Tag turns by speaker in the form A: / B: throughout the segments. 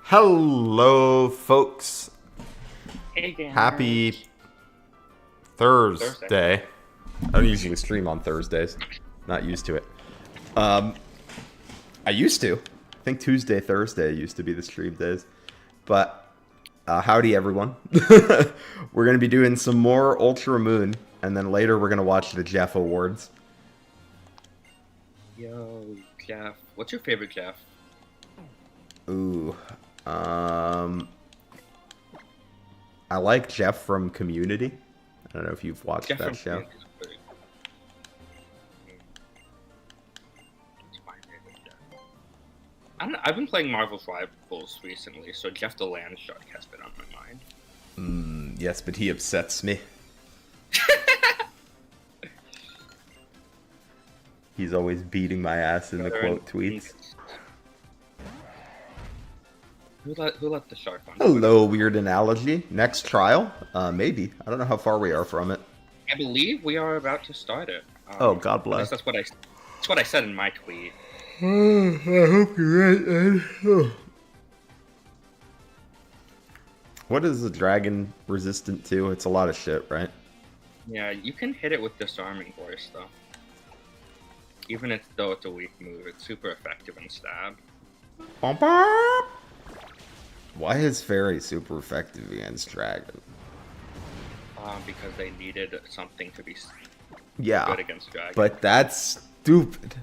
A: Hello, folks.
B: Hey, gamers.
A: Happy Thursday. I don't usually stream on Thursdays. Not used to it. I used to. I think Tuesday, Thursday used to be the stream days. But, howdy, everyone. We're going to be doing some more Ultra Moon, and then later we're going to watch the Jeff Awards.
B: Yo, Jeff. What's your favorite Jeff?
A: Ooh. I like Jeff from Community. I don't know if you've watched
B: Jeff
A: that
B: from
A: show.
B: Community is pretty- It's my favorite Jeff. I've been playing Marvel's Rivals recently, so Jeff the Land Shark has been on my mind.
A: Yes, but he upsets me. He's always beating my ass in the quote tweets.
B: Who let the shark on?
A: Hello, weird analogy. Next trial? Maybe. I don't know how far we are from it.
B: I believe we are about to start it.
A: Oh, God
B: At
A: bless.
B: least that's what I said in my tweet.
A: I hope you're right, Ed. What is the dragon resistant to? It's a lot of shit, right?
B: Yeah, you can hit it with disarming voice though. Even though it's a weak move, it's super effective in stab.
A: Bum, bum. Why is Fairy super effective against dragon?
B: Because they needed something to be
A: Yeah,
B: good against dragon.
A: but that's stupid.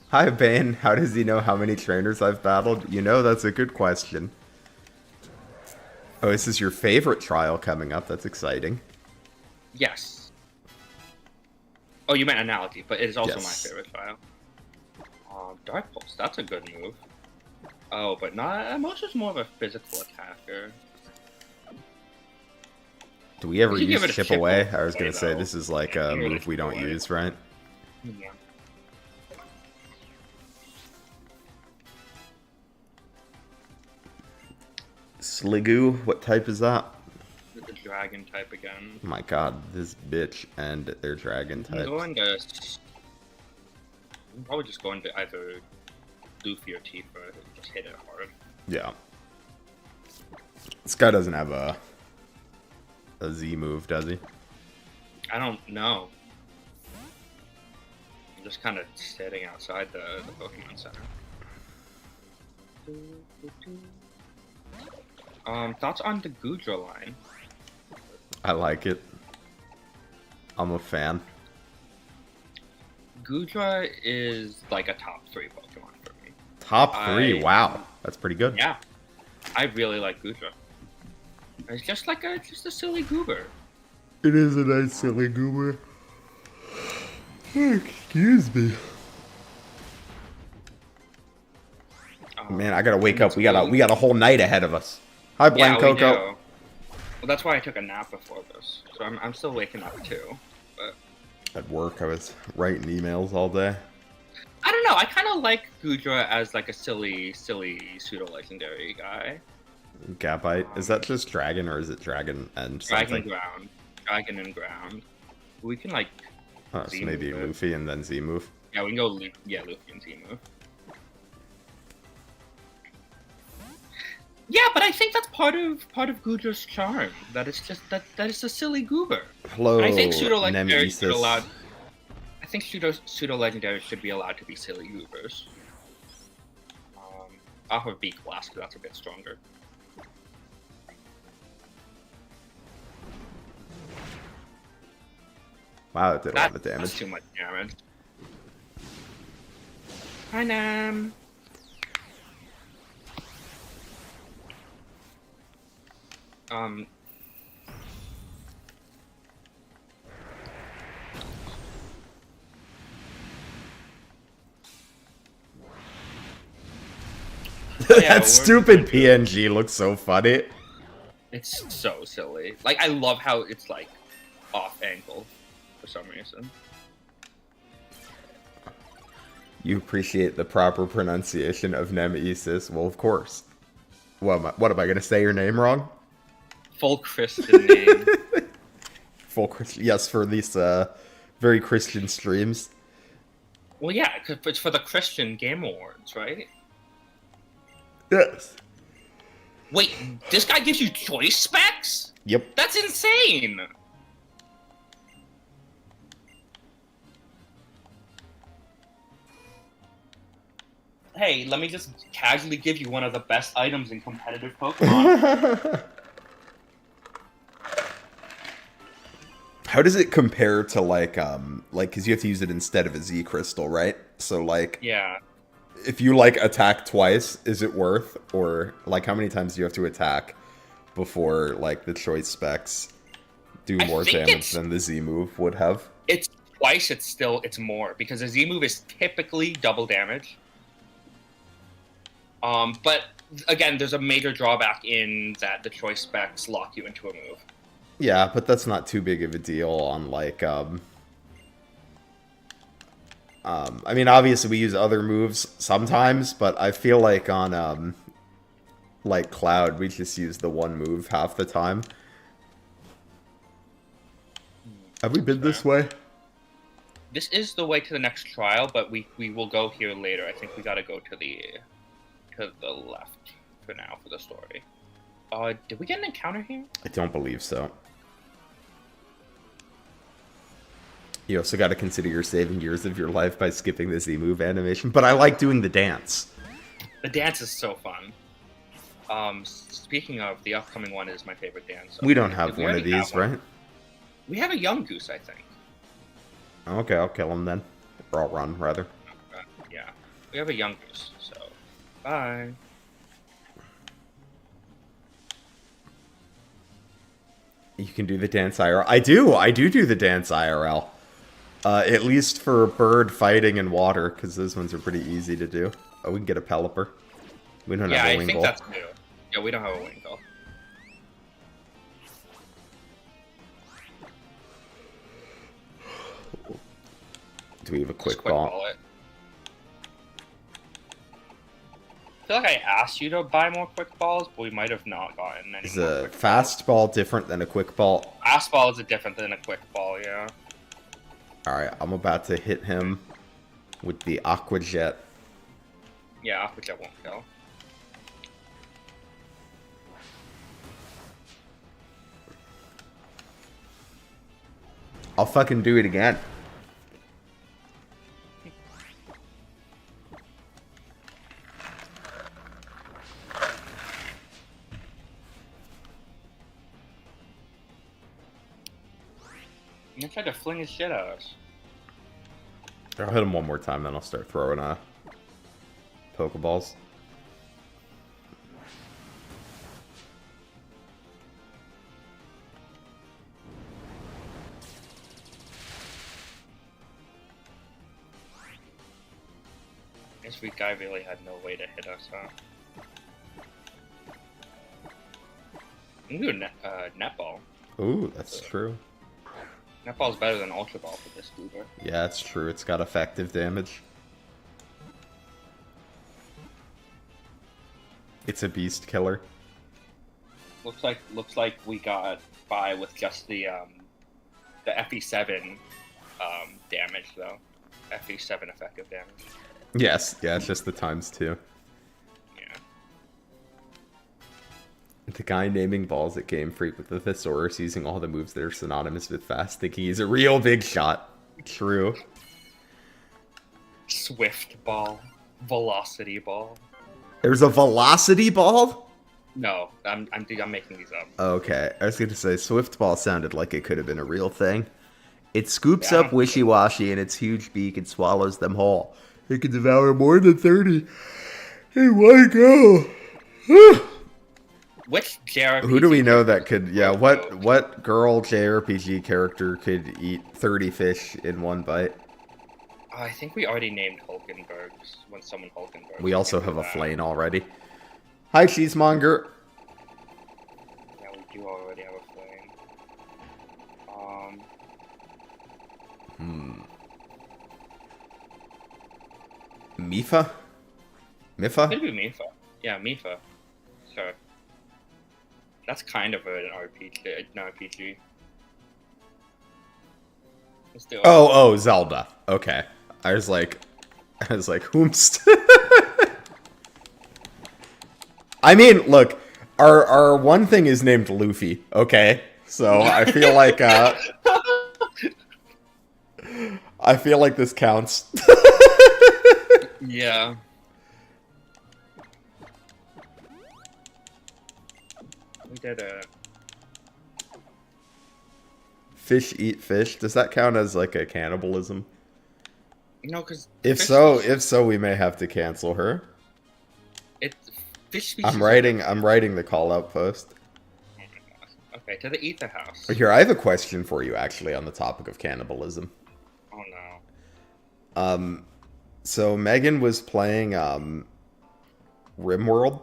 A: Hi, Bane. How does he know how many trainers I've battled? You know, that's a good question. Oh, this is your favorite trial coming up. That's exciting.
B: Yes. Oh, you meant analogy, but it is also
A: Yes.
B: my favorite file. Dark Pulse, that's a good move. Oh, but not. Most more of a physical attacker.
A: Do we ever
B: We should give
A: use
B: it a
A: chip
B: chip
A: away?
B: away,
A: I was going to say,
B: though.
A: this is like a
B: Give it a
A: move we
B: chip
A: don't
B: away.
A: use, right?
B: Yeah.
A: Sliggoo, what type is that?
B: The dragon type again.
A: Oh my god, this bitch and their dragon
B: I'm
A: type.
B: going to. I'm probably just going to either Luffy or Tifa and just hit it hard.
A: Yeah. This guy doesn't have a Z move, does he?
B: I don't know. I'm just kind of sitting outside the Pokemon Center. Thoughts on the Gudra line?
A: I like it. I'm a fan.
B: Gudra is like a top 3 Pokemon for me.
A: Top 3, wow. That's pretty good.
B: Yeah, I really like Gudra. It's just like just a silly goober.
A: It is a nice silly goober. Excuse me. Man, I gotta wake up. We got a whole night ahead of us. Hi,
B: Yeah,
A: Blanco.
B: we do. Well, that's why I took a nap before this. So I'm still waking up too. But
A: At work, I was writing emails all day.
B: I don't know. I kind of like Gudra as like a silly pseudo-legendary guy.
A: Gabite. Is that just dragon or is it dragon and something?
B: Dragon and ground. We can like.
A: Oh, so
B: Z
A: maybe
B: move it.
A: Luffy and then Z move.
B: Yeah, we can go. Luffy and Z move. Yeah, but I think that's part of Gudra's charm. That it's just that it's a silly goober.
A: Hello,
B: And I think pseudo-legendaries should
A: Nemesis.
B: allowed. I think pseudo-legendaries should be allowed to be silly goobers. Off of Beak Blast, 'cause that's a bit stronger.
A: Wow, it did a lot of
B: That's
A: damage.
B: too much damage. Hi, Nam. Yeah,
A: That stupid PNG looks so funny.
B: It's so silly. Like, I love how it's like off angle for some reason.
A: You appreciate the proper pronunciation of Nemesis. Well, of course. What am I going to say your name wrong?
B: Full Christian name.
A: Full Christian. Yes, for these very Christian streams.
B: Well, yeah, 'cause it's for the Christian Game Awards, right?
A: Yes.
B: Wait, this guy gives you choice specs?
A: Yep.
B: That's insane! Hey, let me just casually give you one of the best items in competitive Pokemon.
A: How does it compare to like, because you have to use it instead of a Z crystal, right? So like,
B: Yeah.
A: if you like attack twice, is it worth, or like how many times do you have to attack before like the choice specs do more damage than the Z move would have?
B: It's twice. It's more because the Z move is typically double damage. But again, there's a major drawback in that the choice specs lock you into a move.
A: Yeah, but that's not too big of a deal on like I mean, obviously we use other moves sometimes, but I feel like on like Cloud, we just use the one move half the time. Have we been this way?
B: This is the way to the next trial, but we will go here later. I think we gotta go to the left for now for the story. Did we get an encounter here?
A: I don't believe so. You also got to consider you're saving years of your life by skipping the Z move animation, but I like doing the dance.
B: The dance is so fun. Speaking of, the upcoming one is my favorite dance.
A: We don't have one of these, right?
B: We have a young goose, I think.
A: Okay, I'll kill him then. Or I'll run, rather.
B: Yeah, we have a young goose, so bye.
A: You can do the dance IRL. I do the dance IRL. At least for bird fighting in water, because those ones are pretty easy to do. Oh, we can get a Pelipper. We don't have a Wingull.
B: Yeah, I think that's new. Yeah, we don't have a Wingull.
A: Do we have a quick ball?
B: I feel like I asked you to buy more quick balls, but we might have not gotten any.
A: Is a fast ball different than a quick ball?
B: Fast ball is different than a quick ball, yeah.
A: Alright, I'm about to hit him with the Aqua Jet.
B: Yeah, Aqua Jet won't kill.
A: I'll fucking do it again.
B: You tried to fling his shit at us.
A: I'll hit him one more time, then I'll start throwing Pokeballs.
B: This weak guy really had no way to hit us, huh? You can do a netball.
A: Ooh, that's true.
B: Netball's better than Ultra Ball for this Goober.
A: Yeah, it's true. It's got effective damage. It's a beast killer.
B: Looks like we got by with just the FE7 damage though. FE7 effective damage.
A: Yes, yeah, it's just the ×2.
B: Yeah.
A: The guy naming balls at Game Freak with the Thesaurus using all the moves that are synonymous with fast thinking he's a real big shot. True.
B: Swift ball. Velocity ball.
A: There's a velocity ball?
B: No, I'm making these up.
A: Okay, I was going to say Swift ball sounded like it could have been a real thing. It scoops up Wishy-Washy in its huge beak and swallows them whole. It can devour more than 30 in one go.
B: Which JRPG?
A: Who do we know that could? Yeah, what girl JRPG character could eat 30 fish in one bite?
B: I think we already named Hulkenbergs when someone Hulkenberg.
A: We also have a Flame already. Hi, Cheesemonger.
B: Yeah, we do already have a Flame.
A: Mifa? Mifa?
B: Could be Mifa. Yeah, Mifa. Sure. That's kind of an RPG. Let's do it.
A: Oh, Zelda. Okay. I was like, whomst. I mean, look, Our one thing is named Luffy, okay? So I feel like this counts.
B: Yeah. We did it.
A: Fish eat fish. Does that count as like a cannibalism?
B: No, because
A: If so, we may have to cancel her.
B: Fish species.
A: I'm writing the call out post.
B: Oh my gosh. Okay, to the ether house.
A: Here, I have a question for you actually on the topic of cannibalism.
B: Oh no.
A: So Megan was playing RimWorld,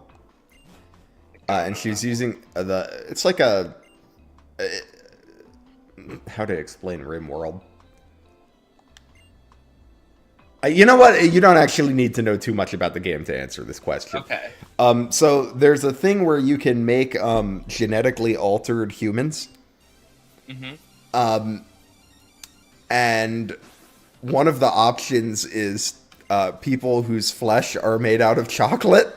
A: and she was using it's like a how to explain RimWorld. You know what? You don't actually need to know too much about the game to answer this question.
B: Okay.
A: So there's a thing where you can make genetically altered humans.
B: Mm-hmm.
A: And one of the options is people whose flesh are made out of chocolate.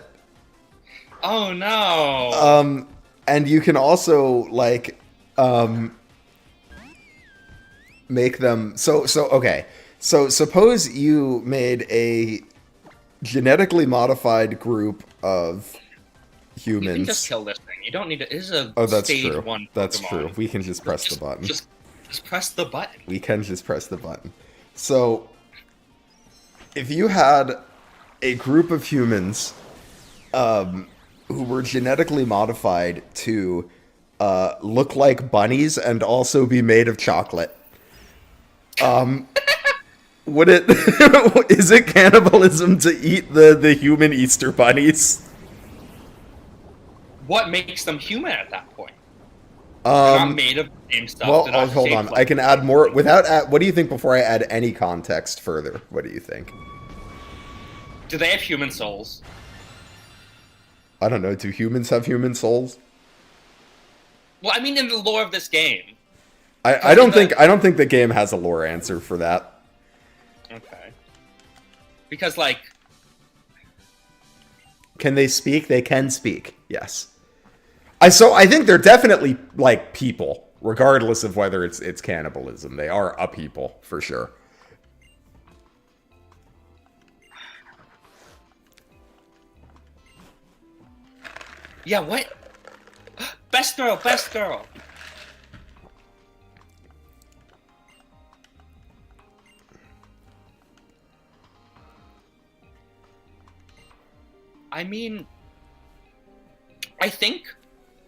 B: Oh no.
A: And you can also like make them okay. So suppose you made a genetically modified group of humans.
B: You can just kill this thing. You don't need to. This is a
A: that's
B: stage
A: true.
B: 1
A: That's
B: Pokemon.
A: true. We can just press the button.
B: Just press the button.
A: We can just press the button. So if you had a group of humans who were genetically modified to look like bunnies and also be made of chocolate, would it is it cannibalism to eat the human Easter bunnies?
B: What makes them human at that point? They're not made of the same stuff.
A: Well, hold on. I can add more without. What do you think before I add any context further? What do you think?
B: Do they have human souls?
A: I don't know. Do humans have human souls?
B: Well, I mean, in the lore of this game.
A: I don't think the game has a lore answer for that.
B: Okay. Because like,
A: can they speak? They can speak. Yes. I think they're definitely like people, regardless of whether it's cannibalism. They are a people for sure.
B: Yeah. What? Best girl. Best girl. I mean, I think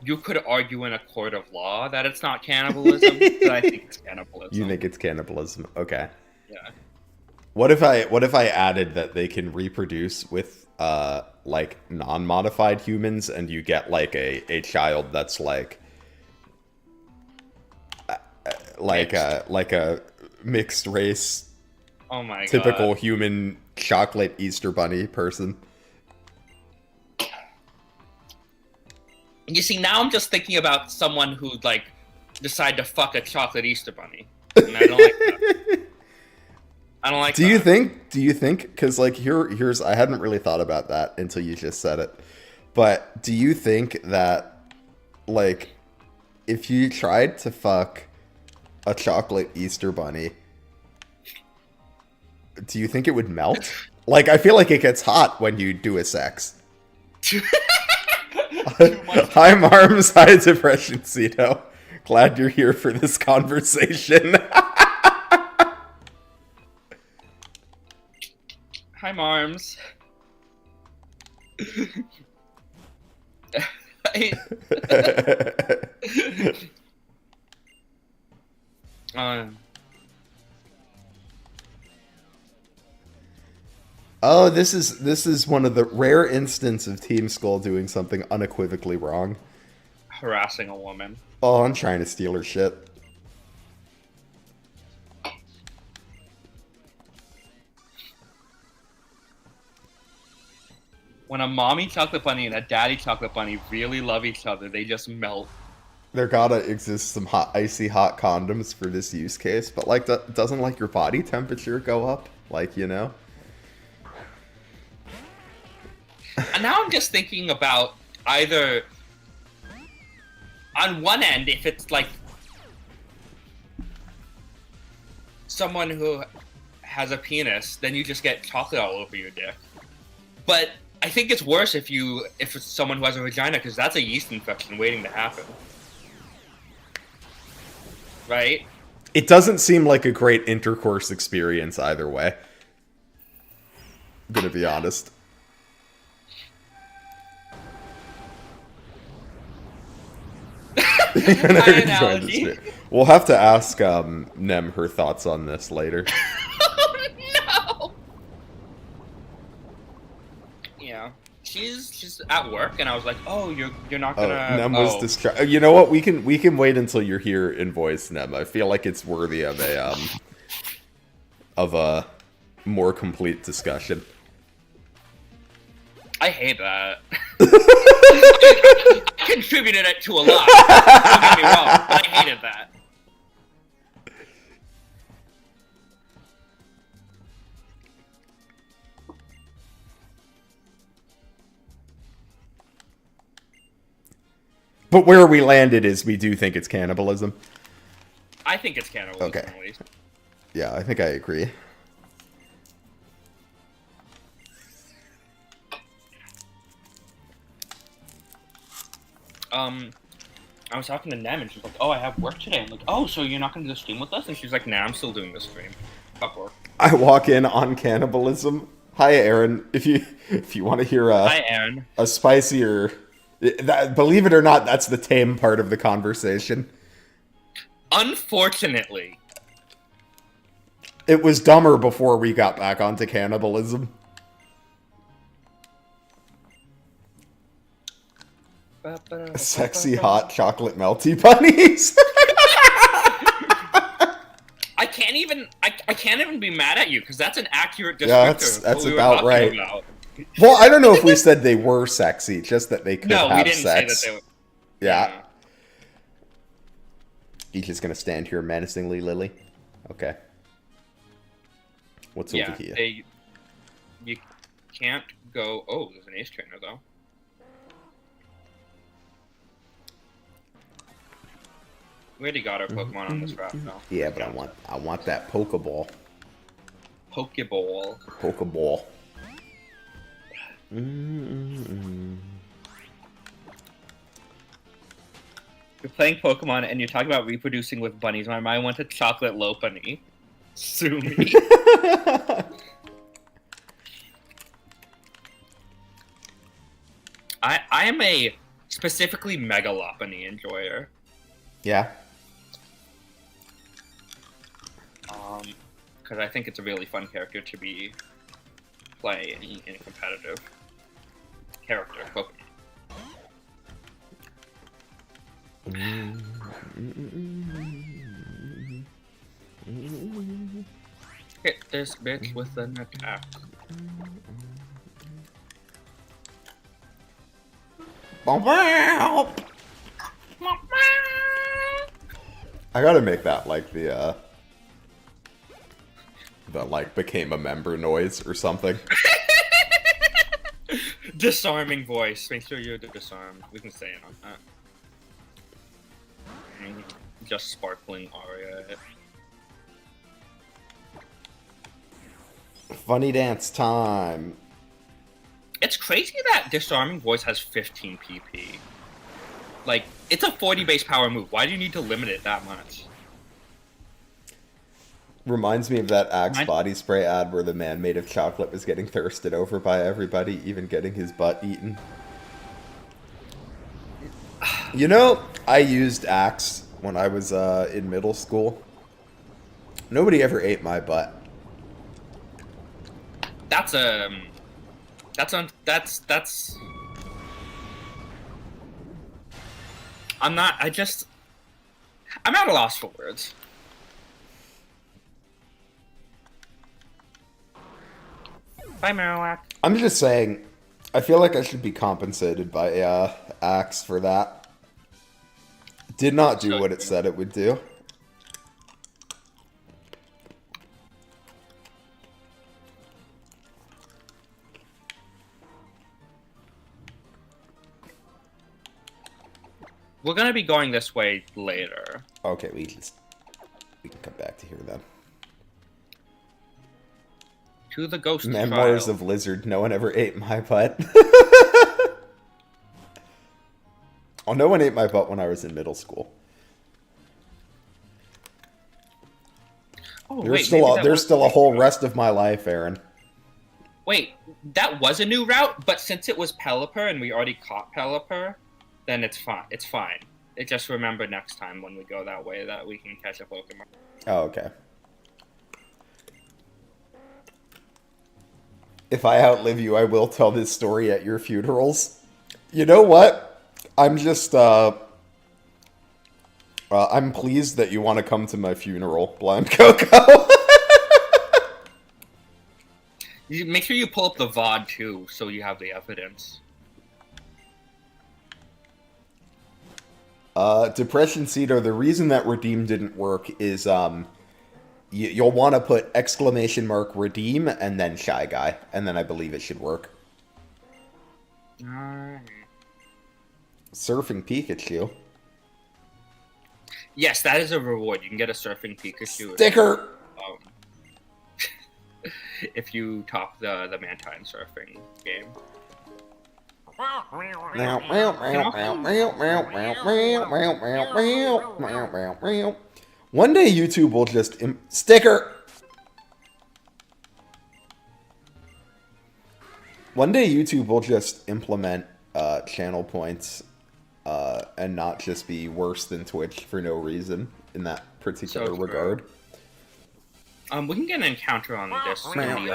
B: you could argue in a court of law that it's not cannibalism, but I think it's cannibalism.
A: You think it's cannibalism? Okay.
B: Yeah.
A: What if I added that they can reproduce with like non-modified humans, and you get like a child that's like a mixed race,
B: oh my god,
A: typical human chocolate Easter bunny person?
B: You see, now I'm just thinking about someone who like decide to fuck a chocolate Easter bunny, and I don't like that. I don't like.
A: Do you think? Because like here's I hadn't really thought about that until you just said it. But do you think that like if you tried to fuck a chocolate Easter bunny, do you think it would melt? Like I feel like it gets hot when you do a sex. Hi Marms, hi Depression Cito. Glad you're here for this conversation.
B: Hi Marms.
A: Oh, this is one of the rare instances of Team Skull doing something unequivocally wrong.
B: Harassing a woman.
A: Oh, I'm trying to steal her shit.
B: When a mommy chocolate bunny and a daddy chocolate bunny really love each other, they just melt.
A: There gotta exist some icy hot condoms for this use case, but like, doesn't like your body temperature go up? Like, you know?
B: And now I'm just thinking about either on one end, if it's like someone who has a penis, then you just get chocolate all over your dick. But I think it's worse if it's someone who has a vagina, because that's a yeast infection waiting to happen. Right?
A: It doesn't seem like a great intercourse experience either way. I'm gonna be honest.
B: My analogy.
A: We'll have to ask Nem her thoughts on this later.
B: Oh no! Yeah. She's at work, and I was like, "Oh, you're not gonna."
A: Nem was distracted. You know what? We can wait until you're here in voice, Nem. I feel like it's worthy of a more complete discussion.
B: I hate that. I contributed it to a lot. Don't get me wrong. I hated that.
A: But where we landed is we do think it's cannibalism.
B: I think it's cannibalism,
A: Okay.
B: at least.
A: Yeah, I think I agree.
B: I was talking to Nem, and she's like, "Oh, I have work today." I'm like, "Oh, so you're not going to do the stream with us?" And she's like, "Nah, I'm still doing the stream. Fuck work."
A: I walk in on cannibalism. Hi, Aaron. If you want to hear
B: Hi, Aaron.
A: a spicier, believe it or not, that's the tame part of the conversation.
B: Unfortunately.
A: It was dumber before we got back onto cannibalism. Sexy, hot, chocolate melty bunnies.
B: I can't even be mad at you, because that's an accurate descriptor.
A: Yeah, that's
B: of what
A: about
B: we were
A: right.
B: talking about.
A: Well, I don't know if we said they were sexy, just that they could
B: No,
A: have
B: we didn't
A: sex.
B: say that they were.
A: Yeah. He's just gonna stand here menacingly, Lily. Okay. What's over here?
B: You can't go. Oh, there's an ace trainer though. We already got our Pokemon on this route now.
A: Yeah, but I want that Pokeball.
B: Pokeball.
A: Pokeball.
B: You're playing Pokemon and you're talking about reproducing with bunnies. My mind went to chocolate Lopunny. Sue me. I am a specifically Megalopony enjoyer.
A: Yeah.
B: Because I think it's a really fun character to be playing in a competitive character Pokemon. Hit this bitch with an attack.
A: I gotta make that like the like became a member noise or something.
B: Disarming voice. Make sure you're disarmed. We can say it on that. Just sparkling aria.
A: Funny dance time.
B: It's crazy that disarming voice has 15 PP. Like, it's a 40 base power move. Why do you need to limit it that much?
A: Reminds me of that Axe body spray ad where the man made of chocolate was getting thirsted over by everybody, even getting his butt eaten. You know, I used Axe when I was in middle school. Nobody ever ate my butt.
B: That's I'm at a loss for words. Bye, Marowak.
A: I'm just saying, I feel like I should be compensated by Axe for that. Did not do what it said it would do.
B: We're gonna be going this way later.
A: Okay, we can come back to here then.
B: To the ghost
A: Memoirs
B: trial.
A: of Lizard. No one ever ate my butt. Oh, no one ate my butt when I was in middle school.
B: Oh,
A: There's still a whole rest of my life, Aaron.
B: Wait, that was a new route, but since it was Pelipper and we already caught Pelipper, then it's fine. It's fine. Just remember next time when we go that way that we can catch a Pokemon.
A: Oh, okay. If I outlive you, I will tell this story at your funerals. You know what? I'm just, I'm pleased that you want to come to my funeral, Blind Coco.
B: You make sure you pull up the VOD too, so you have the evidence.
A: Depression Cedo, the reason that Redeem didn't work is, you'll want to put ! Redeem and then Shy Guy, and then I believe it should work.
B: Alright.
A: Surfing Pikachu.
B: Yes, that is a reward. You can get a Surfing Pikachu.
A: Sticker!
B: If you top the Mantine surfing game.
A: One day YouTube will just sticker. One day YouTube will just implement channel points and not just be worse than Twitch for no reason in that particular regard.
B: We can get an encounter on this. Amazing.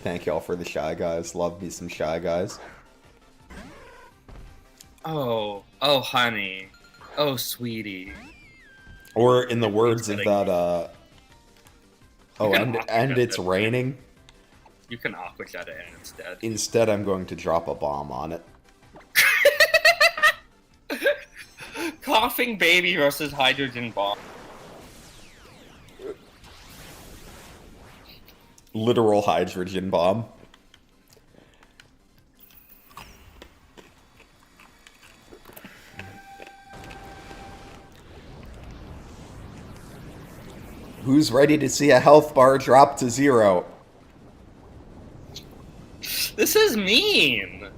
A: Thank y'all for the Shy Guys. Love me some Shy Guys.
B: Oh, honey. Oh, sweetie.
A: Or in the words of that, and it's raining.
B: You can Aqua Jet it in instead.
A: Instead, I'm going to drop a bomb on it.
B: Coughing baby versus hydrogen bomb.
A: Literal hydrogen bomb. Who's ready to see a health bar drop to 0?
B: This is mean.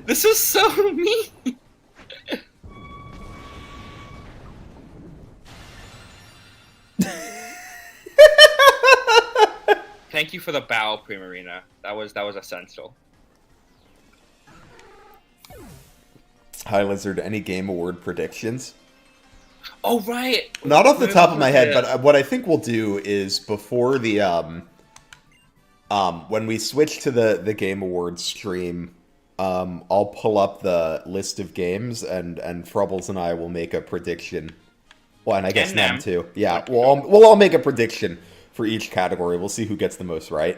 B: This is so mean. Thank you for the bow, Primarina. That was essential.
A: Hi, Lizard. Any Game Award predictions?
B: Oh, right.
A: Not off the top of my head, but what I think we'll do is before the when we switch to the Game Awards stream, I'll pull up the list of games and Frubblez and I will make a prediction. Well, and I guess them too. Yeah, we'll all make a prediction for each category. We'll see who gets the most right.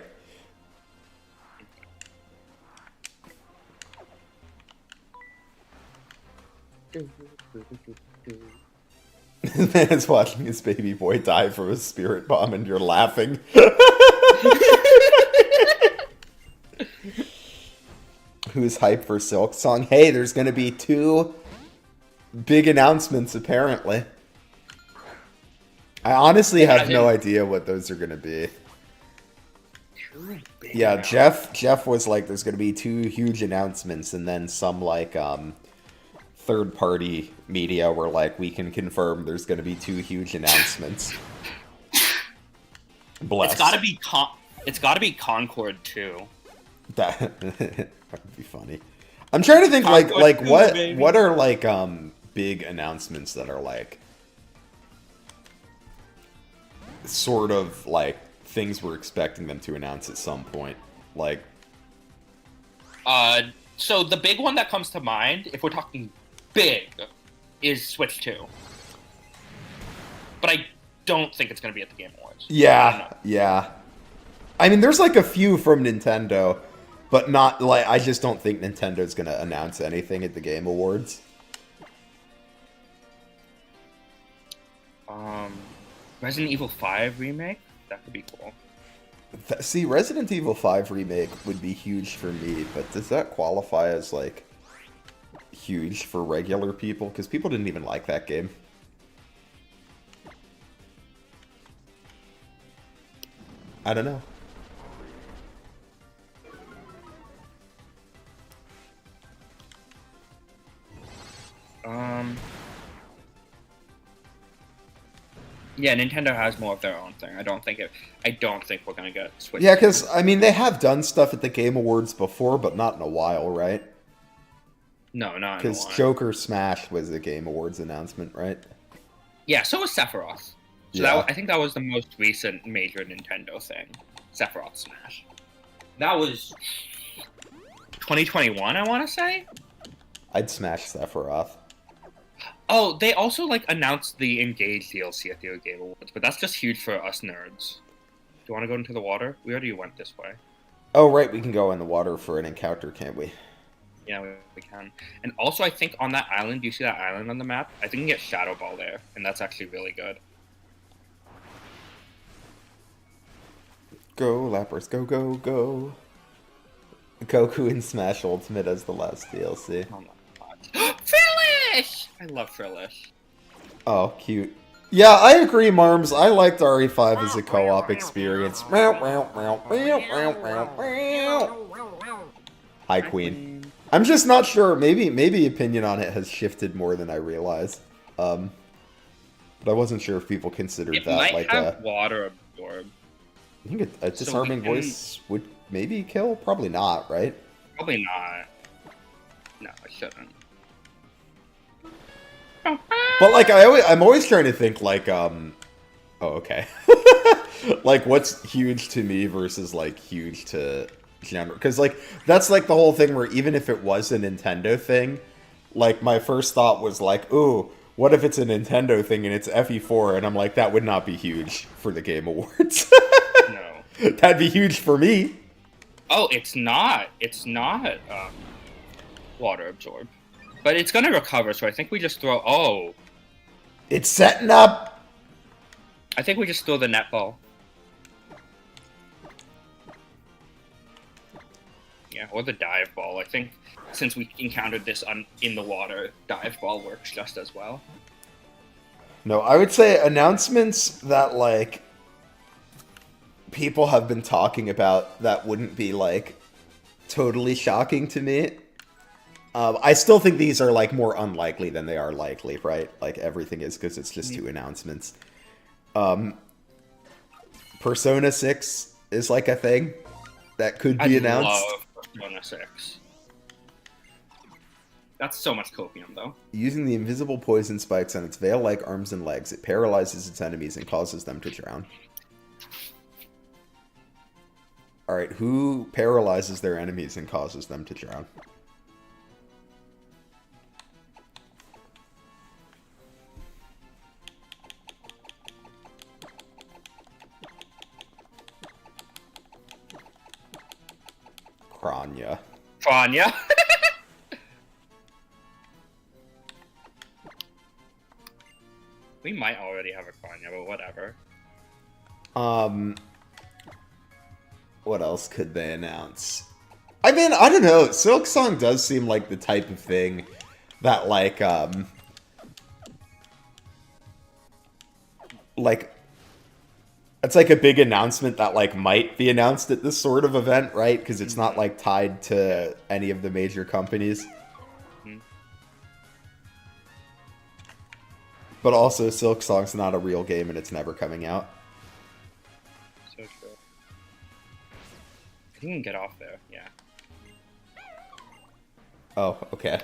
A: This man's watching his baby boy die from a spirit bomb and you're laughing. Who's hyped for Silk Song? Hey, there's gonna be 2 big announcements apparently. I honestly have no idea what those are gonna be. Yeah, Jeff was like, there's gonna be 2 huge announcements, and then some like third-party media were like, we can confirm there's gonna be 2 huge announcements. Bless.
B: It's gotta be Concord too.
A: That would be funny. I'm trying to think like what are like big announcements that are like sort of like things we're expecting them to announce at some point. Like
B: so the big one that comes to mind, if we're talking big, is Switch 2. But I don't think it's gonna be at the Game Awards.
A: Yeah. I mean, there's like a few from Nintendo, but not like, I just don't think Nintendo's gonna announce anything at the Game Awards.
B: Resident Evil 5 remake? That could be cool.
A: See, Resident Evil 5 Remake would be huge for me, but does that qualify as, like, huge for regular people? Because people didn't even like that game. I don't know.
B: Yeah, Nintendo has more of their own thing. I don't think we're gonna get Switch.
A: Yeah, because, I mean, they have done stuff at the Game Awards before, but not in a while, right?
B: No, not in a while.
A: Because Joker Smash was a Game Awards announcement, right?
B: Yeah, so was Sephiroth. So
A: Yeah.
B: I think that was the most recent major Nintendo thing. Sephiroth Smash. That was 2021, I want to say?
A: I'd smash Sephiroth.
B: Oh, they also, like, announced the Engage DLC at the Game Awards, but that's just huge for us nerds. Do you want to go into the water? We already went this way.
A: Oh, right, we can go in the water for an encounter, can't we?
B: Yeah, we can. And also, I think on that island, do you see that island on the map? I think you can get Shadow Ball there, and that's actually really good.
A: Go, Lappers, go, go, go. Goku in Smash Ultimate as the last DLC.
B: Oh my god. Frillish! I love Frillish.
A: Oh, cute. Yeah, I agree, Marms. I liked RE5 as a co-op experience. Hi, Queen. I'm just not sure. Maybe opinion on it has shifted more than I realize. But I wasn't sure if people considered
B: It
A: that
B: might
A: like
B: have water absorb.
A: I think a disarming voice would maybe kill? Probably not, right?
B: Probably not. No, it shouldn't.
A: But like I'm always trying to think like oh okay. Like what's huge to me versus like huge to genre, because like that's like the whole thing where even if it was a Nintendo thing, like my first thought was like, ooh, what if it's a Nintendo thing and it's FE4, and I'm like, that would not be huge for the Game Awards.
B: No.
A: That'd be huge for me.
B: Oh, it's not water absorb. But it's gonna recover, so I think we just throw... Oh!
A: It's setting up!
B: I think we just throw the netball. Yeah, or the dive ball. I think since we encountered this in the water, dive ball works just as well.
A: No, I would say announcements that, like, people have been talking about that wouldn't be, like, totally shocking to me. I still think these are, like, more unlikely than they are likely, right? Like, everything is, because it's just two announcements. Persona 6 is, like, a thing that could be announced.
B: I love Persona 6. That's so much copium, though.
A: Using the invisible poison spikes on its veil-like arms and legs, it paralyzes its enemies and causes them to drown. Alright, who paralyzes their enemies and causes them to drown? Kranya.
B: Kranya? We might already have a Kranya, but whatever.
A: What else could they announce? I mean, I don't know. Silk Song does seem like the type of thing that, like, it's like a big announcement that, like, might be announced at this sort of event, right? Because it's not, like, tied to any of the major companies. But also, Silk Song's not a real game and it's never coming out.
B: So true. I think we can get off there, yeah.
A: Oh, okay.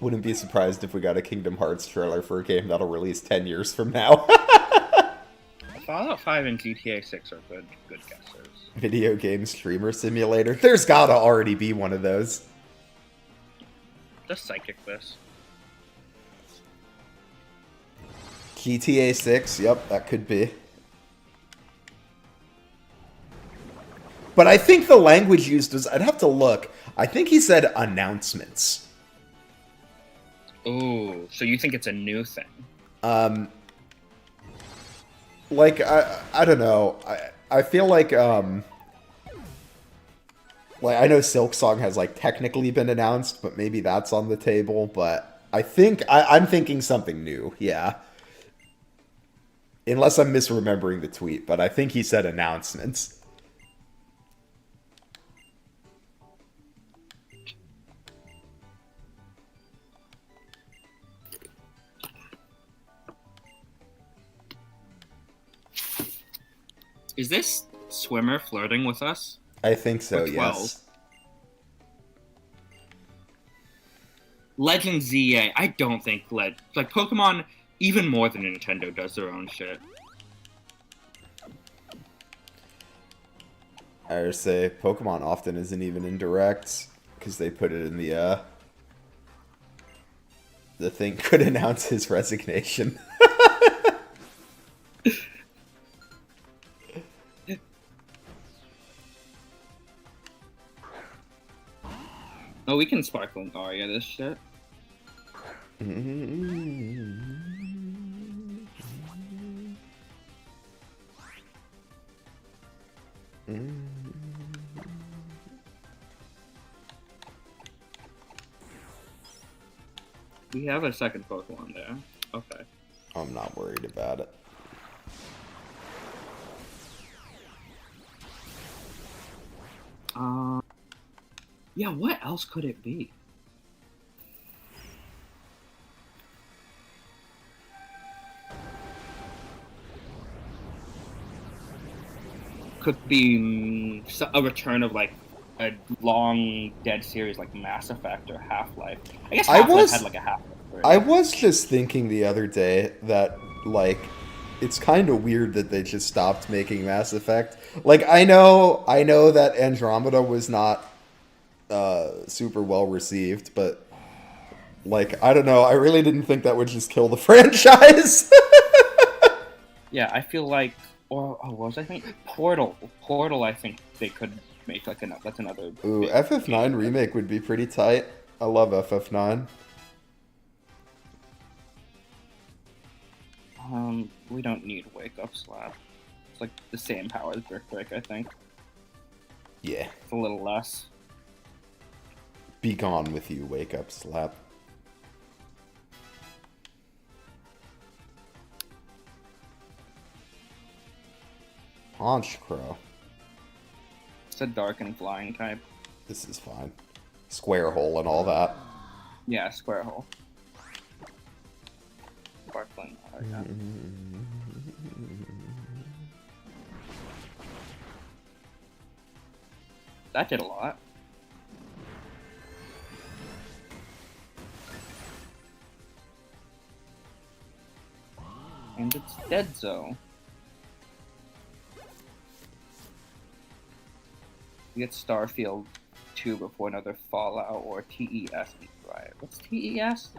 A: Wouldn't be surprised if we got a Kingdom Hearts trailer for a game that'll release 10 years from now.
B: Fallout 5 and GTA 6 are good guesses.
A: Video game streamer simulator. There's gotta already be one of those.
B: Just psychic this.
A: GTA 6, yep, that could be. But I think the language used was, I'd have to look. I think he said announcements.
B: Ooh, so you think it's a new thing?
A: Like, I don't know. I feel like I know Silk Song has like technically been announced, but maybe that's on the table. But I think I'm thinking something new. Yeah, unless I'm misremembering the tweet, but I think he said announcements.
B: Is this swimmer flirting with us?
A: I think so.
B: Or 12?
A: Yes.
B: Legend ZA. I don't think like Pokemon, even more than Nintendo, does their own shit.
A: I would say Pokemon often isn't even in directs because they put it in the thing could announce his resignation.
B: Oh, we can Sparkling Aria this shit. We have a second Pokemon there. Okay.
A: I'm not worried about it.
B: Yeah, what else could it be? Could be a return of like a long dead series like Mass Effect or Half-Life. I guess Half-Life had like a Half-Life.
A: I was just thinking the other day that like it's kind of weird that they just stopped making Mass Effect. Like I know that Andromeda was not super well received, but like I don't know, I really didn't think that would just kill the franchise.
B: Yeah, I feel like, or what was I thinking? Portal. I think they could make like another. That's another.
A: Ooh, FF9 remake would be pretty tight. I love FF9.
B: We don't need Wake Up Slap. It's like the same power as Brick Break, I think.
A: Yeah.
B: It's a little less.
A: Be gone with you, Wake Up Slap. Paunch Crow.
B: It's a dark and flying type.
A: This is fine. Square hole and all that.
B: Yeah, Square Hole. Sparkling. Oh, yeah. That did a lot. And it's dead zone. You get Starfield 2 before another Fallout or TES. Right. What's TES?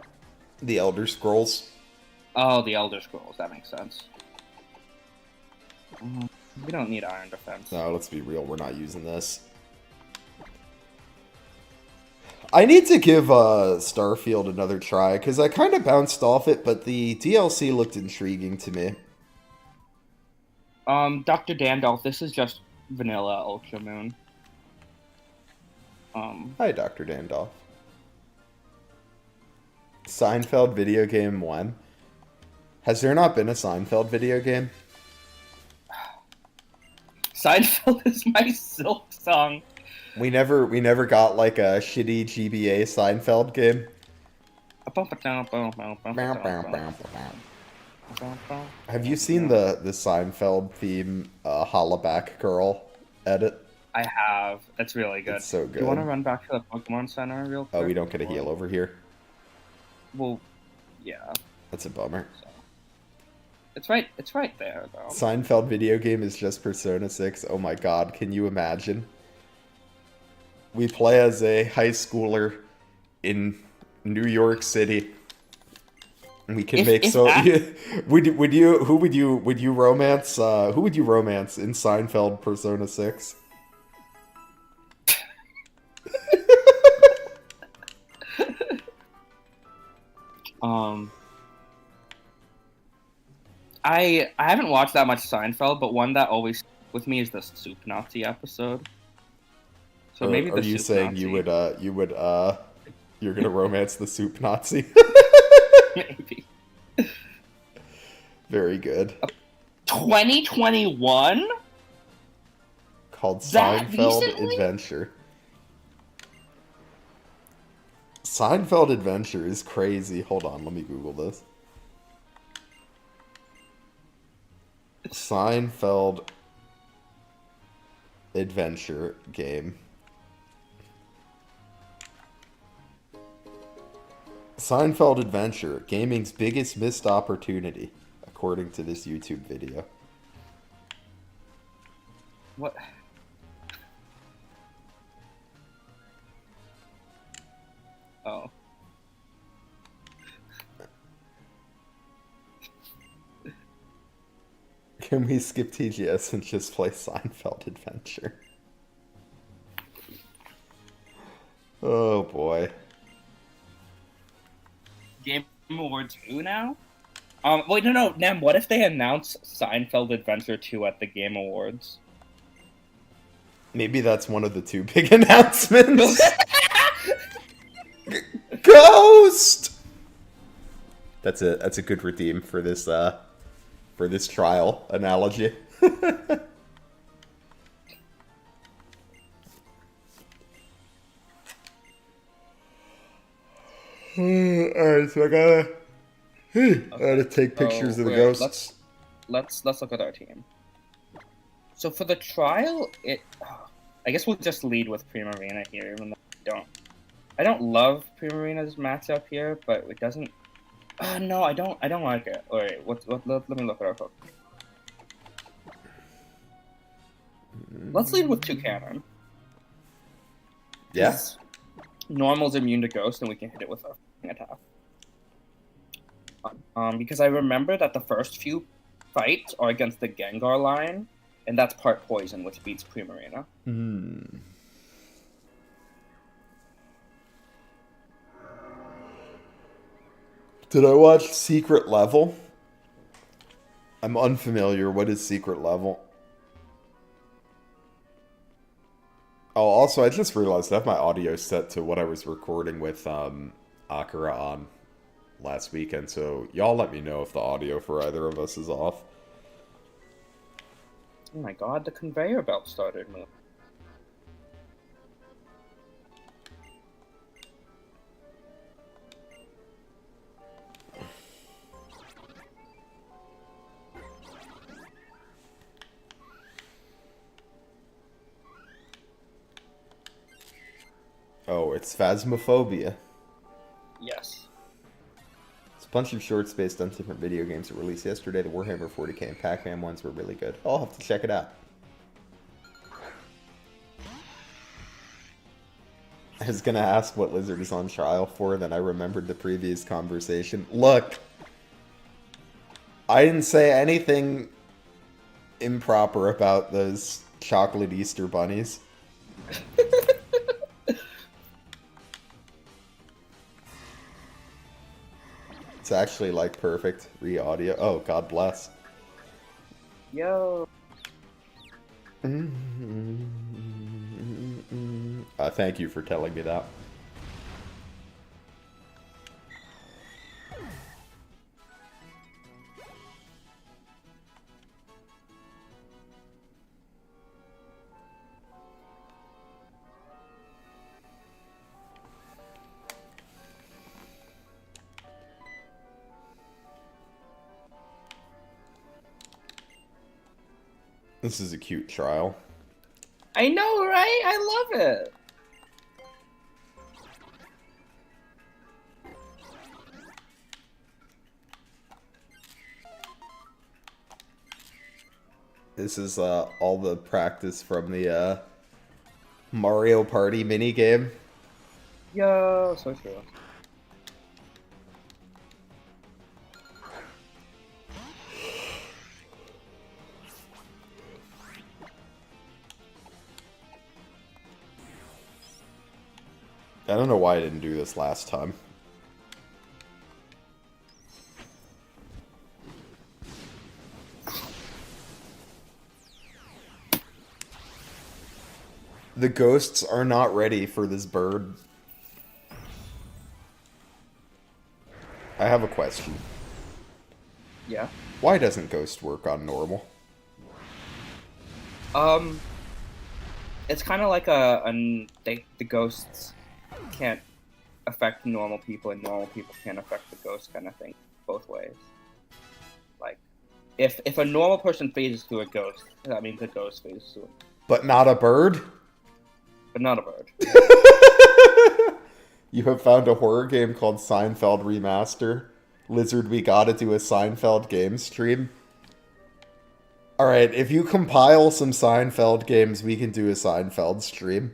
A: The Elder Scrolls.
B: Oh, the Elder Scrolls. That makes sense. We don't need Iron Defense.
A: No, let's be real. We're not using this. I need to give Starfield another try, because I kind of bounced off it, but the DLC looked intriguing to me.
B: Dr. Dandolf, this is just vanilla Ultra Moon.
A: Hi, Dr. Dandolf. Seinfeld video game 1. Has there not been a Seinfeld video game?
B: Seinfeld is my Silk Song.
A: We never got like a shitty GBA Seinfeld game. Have you seen the Seinfeld theme Hollaback Girl edit?
B: I have. That's really good.
A: It's so good.
B: Do you want to run back to the Pokemon Center real quick?
A: Oh, we don't get a heal over here.
B: Well, yeah.
A: That's a bummer.
B: So. It's right there though.
A: Seinfeld video game is just Persona 6. Oh my god, can you imagine? We play as a high schooler in New York City. We can make so. Would you romance? Who would you romance in Seinfeld Persona 6?
B: I haven't watched that much Seinfeld, but one that always sticks with me is the Soup Nazi episode. So maybe
A: Are
B: the
A: you
B: Soup
A: saying
B: Nazi.
A: you're gonna romance the soup Nazi?
B: Maybe.
A: Very good.
B: 2021?
A: Called
B: That
A: Seinfeld
B: recently?
A: Adventure. Seinfeld Adventure is crazy. Hold on, let me Google this. Seinfeld Adventure game. Seinfeld Adventure, gaming's biggest missed opportunity, according to this YouTube video.
B: What? Oh.
A: Can we skip TGS and just play Seinfeld Adventure? Oh boy.
B: Game Awards 2 now? Wait, no, Nem, what if they announce Seinfeld Adventure 2 at the Game Awards?
A: Maybe that's one of the two big announcements. Ghost! That's a good redeem for this trial analogy. Alright, so I gotta take pictures of the ghosts.
B: Let's look at our team. So for the trial, I guess we'll just lead with Primarina here, even though I don't love Primarina's matchup here, but it doesn't. No, I don't like it. Wait, let me look at our hook. Let's lead with Toucannon.
A: Yeah.
B: Normal's immune to Ghost, and we can hit it with our attack. Because I remember that the first few fights are against the Gengar line, and that's part poison, which beats Primarina.
A: Did I watch Secret Level? I'm unfamiliar. What is Secret Level? Oh, also, I just realized I have my audio set to what I was recording with Akira on last weekend, so y'all let me know if the audio for either of us is off.
B: Oh my god, the conveyor belt started moving.
A: Oh, it's Phasmophobia.
B: Yes.
A: It's a bunch of shorts based on different video games that were released yesterday. The Warhammer 40k and Pac-Man ones were really good. I'll have to check it out. I was gonna ask what Lizard is on trial for, then I remembered the previous conversation. Look! I didn't say anything improper about those chocolate Easter bunnies. It's actually like perfect re-audio. Oh, God bless.
B: Yo.
A: Thank you for telling me that. This is a cute trial.
B: I know, right? I love it.
A: This is all the practice from the Mario Party minigame.
B: Yo, so true.
A: I don't know why I didn't do this last time. The ghosts are not ready for this bird. I have a question.
C: Yeah.
A: Why doesn't Ghost work on normal?
C: It's kind of like the ghosts can't affect normal people, and normal people can't affect the ghosts, kind of thing, both ways. Like, if a normal person phases through a ghost, that means the ghost phases through it.
A: But not a bird?
C: But not a bird.
A: You have found a horror game called Seinfeld Remaster. Lizard, we gotta do a Seinfeld game stream. Alright, if you compile some Seinfeld games, we can do a Seinfeld stream.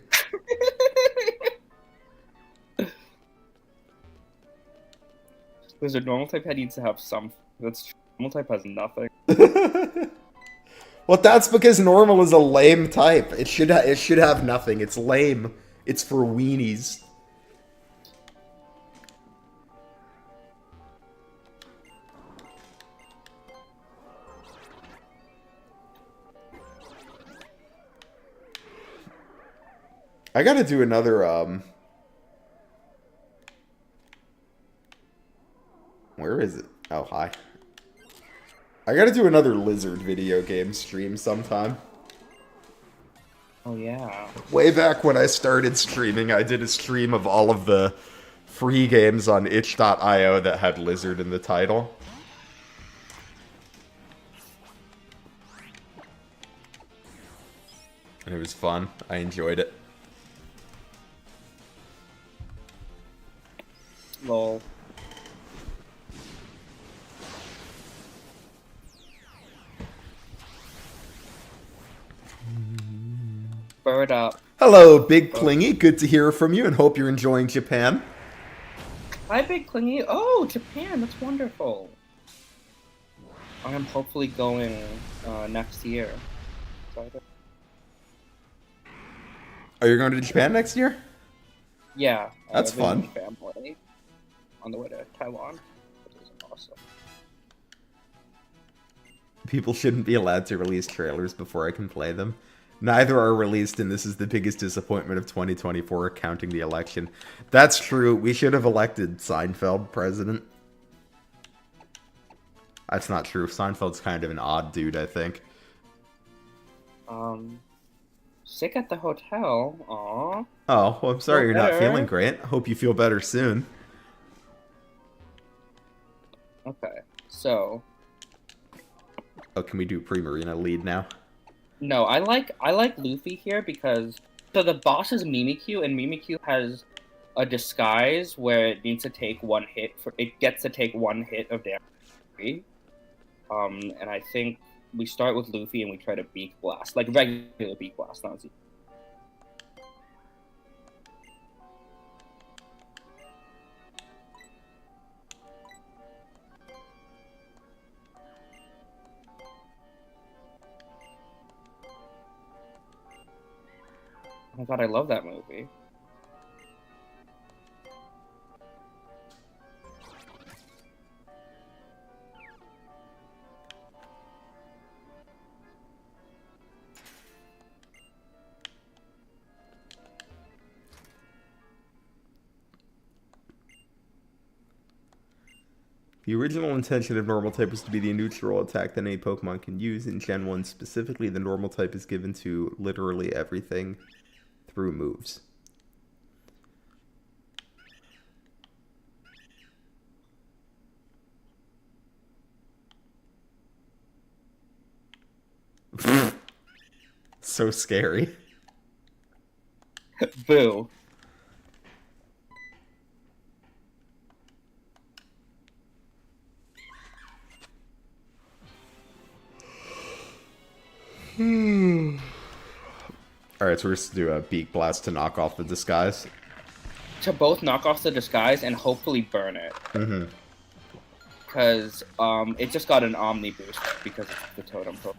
C: Because a normal type head needs to have some. That's true. Normal type has nothing.
A: Well, that's because normal is a lame type. It should have nothing. It's lame. It's for weenies. I gotta do another, where is it? Oh, hi. I gotta do another Lizard video game stream sometime.
C: Oh, yeah.
A: Way back when I started streaming, I did a stream of all of the free games on itch.io that had Lizard in the title. And it was fun. I enjoyed it.
C: Lol. Bird up.
A: Hello, Big Clingy. Good to hear from you and hope you're enjoying Japan.
C: Hi, Big Clingy. Oh, Japan. That's wonderful. I am hopefully going next year. Excited.
A: Are you going to Japan next year?
C: Yeah.
A: That's fun.
C: Family on the way to Taiwan, which is awesome.
A: People shouldn't be allowed to release trailers before I can play them. Neither are released, and this is the biggest disappointment of 2024, counting the election. That's true. We should have elected Seinfeld president. That's not true. Seinfeld's kind of an odd dude, I think.
C: Sick at the hotel. Aw.
A: Oh, well, I'm sorry
C: Feel
A: you're not
C: better.
A: feeling great. Hope you feel better soon.
C: Okay, so
A: Oh, can we do pre-Marina lead now?
C: no, I like Luffy here because so the boss is Mimikyu, and Mimikyu has a disguise where it needs to take one hit it gets to take one hit of damage. And I think we start with Luffy and we try to Beak Blast, like regular Beak Blast, not Z. Oh my god, I love that movie.
A: The original intention of normal type was to be the neutral attack that any Pokemon can use. In Gen 1 specifically, the normal type is given to literally everything through moves. So scary.
C: Boo.
A: Alright, so we're just to do a Beak Blast to knock off the disguise.
C: To both knock off the disguise and hopefully burn it.
A: Mm-hmm.
C: Because it just got an Omni boost because it's the Totem Pokemon.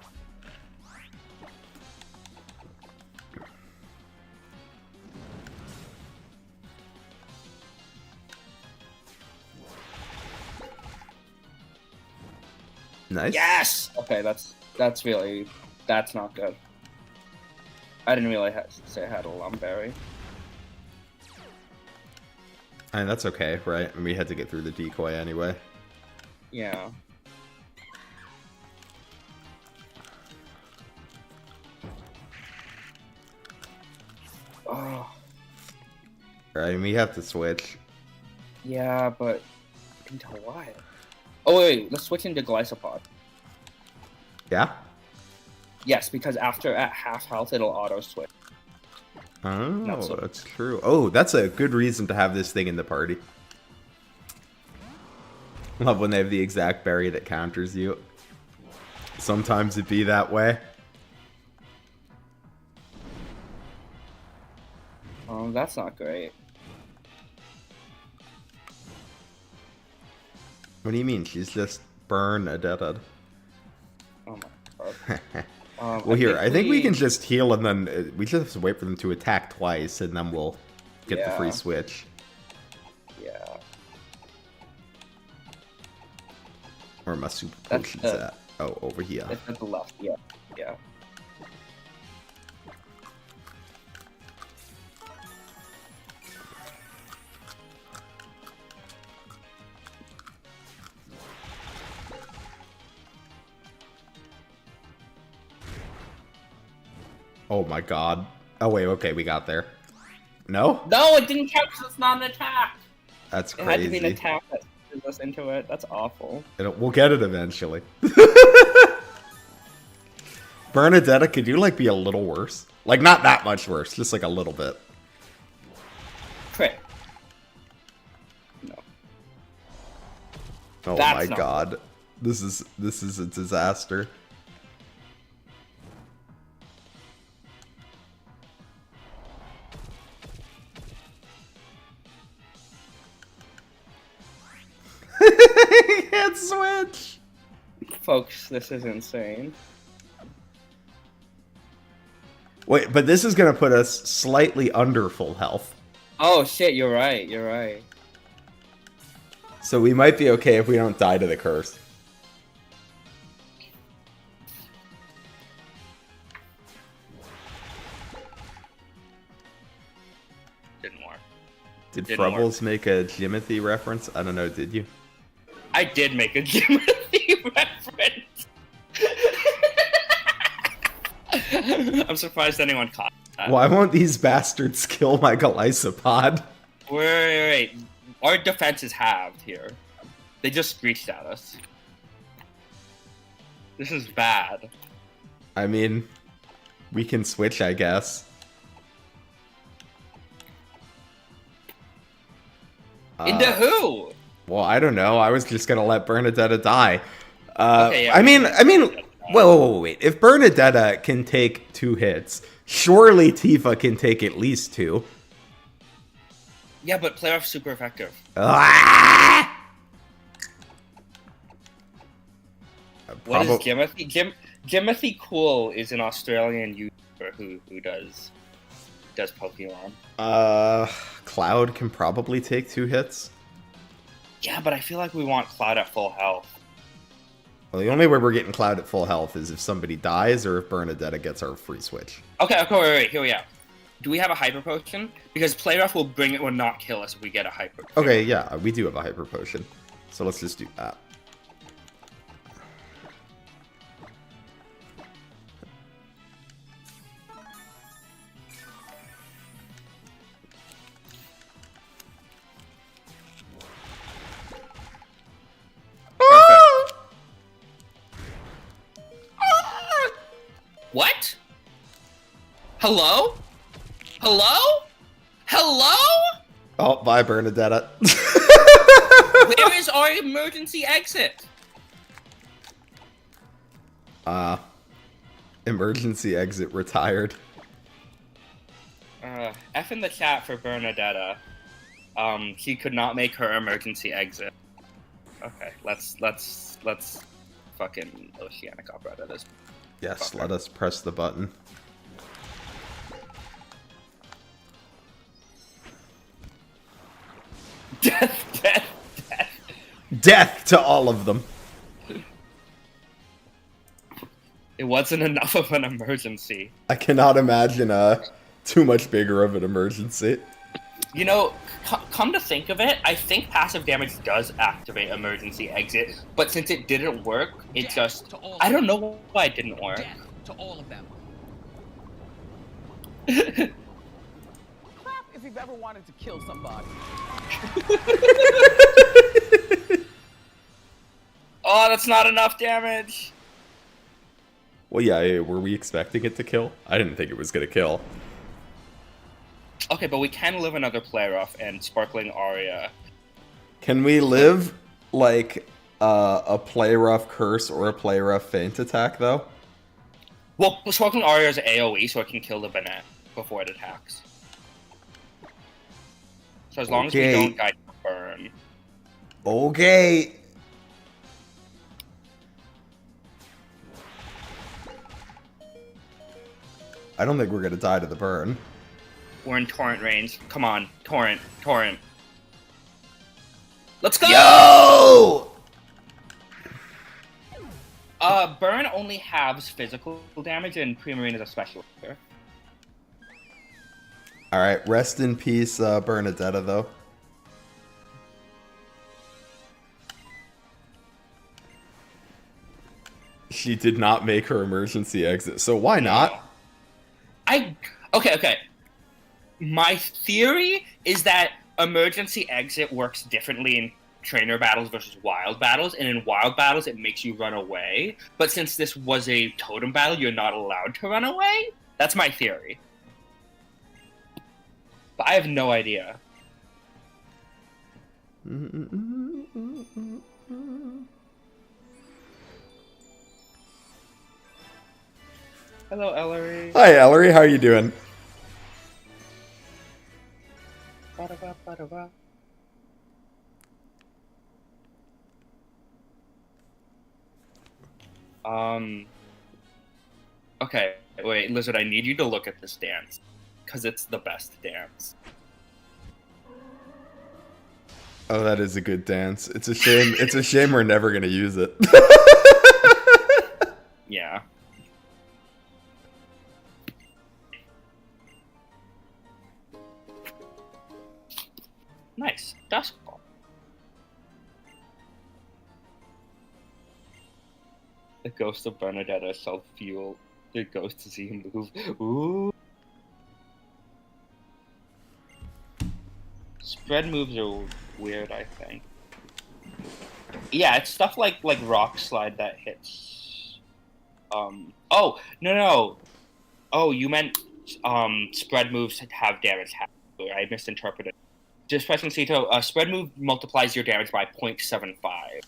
A: Nice.
C: Yes! Okay, that's not good. I didn't realize say I had a Lumberry.
A: I mean, that's okay, right? And we had to get through the decoy anyway.
C: Yeah. Oh.
A: Right, and we have to switch.
C: Yeah, but into what? Oh wait, let's switch into Glycopod.
A: Yeah?
C: Yes, because after at half health it'll auto switch.
A: Oh, that's true. Oh, that's a good reason to have this thing in the party. Love when they have the exact berry that counters you. Sometimes it be that way.
C: Oh, that's not great.
A: What do you mean? She's just Bernadetta.
C: Oh my god.
A: Well, I think we can just heal and then we just have to wait for them to attack twice and then we'll get the free switch.
C: Yeah.
A: Where are my super potions at? Oh, over here.
C: It's at the left, yeah. Yeah.
A: Oh my god. Oh wait, okay, we got there. No?
C: No, it didn't count because it's not an attack.
A: That's
C: It
A: crazy.
C: had to be an attack that sends us into it. That's awful.
A: We'll get it eventually. Bernadetta, could you like be a little worse? Like not that much worse, just like a little bit.
C: Crit. No.
A: Oh
C: That's
A: my
C: not
A: god. This is a disaster. Can't switch.
C: Folks, this is insane.
A: Wait, but this is gonna put us slightly under full health.
C: Oh shit, you're right, you're right.
A: So we might be okay if we don't die to the curse.
B: Didn't work.
A: Did
B: Didn't work.
A: Frubblez make a Jimothy reference? I don't know, did you?
B: I did make a Jimothy reference. I'm surprised anyone caught that.
A: Why won't these bastards kill my Glycopod?
B: Wait. Our defense is halved here. They just screeched at us. This is bad.
A: I mean, we can switch, I guess.
B: Into who?
A: Well, I don't know. I was just gonna let Bernadetta die.
B: Okay, yeah,
A: I mean, wait. If Bernadetta can take 2 hits, surely Tifa can take at least 2.
B: Yeah, but playoff's super effective.
A: Ah!
B: What is Jimothy? Jimothy Cool is an Australian YouTuber who does Pokemon.
A: Cloud can probably take 2 hits.
B: Yeah, but I feel like we want Cloud at full health.
A: Well, the only way we're getting Cloud at full health is if somebody dies or if Bernadetta gets our free switch.
B: Okay, wait, here we are. Do we have a Hyper Potion? Because Playoff will bring it, will not kill us if we get a Hyper Potion.
A: Okay, yeah, we do have a Hyper Potion. So let's just do that.
B: What? Hello? Hello? Hello?
A: Oh, bye, Bernadetta.
B: Where is our emergency exit?
A: Emergency exit retired.
B: F in the chat for Bernadetta. She could not make her emergency exit. Okay, let's fucking Oceanic Operetta this.
A: Yes,
B: Fucker.
A: let us press the button.
B: Death.
A: Death to all of them.
B: It wasn't enough of an emergency.
A: I cannot imagine too much bigger of an emergency.
B: You know, come to think of it, I think passive damage does activate emergency exit, but since it didn't work, it just... I don't know why it didn't work.
D: Death to all of them.
E: Clap if you've ever wanted to kill somebody.
B: Oh, that's not enough damage!
A: Well, yeah, were we expecting it to kill? I didn't think it was gonna kill.
B: Okay, but we can live another play rough and Sparkling Aria.
A: Can we live, like, a play rough curse or a play rough feint attack, though?
B: Well, Sparkling Aria is AoE, so it can kill the Banette before it attacks. So as long as we don't guide burn.
A: Okay. I don't think we're gonna die to the burn.
B: We're in Torrent range. Come on, Torrent, Torrent. Let's go!
A: Yo!
B: Burn only halves physical damage, and Primarine is a special here.
A: Alright, rest in peace, Bernadetta, though. She did not make her emergency exit, so why not?
B: Okay. My theory is that emergency exit works differently in trainer battles versus wild battles, and in wild battles it makes you run away. But since this was a totem battle, you're not allowed to run away? That's my theory. But I have no idea. Hello, Ellery.
A: Hi, Ellery, how you doing?
B: Ba-da-ba. Okay, wait, Lizard, I need you to look at this dance. Because it's the best dance.
A: Oh, that is a good dance. It's a shame we're never gonna use it.
B: Yeah. Nice. Dusk Ball. The ghost of Bernadetta shall fuel the ghost to see him move. Ooh. Spread moves are weird, I think. Yeah, it's stuff like Rock Slide that hits. Oh no. Oh, you meant spread moves have damage. I misinterpreted. Dispression Cito, spread move multiplies your damage by 0.75.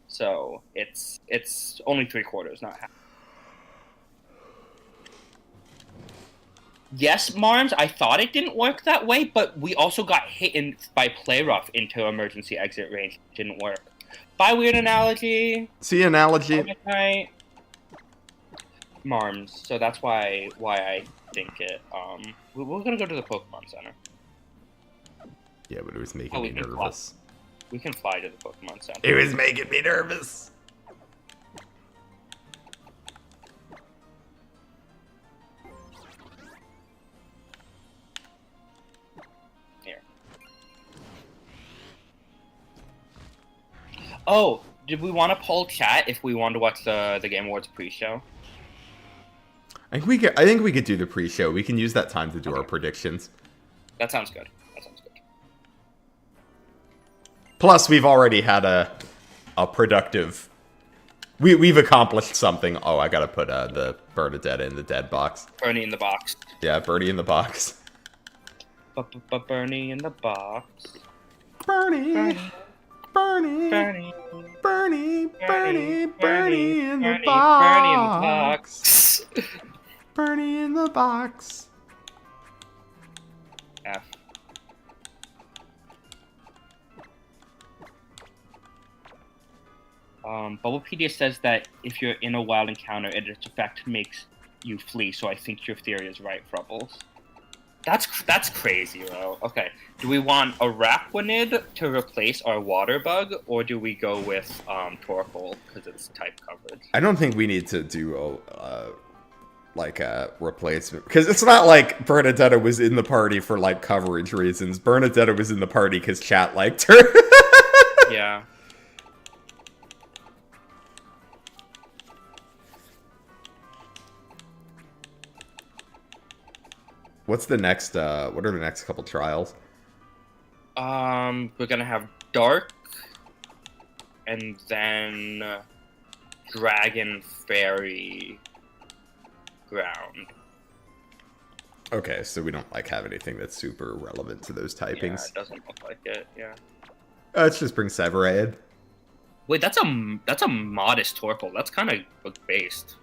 B: So it's only 3/4, not half. Yes, Marms, I thought it didn't work that way, but we also got hit by Play Rough into emergency exit range. It didn't work. Bye, weird analogy.
A: See analogy.
B: Night. Marms, so that's why I think it. We're gonna go to the Pokemon Center.
A: Yeah, but it was making me nervous.
B: We can fly to the Pokemon Center.
A: It was making me nervous.
B: Here. Oh, did we want to poll chat if we wanted to watch the Game Awards pre-show?
A: I think we could do the pre-show. We can use that time to do our predictions.
B: That sounds good.
A: Plus, we've already had a productive. We've accomplished something. Oh, I gotta put the Bernadetta in the dead box.
B: Bernie in the box.
A: Yeah, Bernie in the box.
B: Bernie in the box.
A: Bernie in the box. Bernie in the box.
B: F. Bubblepedia says that if you're in a wild encounter, its effect makes you flee, so I think your theory is right, Frubblez.
C: That's crazy, though. Okay, do we want Araquanid to replace our water bug, or do we go with Torkoal because it's type coverage?
A: I don't think we need to do like a replacement, because it's not like Bernadetta was in the party for like coverage reasons. Bernadetta was in the party because chat liked her.
C: Yeah.
A: What's the next? What are the next couple trials?
C: We're gonna have Dark, and then Dragon Fairy Ground.
A: Okay, so we don't like have anything that's super relevant to those
C: Yeah,
A: typings.
C: it doesn't look like it. Yeah.
A: Let's just bring Severade.
C: Wait, that's a modest Torkoal. That's kind of based.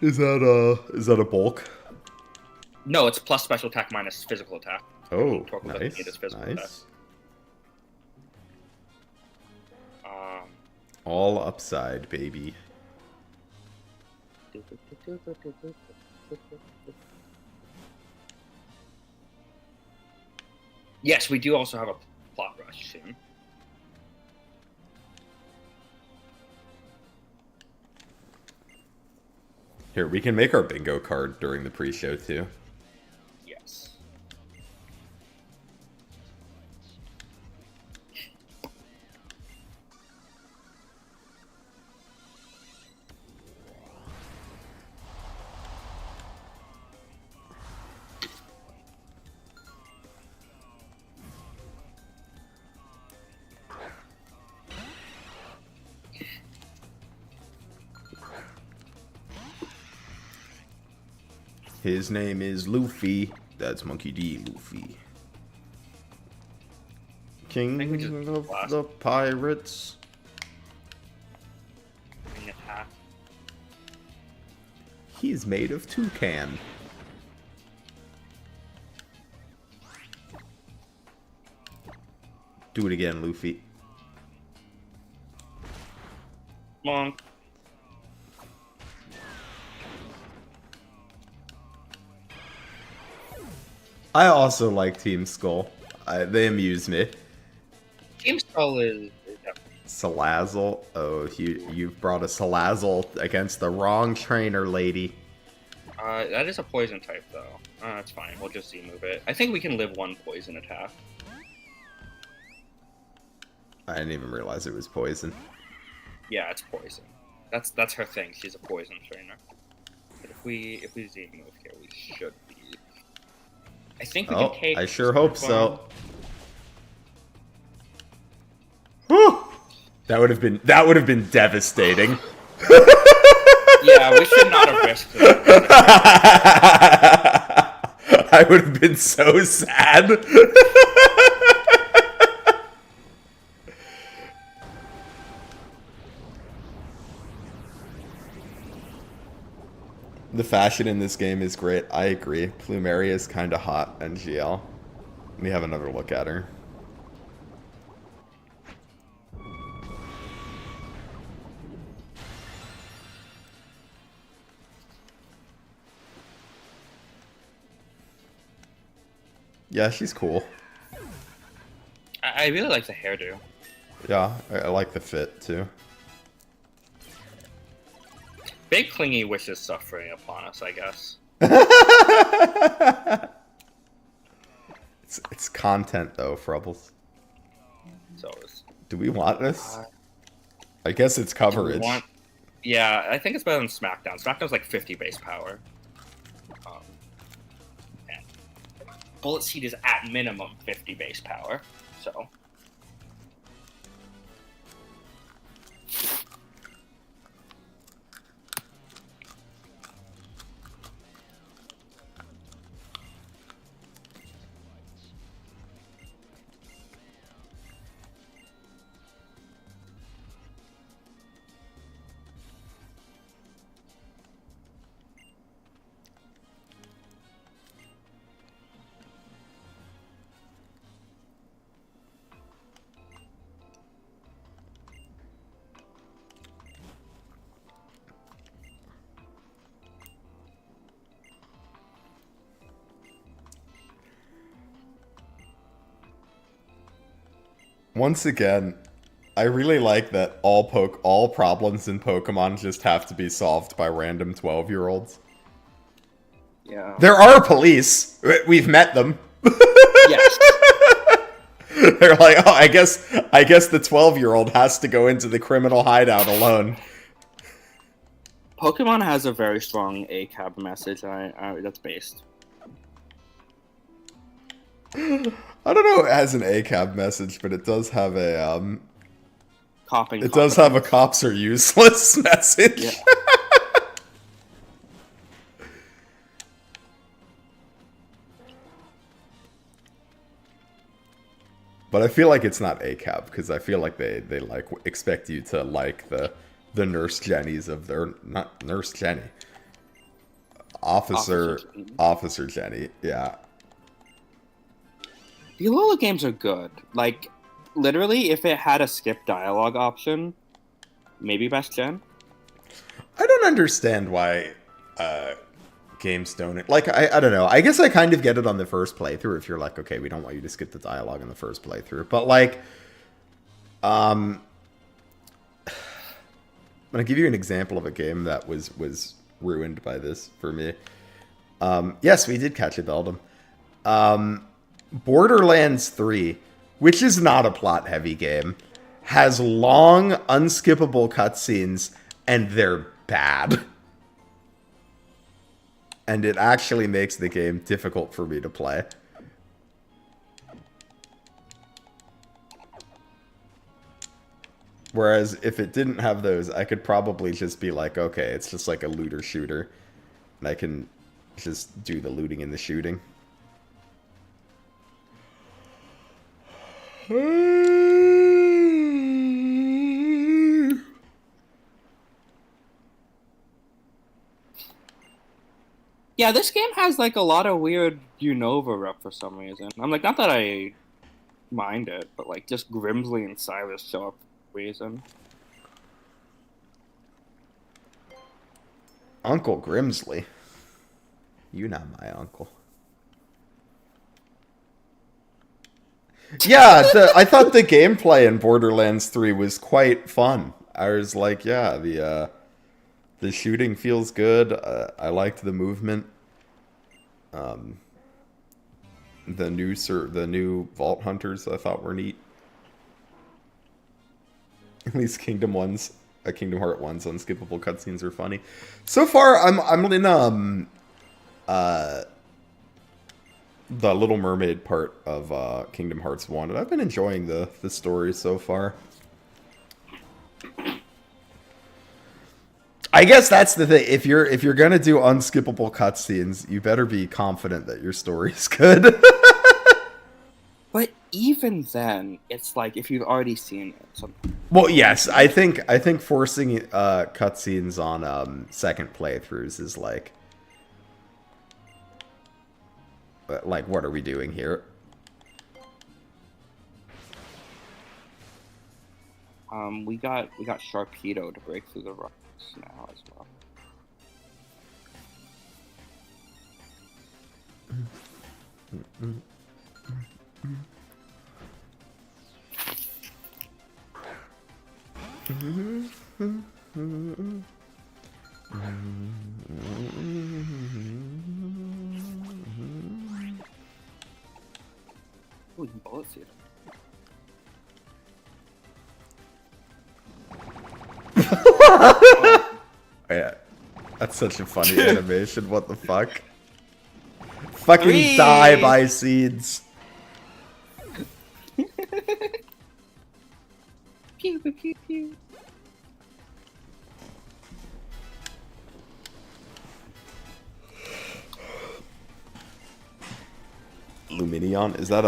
A: Is that a bulk?
C: No, it's plus special attack minus physical attack.
A: Oh,
C: Torkoal doesn't need his
A: nice,
C: physical
A: nice.
C: attack.
A: All upside, baby.
C: Yes, we do also have a plot rush soon.
A: Here, we can make our bingo card during the pre-show too.
C: Yes.
A: His name is Luffy. That's Monkey D. Luffy. King
C: think we just
A: of
C: lost.
A: the pirates.
C: Bring attack.
A: He's made of toucan. Do it again, Luffy.
C: Monk.
A: I also like Team Skull. They amuse me.
C: Team Skull is
A: Salazzle. Oh, you've brought a Salazzle against the wrong trainer, lady.
C: that is a poison type though. That's fine. We'll just Z-move it. I think we can live one poison attack.
A: I didn't even realize it was poison.
C: Yeah, it's poison. That's her thing. She's a poison trainer. But if we Z-move here, we should be. I think we
A: Oh,
C: can take.
A: I sure hope so.
C: Bomb.
A: Whew! That would have been devastating.
C: Yeah, we should not have risked it.
A: I would have been so sad. The fashion in this game is great. I agree. Plumeria is kind of hot, NGL. Let me have another look at her. Yeah, she's cool.
C: I really like the hairdo.
A: Yeah, I like the fit, too.
C: Big Clingy wishes suffering upon us, I guess.
A: It's content, though, Frubblez.
C: So it's,
A: Do we want this? I guess it's coverage.
C: Yeah, I think it's better than SmackDown. SmackDown's like 50 base power. And Bullet Seed is at minimum 50 base power, so.
A: Once again, I really like that all problems in Pokemon just have to be solved by random 12-year-olds.
C: Yeah.
A: There are police. We've met them.
C: Yes.
A: They're like, oh, I guess the 12-year-old has to go into the criminal hideout alone.
C: Pokemon has a very strong ACAB message. That's based.
A: I don't know if it has an ACAB message, but it does have a
C: Copping.
A: it does have a cops are useless message.
C: Yeah.
A: But I feel like it's not ACAB because I feel like they like expect you to like the Nurse Jennies of their not Nurse Jenny. Officer Jenny, yeah.
C: The Alola games are good. Like, literally, if it had a skip dialogue option, maybe best gen.
A: I don't understand why games don't... Like, I don't know. I guess I kind of get it on the first playthrough if you're like, okay, we don't want you to skip the dialogue in the first playthrough. But, like, I'm going to give you an example of a game that was ruined by this for me. Yes, we did catch a Beldum. Borderlands 3, which is not a plot-heavy game, has long, unskippable cutscenes, and they're bad. And it actually makes the game difficult for me to play. Whereas if it didn't have those, I could probably just be like, okay, it's just like a looter shooter. And I can just do the looting and the shooting.
C: Yeah, this game has like a lot of weird Unova rep for some reason. I'm like, not that I mind it, but like just Grimsley and Silas show up for a reason.
A: Uncle Grimsley. You not my uncle. Yeah, I thought the gameplay in Borderlands 3 was quite fun. I was like, yeah, the shooting feels good. I liked the movement. The new Vault Hunters I thought were neat. At least Kingdom Heart 1's unskippable cutscenes are funny. So far, I'm in the Little Mermaid part of Kingdom Hearts 1, and I've been enjoying the story so far. I guess that's the thing. If you're gonna do unskippable cutscenes, you better be confident that your story's good.
C: But even then, it's like if you've already seen it.
A: Well, yes, I think forcing cutscenes on second playthroughs is like, what are we doing here?
C: We got Sharpedo to break through the rocks now as well. Oh, you can bullet see it.
A: Yeah, that's such a funny animation. What the fuck? Fucking
C: 3.
A: die by seeds.
C: Pew pew pew pew.
A: Luminion? Is that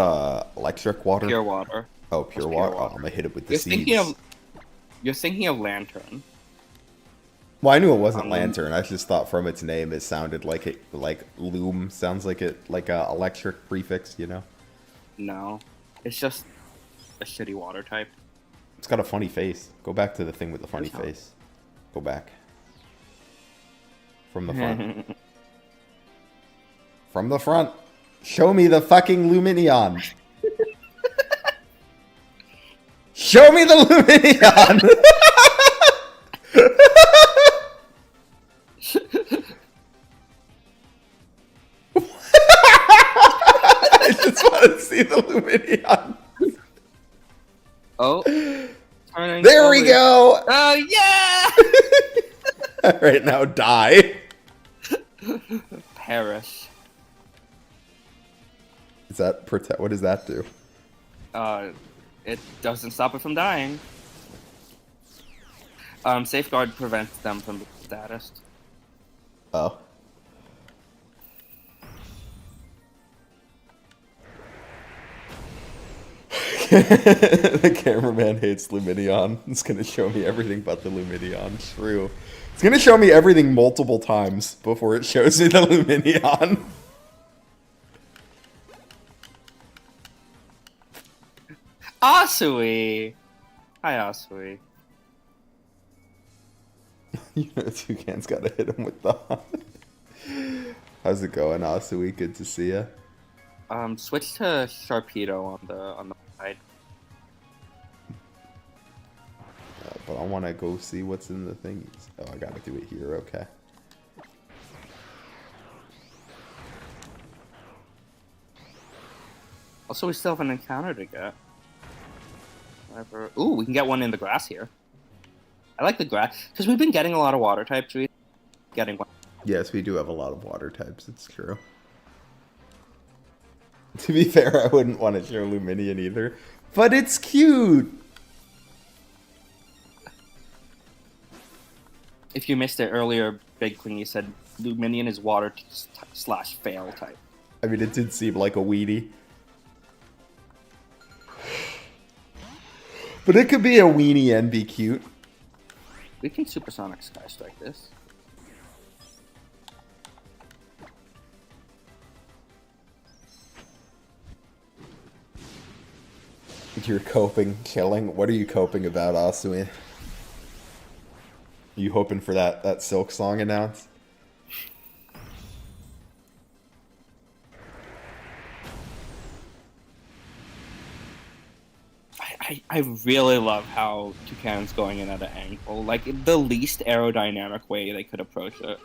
A: electric water?
C: Pure water.
A: Oh, pure water. Oh, I'm gonna hit it with the seeds.
C: You're thinking of Lantern.
A: Well, I knew it wasn't Lantern. I just thought from its name it sounded like Loom sounds like a electric prefix, you know?
C: No, it's just a shitty water type.
A: It's got a funny face. Go back to the thing with the funny face. Go back. From the front. From the front. Show me the fucking Luminion. Show me the Luminion! I just want to see the Luminion.
C: Oh.
A: There we go!
C: Oh, yeah!
A: Alright, now die.
C: Perish.
A: Is that protect? What does that do?
C: It doesn't stop it from dying. Safeguard prevents them from being status.
A: Oh. The cameraman hates Luminion. It's gonna show me everything but the Luminion. True. It's gonna show me everything multiple times before it shows me the Luminion.
C: Asui! Hi, Asui.
A: You know, Toucan's gotta hit him with the. How's it going, Asui? Good to see ya.
C: Switch to Sharpedo on the side.
A: But I want to go see what's in the thingies. Oh, I gotta do it here. Okay.
C: Also, we still have an encounter to get. Whatever. Ooh, we can get one in the grass here. I like the grass because we've been getting a lot of water types. Getting one.
A: Yes, we do have a lot of water types. It's true. To be fair, I wouldn't want to show Luminion either, but it's cute.
C: If you missed it earlier, Big Clingy said Luminion is water / fail type.
A: I mean, it did seem like a weenie. But it could be a weenie and be cute.
C: We can Supersonic Sky Strike this.
A: You're coping, killing. What are you coping about, Asui? Are you hoping for that Silk Song announce?
C: I really love how Toucan's going in at an angle. Like, the least aerodynamic way they could approach it.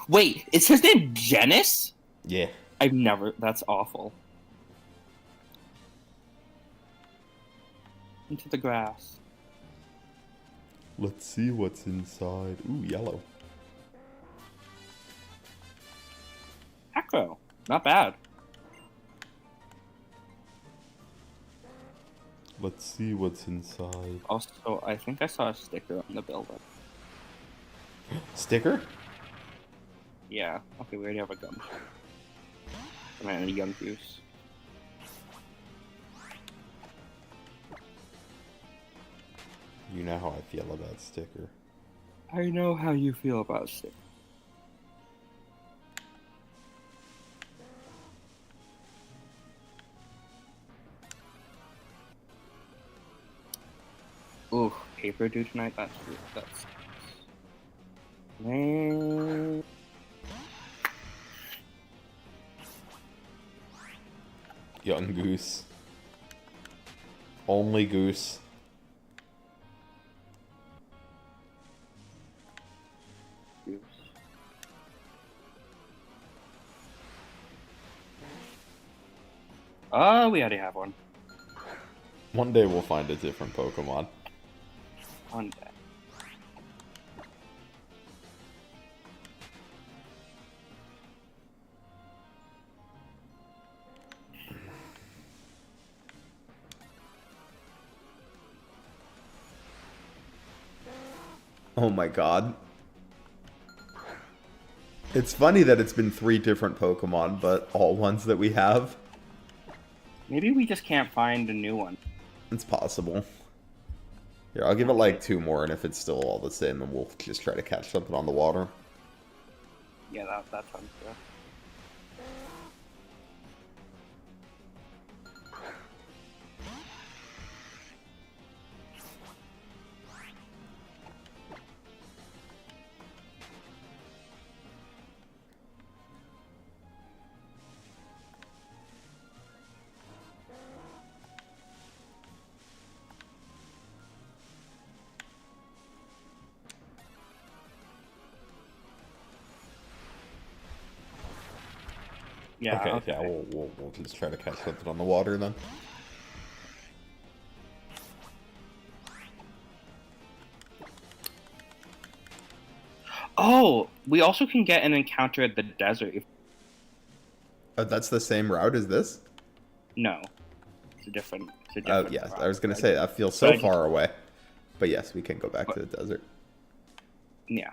C: Wait, is his name Genis?
A: Yeah.
C: I've never... That's awful. Into the grass.
A: Let's see what's inside. Ooh, yellow.
C: Acro. Not bad.
A: Let's see what's inside.
C: Also, I think I saw a sticker on the building.
A: Sticker?
C: Yeah. Okay, we already have a gun. And a young goose.
A: You know how I feel about sticker.
C: I know how you feel about sticker. Ooh, paper due tonight? That's... Man...
A: Young goose. Only goose.
C: Oh, we already have one.
A: One day we'll find a different Pokemon.
C: One day.
A: Oh my god. It's funny that it's been 3 different Pokemon, but all ones that we have.
C: Maybe we just can't find a new one.
A: It's possible. Here, I'll give it like 2 more, and if it's still all the same, then we'll just try to catch something on the water.
C: Yeah, that sounds good. Yeah.
A: Okay, yeah, we'll just try to catch something on the water then.
C: Oh, we also can get an encounter at the desert.
A: That's the same route as this?
C: No, it's a different.
A: Oh, yes,
C: route.
A: I was going to say, that feels so
C: But I
A: far away. But yes, we can go back to the desert.
C: Yeah.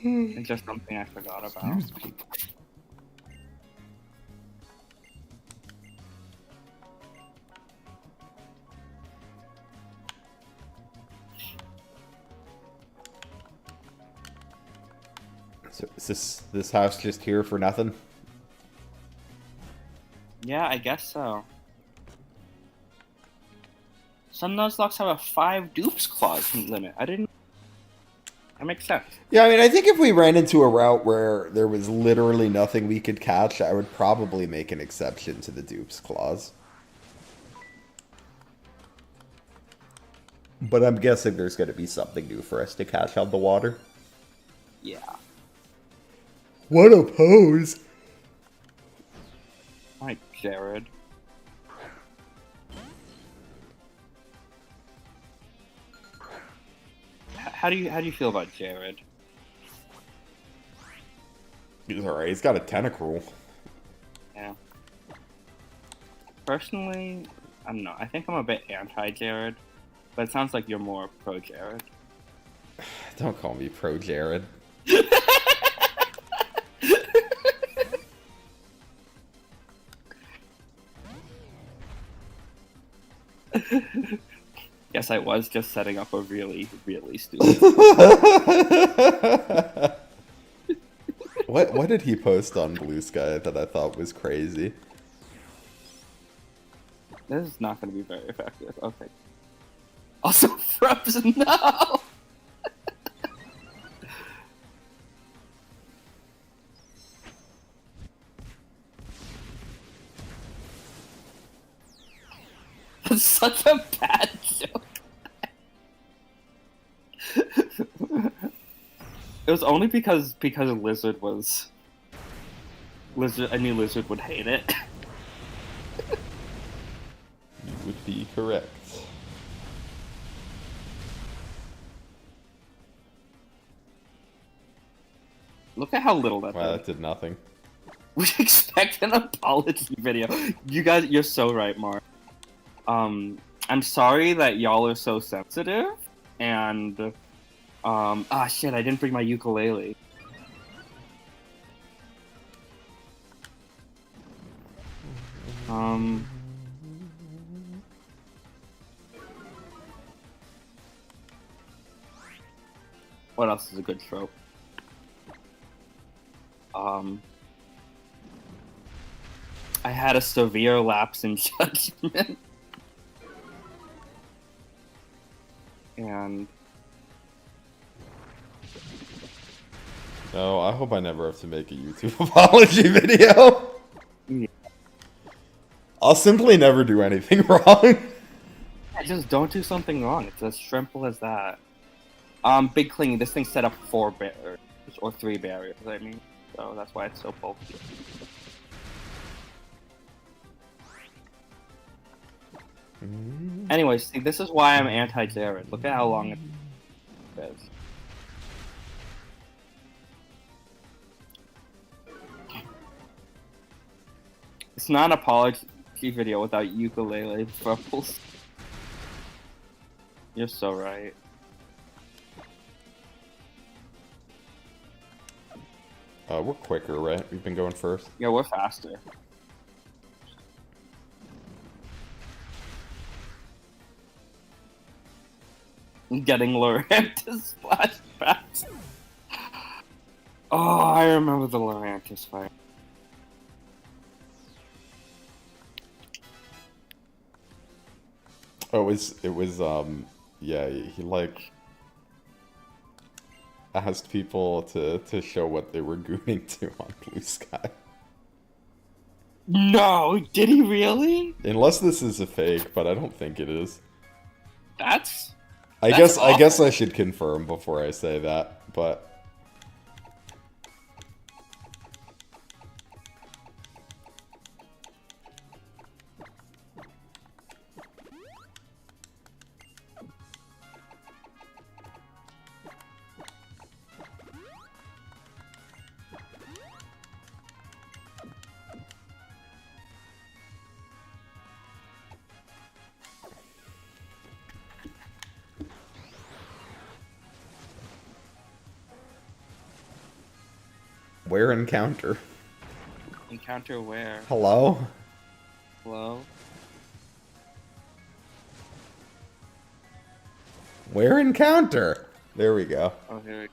C: It's just something I forgot about.
A: So is this house just here for nothing?
C: Yeah, I guess so. Some Nuzlocks have a 5 dupes clause limit. I didn't. That makes sense.
A: Yeah, I mean, I think if we ran into a route where there was literally nothing we could catch, I would probably make an exception to the dupes clause. But I'm guessing there's going to be something new for us to catch on the water.
C: Yeah.
A: What a pose!
C: Alright, Jared. How do you feel about Jared?
A: He's alright, he's got a tentacruel.
C: Yeah. Personally, I don't know. I think I'm a bit anti-Jared, but it sounds like you're more pro-Jared.
A: Don't call me pro-Jared.
C: Yes, I was just setting up a really, really stupid.
A: What did he post on Blue Sky that I thought was crazy?
C: This is not going to be very effective. Okay. Also, Frubblez, no! That's such a bad joke. It was only because Lizard was... I knew Lizard would hate it.
A: You would be correct.
C: Look at how little that
A: Wow,
C: did.
A: that did nothing.
C: We expect an apology video. You guys, you're so right, Mark. I'm sorry that y'all are so sensitive, and shit, I didn't bring my ukulele. What else is a good trope? I had a severe lapse in judgment. And
A: No, I hope I never have to make a YouTube apology video.
C: Yeah.
A: I'll simply never do anything wrong.
C: just don't do something wrong. It's as simple as that. Big Clingy, this thing set up 4 barriers, or 3 barriers, I mean. So that's why it's so bulky. Anyways, see, this is why I'm anti-Jared. Look at how long it is. It's not an apology video without ukulele Frubblez. You're so right.
A: We're quicker, right? We've been going first.
C: Yeah, we're faster. Getting Lorantis flashbacks. Oh, I remember the Lorantis fight.
A: Oh, it was, yeah, he, like, asked people to show what they were gooning to on Blue Sky.
C: No, did he really?
A: Unless this is a fake, but I don't think it is.
C: That's
A: I guess I should confirm before I say that, but Where encounter?
C: Encounter where?
A: Hello?
C: Hello?
A: Where encounter? There we go.
C: Oh, here we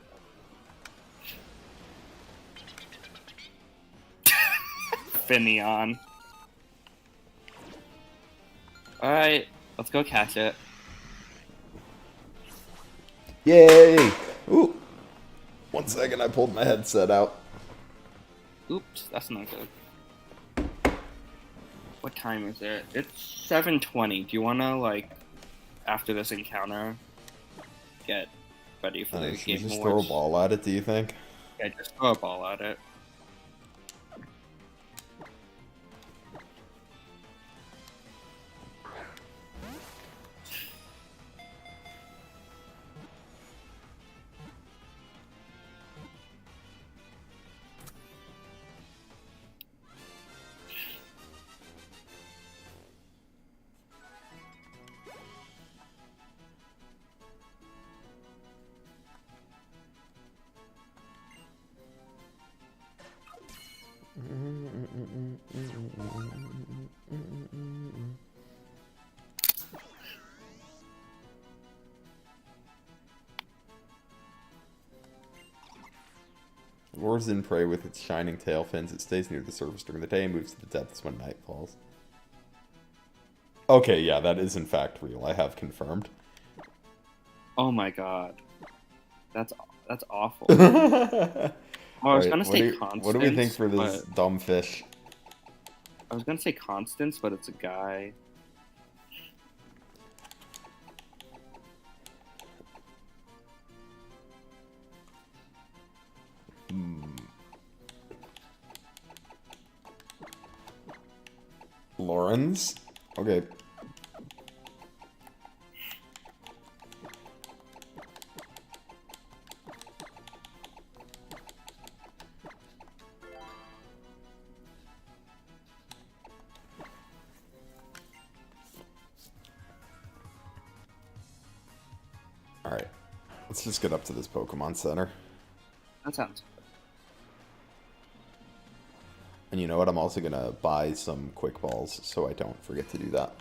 C: go. Finion. Alright, let's go catch it.
A: Yay! Ooh. 1 second, I pulled my headset out.
C: Oops, that's not good. What time is it? It's 7:20. Do you wanna, like, after this encounter, get ready for the
A: Should we
C: game
A: just
C: awards?
A: throw a ball at it, do you think?
C: Yeah, just throw a ball at it.
A: Lures in prey with its shining tail fins. It stays near the surface during the day and moves to the depths when night falls. Okay, yeah, that is in fact real. I have confirmed.
C: Oh my god. That's awful.
A: I
C: I was gonna say Constance.
A: What do we think for this
C: but-
A: dumb fish?
C: I was gonna say Constance, but it's a guy.
A: Lawrence? Okay. Alright. Let's just get up to this Pokemon Center.
C: That sounds good.
A: And you know what? I'm also gonna buy some quick balls so I don't forget to do that.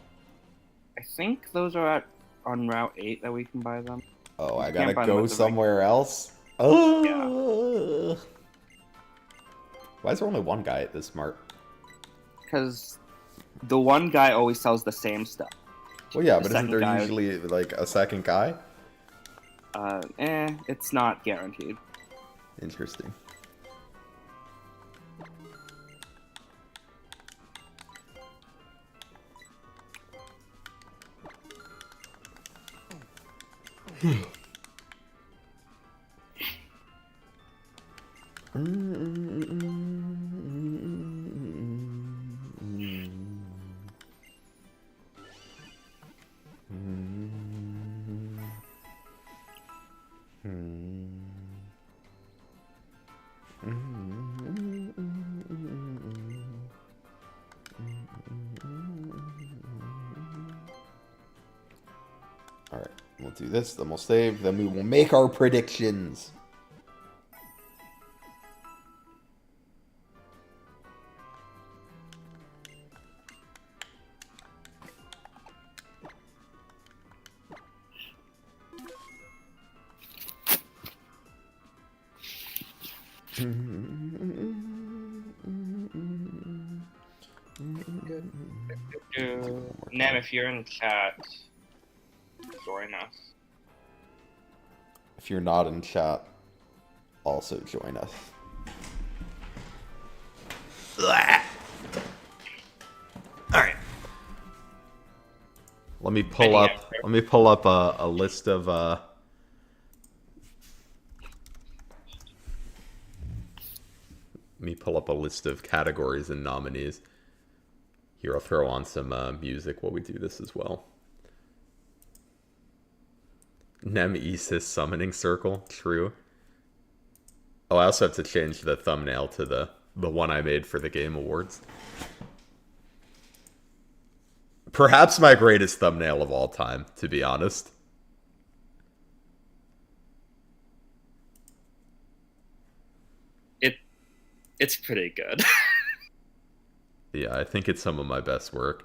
C: I think those are on Route 8 that we can buy them.
A: Oh, I
C: You
A: gotta
C: can't buy them
A: go
C: at the
A: somewhere else? Oh! Why is there only one guy at this mart?
C: Because the one guy always sells the same stuff.
A: Well, yeah,
C: The
A: but isn't
C: second
A: there
C: guy-
A: usually, like, a second guy?
C: It's not guaranteed.
A: Interesting. Alright, we'll do this, then we'll save, then we will make our predictions.
C: Nem, if you're in chat, join us.
A: If you're not in chat, also join us. Alright. Let me pull up a list of let me pull up a list of categories and nominees. Here, I'll throw on some music while we do this as well. Nemesis Summoning Circle, true. Oh, I also have to change the thumbnail to the one I made for the Game Awards. Perhaps my greatest thumbnail of all time, to be honest.
B: It's pretty good.
A: Yeah, I think it's some of my best work.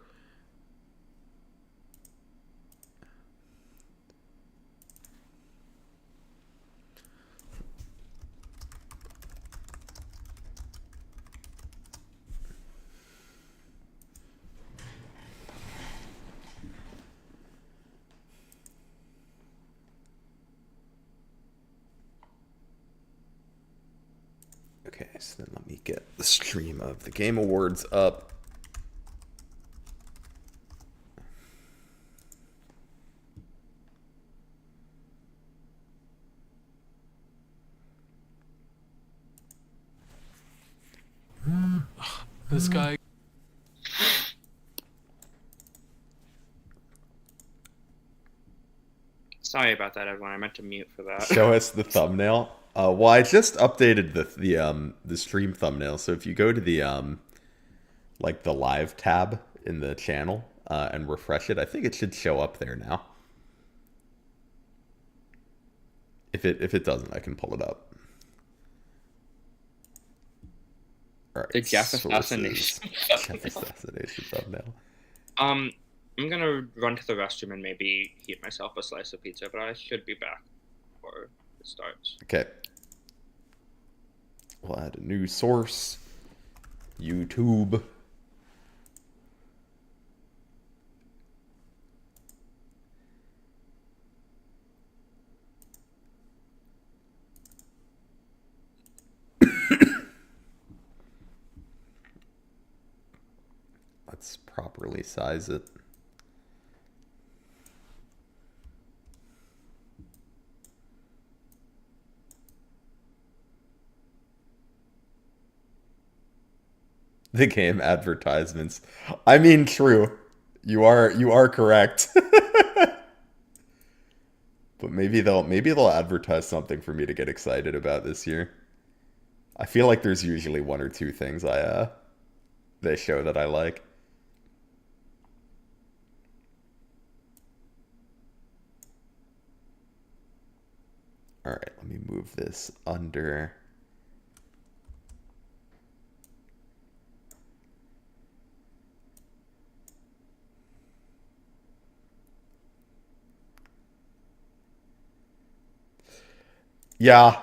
A: Okay, so then let me get the stream of the Game Awards up.
D: This guy.
B: Sorry about that, everyone. I meant to mute for that.
A: Show us the thumbnail. Well, I just updated the stream thumbnail. So if you go to the like the live tab in the channel and refresh it, I think it should show up there now. If it doesn't, I can pull it up. All right.
B: The Jeff assassination.
A: Jeff assassination thumbnail.
B: I'm gonna run to the restroom and maybe heat myself a slice of pizza, but I should be back before it starts.
A: Okay. We'll add a new source. YouTube. Let's properly size it. The game advertisements. I mean, true. You are correct. But maybe they'll advertise something for me to get excited about this year. I feel like there's usually one or two things they show that I like. All right, let me move this under. Yeah.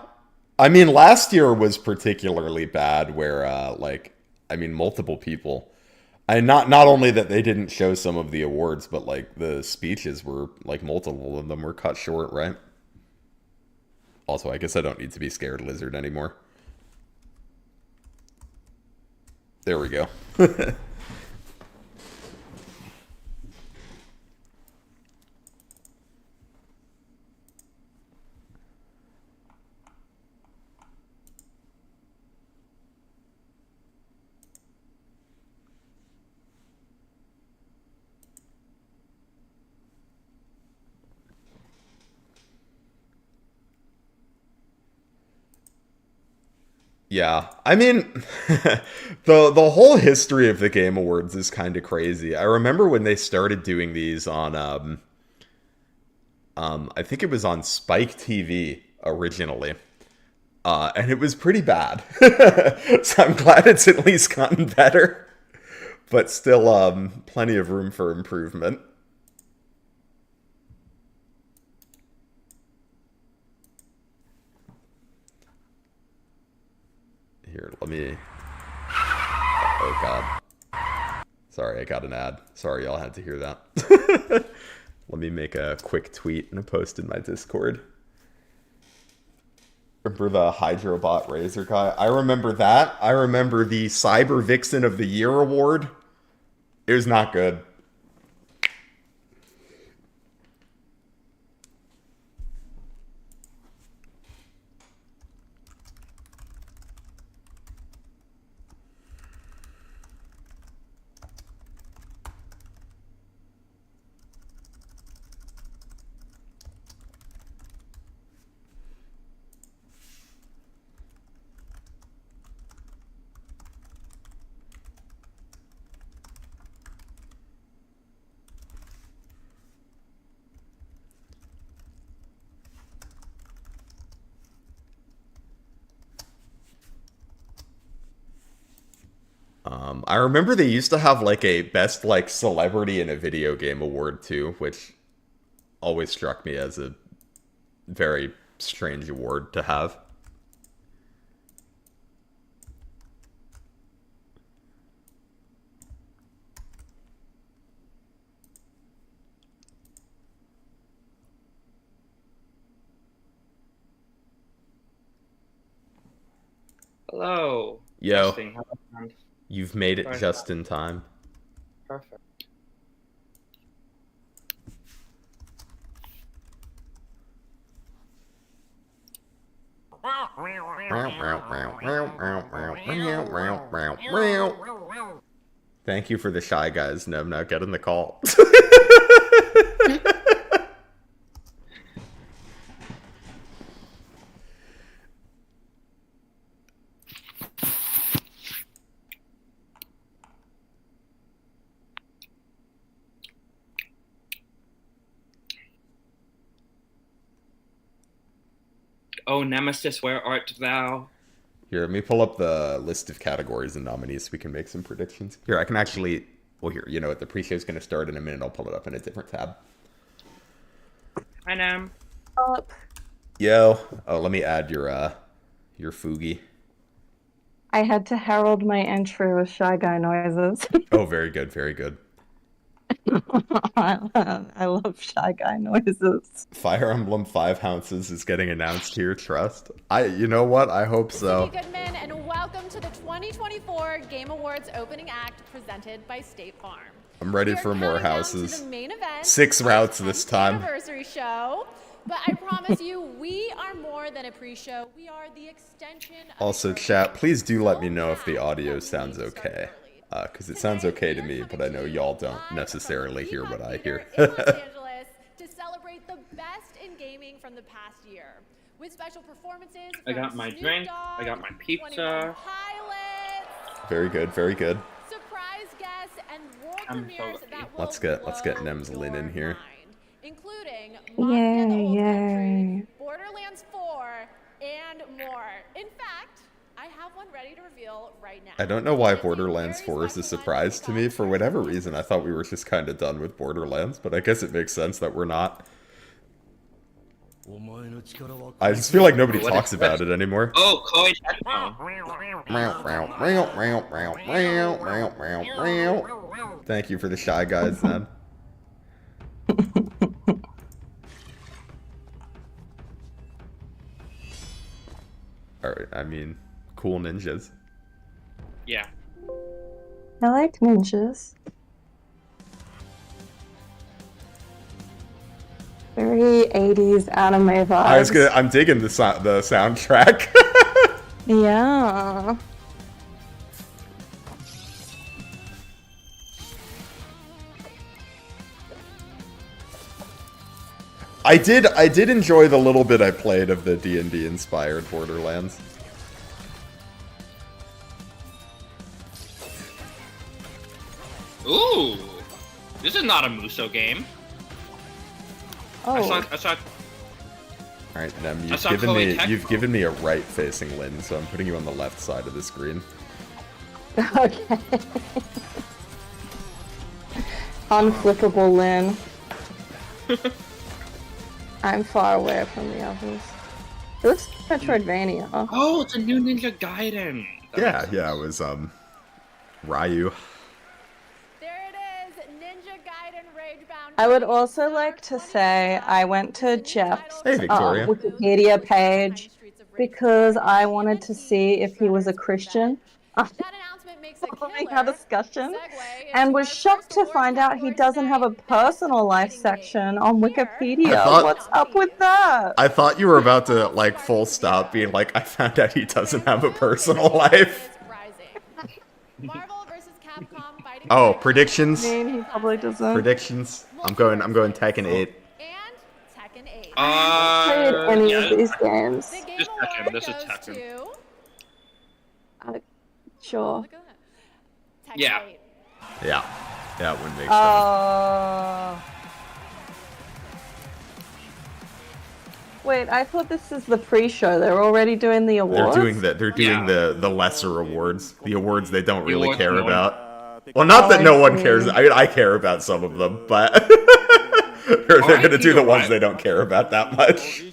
A: I mean, last year was particularly bad where, like, I mean, multiple people. Not only that they didn't show some of the awards, but, like, the speeches were, like, multiple of them were cut short, right? Also, I guess I don't need to be scared lizard anymore. There we go. Yeah, I mean, the whole history of the Game Awards is kind of crazy. I remember when they started doing these on, I think it was on Spike TV originally, and it was pretty bad. So I'm glad it's at least gotten better, but still, plenty of room for improvement. Here, let me... Oh, God. Sorry, I got an ad. Sorry, y'all had to hear that. Let me make a quick tweet and a post in my Discord. Remember the Hydrobot Razor guy? I remember that. I remember the Cyber Vixen of the Year award. It was not good. I remember they used to have like a best like celebrity in a video game award too, which always struck me as a very strange award to have.
B: Hello.
A: Yo,
B: Testing. How about-
A: you've made it
B: Sorry.
A: just in time.
B: Perfect.
A: Thank you for the Shy Guys, Nev. Now get in the call.
B: Oh, Nemesis, where art thou?
A: Here, let me pull up the list of categories and nominees so we can make some predictions. Here, I can actually... Well, here, you know what? The pre-show is going to start in a minute. I'll pull it up in a different tab.
B: Hi, Nem.
D: Up.
A: Yo. Oh, let me add your Fugi.
D: I had to herald my entry with Shy Guy noises.
A: Oh, very good, very good.
D: I love Shy Guy noises.
A: Fire Emblem 5 Ounces is getting announced here, trust. You know what? I hope so.
F: Goodman, and welcome to the 2024 Game Awards opening act presented by State Farm.
A: I'm ready
F: We are
A: for more
F: counting down
A: houses.
F: to the main event,
A: 6
F: our
A: routes this
F: 10th
A: time.
F: Anniversary show, but I promise you, we are more than a pre-show. We are the extension. Of
A: Also,
F: the
A: chat,
F: program.
A: please do let me
F: So
A: know if the
F: glad
A: audio
F: that we
A: sounds
F: started
A: okay.
F: early.
A: Because it sounds okay to
F: Today,
A: me,
F: we are
A: but I know
F: coming to
A: y'all
F: you
A: don't
F: live
A: necessarily
F: from
A: hear
F: the
A: what I
F: Theater
A: hear.
F: in Los Angeles to celebrate the best in gaming from the past year. With special performances
B: I
F: from
B: got my
F: Snoop
B: drink,
F: Dogg,
B: I got my
F: 21
B: pizza.
F: Pilots,
A: Very good, very good.
F: surprise guests, and world
B: I'm so
F: premieres
B: lucky.
F: that will
A: Let's get
F: blow
A: Nem's Lin in
F: your
A: here.
F: mind, including Mafia: The Old Country,
D: Yay.
F: Borderlands 4, and more. In fact, I have one ready to reveal right now.
A: I don't know why
F: It's a
A: Borderlands
F: very
A: 4 is a
F: special one
A: surprise to me.
F: because
A: For whatever reason, I thought we were just kind of done with Borderlands, but I guess it makes sense that we're not. I just feel like nobody
B: What
A: talks
B: is-
A: about it anymore.
B: Oh, Koi headphone.
A: Thank you for the Shy Guys, then. Alright, I mean, cool ninjas.
B: Yeah.
D: I like ninjas. Very 80s anime vibes.
A: I'm digging the soundtrack.
D: Yeah.
A: I did enjoy the little bit I played of the D&D inspired Borderlands.
B: Ooh. This is not a Muso game. I
D: Oh.
B: saw
A: Alright, Nem,
B: I saw Koei Tecmo.
A: you've given me a right-facing Lin, so I'm putting you on the left side of the screen.
D: Okay. Unflippable Lin. I'm far away from the others. It looks like Metroidvania.
B: Oh, it's a new Ninja Gaiden.
A: Yeah, it was, Ryu.
F: There it is, Ninja Gaiden Ragebound.
D: I would also like to say I went to Jeff's
A: Hey, Victoria.
D: Wikipedia page because I wanted to see if he was a Christian.
F: That announcement makes a
D: Following
F: killer
D: our discussion,
F: segue
D: and
F: into
D: was
F: our
D: shocked
F: first
D: to
F: award
D: find out he
F: category
D: doesn't have a
F: tonight, Best
D: personal life
F: Fighting
D: section
F: Game.
D: on
F: Here,
D: Wikipedia.
A: I thought-
D: What's up with that?
A: I thought you were about to, like, full stop being like, I found out he doesn't have a personal life.
F: Marvel versus Capcom Fighting
A: Oh,
F: Game.
A: predictions?
D: I mean, he probably doesn't.
A: Predictions? I'm going Tekken 8.
F: And Tekken 8.
D: Played any
B: yeah.
D: of these games.
F: The Game
B: This
F: Award
B: Tekken, this is
F: goes
B: Tekken.
F: to...
D: Sure.
F: Look at that. Tekken
B: Yeah.
F: 8.
A: Yeah. Yeah, it would make sense.
D: Wait, I thought this is the pre-show. They're already doing the awards?
A: They're doing the lesser awards. The awards they don't really
B: awards
A: care
B: no one-
A: about. Well, not
D: Oh,
A: that no
D: I
A: one
D: see.
A: cares. I care about some of them, but they're gonna do the ones they don't care about that much.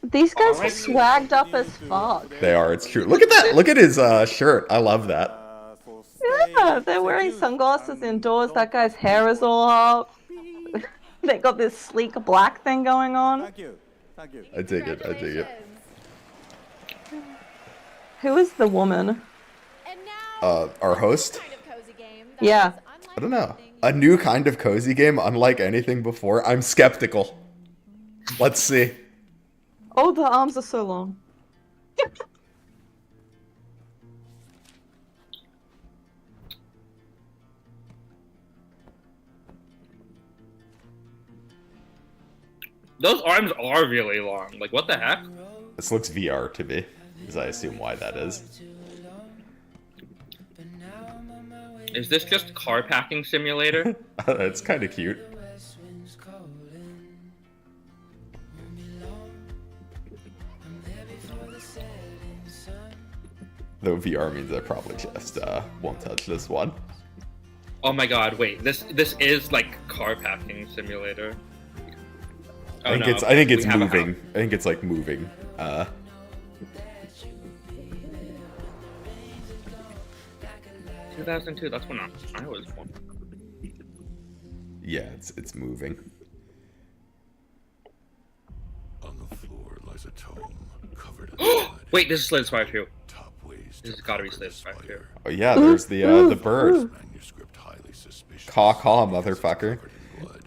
D: These guys are
B: Alright.
D: swagged up as fuck.
A: They are, it's true. Look at that! Look at his shirt. I love that.
D: Yeah, they're wearing sunglasses indoors. That guy's hair is all up. They got this sleek black thing going on.
A: I dig it, I dig it.
F: Congratulations.
D: Who is the woman?
F: And now,
A: Our host?
F: kind of cozy game that
D: Yeah.
F: is unlike
A: I don't know.
F: anything
A: A new kind of cozy game, unlike anything before. I'm skeptical. Let's see.
D: Oh, the arms are so long.
B: Those arms are really long. Like, what the heck?
A: This looks VR to me, as I assume why that is.
B: Is this just car packing simulator?
A: It's kind of cute. Though VR means I probably just won't touch this one.
B: Oh my god, wait. This is like car packing simulator.
A: I think
B: no,
A: it's
B: we have a
A: moving.
B: house.
A: I think it's like moving.
B: 2002, that's when I was born.
A: Yeah, it's moving.
G: On the floor lies a tome covered in blood.
B: Wait, this is Slay the Spire 2.
G: Top ways
B: This has
G: to
B: gotta be
G: cover
B: Slay
G: the
B: the Spire 2.
G: spire.
A: Oh yeah, there's the bird.
G: Manuscript highly suspicious.
A: Caw caw, motherfucker.
G: Covered in blood.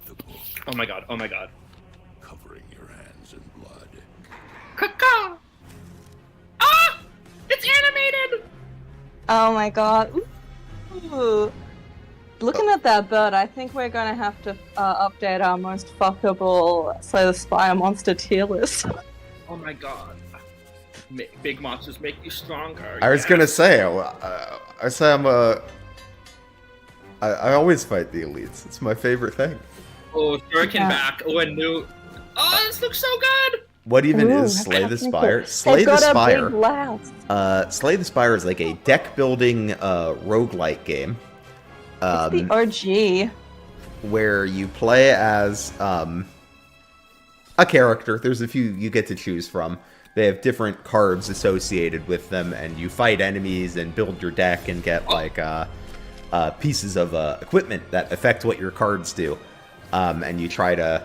G: The book
B: Oh my god, oh my god.
G: covering your hands in blood.
B: Caca! Ah! It's animated!
D: Oh my god. Ooh. Looking at that bird, I think we're gonna have to update our most fuckable Slay the Spire monster tier list.
B: Oh my god. Big monsters make you stronger.
A: I was
B: yeah.
A: gonna say, I say I always fight the elites. It's my favorite thing.
B: Oh, Shuriken
D: Yeah.
B: back. Oh, a new. Oh, this looks so good!
A: What even
D: Ooh,
A: is Slay the
D: that's
A: Spire?
D: cool.
A: Slay
D: They've
A: the
D: got
A: Spire.
D: a big blast.
A: Slay the Spire is like a deck building roguelike game.
D: It's the OG.
A: Where you play as a character. There's a few you get to choose from. They have different cards associated with them, and you fight enemies and build your deck and get like pieces of equipment that affect what your cards do. And you try to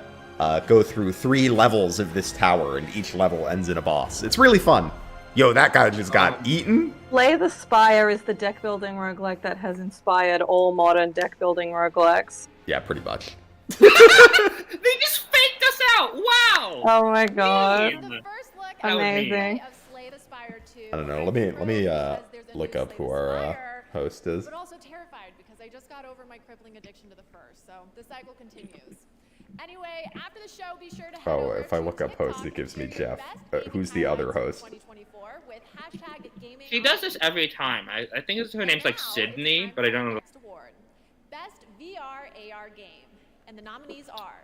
A: go through 3 levels of this tower, and each level ends in a boss. It's really fun. Yo, that guy just got eaten.
D: Slay the Spire is the deck building roguelike that has inspired all modern deck building roguelikes.
A: Yeah, pretty much.
B: They just faked us out! Wow!
D: Oh my god.
B: Damn.
F: The first look
B: That was
F: at
B: neat.
D: Amazing.
F: of Slay the Spire 2.
A: I don't know. Let me look up who our host is.
F: But also terrified because I just got over my crippling addiction to the first, so the cycle continues. Anyway, after the show, be sure to head
A: Oh,
F: over
A: if I
F: to
A: look up
F: TikTok
A: host, it gives me
F: and share your
A: Jeff.
F: best gaming
A: Who's the other
F: highlights
A: host?
F: of 2024 with #gaming
B: She does this every time. I think her name's like
F: Now it's
B: Sydney,
F: time
B: but I
F: for
B: don't
F: the
B: know.
F: next award. Best VR AR game. And the nominees are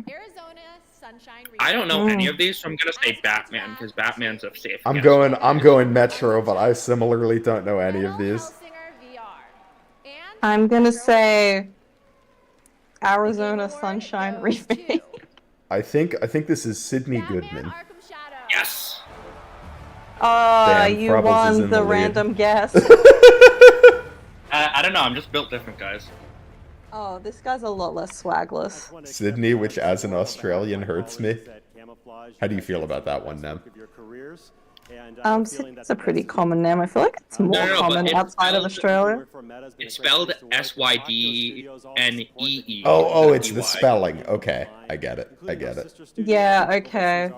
F: Arizona Sunshine
B: I don't know
D: Mm.
B: any of these, so I'm gonna say Batman, because Batman's a safe
A: I'm
B: guess.
A: going Metro, but I similarly don't know any of these.
F: Hellsinger VR. And
D: I'm gonna
F: Metro
D: say
F: The
D: Arizona
F: Game Award
D: Sunshine
F: goes to
D: Remake.
A: I think this is Sydney
F: Batman
A: Goodman.
F: Arkham Shadow.
B: Yes!
D: Oh,
A: Damn,
D: you
A: Frubblez is
D: won
A: in
D: the
A: the lead.
D: random guess.
B: I don't know, I'm just built different, guys.
D: Oh, this guy's a lot less swagless.
A: Sydney, which as an Australian hurts me. How do you feel about that one, Nem?
D: It's a pretty common name. I feel like it's more
B: No, but
D: common
B: it's
D: outside of
B: spelled-
D: Australia.
B: It's spelled SYDNEE.
A: Oh, it's the spelling. Okay, I get it.
D: Yeah, okay.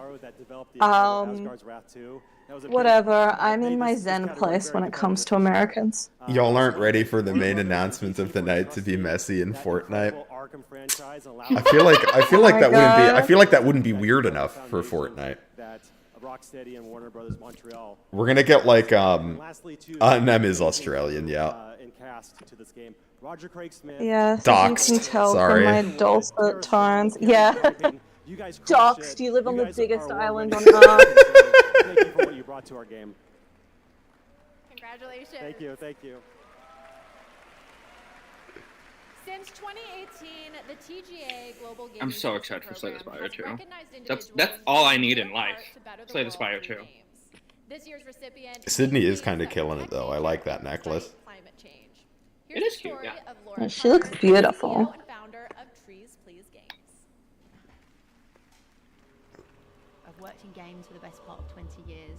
D: Whatever. I'm in my zen place when it comes to Americans.
A: Y'all aren't ready for the main announcement of the night to be messy in Fortnite. I feel like that wouldn't be. I feel like that wouldn't be weird enough for Fortnite.
H: Rocksteady and Warner Brothers Montreal.
A: We're gonna get like Nem is Australian, yeah.
H: In cast to this game. Roger Craig Smith.
D: Yes,
A: Doxed.
D: you can tell
A: Sorry.
D: from my dulcet tones. Yeah.
H: You guys crushed
D: Docs,
H: it.
D: do you live on the
H: guys
D: biggest
H: are
D: island on
H: one-man
D: Earth?
H: team. Thank you for what you brought to our game.
F: Congratulations.
H: Thank you, thank you.
F: Since 2018, the TGA Global Gaming
B: I'm so
F: Teaching
B: excited for Slay the
F: Program
B: Spire
F: has
B: 2.
F: recognized
B: That's
F: individuals
B: all I
F: who
B: need
F: do
B: in
F: their
B: life.
F: part to better
B: Slay the
F: world
B: Spire
F: through
B: 2.
F: games. This year's recipient
A: Sydney is
F: games
A: kind of
F: that
A: killing it though. I like that
F: techniques
A: necklace.
F: fight climate change.
B: It
F: Here's
B: is
F: the
B: cute,
F: story
B: yeah.
F: of Laura
D: She looks
F: Carter,
D: beautiful.
F: CEO and founder of Trees Please Games.
I: I've worked in games for the best part of 20 years.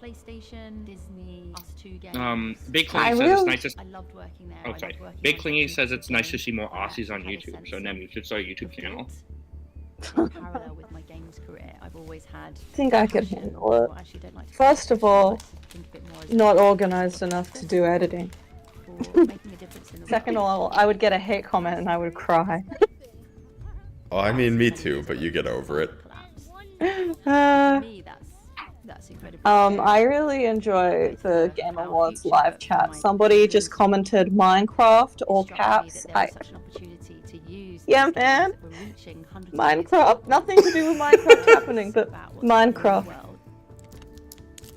I: PlayStation, Disney, Us2 games.
B: Big
D: I
B: Clingy says
D: really-
B: it's nice to.
I: I loved working there.
B: Oh,
I: I
B: sorry.
I: loved working
B: Big
I: on
B: Clingy
I: games
B: says it's nice to
I: games
B: see more
I: where I
B: Aussies on
I: actually had a
B: YouTube.
I: sense
B: So
I: of-
B: Nem, you should start a YouTube
I: of
B: channel.
I: guilt. In parallel with my games career, I've always had.
D: I think I could
I: passion,
D: handle it.
I: or actually don't like to
D: First
I: say
D: of all,
I: passion, I think of it more as
D: Not
I: a-
D: organized enough to do editing.
I: for making a difference in the
D: Second of
I: world.
D: all, I would get a hate comment and I would cry.
A: Oh, I mean, me too, but you get over it.
D: Uh,
I: For me, that's incredible.
D: I really enjoy the Game Awards live chat. Somebody just commented Minecraft, all caps. Yeah, man. Minecraft. Nothing to do with Minecraft happening, but Minecraft.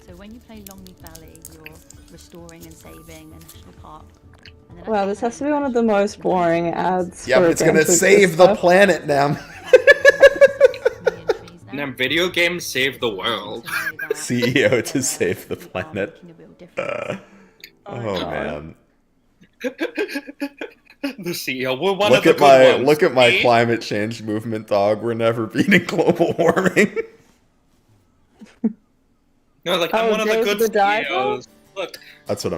I: So when you play Longleaf Valley, you're restoring and saving a national park. And then
D: Wow, this has to be one of the most boring ads.
A: Yeah,
D: for
A: but
D: a
A: it's
D: game
A: gonna
D: to
A: save
D: exist,
A: the
D: though.
A: planet, Nem.
B: Nem, video games save the world.
A: CEO to save the planet. Oh
D: God.
A: man.
B: The CEO. We're one
A: Look
B: of the
A: at
B: good ones.
A: look at my
B: See?
A: climate change movement, dog. We're never beating global warming.
B: No, like I'm
D: Oh,
B: one of the
D: Dave
B: good
D: the Diver?
B: CEOs. Look,
A: That's what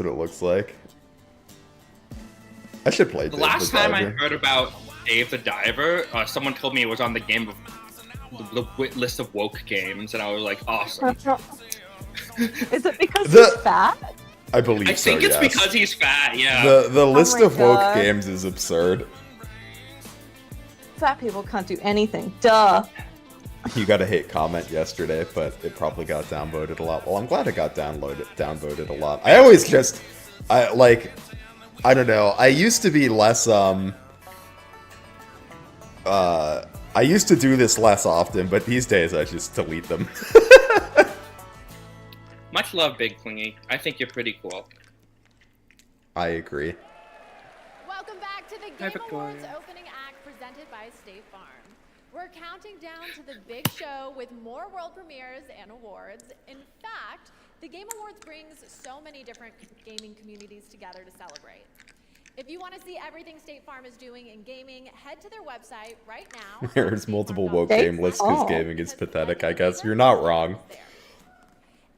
A: it looks like. I should play
B: the
A: Dave
B: last
A: the
B: time I
A: Diver.
B: heard about Dave the Diver, someone told me it was on the game of the list of woke games, and I was like, awesome.
D: Is it because
A: The-
D: he's fat?
A: I believe
B: I think
A: so,
B: it's
A: yes.
B: because he's fat. Yeah.
A: The list
D: my
A: of woke
D: God.
A: games is absurd.
D: Fat people can't do anything. Duh.
A: You got a hate comment yesterday, but it probably got downvoted a lot. Well, I'm glad it got downvoted a lot. I always just, I don't know. I used to be less, I used to do this less often, but these days I just delete them.
B: Much love, Big Clingy. I think you're pretty cool.
A: I agree.
F: Welcome back to the
B: Hi,
F: Game Awards
B: Victoria.
F: opening act presented by State Farm. We're counting down to the big show with more world premieres and awards. In fact, the Game Awards brings so many different gaming communities together to celebrate. If you want to see everything State Farm is doing in gaming, head to their website right now.
A: There's multiple woke
D: State
A: game lists because
D: Farm.
A: gaming is pathetic, I guess. You're not wrong.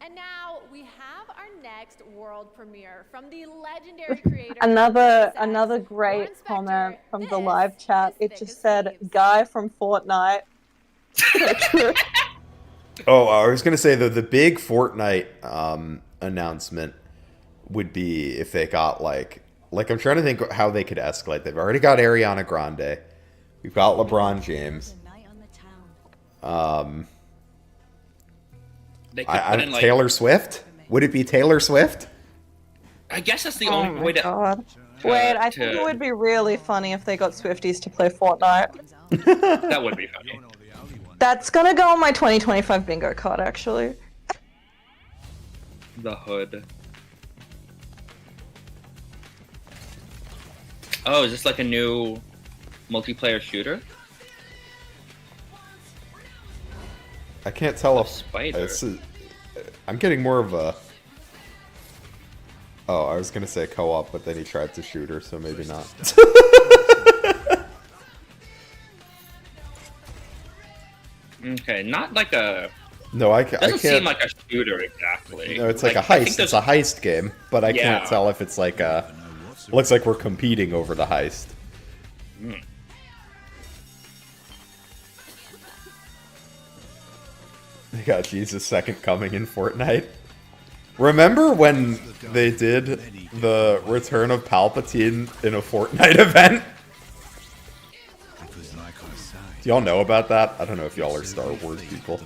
F: And now we have our next world premiere from the legendary creator.
D: Another great comment from the live chat. It just said, "Guy from Fortnite." So true.
A: Oh, I was gonna say the big Fortnite announcement would be if they got like I'm trying to think how they could escalate. They've already got Ariana Grande. We've got LeBron James.
B: They could put in, like,
A: Taylor Swift? Would it be Taylor Swift?
B: I guess that's the
D: Oh
B: only
D: my
B: way to.
D: god. Wait, I think it would be really funny if they got Swifties to play Fortnite.
B: That would be funny.
D: That's gonna go on my 2025 bingo card, actually.
B: The hood. Oh, is this like a new multiplayer shooter?
A: I can't tell if
B: Spider.
A: I'm getting more of a. Oh, I was gonna say co-op, but then he tried to shoot her, so maybe not.
B: Okay, not like a.
A: No, I
B: Doesn't
A: can't.
B: seem like a shooter exactly.
A: No, it's like a
B: I think
A: heist.
B: there's-
A: It's a heist game, but I
B: Yeah.
A: can't tell if it's like a. Looks like we're competing over the heist.
B: Mm.
A: They got Jesus' Second Coming in Fortnite. Remember when they did the Return of Palpatine in a Fortnite event? Do y'all know about that? I don't know if y'all are Star Wars people.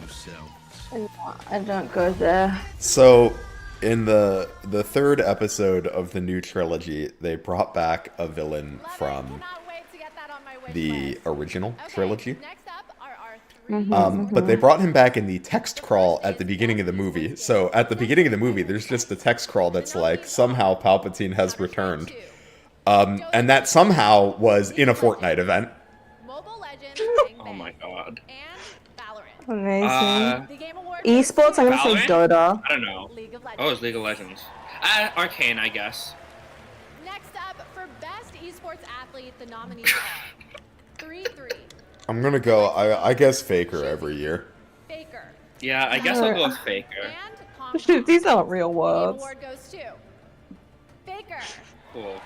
D: I don't go there.
A: So, in the third episode of the new trilogy, they brought back a villain from
F: Cannot wait to get that on my wish
A: the
F: list.
A: original
F: Okay,
A: trilogy.
F: Next up are our
A: But they brought him back in the text crawl at the beginning of the movie. So at the beginning of the movie, there's just a text crawl that's like, somehow Palpatine has returned. And that somehow was in a Fortnite event.
F: Mobile Legends,
B: Oh my god.
F: and Valorant.
D: Amazing.
F: The Game Award
D: Esports, I'm gonna say
B: Valorant?
D: Dota.
B: I don't know.
F: League of
B: Oh,
F: Legends.
B: it's League of Legends. Arcane, I guess.
F: Next up, for Best Esports Athlete, the nominees are 3-3,
A: I'm gonna go, I guess Faker every year.
F: Faker,
B: Yeah, I guess I'll go with Faker.
F: and Pom
D: Shoot, these aren't real
F: The Game
D: words.
F: Award goes to Faker.
B: Cool.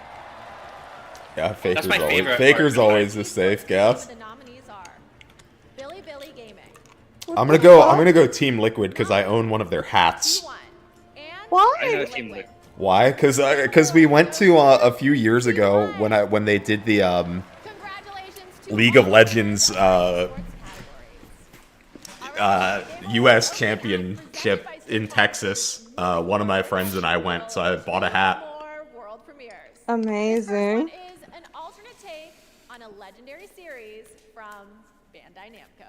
A: Yeah, Faker's
B: my
A: always,
B: favorite
A: Faker's
B: part.
A: always a safe guess.
F: The nominees are Billy Gaming,
A: I'm gonna go Team Liquid because I own one of their hats.
F: T1, and
B: I know
D: Why?
B: Team Liquid.
A: Why? Because we went to a few years ago when they did the
F: Congratulations to
A: League of
F: all
A: Legends
F: sports categories.
A: U.S. Championship in Texas. One of my friends and I went, so I bought a hat.
F: More world premieres.
D: Amazing.
F: This first one is an alternate take on a legendary series from Bandai Namco.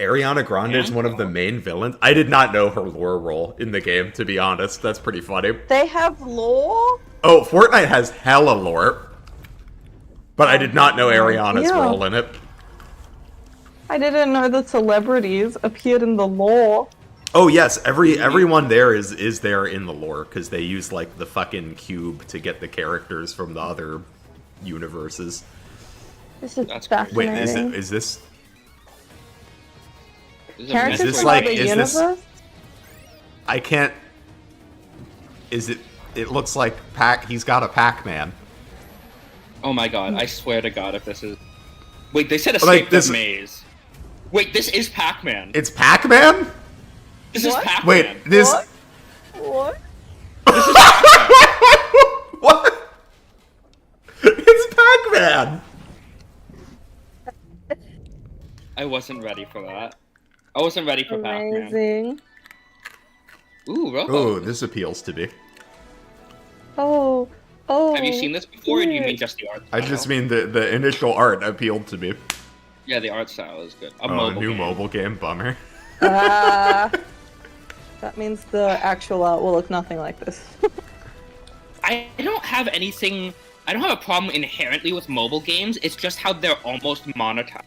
A: Ariana Grande is one of the main villains. I did not know her lore role in the game, to be honest. That's pretty funny.
D: They have lore?
A: Oh, Fortnite has hella lore. But I did not know Ariana's
D: Yeah.
A: role in it.
D: I didn't know that celebrities appeared in the lore.
A: Oh yes, everyone there is there in the lore, because they use like the fucking cube to get the characters from the other universes.
D: This is
B: That's
A: Wait,
D: fascinating.
A: is this
D: Characters
A: this
D: from
A: like-
D: other
A: is this-
D: universe?
A: I can't. Is it? It looks like he's got a Pac-Man.
B: Oh my god, I swear to god if this is... Wait, they said
A: Like,
B: escape
A: this-
B: the maze. Wait, this is Pac-Man.
A: It's Pac-Man?
B: This is
D: What?
B: Pac-Man.
A: Wait, this.
D: What?
B: This is Pac-Man.
A: What? It's Pac-Man.
B: I wasn't ready for that. I wasn't ready for Pac-Man.
D: Amazing.
B: Ooh, Robo.
A: Oh, this appeals to me.
D: Oh. Oh.
B: Have you seen this before, or do you mean
D: weird.
B: just the art
A: I
B: style?
A: just mean the initial art appealed to me.
B: Yeah, the art style is good. A
A: Oh,
B: mobile
A: new
B: game.
A: mobile game, bummer.
D: That means the actual art will look nothing like this.
B: I don't have anything... I don't have a problem inherently with mobile games. It's just how they're almost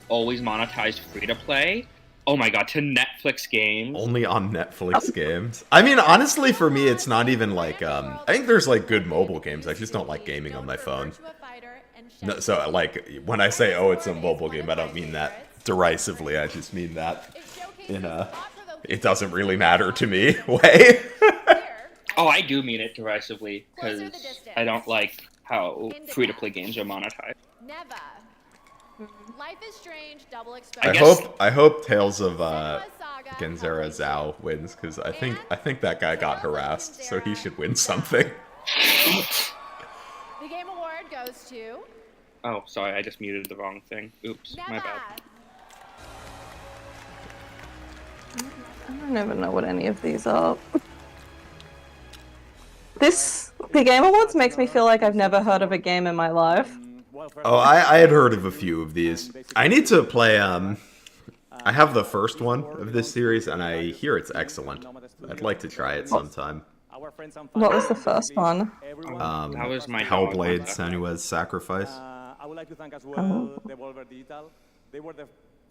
B: always monetized free-to-play. Oh my god, to Netflix games.
A: Only on Netflix games. I mean, honestly, for me, it's not even like, I think there's, like, good mobile games. I just don't like gaming on my phone. No, so, like, when I say, oh, it's a mobile game, I don't mean that derisively. I just mean that in a, it doesn't really matter to me way.
B: Oh, I do mean it derisively, because I don't like how free-to-play games are monetized.
F: Never. Life is Strange, Double
A: I
F: Exposure.
A: hope Tales of Genzera Zhao wins, because I think that guy got harassed, so he should win something.
F: The Game Award goes to
B: Oh, sorry, I just muted the wrong thing. Oops, my
F: Never.
B: bad.
D: I don't even know what any of these are. The Game Awards makes me feel like I've never heard of a game in my life.
A: Oh, I had heard of a few of these. I need to play, I have the first one of this series, and I hear it's excellent. I'd like to try it sometime.
D: What was the first one?
B: That was my
A: Hellblade,
B: dog.
A: Senua's Sacrifice.
H: I would like to thank as well Devolver Digital. They were the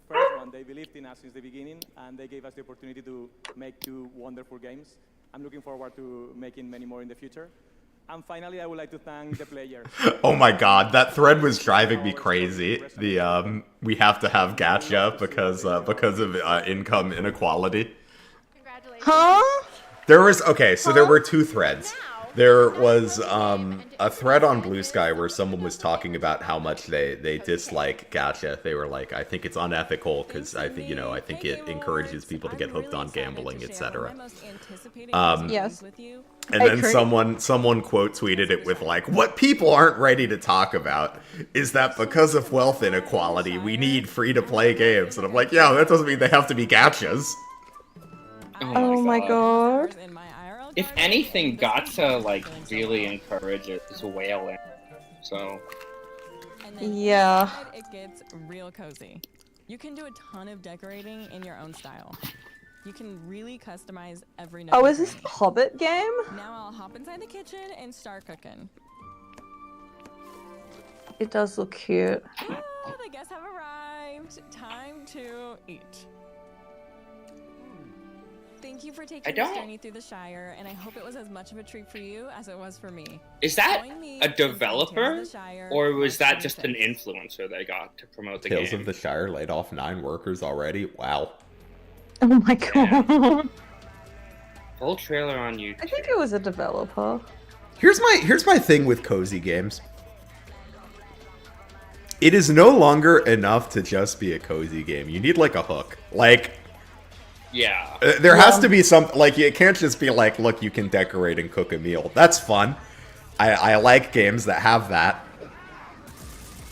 H: first one. They believed in us since the beginning, and they gave us the opportunity to make 2 wonderful games. I'm looking forward to making many more in the future. And finally, I would like to thank the players.
A: Oh my god, that thread was driving me crazy. The, we have to have gacha because of income inequality.
F: Congratulations.
D: Huh?
A: There was, okay, so there were 2 threads. There was a thread on Blue Sky where someone was talking about how much they dislike gacha. They were like, I think it's unethical because I think it encourages people to get hooked on gambling, etc.
D: Yes.
A: And
D: I
A: then
D: agree.
A: someone quote tweeted it with like, what people aren't ready to talk about is that because of wealth inequality, we need free to play games. And I'm like, yeah, that doesn't mean they have to be gachas.
D: Oh my god.
B: If anything, gacha like really encourages whaling. So
D: Yeah.
J: It gets real cozy. You can do a ton of decorating in your own style. You can really customize every nook
D: Oh,
J: and
D: is this
J: cranny.
D: the Hobbit game?
J: Now I'll hop inside the kitchen and start cooking.
D: It does look cute.
J: Ah, the guests have arrived. Time to eat. Thank you for taking this journey through the Shire, and I hope it was as much of a treat for you as it was for me.
B: Is that
J: Join me
B: a
J: as we
B: developer,
J: taste the Shire
B: or was that
J: March
B: just an
J: 25th.
B: influencer they got to promote the
A: Tales
B: game?
A: of the Shire laid off 9 workers already. Wow.
D: Oh my god.
B: Full trailer on YouTube.
D: I think it was a developer.
A: Here's my thing with cozy games. It is no longer enough to just be a cozy game. You need like a hook. Like,
B: Yeah.
A: there has to be some, like, it can't just be like, look, you can decorate and cook a meal. That's fun. I like games that have that.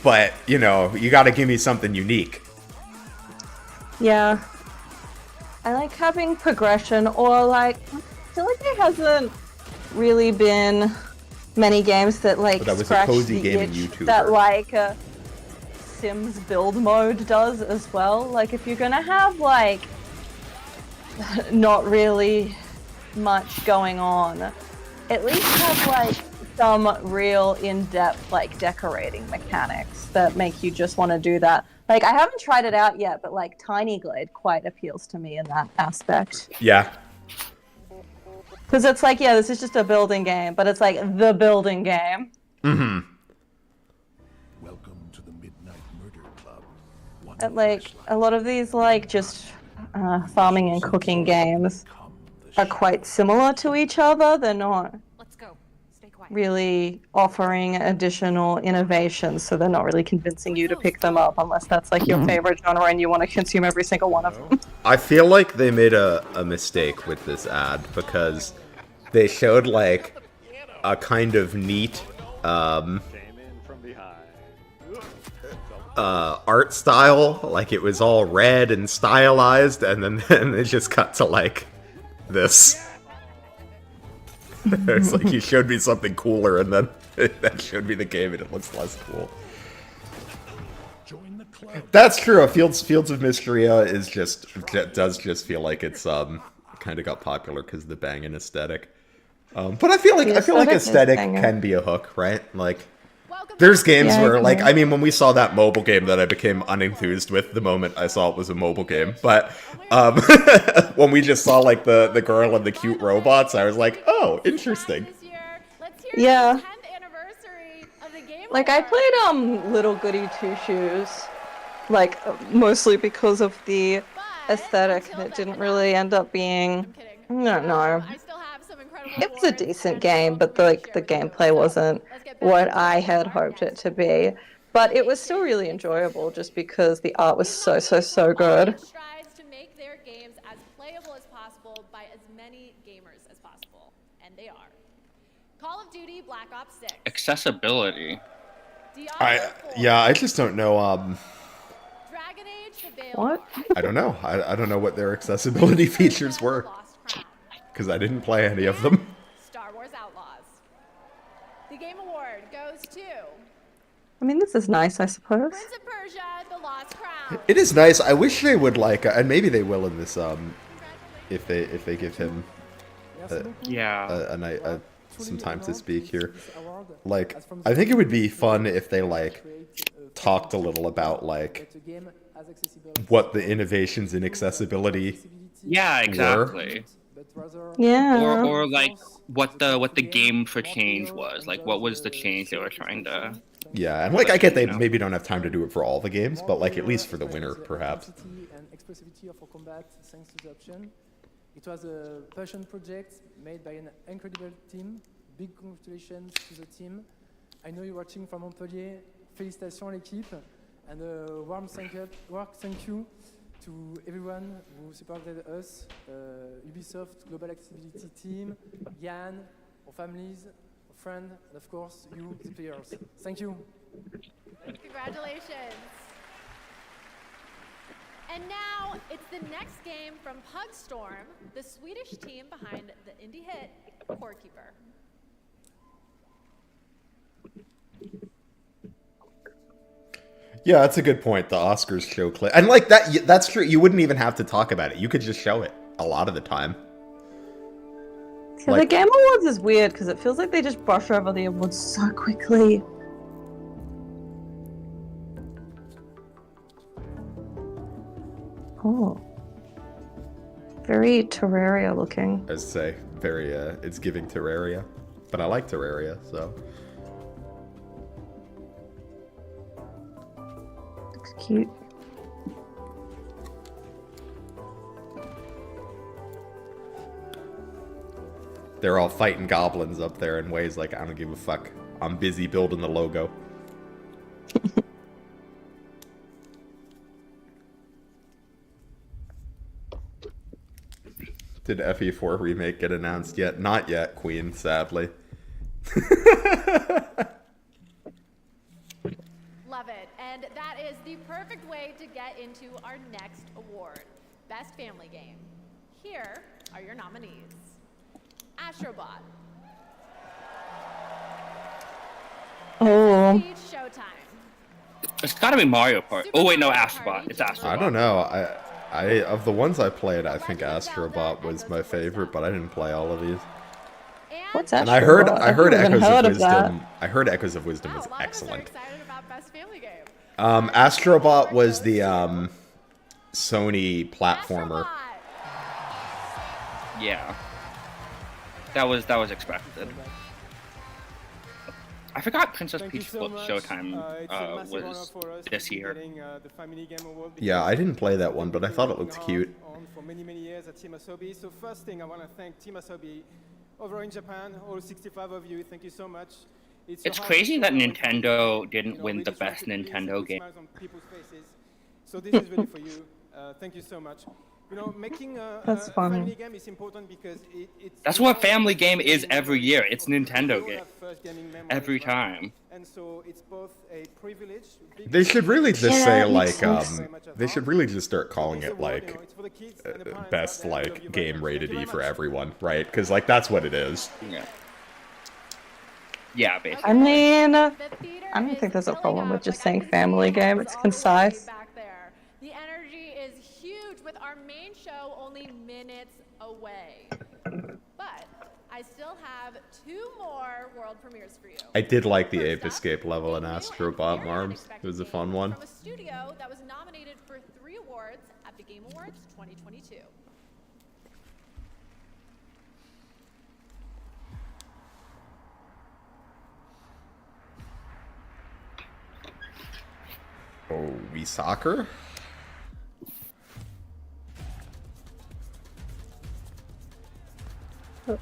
A: But, you know, you gotta give me something unique.
D: Yeah. I like having progression, or like, I feel like there hasn't really been many games that like
A: But that was a
D: scratch
A: cozy
D: the
A: gaming
D: itch
A: YouTuber.
D: that like Sims build mode does as well. Like if you're gonna have like not really much going on, at least have like some real in-depth like decorating mechanics that make you just want to do that. Like I haven't tried it out yet, but like Tiny Glade quite appeals to me in that aspect.
A: Yeah.
D: Because it's like, yeah, this is just a building game, but it's like the building game.
A: Mm-hmm.
G: Welcome to the Midnight Murder Club.
D: And like a lot of these like just farming and cooking games are quite similar to each other. They're not
F: Let's go. Stay quiet.
D: really offering additional innovations, so they're not really convincing you to pick them up unless that's like your favorite genre and you want to consume every single one of them.
A: I feel like they made a mistake with this ad because they showed like a kind of neat art style, like it was all red and stylized, and then they just cut to like this. It's like you showed me something cooler, and then that showed me the game, and it looks less cool.
G: Join the club.
A: That's true. Fields of Mysteria is does just feel like it's kind of got popular because of the banging aesthetic. But I feel like aesthetic can be a hook, right? Like there's games where like I mean when we saw that mobile game that I became unenthused with the moment I saw it was a mobile game, but when we just saw like the girl and the cute robots, I was like, oh, interesting.
D: Yeah. Like I played Little Goody Two Shoes, like mostly because of the aesthetic, and it didn't really end up being. I don't know. It was a decent game, but the gameplay wasn't what I had hoped it to be. But it was still really enjoyable, just because the art was so good.
F: Strives to make their games as playable as possible by as many gamers as possible, and they are. Call of Duty Black Ops 6.
B: Accessibility.
A: I just don't know.
F: Dragon Age: The Veil.
D: What?
A: I don't know. I don't know what their accessibility features were because I didn't play any of them.
F: Star Wars Outlaws. The Game Award goes to
D: I mean, this is nice, I suppose.
F: Prince of Persia: The Lost Crown.
A: It is nice. I wish they would like, and maybe they will in this. If they give him, some time to speak here. Like, I think it would be fun if they like talked a little about like what the innovations in accessibility.
B: Yeah, exactly.
D: Yeah.
B: Or like what the game for change was. Like what was the change they were trying to.
A: Yeah, and like I get they maybe don't have time to do it for all the games, but like at least for the winner, perhaps.
K: And expressivity of our combat thanks to the option. It was a passion project made by an incredible team. Big congratulations to the team. I know you're watching from Montpellier. Félicitations l'équipe. And a warm thank you to everyone who supported us. Ubisoft Global Accessibility Team, Yann, our families, our friends, and of course you, the players. Thank you.
F: Congratulations. And now it's the next game from Pugstorm, the Swedish team behind the indie hit Core Keeper.
A: Yeah, that's a good point. The Oscars show clip, and like that's true. You wouldn't even have to talk about it. You could just show it a lot of the time.
D: So the Game Awards is weird because it feels like they just brush over the awards so quickly. Oh. Very Terraria looking.
A: As say, very, it's giving Terraria. But I like Terraria, so.
D: Looks cute.
A: They're all fighting goblins up there in ways like, I don't give a fuck. I'm busy building the logo. Did FE4 Remake get announced yet? Not yet, Queen, sadly.
F: Love it. And that is the perfect way to get into our next award, Best Family Game. Here are your nominees. Astrobot.
D: Oh.
F: Showtime.
B: It's gotta be Mario Party. Oh wait, no, Astrobot. It's Astrobot.
A: I don't know. I of the ones I played, I think Astrobot was my favorite, but I didn't play all of these.
D: What's
A: And
D: Astrobot?
A: I heard
D: haven't
A: Echoes
D: heard
A: of
D: of that.
A: Wisdom. I heard Echoes of Wisdom is
F: A lot of us are
A: excellent.
F: excited about Best Family Game.
A: Astrobot was the Sony platformer.
B: Yeah. That was expected. I forgot Princess Peach Showtime was this year.
A: Yeah, I didn't play that one, but I thought it looked cute.
H: For many years at Team Asobi. So first thing, I want to thank Team Asobi over in Japan, all 65 of you. Thank you so much.
B: It's crazy that Nintendo didn't win the best Nintendo game.
H: So this is really for you. Thank you so much. You know, making a family game is important because it's...
B: That's what family game is every year. It's Nintendo game. Every time.
H: And so it's both a privilege...
A: They should really just say, like, they should really just start calling it, like, best, like, game rated E for everyone, right? Because, like, that's what it is.
B: Yeah. Yeah, basically.
D: I mean, I don't think there's a problem with just saying family game. It's concise.
F: The energy is huge with our main show only minutes away. But I still have 2 more world premieres for you.
A: I did like the Ape Escape level in Astrobot Marms. It was a fun one.
F: From a studio that was nominated for 3 awards at the Game Awards 2022.
A: Oh, Wii Soccer?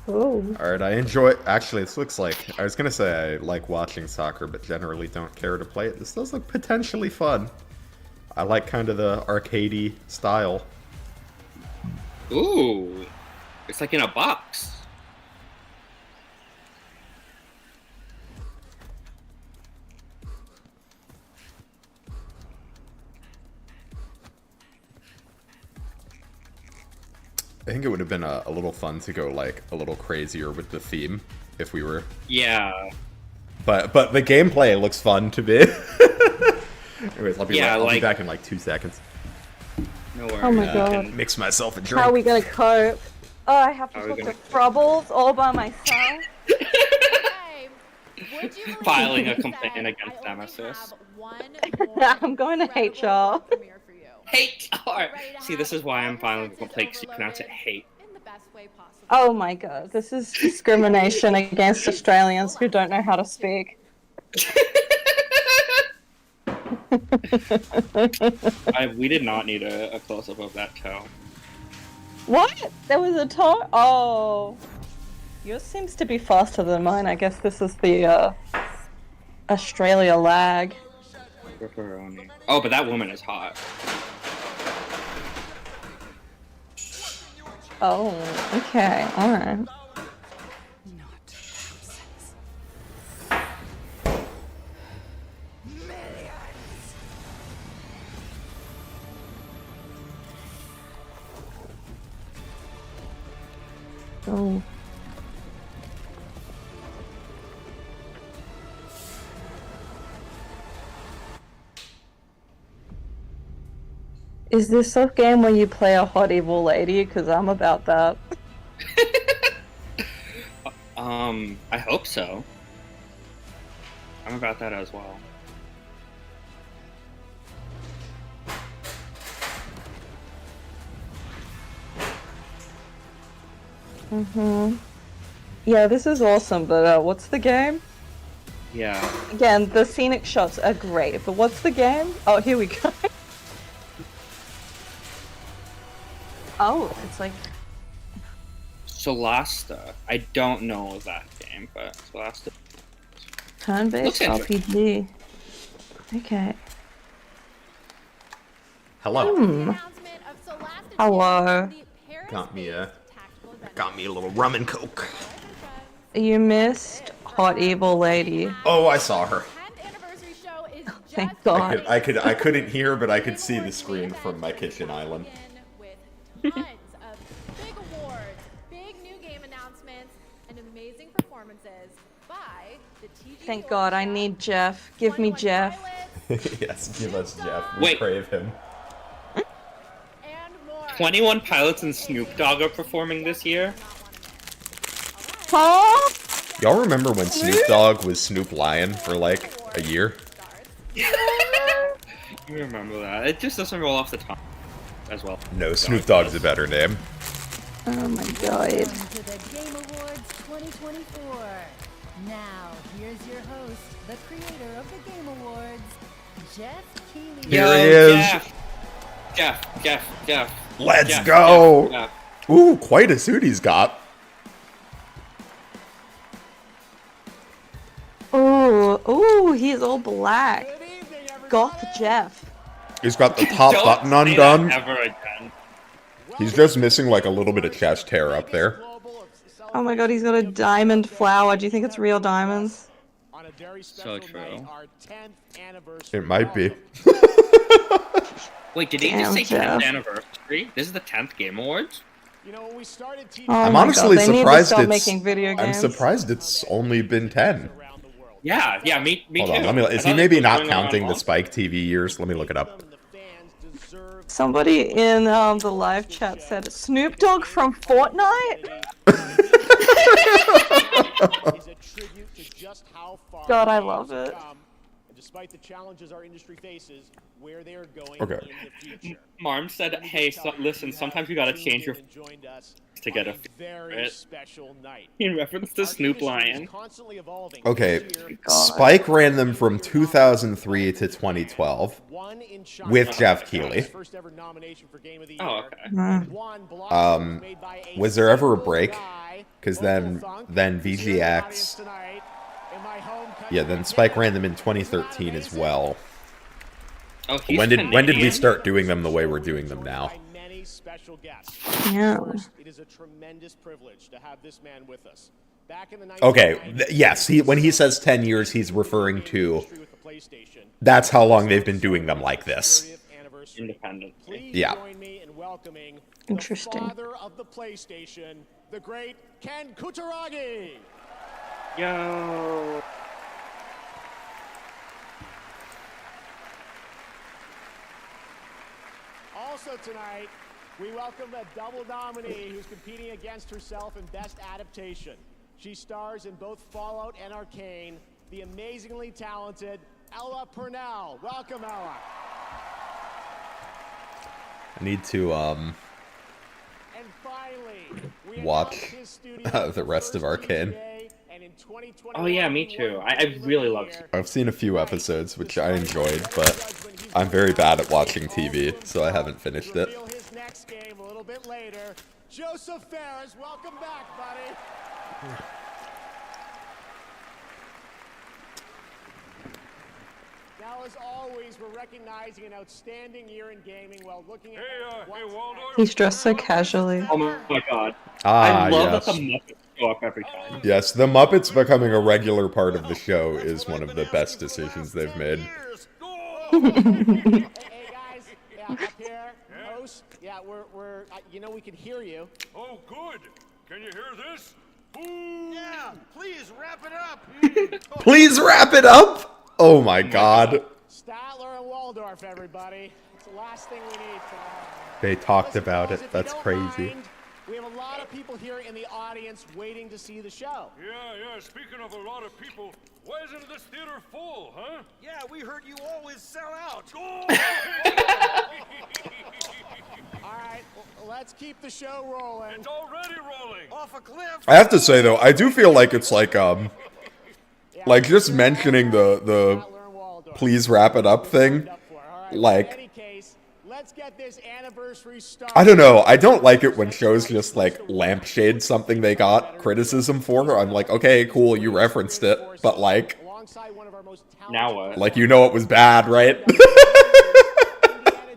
D: Oh.
A: Alright, I enjoy... Actually, this looks like... I was gonna say I like watching soccer, but generally don't care to play it. This does look potentially fun. I like kind of the arcadey style.
B: Ooh. It's like in a box.
A: I think it would have been a little fun to go, like, a little crazier with the theme if we were...
B: Yeah.
A: But the gameplay looks fun to me. Anyways, I'll be back in, like, 2 seconds.
B: No worries.
D: Oh my god.
A: Mix myself a drink.
D: How are we gonna cope? Oh, I have to talk to Frubblez all by myself.
B: Filing a complaint against Nemesis.
D: I'm going to HR.
B: HR! See, this is why I'm filing a complaint, because you pronounce it hate.
D: Oh my god, this is discrimination against Australians who don't know how to speak.
B: We did not need a close-up of that toe.
D: What? There was a toe? Oh. Yours seems to be faster than mine. I guess this is the Australia lag.
B: Oh, but that woman is hot.
D: Oh, okay, alright. Oh. Is this a game where you play a hot evil lady? Because I'm about that.
B: I hope so. I'm about that as well.
D: Yeah, this is awesome, but what's the game?
B: Yeah.
D: Again, the scenic shots are great, but what's the game? Oh, here we go. Oh, it's like...
B: Solasta. I don't know that game, but Solasta.
D: Turn-based RPG. Okay.
A: Hello.
D: Hello.
A: Got me a little rum and coke.
D: You missed Hot Evil Lady.
A: Oh, I saw her.
D: Thank God.
A: I couldn't hear, but I could see the screen from my kitchen island.
F: Tons of big awards, big new game announcements, and amazing performances by the TG.
D: Thank God, I need Jeff. Give me Jeff.
A: Yes, give us Jeff. We crave him.
B: 21 Pilots and Snoop Dogg are performing this year.
D: Huh?
A: Y'all remember when Snoop Dogg was Snoop Lion for like a year?
B: You remember that. It just doesn't roll off the tongue as well.
A: No, Snoop Dogg's a better name.
D: Oh my God.
L: Welcome to the Game Awards 2024. Now, here's your host, the creator of the Game Awards, Jeff Keighley.
A: Here he is.
B: Jeff.
A: Let's go.
B: Jeff.
A: Ooh, quite a suit he's got.
D: Ooh, he's all black. Goth Jeff.
A: He's got the top button undone.
B: Ever again.
A: He's just missing like a little bit of chest hair up there.
D: Oh my God, he's got a diamond flower. Do you think it's real diamonds?
B: So true.
A: It might be.
B: Wait, did he just say
D: Jeff.
B: 10th anniversary? This is the 10th Game Awards?
A: I'm honestly surprised
D: video
A: I'm
D: games.
A: surprised it's only been 10.
B: Yeah, me
A: Hold
B: too.
A: on, is he maybe not counting the Spike TV years? Let me look it up.
D: Somebody in the live chat said Snoop Dogg from Fortnite? God, I love it.
M: Despite the challenges our industry faces, where they are going
A: Okay.
M: in the future.
B: Marm said, "Hey, listen. Sometimes you gotta change your to get a
M: very special night."
B: In reference to Snoop Lion.
A: Okay, Spike ran them from 2003 to 2012 with Jeff Keighley.
B: Oh, okay.
A: Was there ever a break? Because then VGX. Yeah, then Spike ran them in 2013 as well.
B: Oh,
A: when did we start doing them the way we're doing them now?
D: Yeah.
M: It is a tremendous privilege to have this man with us. Back in the
A: Okay, yes, when he says 10 years, he's referring to that's how long they've been doing them like this.
B: Independently.
A: Yeah.
D: Interesting.
M: The father of the PlayStation, the great Ken Kutaragi.
B: Yo.
M: Also tonight, we welcome a double nominee who's competing against herself in Best Adaptation. She stars in both Fallout and Arcane, the amazingly talented Ella Purnell. Welcome, Ella.
A: I need to
M: And finally, we
A: watch the rest of Arcane.
B: Oh yeah, me too. I really loved it.
A: I've seen a few episodes, which I enjoyed, but I'm very bad at watching TV, so I haven't finished it.
M: His next game a little bit later. Joseph Ferris, welcome back, buddy. Now, as always, we're recognizing an outstanding year in gaming while looking at
D: He's dressed so casually.
B: Oh my God.
A: Ah,
B: I love
A: yes.
B: that the Muppets show up every time.
A: Yes, the Muppets becoming a regular part of the show is one of the best decisions they've made.
M: Hey guys, up here, host. Yeah, we're you know we can hear you.
G: Oh, good. Can you hear this?
E: Yeah, please wrap it up.
A: Please wrap it up! Oh my God.
M: Statler and Waldorf, everybody. It's the last thing we need tonight.
A: They talked
M: Listen,
A: about
M: fellas,
A: it.
M: if you
A: That's
M: don't
A: crazy.
M: mind, we have a lot of people here in the audience waiting to see the show.
G: Yeah. Speaking of a lot of people, why isn't this theater full, huh?
N: Yeah, we heard you always sell out.
M: All right, well, let's keep the show rolling.
G: It's already rolling.
N: Off a cliff.
A: I have to say though, I do feel like it's like just mentioning the please wrap it up thing. Like,
M: let's get this anniversary started.
A: I don't know. I don't like it when shows just like lampshade something they got criticism for. I'm like, okay, cool, you referenced it, but like,
C: Now what?
A: like you know it was bad, right?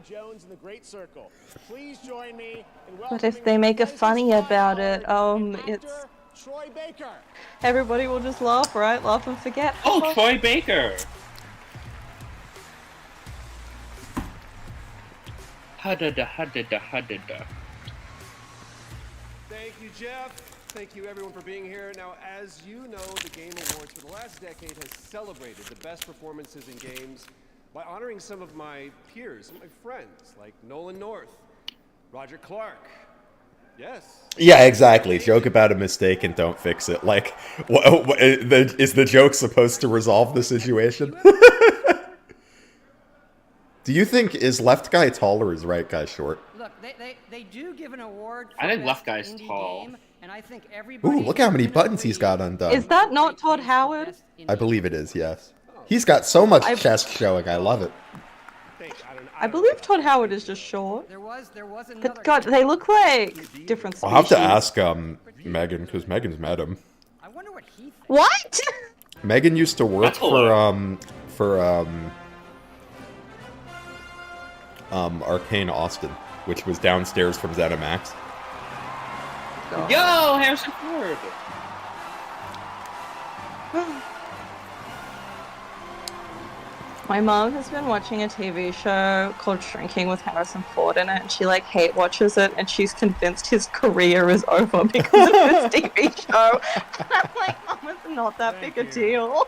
M: Jones in the Great Circle. Please join me in
D: But if they make a funny about it, it's
M: Troy Baker.
D: everybody will just laugh, right? Laugh and forget.
C: Oh, Troy Baker. Ha-da-da, ha-da-da, ha-da-da.
N: Thank you, Jeff. Thank you, everyone, for being here. Now, as you know, the Game Awards for the last decade has celebrated the best performances in games by honoring some of my peers, some of my friends, like Nolan North, Roger Clark. Yes.
A: Yeah, exactly. Joke about a mistake and don't fix it. Like, is the joke supposed to resolve the situation? Do you think, is left guy tall or is right guy short?
O: Look, they do give an award for
C: I think left
O: best
C: guy's
O: indie
C: tall.
O: game, and I think everybody
A: Ooh, look how many buttons he's got undone.
D: Is that not Todd Howard?
A: I believe it is, yes. He's got so much chest showing, I love it.
D: I believe Todd Howard is just short.
O: There was another.
D: But God, they look like different species.
A: I'll have to ask Megan, because Megan's met him.
O: I wonder what he thinks.
D: What?
A: Megan used to work for Arcane Austin, which was downstairs from ZeniMax.
C: Yo, Harrison Ford.
D: My mom has been watching a TV show called Shrinking with Harrison Ford in it, and she like hate watches it, and she's convinced his career is over because of this TV show. And I'm like, Mom, it's not that big a deal.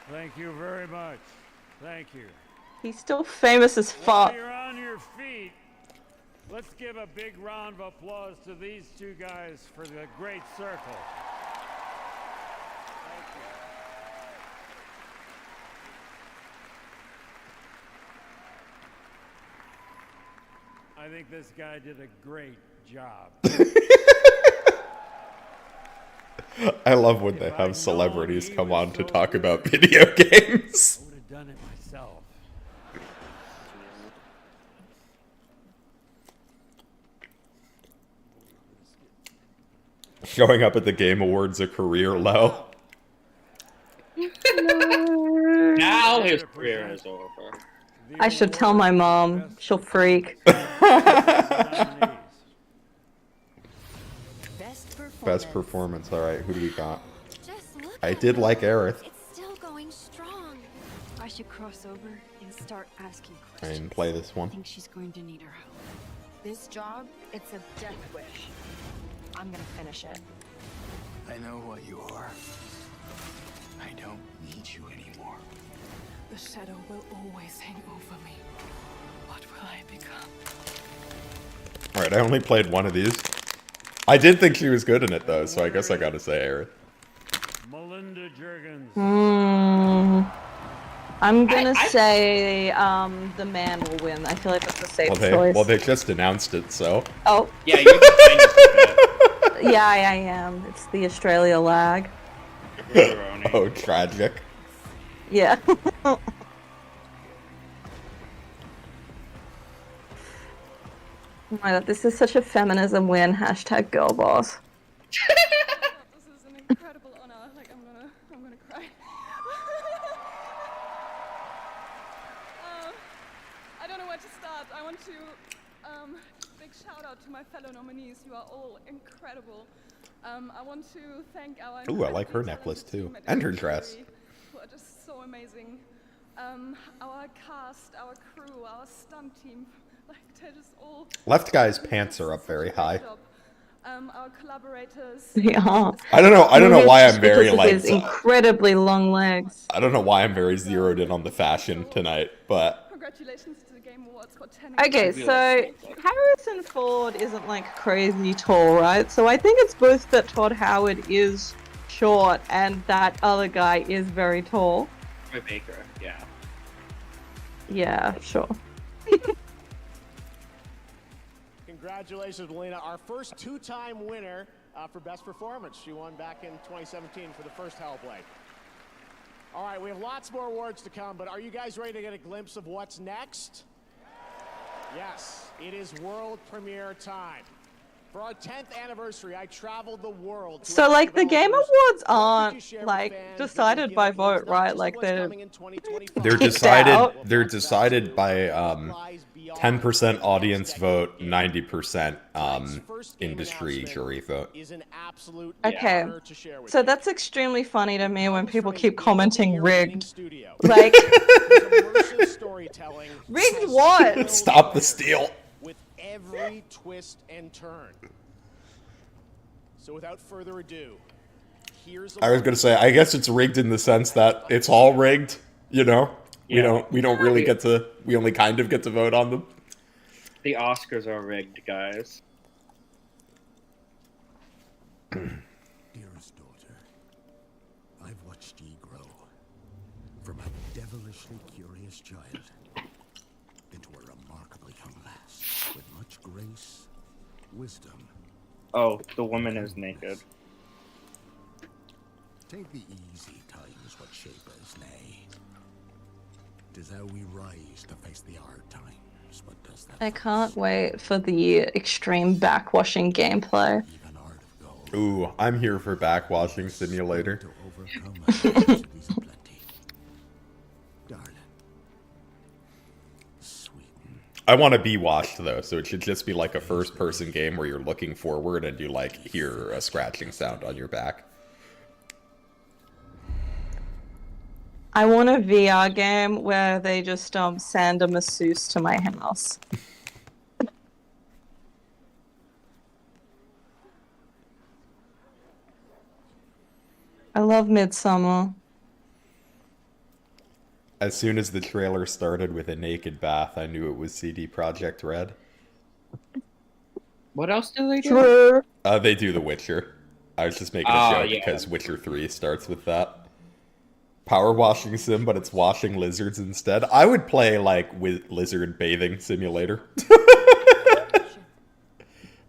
P: Thank you very much. Thank you.
D: He's still famous as fuck.
P: While you're on your feet, let's give a big round of applause to these two guys for the Great Circle. I think this guy did a great job.
A: I love when they have celebrities come on to talk about video games.
P: I would have done it myself.
A: Showing up at the Game Awards a career low.
C: Now his career is over.
D: I should tell my mom. She'll freak.
A: Best performance. All right, who do we got? I did like Aerith.
Q: It's still going strong. I should cross over and start asking
A: I
Q: questions.
A: didn't play this one.
Q: I think she's going to need our help. This job, it's a death wish. I'm gonna finish it.
R: I know what you are. I don't need you anymore.
S: The shadow will always hang over me. What will I become?
A: Alright, I only played one of these. I did think she was good in it though, so I guess I gotta say Aerith.
P: Melinda Juergens.
D: I'm gonna say the man will win. I feel like that's the safe choice.
A: Well, they just announced it, so.
D: Oh.
C: Yeah, you're behind us a bit.
D: Yeah, I am. It's the Australia lag.
A: Oh, tragic.
D: Yeah. Oh my god, this is such a feminism win. Hashtag girl boss.
S: This is an incredible honor. Like I'm gonna cry. I don't know where to start. I want to big shout out to my fellow nominees. You are all incredible. I want to thank our
A: Ooh, I like her necklace too. And her dress.
S: Who are just so amazing. Our cast, our crew, our stunt team, like they're just all.
A: Left guy's pants are up very high.
S: our collaborators.
D: Yeah.
A: I don't know why I'm very
D: because of
A: like
D: his incredibly long legs.
A: I don't know why I'm very zeroed in on the fashion tonight, but
S: Congratulations to the Game Awards for 10
D: Okay, so Harrison Ford isn't like crazy tall, right? So I think it's both that Todd Howard is short and that other guy is very tall.
C: Troy Baker, yeah.
D: Yeah, sure.
M: Congratulations, Melina. Our first two-time winner for Best Performance. She won back in 2017 for the first Hellblade. All right, we have lots more awards to come, but are you guys ready to get a glimpse of what's next? Yes, it is world premiere time. For our 10th anniversary, I traveled the world.
D: So like the Game Awards aren't like decided by vote, right? Like they're
A: decided by 10% audience vote, 90% industry jury vote.
D: okay. So that's extremely funny to me when people keep commenting rigged. Like rigged what?
A: Stop the steal.
M: With every twist and turn. So without further ado, here's
A: I was gonna say, I guess it's rigged in the sense that it's all rigged, you know?
C: Yeah.
A: We don't really get to, we only kind of get to vote on them.
C: The Oscars are rigged, guys.
R: Dearest daughter, I've watched ye grow from a devilishly curious child into a remarkably young lass with much grace, wisdom.
C: Oh, the woman is naked.
R: Take the easy times what shape us, nay. 'Tis how we rise to face the hard times. What does that?
D: I can't wait for the extreme backwashing gameplay.
A: Ooh, I'm here for backwashing simulator. I want to be washed though, so it should just be like a first-person game where you're looking forward and you like hear a scratching sound on your back.
D: I want a VR game where they just send a masseuse to my house. I love Midsummer.
A: As soon as the trailer started with a naked bath, I knew it was CD Projekt Red.
C: What else do they do?
D: True.
A: They do The Witcher. I was just making a joke because Witcher 3 starts with that. Power washing sim, but it's washing lizards instead. I would play like with lizard bathing simulator.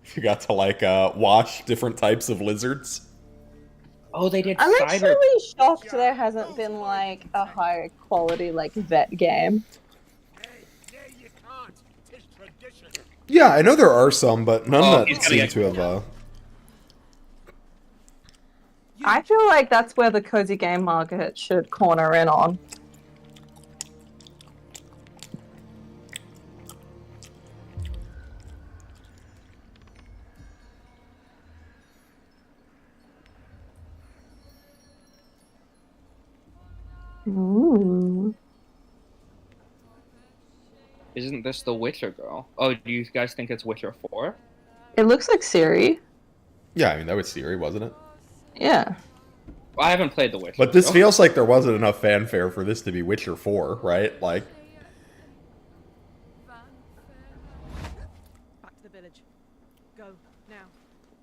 A: If you got to like wash different types of lizards.
C: Oh, they did.
D: I'm actually shocked there hasn't been like a high quality like vet game.
A: Yeah, I know there are some, but none that seem
C: get
A: to have.
D: I feel like that's where the cozy game market should corner in on. Ooh.
C: Isn't this the Witcher girl? Oh, do you guys think it's Witcher 4?
D: It looks like Siri.
A: Yeah, I mean that was Siri, wasn't it?
D: Yeah.
C: Well, I haven't played The Witcher.
A: But this feels like there wasn't enough fanfare for this to be Witcher 4, right? Like.
S: Back to the village. Go, now.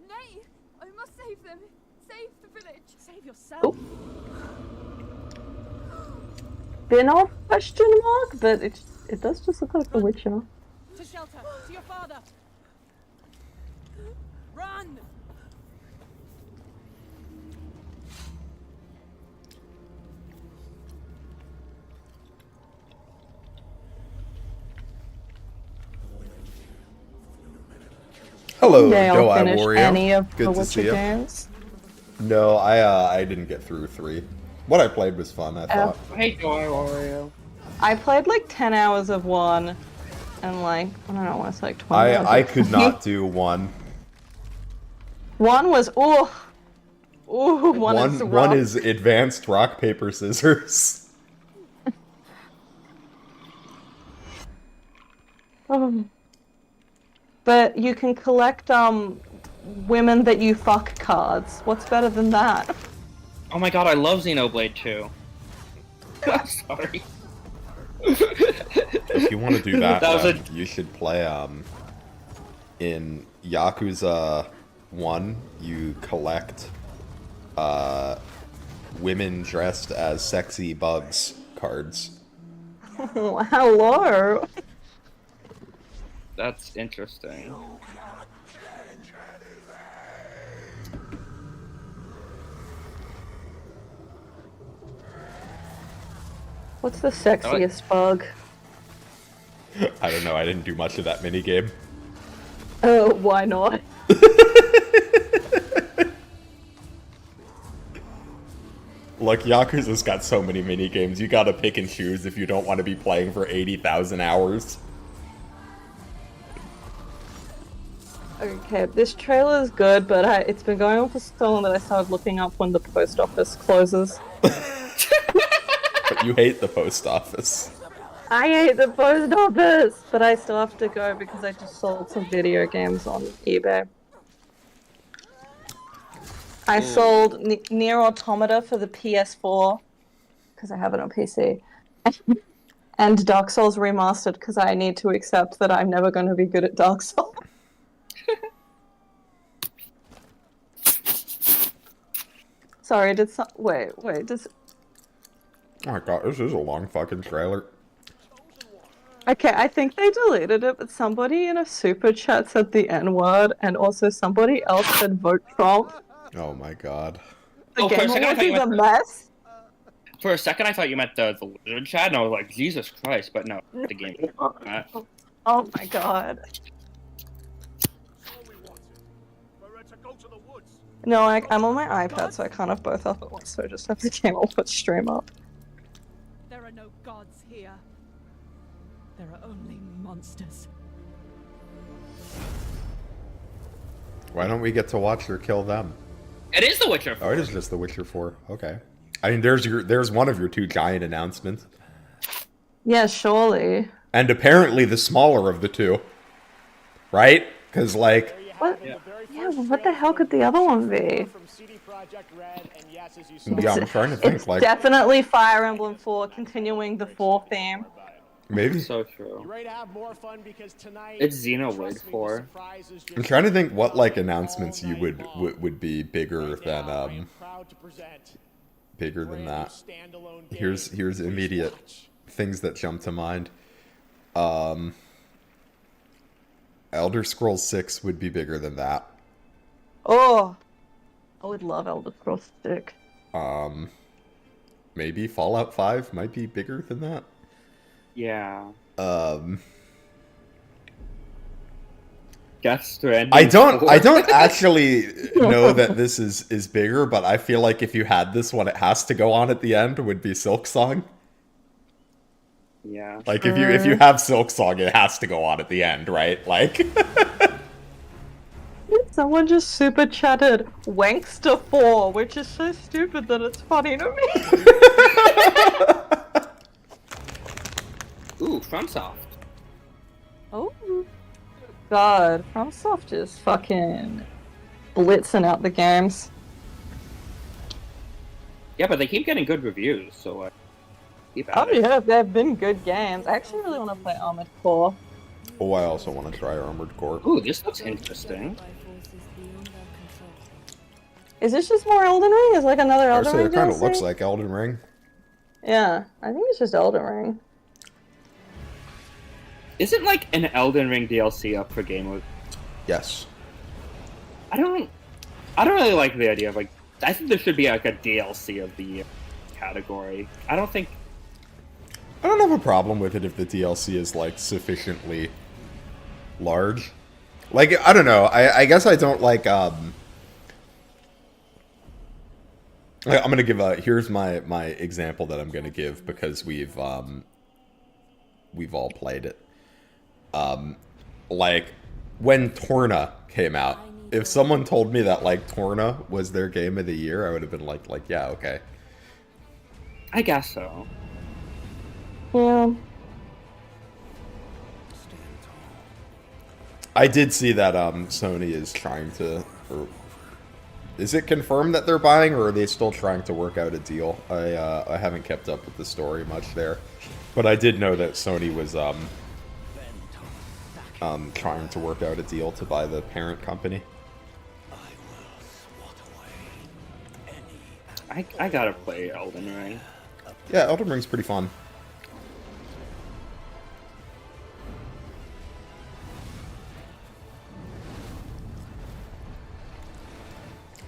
S: Nay! I must save them! Save the village! Save yourself!
D: Spin-off question mark, but it does just look like The Witcher.
S: To shelter! To your father! Run!
A: Hello,
D: Yeah, I'll
A: Do-I
D: finish
A: Wario.
D: any of
A: Good
D: the
A: to see
D: Witcher
A: you.
D: games.
A: No, I didn't get through 3. What I played was fun, I thought.
C: Hey, Do-I Wario.
D: I played like 10 hours of one, and like, I don't know, it's like 20 hours.
A: I could not do 1.
D: One was, ooh, one is rough.
A: One is advanced rock, paper, scissors.
D: But you can collect women that you fuck cards. What's better than that?
C: Oh my god, I love Xenoblade 2. I'm sorry.
A: If you want to do that,
C: That was
A: you should play in Yakuza 1, you collect women dressed as sexy bugs cards.
D: Hello.
C: That's interesting.
D: What's the sexiest bug?
A: I don't know, I didn't do much of that minigame.
D: Oh, why not?
A: Look, Yakuza's got so many minigames, you gotta pick and choose if you don't want to be playing for 80,000 hours.
D: Okay, this trailer is good, but it's been going on for so long that I started looking up when the post office closes.
A: But you hate the post office.
D: I hate the post office, but I still have to go because I just sold some video games on eBay. I sold Nier Automata for the PS4 because I have it on PC, and Dark Souls Remastered because I need to accept that I'm never going to be good at Dark Souls. Sorry, wait, does...
A: Oh my god, this is a long fucking trailer.
D: Okay, I think they deleted it, but somebody in a super chat said the N-word, and also somebody else said vote Trump.
A: Oh my god.
D: The Game Awards is a mess.
C: For a second, I thought you meant the Wizard chat, and I was like, Jesus Christ, but no, the game.
D: Oh my god. No, I'm on my iPad, so I can't have both up at once, so I just have the Game Awards stream up.
T: There are no gods here. There are only monsters.
A: Why don't we get to watch her kill them?
B: It is The Witcher 4.
A: Oh, it is just The Witcher 4. Okay. I mean, there's one of your two giant announcements.
D: Yeah, surely.
A: And apparently the smaller of the two. Right? Because, like...
D: What? Yeah, well, what the hell could the other one be?
A: Yeah, I'm trying to think,
D: It's
A: like...
D: definitely Fire Emblem 4, continuing the 4 theme.
A: Maybe.
C: So true.
M: It's
C: Xenoblade 4.
A: I'm trying to think what, like, announcements you would be bigger than, bigger than that. Here's immediate things that jump to mind. Elder Scrolls 6 would be bigger than that.
D: Oh! I would love Elder Scrolls 6.
A: Maybe Fallout 5 might be bigger than that.
C: Yeah.
B: Death Stranding.
A: I don't actually know that this is bigger, but I feel like if you had this one, it has to go on at the end, would be Silksong.
C: Yeah.
A: Like if you have Silksong, it has to go on at the end, right? Like
D: Someone just super chatted Wankster 4, which is so stupid that it's funny to me.
B: Ooh, FromSoft.
D: Oh. God, FromSoft is fucking blitzing out the games.
B: Yeah, but they keep getting good reviews, so keep at
D: Oh
B: it.
D: yeah, they've been good games. I actually really want to play Armored Core.
A: oh, I also want to try Armored Core.
B: Ooh, this looks interesting.
D: Is this just more Elden Ring? Is like another Elden
A: Actually,
D: Ring
A: it kind of
D: DLC?
A: looks like Elden Ring.
D: Yeah, I think it's just Elden Ring.
B: Isn't like an Elden Ring DLC up for Game Awards?
A: Yes.
B: I don't really like the idea of like. I think there should be like a DLC of the year category. I don't
A: have a problem with it if the DLC is like sufficiently large. Like, I don't know. I guess I don't like I'm gonna give here's my example that I'm gonna give because we've all played it. Like when Torna came out, if someone told me that like Torna was their game of the year, I would have been like yeah, okay.
B: I guess so.
D: Yeah.
A: I did see that Sony is trying to Or is it confirmed that they're buying, or are they still trying to work out a deal? I haven't kept up with the story much there, but I did know that Sony was trying to work out a deal to buy the parent company.
C: I gotta play Elden Ring.
A: Yeah, Elden Ring's pretty fun.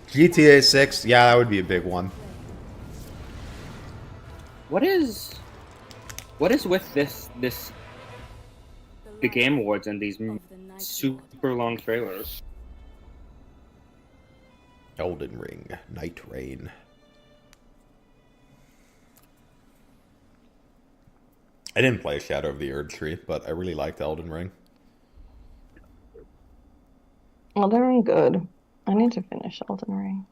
A: GTA 6, yeah, that would be a big one.
C: What is with the Game Awards and these super long trailers?
A: Elden Ring, Night Rain. I didn't play Shadow of the Erd Tree, but I really liked Elden Ring.
D: Elden Ring good. I need to finish Elden Ring.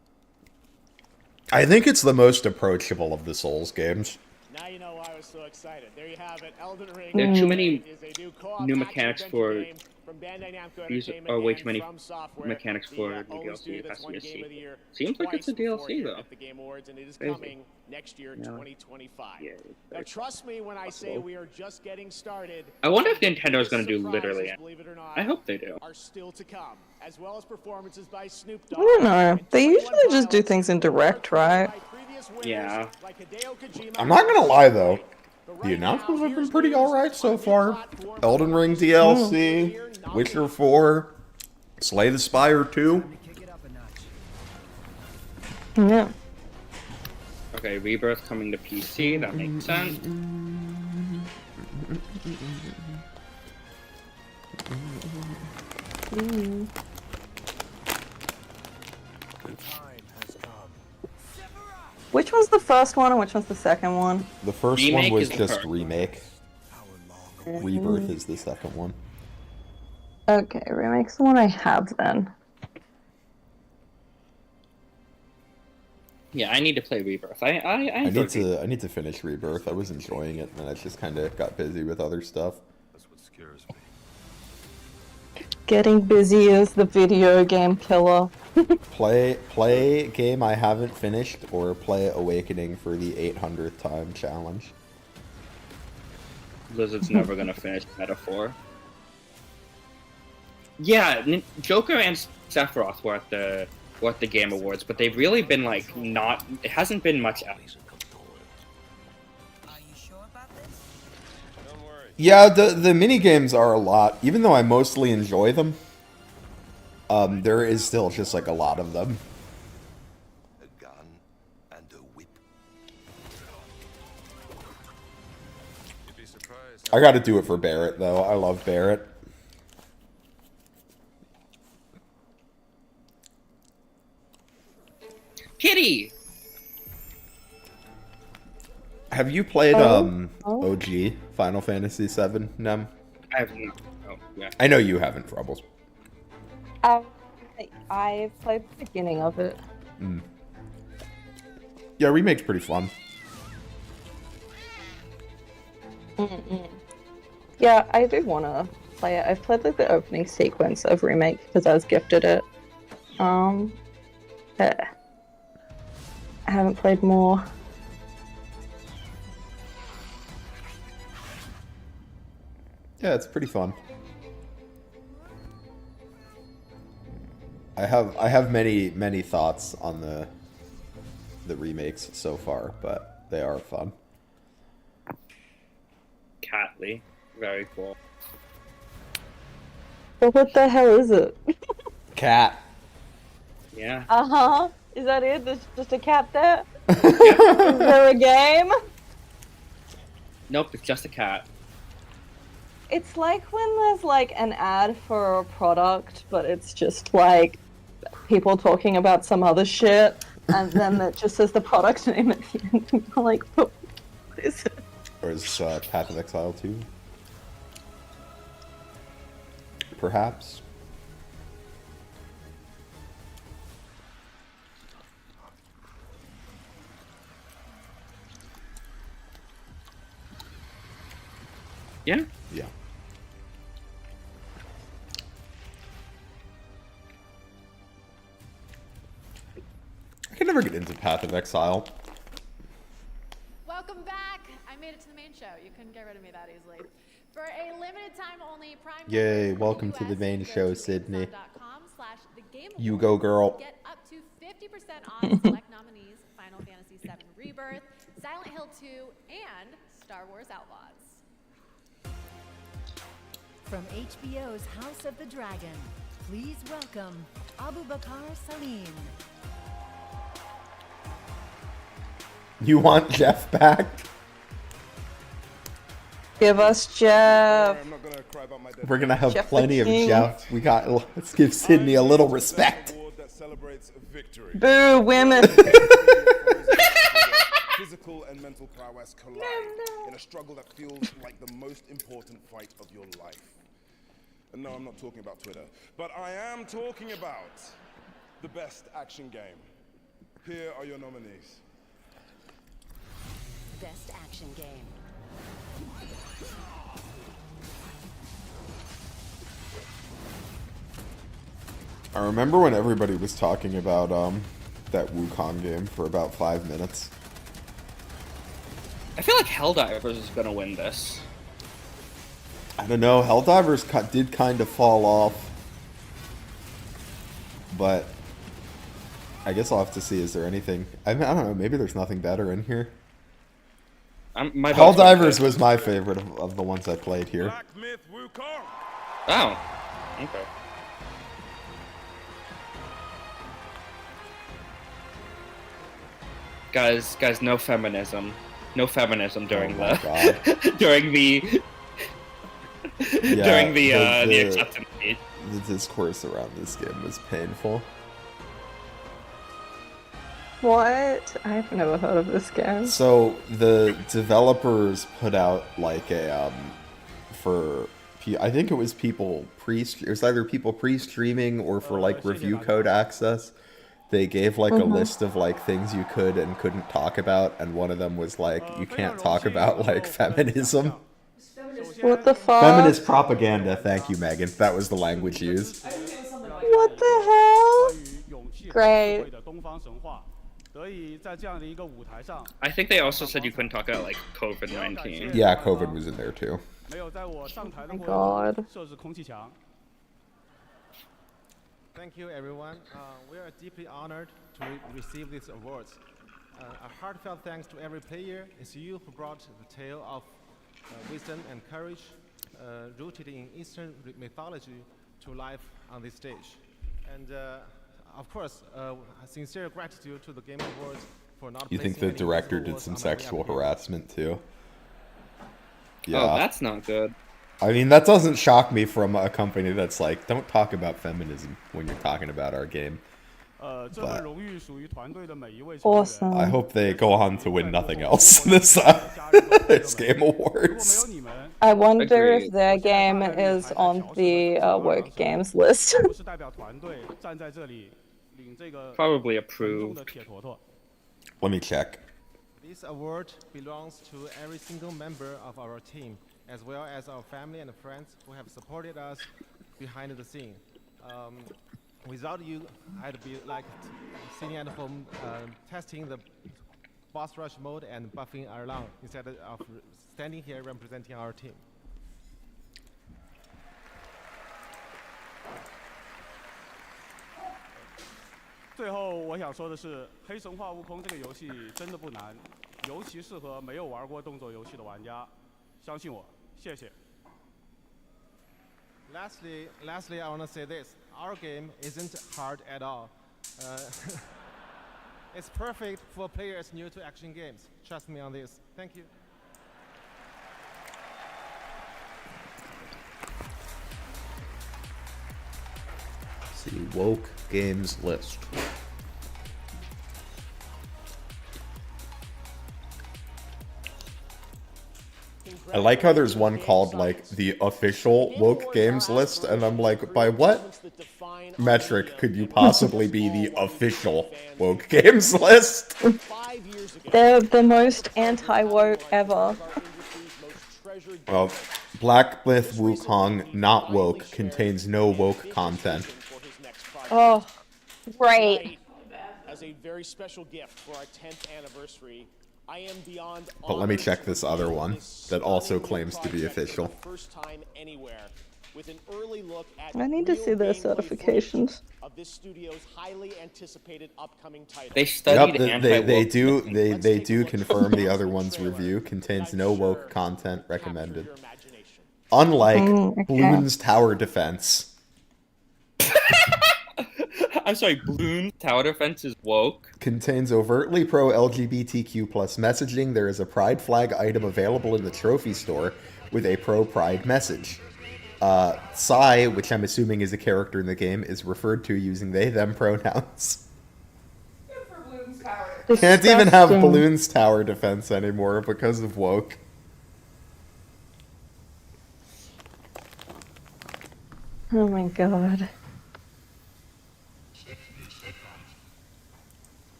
A: I think it's the most approachable of the Souls games.
M: Now you know why I was so excited. There you have it. Elden Ring.
C: There are too many
M: is a new co-op
C: new mechanics for
M: game from Bandai Namco
C: these
M: Entertainment
C: are way
M: and
C: too many
M: From Software.
C: mechanics for the
M: always do
C: DLC. It
M: this
C: has to
M: one
C: be a
M: game of the
C: sequel.
M: year
C: Seems like it's a
M: twice before
C: DLC
M: here
C: though.
M: at the Game Awards, and it is
C: Crazy.
M: coming next year,
C: Yeah.
M: 2025.
C: Yeah,
M: now trust me when I say we are just getting started.
C: I wonder if Nintendo is going to do
M: Surprises,
C: literally.
M: believe it or not,
C: I hope they do.
M: Are still to come, as well as performances by Snoop
D: I
M: Dogg.
D: don't know. They usually just do things in direct, right?
C: Yeah.
A: I'm not gonna lie though, the announcements have been pretty alright so far. Elden Ring DLC, Witcher 4, Slay the Spire 2.
D: Yeah.
C: Okay, Rebirth coming to PC. That makes sense.
D: Which one's the first one and which one's the second one?
A: The first
C: Remake
A: one was
C: is the
A: just
C: first.
A: remake. Rebirth is the second one.
D: Okay, remake's the one I have then.
C: Yeah, I need to play Rebirth. I
A: need to finish Rebirth. I was enjoying it, and I just kind of got busy with other stuff.
G: That's what scares me.
D: Getting busy is the video game killer.
A: Play game I haven't finished, or play Awakening for the 800th time challenge.
C: Blizzard's never gonna finish Metaphor. Yeah, Joker and Sephiroth were at the Game Awards, but they've really been like not. It hasn't been much out.
A: Yeah, the mini games are a lot. Even though I mostly enjoy them, there is still just like a lot of them.
G: A gun and a whip. You'd be surprised.
A: I got to do it for Barrett though. I love Barrett.
C: Kitty.
A: Have you played
D: Oh.
A: OG Final Fantasy VII, Nem?
C: I have not. Oh, yeah.
A: I know you haven't, Frubblez.
D: I played the beginning of it.
A: Mm. Yeah, remake's pretty fun.
D: Yeah, I do want to play it. I've played like the opening sequence of Remake because I was gifted it. But I haven't played more.
A: Yeah, it's pretty fun. I have many thoughts on the remakes so far, but they are fun.
C: Catley, very cool.
D: But what the hell is it?
A: Cat.
C: Yeah.
D: Uh-huh. Is that it? There's just a cat there? Is there a game?
C: Nope, it's just a cat.
D: It's like when there's like an ad for a product, but it's just like people talking about some other shit, and then it just says the product name at the end. And you're like, what is it?
A: Or is Path of Exile 2? Perhaps.
C: Yeah?
A: Yeah. could never get into Path of Exile.
F: Welcome back. I made it to the main show. You couldn't get rid of me that easily. For a limited time only, Prime
A: Yay,
F: members
A: welcome
F: in the
A: to the
F: US
A: main
F: can
A: show,
F: go to
A: Sydney.
F: GameStop.com/thegameawards
A: You go, girl.
F: to get up to 50% off select nominees, Final Fantasy VII Rebirth, Silent Hill 2, and Star Wars Outlaws.
L: From HBO's House of the Dragon, please welcome Abu Bakar Salim.
A: You want Jeff back?
D: Give us Jeff.
A: We're gonna have
D: Jeff
A: plenty
D: the
A: of
D: King.
A: Jeff. Let's give Sydney a little respect.
D: Boo, women.
U: Physical and mental prowess collide in a struggle that feels like the most important fight of your life. And no, I'm not talking about Twitter, but I am talking about the best action game. Here are your nominees.
L: Best action game.
A: I remember when everybody was talking about that Wukong game for about 5 minutes.
C: I feel like Helldivers is gonna win this.
A: I don't know. Helldivers did kind of fall off, but I guess I'll have to see. Is there anything? I mean, I don't know. Maybe there's nothing better in here. Helldivers was my favorite of the ones I played here.
C: Oh, okay. Guys, no feminism. No feminism during during the during the acceptance speech.
A: The discourse around this game was painful.
D: What? I've never heard of this game.
A: So the developers put out like a I think it was people it was either people pre-streaming or for like review code access. They gave like a list of like things you could and couldn't talk about, and one of them was like you can't talk about like feminism.
D: What the fuck?
A: Feminist propaganda. Thank you, Megan. That was the language used.
D: What the hell? Great.
C: I think they also said you couldn't talk about like COVID-19.
A: Yeah, COVID was in there too.
D: Oh my god.
V: Thank you, everyone. We are deeply honored to receive these awards. A heartfelt thanks to every player. It's you who brought the tale of wisdom and courage rooted in Eastern mythology to life on this stage. And of course, a sincere gratitude to the Game Awards for not
A: You think
V: placing
A: the
V: any
A: director
V: awards
A: did some
V: on my
A: sexual
V: application.
A: harassment too? Yeah.
C: Oh, that's not good.
A: I mean, that doesn't shock me from a company that's like, don't talk about feminism when you're talking about our game. But
D: Awesome.
A: I hope they go on to win nothing else this Game Awards.
D: I wonder if their game is on the work games list.
C: Probably approved.
A: Let me check.
V: This award belongs to every single member of our team, as well as our family and friends who have supported us behind the scene. Without you, I'd be like sitting at home testing the boss rush mode and buffing Erlang instead of standing here representing our team.
W: 最后我想说的是，《黑神话：悟空》这个游戏真的不难，尤其适合没有玩过动作游戏的玩家。相信我，谢谢。
V: Lastly, I want to say this: our game isn't hard at all. It's perfect for players new to action games. Trust me on this. Thank you.
A: See, woke games list. I like how there's one called like the official woke games list, and I'm like, by what metric could you possibly be the official woke games list?
D: They're the most anti-woke ever.
A: Well, Black Myth Wukong not woke contains no woke content.
D: Oh, great.
M: as a very special gift for our 10th anniversary. I am beyond
A: But let me
M: honored
A: check
M: to
A: this
M: reveal
A: other one
M: this
A: that also
M: stunning new
A: claims to be
M: project for
A: official.
M: the first time anywhere, with an early look at
D: I need to
M: real
D: see their
M: gameplay footage
D: certifications.
M: of this studio's highly anticipated upcoming title.
B: They studied
A: Yep, they do confirm the other one's review contains no woke content recommended. Unlike Bloons Tower Defense.
B: I'm sorry, Bloons Tower Defense is woke.
A: Contains overtly pro-LGBTQ plus messaging. There is a pride flag item available in the trophy store with a pro-pride message. Sai, which I'm assuming is a character in the game, is referred to using they, them pronouns. Can't even have Bloons Tower Defense anymore because of woke.
D: Oh my god.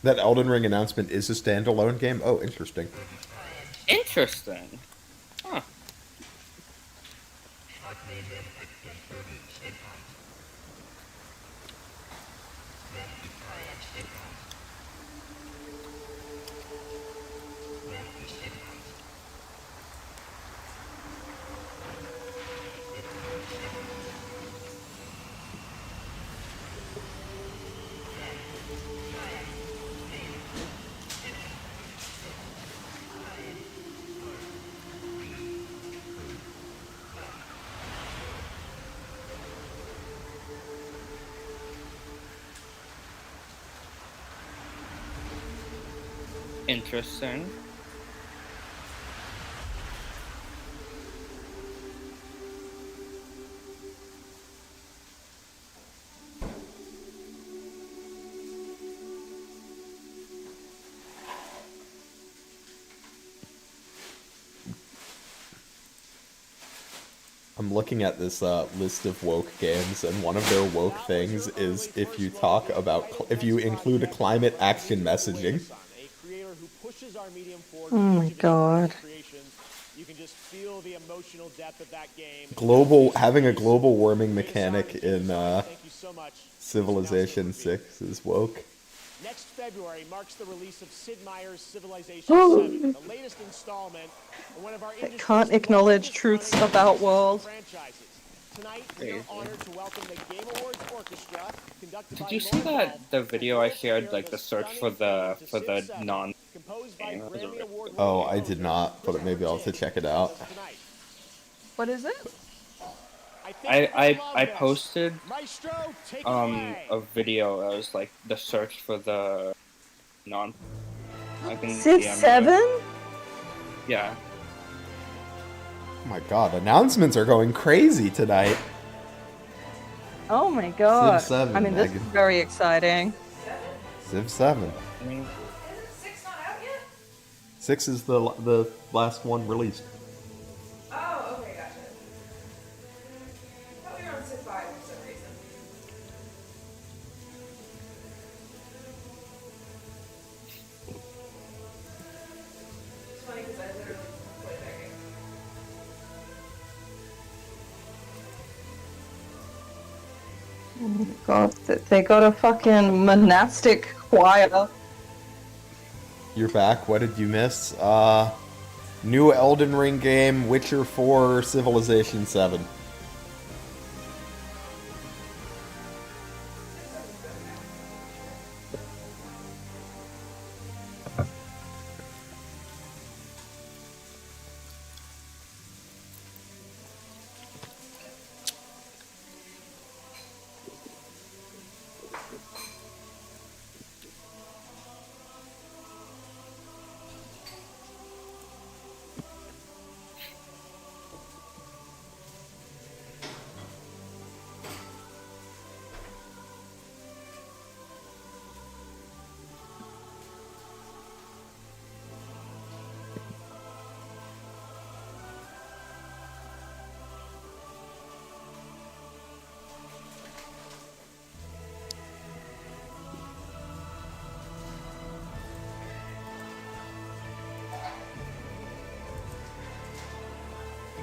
A: That Elden Ring announcement is a standalone game? Oh, interesting.
B: Interesting. Huh. Interesting.
A: I'm looking at this list of woke games, and one of their woke things is if you talk about, if you include a climate action messaging.
D: Oh my god.
M: You can just feel the emotional depth of that game.
A: Having a global warming mechanic in Civilization 6 is woke.
M: Next February marks the release of Sid Meier's Civilization 7, the latest installment, and one of our
D: I can't acknowledge truths about world.
M: franchises. Tonight, we are honored to welcome the Game Awards Orchestra, conducted
B: Did
M: by
B: you see the video I shared, like the search for the non?
A: Oh, I did not, but maybe I'll have to check it out.
D: What is it?
B: I posted a video that was like the search for the non. I can
D: Civ
B: DM
D: 7?
B: you. Yeah.
A: Oh my god, announcements are going crazy tonight.
D: Oh my god.
A: Civ 7,
D: I mean, this is
A: Megan.
D: very exciting.
A: Civ 7. 6 is the last one released.
I: Oh, okay, gotcha. I thought we were on Civ 5 for some reason. It's funny because I literally played that game.
D: Oh my god, they got a fucking monastic choir.
A: You're back. What did you miss? New Elden Ring game, Witcher 4, Civilization 7.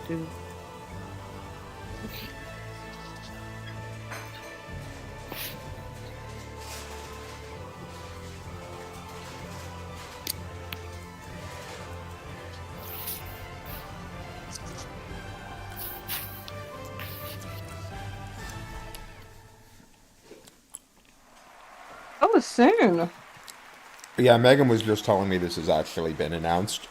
D: Oh, soon.
A: Yeah, Megan was just telling me this has actually been announced.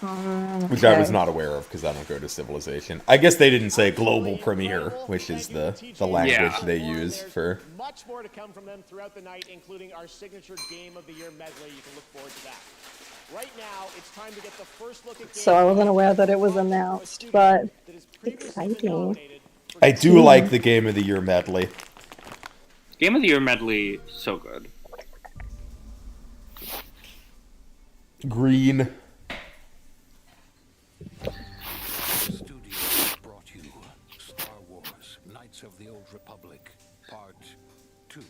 A: Which
D: Okay.
A: I was not aware of because I don't go to Civilization. I guess they didn't say global premiere, which is the language they use for.
M: Much more to come from them throughout the night, including our signature Game of the Year medley. You can look forward to that. Right now, it's time to get the first look at
D: So I wasn't aware that it was announced, but exciting.
A: I do like the Game of the Year medley.
C: Game of the Year medley, so good.
A: Green.
R: Studios brought you Star Wars: Knights of the Old Republic, Part 2.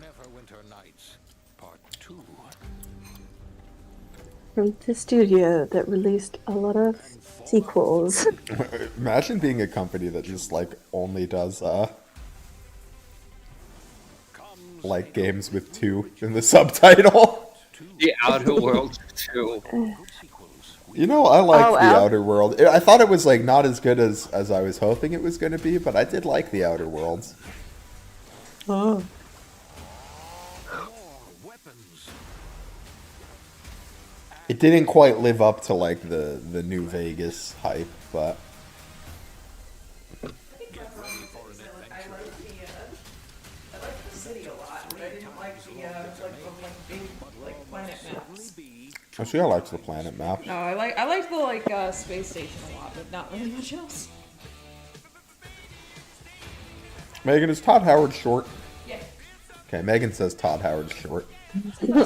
R: Neverwinter Nights, Part 2.
D: From the studio that released a lot of sequels.
A: Imagine being a company that just like only does like games with 2 in the subtitle.
C: The Outer Worlds 2.
A: You know, I liked
D: Oh,
A: the Outer World. I thought it was like not as good as I was hoping it was going to be, but I did like the Outer Worlds.
D: Oh.
A: It didn't quite live up to like the New Vegas hype, but
I: I liked the city a lot, but I didn't like the big planet maps.
A: actually I liked the planet map.
I: No, I liked the space station a lot, but not really much else.
A: Megan, is Todd Howard short?
I: Yeah.
A: Okay, Megan says Todd Howard's short.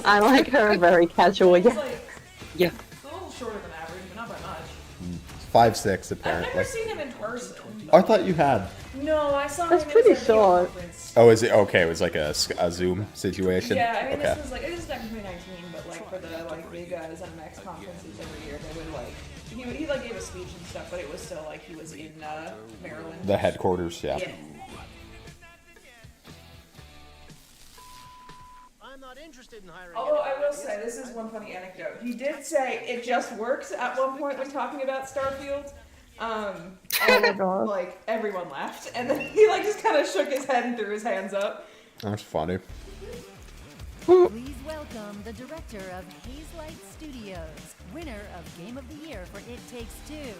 D: I like her very casual. Yeah.
C: Yeah.
I: It's a little shorter than average, but not by much.
A: 5'6"
I: I've
A: apparently.
I: never seen him in person.
A: I thought you had.
I: No, I saw
D: That's
I: him
D: pretty
I: in a video
D: short.
I: conference.
A: Oh, is it okay? It was like a Zoom situation.
I: Yeah, I mean,
A: okay.
I: this was back in 2019, but like for the big ZeniMax conferences every year, they would like he like gave a speech and stuff, but it was still like he was in Maryland.
A: The headquarters, yeah.
I: Although I will say, this is one funny anecdote. He did say it just works at one point when talking about Starfield.
D: Oh my god.
I: Like everyone laughed, and then he like just kind of shook his head and threw his hands up.
A: That's funny.
L: Please welcome the director of Hazelight Studios, winner of Game of the Year for It Takes Two,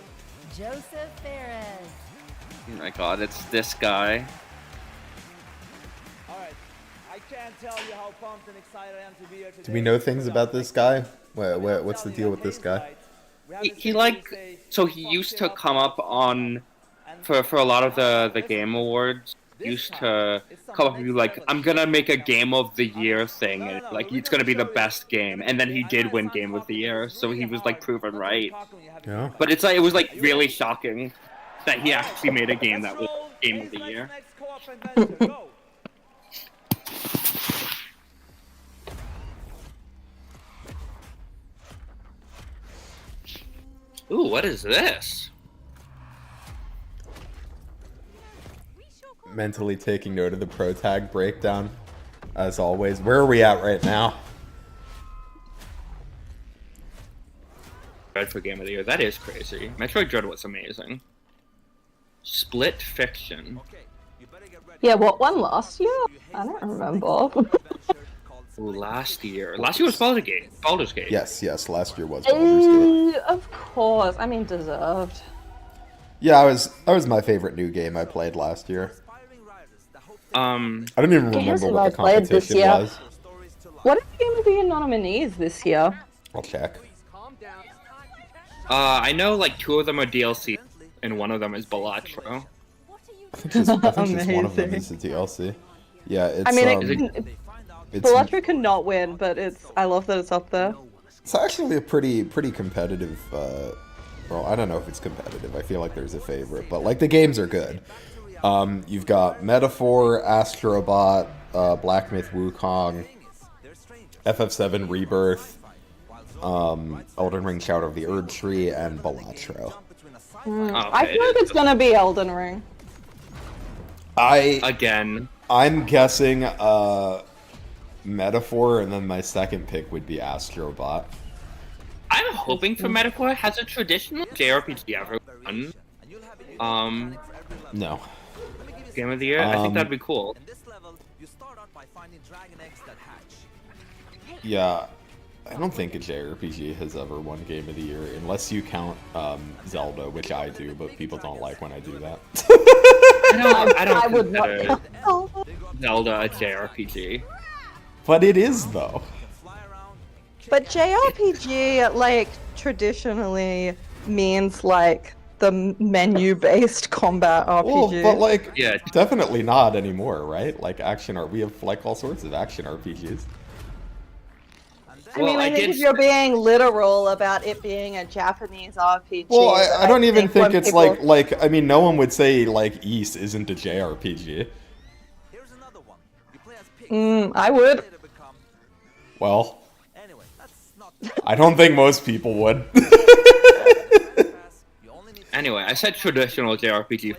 L: Joseph Ferris.
C: Oh my god, it's this guy.
E: Alright, I can't tell you how pumped and excited I am to be here today.
A: Do we know things about this guy? What's the deal with this guy?
C: He used to come up on for a lot of the Game Awards. Used to come up and be like, I'm gonna make a Game of the Year thing, and like it's gonna be the best game. And then he did win Game of the Year, so he was like proven right.
A: Yeah.
C: But it's like it was like really shocking that he actually made a game that was Game of the Year. Ooh, what is this?
A: Mentally taking note of the pro tag breakdown, as always. Where are we at right now?
C: Dread for Game of the Year. That is crazy. Metroid Dread was amazing. Split Fiction.
D: Yeah, what one last year? I don't remember.
C: Ooh, last year. Last year was Baldur's Gate. Baldur's Gate.
A: Yes, last year was Baldur's Gate.
D: Of course. I mean, deserved.
A: Yeah, that was my favorite new game I played last year. I don't even remember what the competition was.
D: What are the Game of the Year nominees this year?
A: I'll check.
C: I know like 2 of them are DLC, and 1 of them is Balatro.
A: I think just one of them is a DLC. Yeah, it's.
D: I mean, Balatro cannot win, but I love that it's up there.
A: It's actually a pretty competitive. Well, I don't know if it's competitive. I feel like there's a favorite, but like the games are good. You've got Metaphor, Astrobot, Black Myth Wukong, FF7 Rebirth, Elden Ring Shadow of the Erd Tree, and Balatro.
D: I feel like it's gonna be Elden Ring.
A: I'm guessing Metaphor, and then my second pick would be Astrobot.
B: I'm hoping for Metaphor. Has a traditional JRPG ever won?
A: No.
B: Game of the Year? I think that'd be cool.
A: Yeah, I don't think a JRPG has ever won Game of the Year, unless you count Zelda, which I do, but people don't like when I do that.
B: I don't consider Zelda a JRPG.
A: But it is, though.
D: But JRPG, like, traditionally means, like, the menu-based combat RPG.
A: Well, but, like, definitely not anymore, right? Like, we have, like, all sorts of action RPGs.
D: I mean, I think if you're being literal about it being a Japanese RPG...
A: Well, I don't even think it's
D: people...
A: like, I mean, no one would say, like, Ys isn't a JRPG.
D: I would.
A: Well, I don't think most people would.
B: Anyway, I said traditional JRPG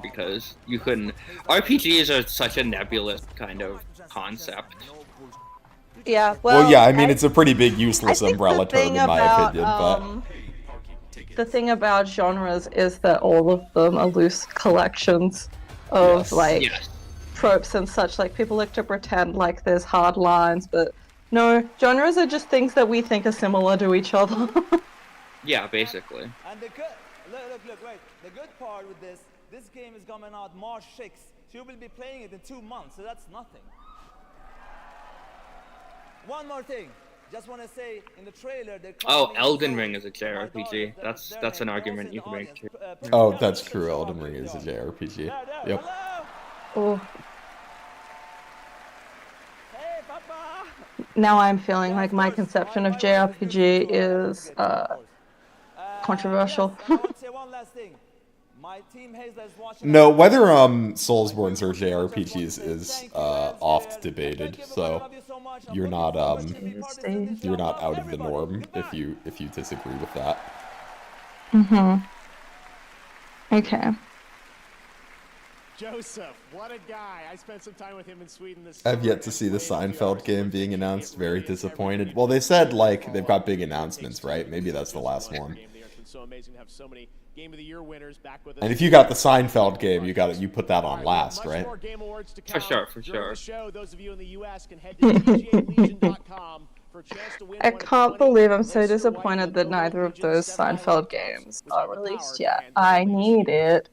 B: because you couldn't... RPGs are such a nebulous kind of concept.
D: Yeah, well,
A: yeah, I mean, it's a pretty big useless umbrella term in my opinion, but...
D: The thing about genres is that all of them are loose collections of, tropes and such. Like, people like to pretend like there's hard lines, but no, genres are just things that we think are similar to each other.
B: Yeah, basically.
E: And the good, look, wait. The good part with this game is coming out March 6th, so you will be playing it in 2 months, so that's nothing. One more thing. Just want to say, in the trailer,
B: Elden Ring is a JRPG. That's an argument you can make too.
A: Oh, that's true. Elden Ring is a JRPG. Yep.
D: Oh. Now I'm feeling like my conception of JRPG is controversial.
A: No, whether Soulsborns are JRPGs is oft debated, so you're not out of the norm if you disagree with that.
D: Okay.
M: Joseph, what a guy. I spent some time with him in Sweden this
A: I've yet to see the Seinfeld game being announced. Very disappointed. Well, they said, like, they've got big announcements, right? Maybe that's the last one.
M: So amazing to have so many Game of the Year winners back with us.
A: And if you got the Seinfeld game, you put that on last, right?
B: For sure.
M: Those of you in the US can head to djlegion.com for a chance to win.
D: I can't believe I'm so disappointed that neither of those Seinfeld games are released yet. I need it.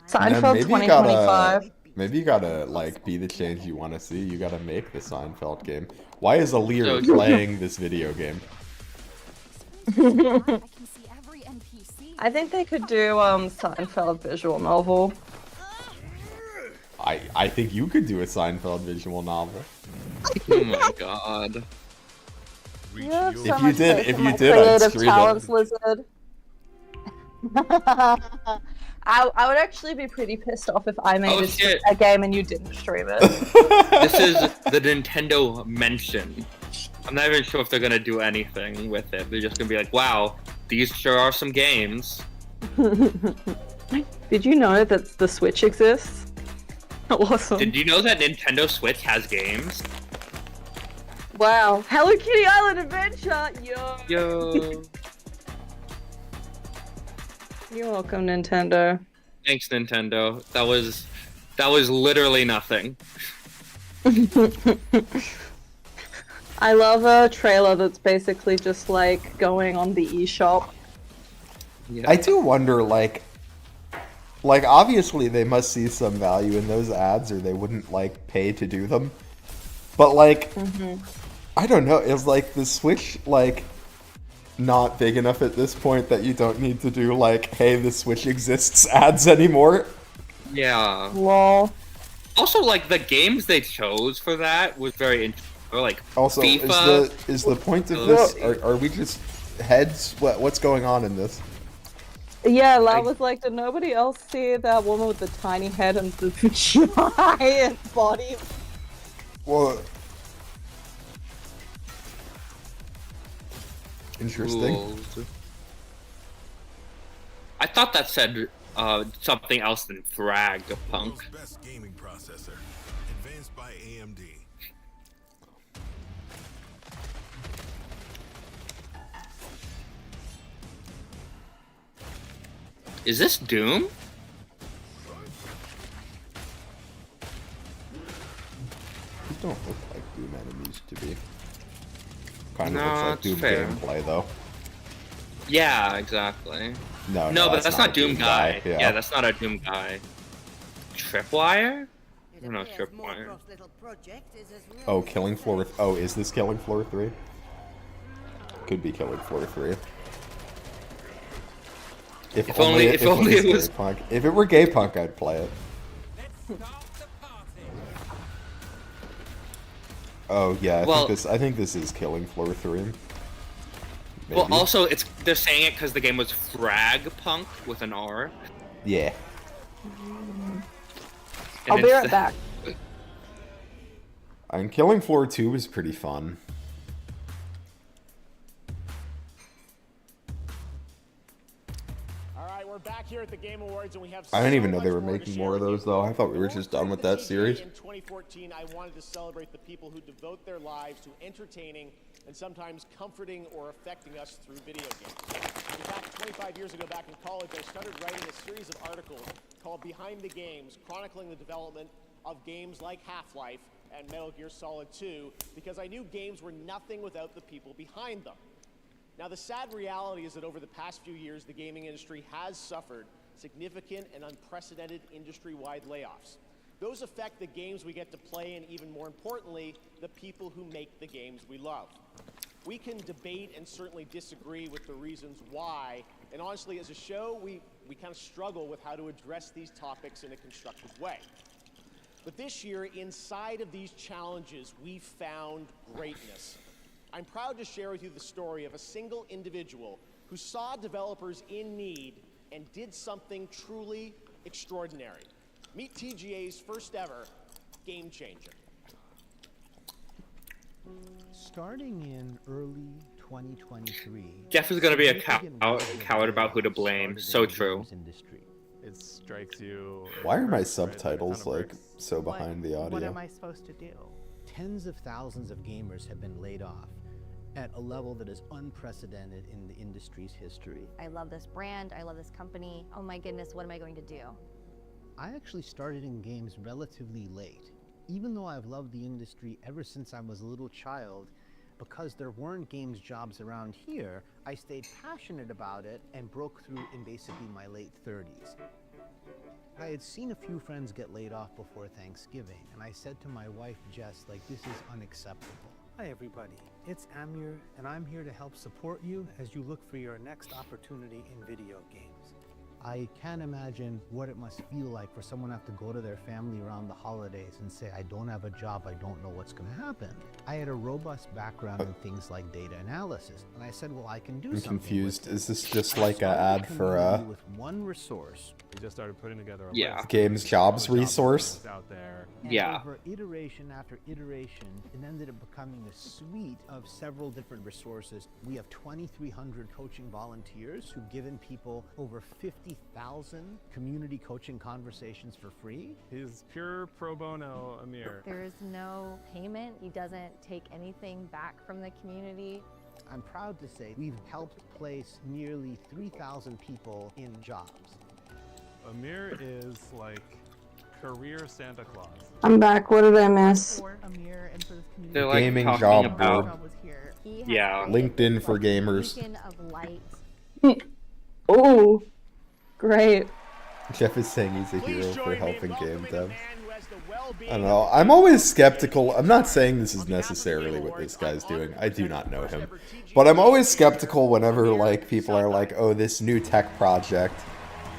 D: Seinfeld 2025.
A: Maybe you gotta, like, be the change you want to see. You gotta make the Seinfeld game. Why is Alir playing this video game?
D: I think they could do Seinfeld visual novel.
A: I think you could do a Seinfeld visual novel.
B: Oh my god.
A: If you did, I'd stream
D: talents,
A: it.
D: Lizard. I would actually be pretty pissed off if I made a game and you didn't stream it.
B: This is the Nintendo mention. I'm not even sure if they're gonna do anything with it. They're just gonna be like, wow, these sure are some games.
D: Did you know that the Switch exists? Awesome.
B: Did you know that Nintendo Switch has games?
D: Wow. Hello Kitty Island Adventure! Yo! You're welcome, Nintendo.
B: Thanks, Nintendo. That was literally nothing.
D: I love a trailer that's basically just like going on the eShop.
A: Yeah. I do wonder, like obviously they must see some value in those ads, or they wouldn't like pay to do them. But like, I don't know. Is like the Switch like not big enough at this point that you don't need to do like, hey, the Switch exists ads anymore?
B: Yeah.
D: Lol.
B: Also, like the games they chose for that was very interesting. Like
A: also,
B: FIFA.
A: Is the point of this? Are we just heads? What's going on in this?
D: Yeah, I was like, did nobody else see that woman with the tiny head and the giant body?
A: Well, Interesting.
B: Rules. I thought that said something else than Thrag, punk.
R: World's best gaming processor, advanced by AMD.
B: Is this Doom?
A: These don't look like Doom enemies to be. Kind of
B: No,
A: looks like
B: it's
A: Doom
B: fair.
A: gameplay though.
B: Yeah, exactly.
A: No,
B: but that's not Doom guy.
A: Yeah.
B: Yeah, that's not a Doom guy. Tripwire? I don't know Tripwire.
A: Oh, Killing Floor. Oh, is this Killing Floor 3? Could be Killing Floor 3.
B: If only it was.
A: Gay Punk. If it were Gay Punk, I'd play it. Oh yeah, I think this is Killing Floor 3. Maybe.
B: Well, also they're saying it because the game was Frag Punk with an R.
A: Yeah.
D: I'll be right back.
A: And Killing Floor 2 was pretty fun.
M: We're back here at the Game Awards, and we have
A: I didn't even know
M: so
A: they
M: much
A: were
M: more to
A: making
M: share
A: more of
M: with you.
A: those though. I thought we were just done with that series.
M: In 2014, I wanted to celebrate the people who devote their lives to entertaining and sometimes comforting or affecting us through video games. In fact, 25 years ago, back in college, I started writing a series of articles called Behind the Games, chronicling the development of games like Half-Life and Metal Gear Solid 2, because I knew games were nothing without the people behind them. Now, the sad reality is that over the past few years, the gaming industry has suffered significant and unprecedented industry-wide layoffs. Those affect the games we get to play and, even more importantly, the people who make the games we love. We can debate and certainly disagree with the reasons why, and honestly, as a show, we kind of struggle with how to address these topics in a constructive way. But this year, inside of these challenges, we found greatness. I'm proud to share with you the story of a single individual who saw developers in need and did something truly extraordinary. Meet TGA's first ever Game Changer.
H: Starting in early 2023,
B: Jeff is gonna be a coward about who to blame. So true.
V: It strikes you.
A: Why are my subtitles like so behind the audio?
H: What am I supposed to do? Tens of thousands of gamers have been laid off at a level that is unprecedented in the industry's history.
J: I love this brand, I love this company. Oh my goodness, what am I going to do?
H: I actually started in games relatively late. Even though I've loved the industry ever since I was a little child, because there weren't games jobs around here, I stayed passionate about it and broke through in basically my late 30s. I had seen a few friends get laid off before Thanksgiving, and I said to my wife, Jess, like, this is unacceptable. Hi everybody, it's Amir, and I'm here to help support you as you look for your next opportunity in video games. I can't imagine what it must feel like for someone to have to go to their family around the holidays and say, I don't have a job, I don't know what's going to happen. I had a robust background in things like data analysis, and I said, well, I can do
A: I'm
H: something
A: confused.
H: with
A: Is this just like an ad for
H: with one resource.
V: We just started putting together a
B: Yeah.
A: Games Jobs resource?
V: out there.
H: And
B: Yeah.
H: over iteration after iteration, it ended up becoming a suite of several different resources. We have 2,300 coaching volunteers who've given people over 50,000 community coaching conversations for free.
V: He's pure pro bono, Amir.
J: There is no payment. He doesn't take anything back from the community.
H: I'm proud to say we've helped place nearly 3,000 people in jobs.
V: Amir is like career Santa Claus.
D: I'm back. What did I miss?
B: They're like
A: Gaming
B: talking
A: job
B: about.
A: board.
B: Yeah.
A: LinkedIn for gamers.
J: Beacon of light.
D: Oh, great.
A: Jeff is saying he's a hero for helping game devs. I don't know. I'm always skeptical. I'm not saying this is necessarily what this guy's doing. I do not know him. But I'm always skeptical whenever like people are like, oh, this new tech project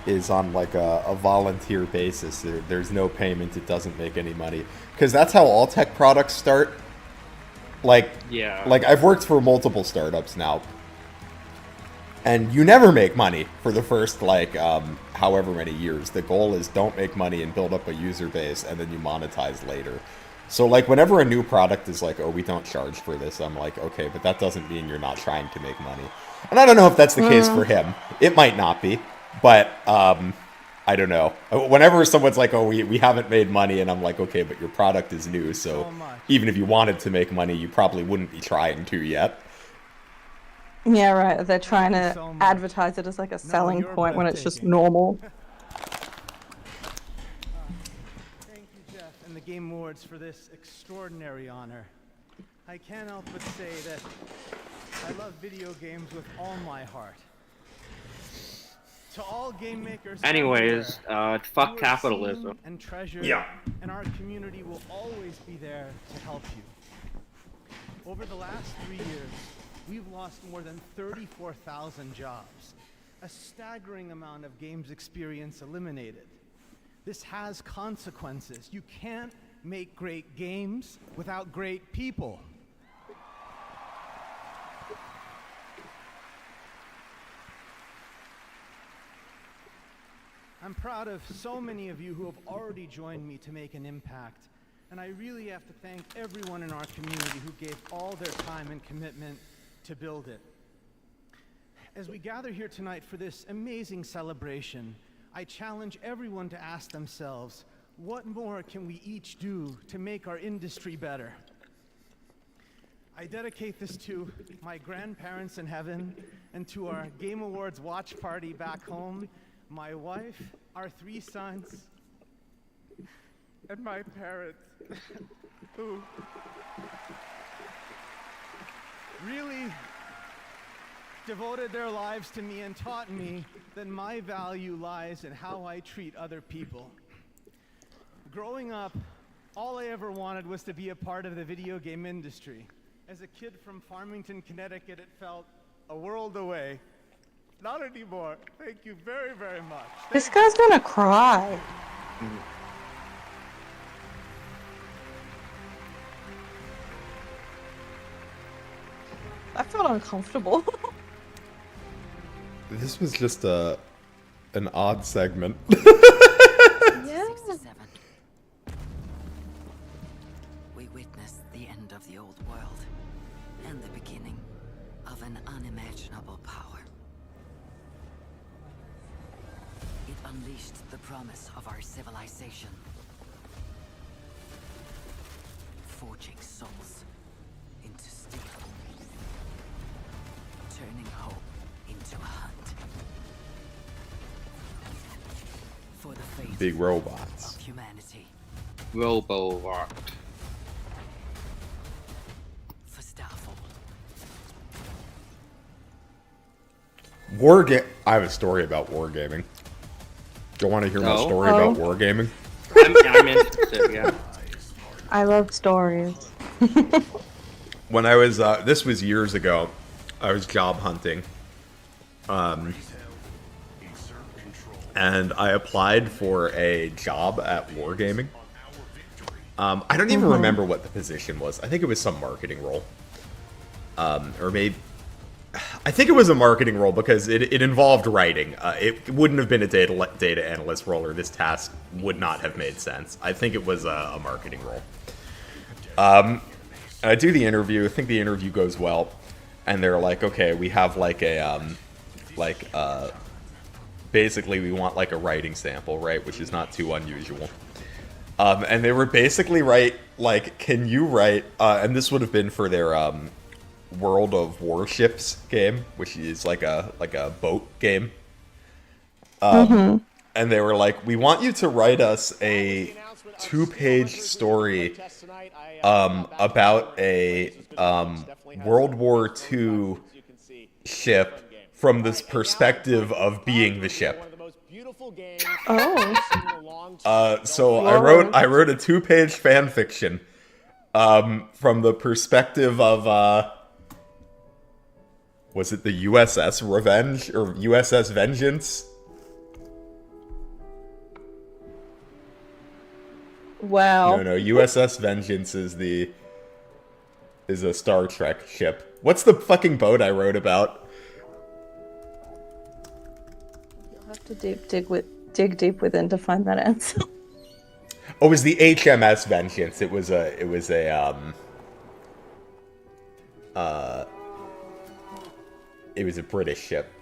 A: is on like a volunteer basis. There's no payment. It doesn't make any money. Because that's how all tech products start. Like,
B: Yeah.
A: like I've worked for multiple startups now. And you never make money for the first, like, however many years. The goal is don't make money and build up a user base, and then you monetize later. So, like, whenever a new product is like, oh, we don't charge for this, I'm like, okay, but that doesn't mean you're not trying to make money. And I don't know if that's the case for him. It might not be, but I don't know. Whenever someone's like, oh, we haven't made money, and I'm like, okay, but your product is new, so even if you wanted to make money, you probably wouldn't be trying to yet.
D: Yeah, right. They're trying to advertise it as like a selling point when it's just normal.
H: Thank you, Jeff, and the Game Awards for this extraordinary honor. I can't help but say that I love video games with all my heart. To all game makers.
C: Anyways, fuck capitalism.
H: And treasure, and our community will always be there to help you. Over the last 3 years, we've lost more than 34,000 jobs. A staggering amount of games experience eliminated. This has consequences. You can't make great games without great people. I'm proud of so many of you who have already joined me to make an impact, and I really have to thank everyone in our community who gave all their time and commitment to build it. As we gather here tonight for this amazing celebration, I challenge everyone to ask themselves, what more can we each do to make our industry better? I dedicate this to my grandparents in heaven and to our Game Awards watch party back home, my wife, our 3 sons, and my parents, who really devoted their lives to me and taught me that my value lies in how I treat other people. Growing up, all I ever wanted was to be a part of the video game industry. As a kid from Farmington, Connecticut, it felt a world away. Not anymore. Thank you very, very much.
D: This guy's gonna cry. I felt uncomfortable.
A: This was just an odd segment.
D: Yeah.
K: 67. We witnessed the end of the old world and the beginning of an unimaginable power. It unleashed the promise of our civilization, forging souls into steel, turning hope into a hunt for the fate
A: Big robots.
K: of humanity.
B: Roborock.
K: For Starfall.
A: I have a story about wargaming. Do you want to hear my
B: No.
A: story about wargaming?
B: I'm interested, yeah.
D: I love stories.
A: When I was, this was years ago, I was job hunting. And I applied for a job at wargaming. I don't even remember what the position was. I think it was some marketing role. Or maybe... I think it was a marketing role because it involved writing. It wouldn't have been a data analyst role, or this task would not have made sense. I think it was a marketing role. I do the interview. I think the interview goes well, and they're like, "Okay, we have like a basically we want like a writing sample, right? Which is not too unusual." And they were basically like, "Can you write?" And this would have been for their World of Warships game, which is like a boat game. And they were like, "We want you to write us a 2-page story about a World War II ship from this perspective of being the ship."
D: Oh.
A: So I wrote a 2-page fan fiction from the perspective of was it the USS Revenge or USS Vengeance?
D: Wow.
A: No, USS Vengeance is a Star Trek ship. What's the fucking boat I wrote about?
D: You'll have to dig deep within to find that answer.
A: Oh, it was the HMS Vengeance. It was a British ship.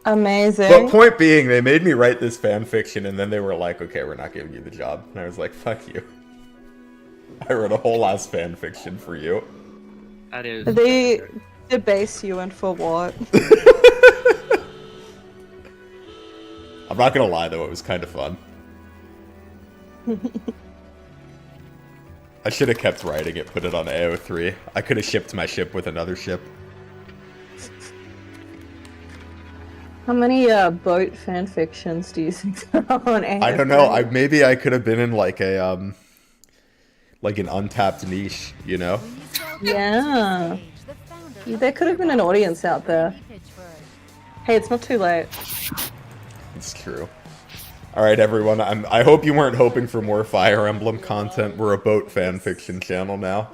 D: Amazing.
A: But point being, they made me write this fan fiction, and then they were like, "Okay, we're not giving you the job." And I was like, "Fuck you." I wrote a whole ass fan fiction for you.
B: That is.
D: They debase you, and for what?
A: I'm not gonna lie though, it was kind of fun. I should have kept writing it, put it on AO3. I could have shipped my ship with another ship.
D: How many boat fanfictions do you think there are on AO3?
A: I don't know. Maybe I could have been in like a like an untapped niche, you know?
D: Yeah. There could have been an audience out there. Hey, it's not too late.
A: It's true. Alright everyone, I hope you weren't hoping for more Fire Emblem content. We're a boat fanfiction channel now.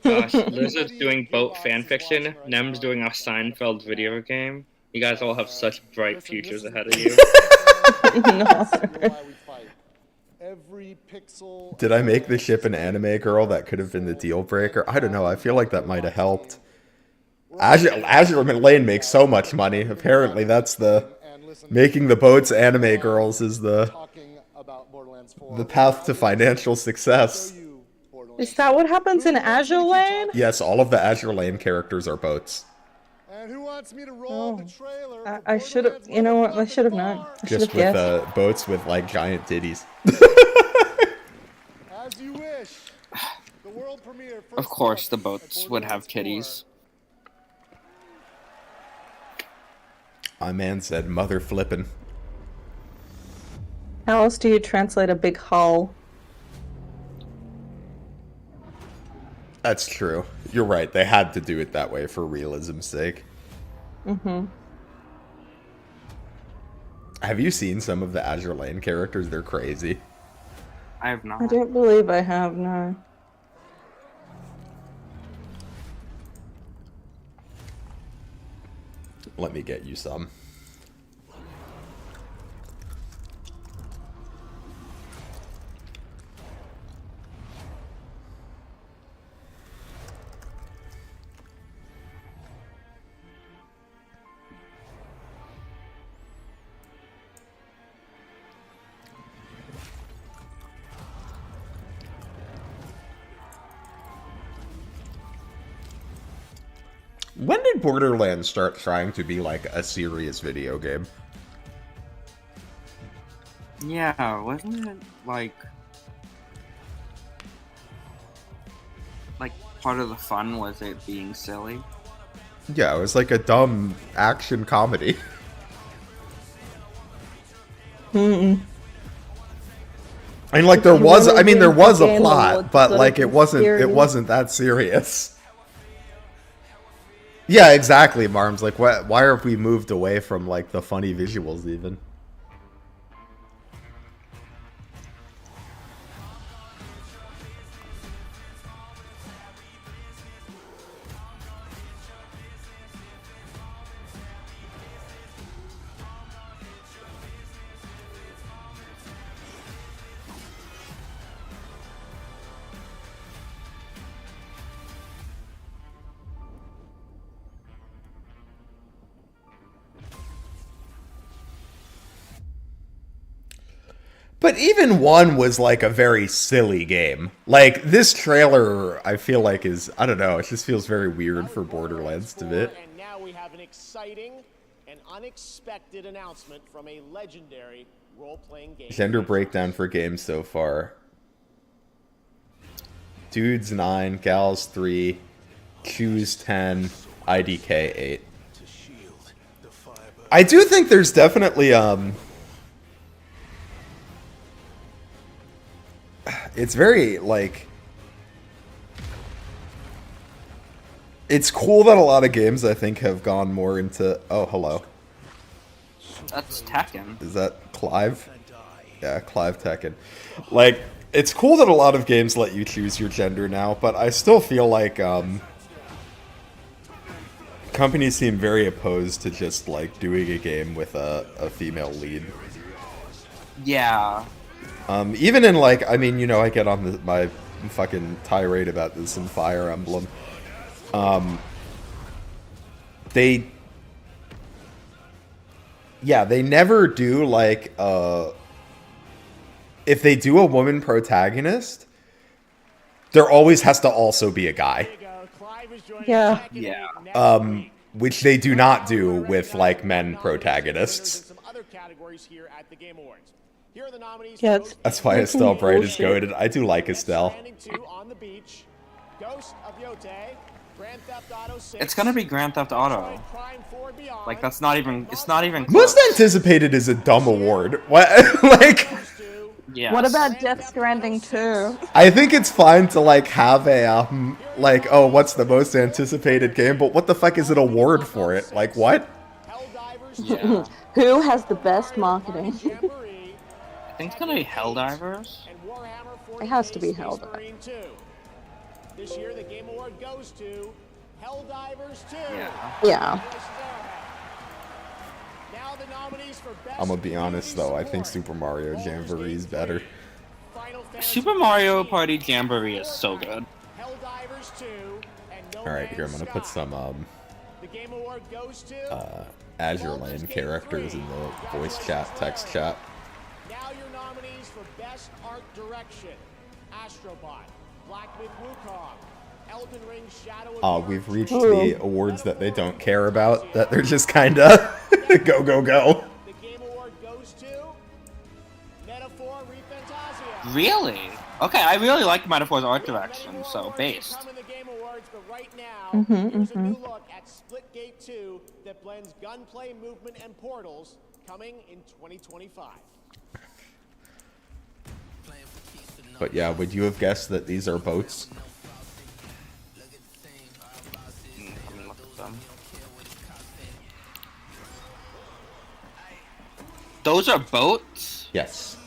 B: Gosh, Liz is doing boat fanfiction. Nem's doing a Seinfeld video game. You guys all have such bright futures ahead of you.
A: Did I make the ship an anime girl? That could have been the deal breaker. I don't know. I feel like that might have helped. Azure Lane makes so much money. Apparently, that's the making the boats anime girls is the path to financial success.
D: Is that what happens in Azure Lane?
A: Yes, all of the Azure Lane characters are boats.
D: I should have. You know what? I should have known. I should
A: Just
D: have
A: with
D: guessed.
A: boats with like giant titties.
B: Of course, the boats would have titties.
A: My man said mother flippin'.
D: How else do you translate a big hull?
A: That's true. You're right. They had to do it that way for realism's sake.
D: Mm-hmm.
A: Have you seen some of the Azure Lane characters? They're crazy.
B: I have not.
D: I don't believe I have, no.
A: Let me get you some. When did Borderlands start trying to be like a serious video game?
B: Yeah, wasn't it like part of the fun was it being silly?
A: Yeah, it was like a dumb action comedy.
D: Mm-mm.
A: I mean, like there was a plot, but like it wasn't that serious. Yeah, exactly, Marms. Like, why have we moved away from like the funny visuals even? But even 1 was like a very silly game. Like, this trailer, I feel like is, I don't know, it just feels very weird for Borderlands to me.
M: And now we have an exciting and unexpected announcement from a legendary role-playing game.
A: Gender breakdown for games so far. Dudes 9, gals 3, choose 10, IDK 8. I do think there's definitely, it's very, like... It's cool that a lot of games, I think, have gone more into... Oh, hello.
B: That's Tekken.
A: Is that Clive? Yeah, Clive Tekken. Like, it's cool that a lot of games let you choose your gender now, but I still feel like, companies seem very opposed to just, like, doing a game with a female lead.
B: Yeah.
A: Even in like, I mean, you know, I get on my fucking tirade about this in Fire Emblem. They never do like if they do a woman protagonist, there always has to also be a guy.
D: Yeah.
B: Yeah.
A: Which they do not do with like men protagonists.
D: Yeah,
A: That's why Estelle Bright is goated. I do like Estelle.
C: It's gonna be Grand Theft Auto. Like that's not even. It's not even. Close.
A: Most anticipated is a dumb award. What? Like.
C: Yeah.
D: What about Death Stranding 2?
A: I think it's fine to like have a like, oh, what's the most anticipated game? But what the fuck is an award for it? Like what?
C: Yeah.
D: Who has the best marketing?
C: I think it's gonna be Helldivers.
D: It has to be Helldivers.
M: This year, the Game Award goes to Helldivers 2.
D: Yeah.
M: Now the nominees for Best
A: I'm gonna be honest though, I think Super Mario Jamboree is better.
C: Super Mario Party Jamboree is so good.
M: Helldivers 2 and No
A: Alright, here I'm
M: Man's
A: gonna put
M: Sky.
A: some
M: The Game Award goes to
A: Azure Lane characters in the voice chat, text chat.
M: Now your nominees for Best Art Direction: Astrobot, Black Myth Wukong, Elden Ring Shadow of
A: We've reached the awards that they don't care about, that they're just kinda go, go, go.
M: The Game Award goes to Metaphor ReFantasia.
C: Really? Okay, I really like Metaphor's art direction, so based.
M: Come in the Game Awards, but right now, here's a new look at Splitgate 2 that blends gunplay, movement, and portals, coming in 2025.
A: But yeah, would you have guessed that these are boats?
C: Let me look at them. Those are boats?
A: Yes.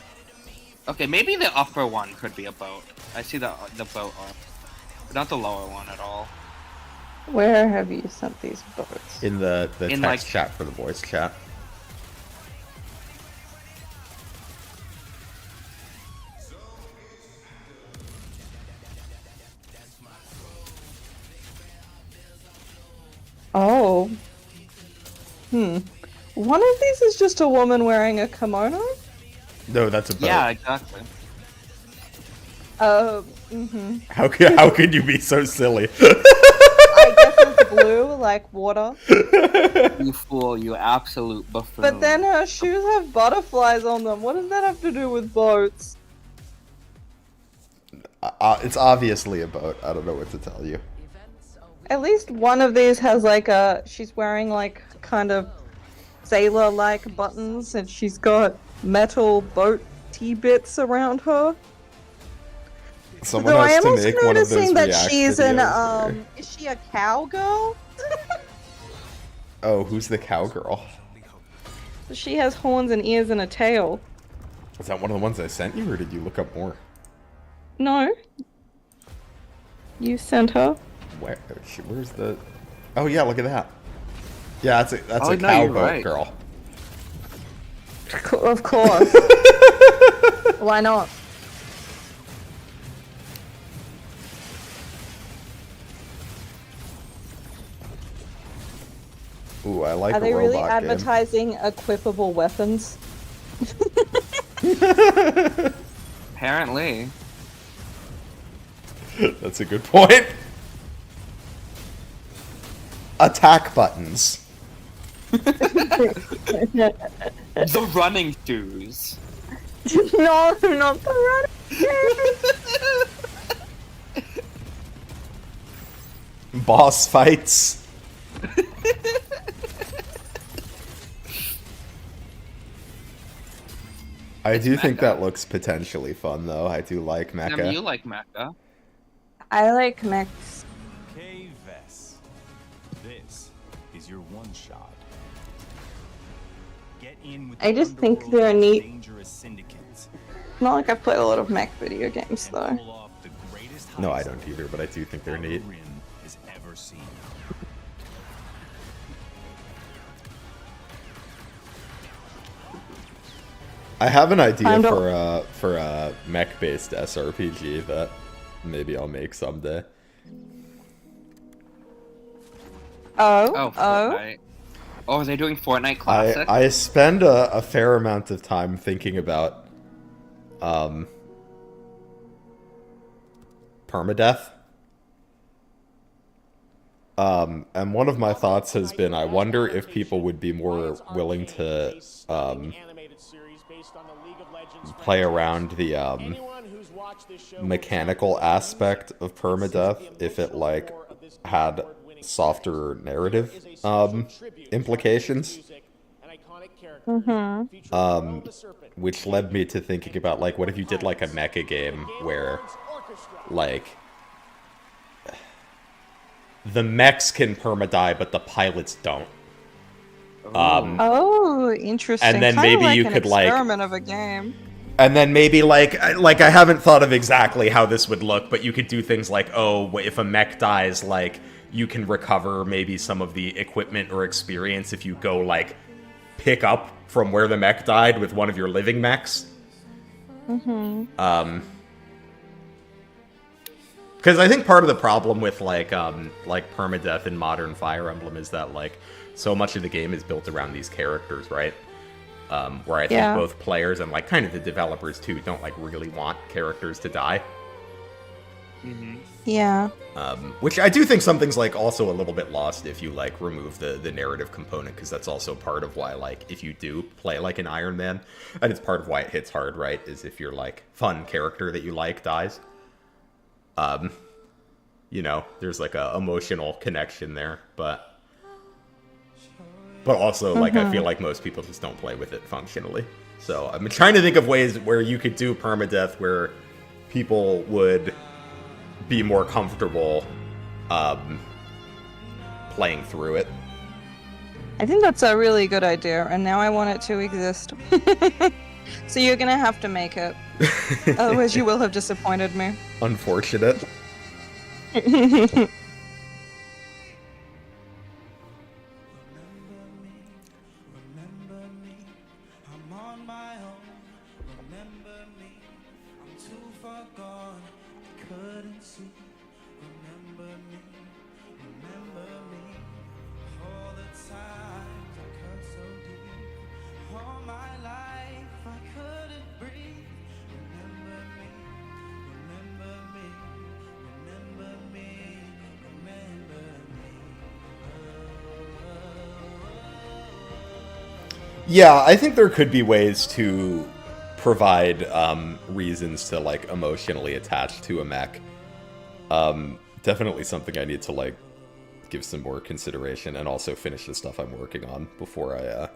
C: Okay, maybe the upper one could be a boat. I see the boat arm. But not the lower one at all.
D: Where have you sent these boats?
A: In the
C: In,
A: text
C: like-
A: chat for the voice chat.
D: Oh. One of these is just a woman wearing a kimono?
A: No, that's a boat.
C: Yeah, exactly.
A: How could you be so silly?
D: I guess it's blue, like water.
C: You fool, you absolute buffoon.
D: But then her shoes have butterflies on them. What does that have to do with boats?
A: It's obviously a boat. I don't know what to tell you.
D: At least one of these has like a... She's wearing like kind of sailor-like buttons and she's got metal boat T-bits around her.
A: Someone
D: Though I
A: has
D: am
A: to
D: also
A: make one of those
D: noticing that
A: react
D: she's an
A: videos
D: is she a cowgirl?
A: Oh, who's the cowgirl?
D: She has horns and ears and a tail.
A: Was that one of the ones I sent you, or did you look up more?
D: No. You sent her?
A: Where's the... Oh yeah, look at that. Yeah, that's a
C: Oh, no,
A: cowboat
C: you're right.
A: girl.
D: Of course. Why not?
A: Ooh, I like
D: Are
A: a
D: they really
A: robot game.
D: advertising equipable weapons?
C: Apparently.
A: That's a good point. Attack buttons.
C: The running shoes.
D: No, not the running
A: Boss fights. I do think that looks potentially fun, though. I do like
C: I
A: mecha.
C: mean, you like Mecha.
D: I like mechs.
N: Okay, Vess. This is your one shot. Get in with
D: I
N: the
D: just think
N: underworld
D: they're
N: of
D: neat.
N: dangerous syndicates.
D: Not like I've played a lot of mech video games though.
N: Pull off the greatest
A: No, I
N: heist
A: don't either, but I do think they're neat.
N: Rin has ever seen.
A: I have an idea
D: Kind
A: for a mech-based SRPG that maybe I'll make someday.
B: Oh, Fortnite. Oh, are they doing Fortnite Classic?
A: I spend a fair amount of time thinking about permadeath. And one of my thoughts has been, I wonder if people would be more willing to play around the mechanical aspect of permadeath if it like had softer narrative implications. Which led me to thinking about like, what if you did like a mecha game where like the mechs can permadie, but the pilots don't.
D: Oh, interesting.
A: And then
D: Kinda
A: maybe
D: like
A: you
D: an
A: could like,
D: experiment of a game.
A: and then maybe like I haven't thought of exactly how this would look, but you could do things like, oh, if a mech dies, like you can recover maybe some of the equipment or experience if you go like pick up from where the mech died with one of your living mechs. Because I think part of the problem with like permadeath in modern Fire Emblem is that like so much of the game is built around these characters, right? Where I think both players and like kind of the developers too don't like really want characters to die.
D: Yeah.
A: Which I do think something's like also a little bit lost if you like remove the narrative component, because that's also part of why like if you do play like an Iron Man, and it's part of why it hits hard, right? Is if your like fun character that you like dies. You know, there's like a emotional connection there, but also like I feel like most people just don't play with it functionally. So I'm trying to think of ways where you could do permadeath where people would be more comfortable playing through it.
D: I think that's a really good idea, and now I want it to exist. So you're gonna have to make it. Otherwise you will have disappointed me.
A: Unfortunate. Yeah, I think there could be ways to provide reasons to like emotionally attach to a mech. Definitely something I need to like give some more consideration and also finish the stuff I'm working on before I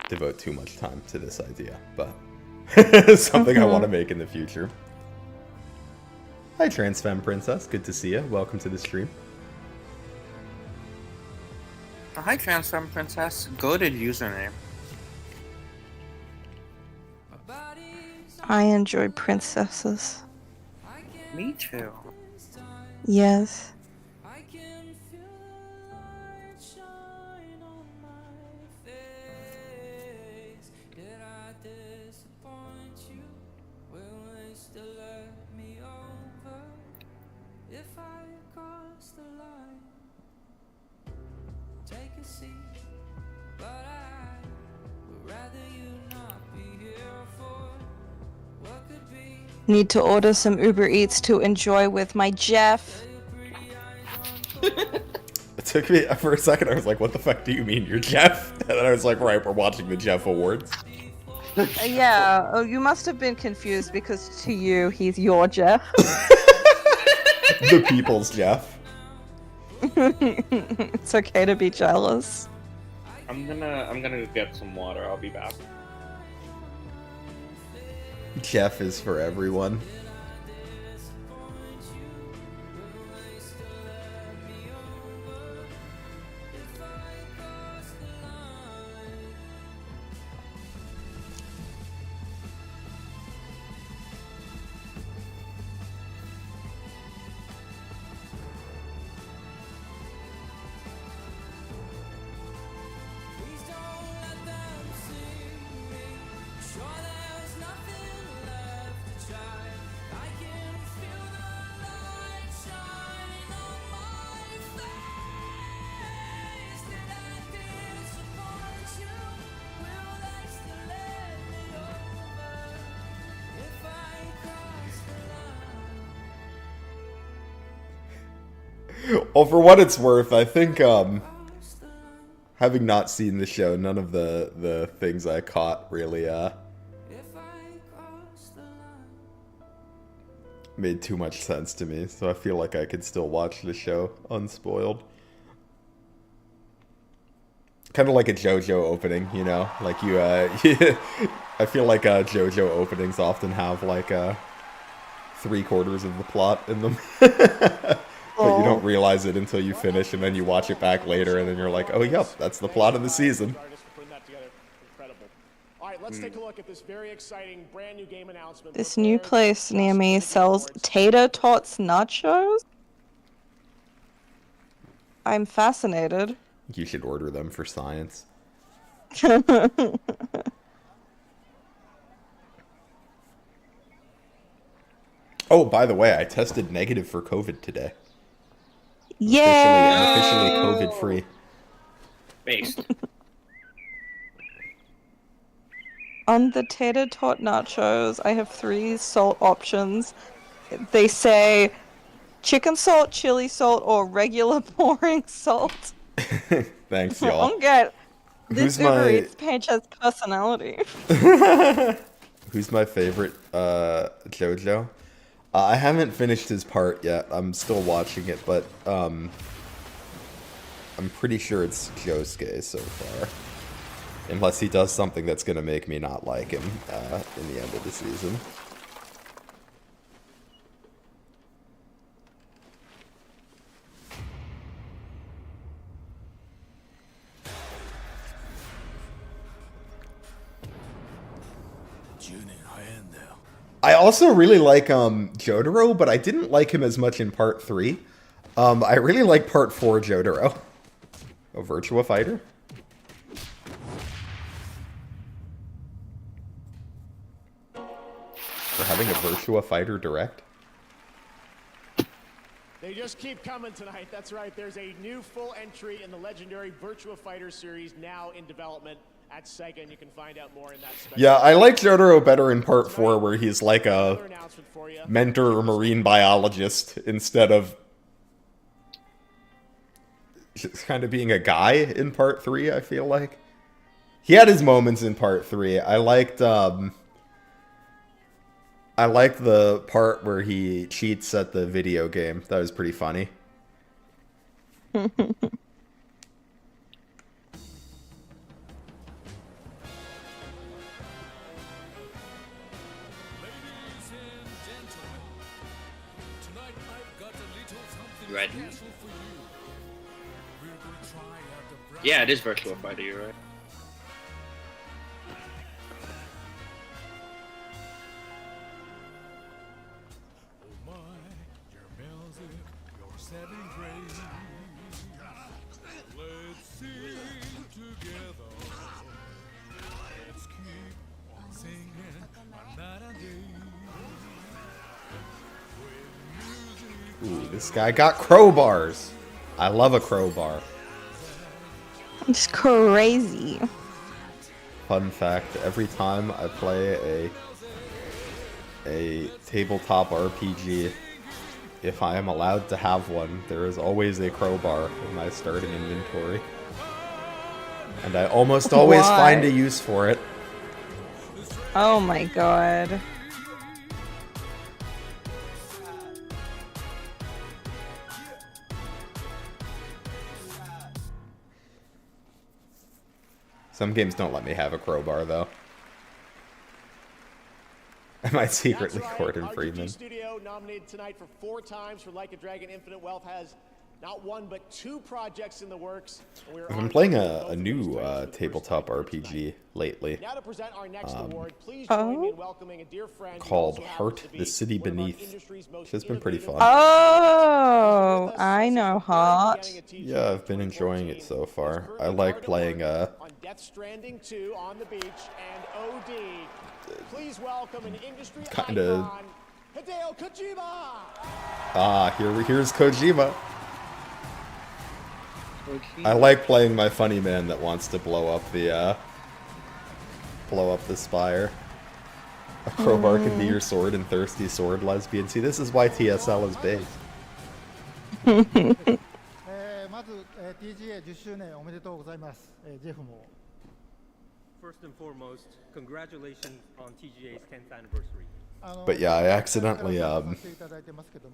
A: devote too much time to this idea. But something I want to make in the future. Hi, Transfem Princess. Good to see you. Welcome to the stream.
B: Hi, Transform Princess. Goated username.
D: I enjoy princesses.
B: Me too.
D: Yes. Need to order some Uber Eats to enjoy with my Jeff.
A: It took me for a second. I was like, "What the fuck do you mean, you're Jeff?" And then I was like, "Right, we're watching the Jeff Awards."
D: Yeah. Oh, you must have been confused because to you, he's your Jeff.
A: The people's Jeff.
D: It's okay to be jealous.
B: I'm gonna get some water. I'll be back.
A: Jeff is for everyone. Well, for what it's worth, I think, having not seen the show, none of the things I caught really, made too much sense to me, so I feel like I could still watch the show unspoiled. Kind of like a JoJo opening, you know? Like you, I feel like JoJo openings often have like 3/4 of the plot in them. But you don't realize it until you finish, and then you watch it back later, and then you're like, oh, yep, that's the plot of the season.
M: Alright, let's take a look at this very exciting brand new game announcement.
D: This new place near me sells tater tots nachos. I'm fascinated.
A: You should order them for science. Oh, by the way, I tested negative for COVID today.
D: Yeah.
A: I'm officially COVID-free.
B: Based.
D: On the tater tot nachos, I have 3 salt options. They say chicken salt, chili salt, or regular pouring salt.
A: Thanks, y'all.
D: Okay. This
A: Who's my-
D: Uber Eats page has personality.
A: Who's my favorite JoJo? I haven't finished his part yet. I'm still watching it, but I'm pretty sure it's Josuke so far. Unless he does something that's gonna make me not like him in the end of the season. I also really like Jotaro, but I didn't like him as much in part 3. I really like part 4 Jotaro. A Virtua Fighter? We're having a Virtua Fighter Direct?
M: They just keep coming tonight. That's right. There's a new full entry in the legendary Virtua Fighter series now in development at Sega, and you can find out more in that special.
A: Yeah, I like Jotaro better in part 4, where he's like a mentor marine biologist instead of just kind of being a guy in part 3, I feel like. He had his moments in part 3. I liked the part where he cheats at the video game. That was pretty funny.
B: Ready? Yeah, it is Virtua Fighter, you're right.
A: Ooh, this guy got crowbars. I love a crowbar.
D: It's crazy.
A: Fun fact, every time I play a tabletop RPG, if I am allowed to have one, there is always a crowbar in my starting inventory. And I almost always find a use for it.
D: Oh my god.
A: Some games don't let me have a crowbar, though. I might secretly court him Freeman.
M: Studio nominated tonight for 4 times for Like a Dragon Infinite Wealth has not 1 but 2 projects in the works.
A: I've been playing a new tabletop RPG lately.
M: Now to present our next award, please join me in welcoming a dear friend
A: Called Heart, the City Beneath, which has been pretty fun.
D: Oh, I know Heart.
A: Yeah, I've been enjoying it so far. I like playing
M: on Death Stranding 2 on the beach and OD. Please welcome an industry
A: kinda
M: icon, Hideo Kojima.
A: Here's Kojima. I like playing my funny man that wants to blow up the spire. A crowbar can be your sword in Thirsty Sword Lesbian. See, this is why TSL is big.
O: First and foremost, congratulations on TGA's 10th anniversary.
A: But yeah, I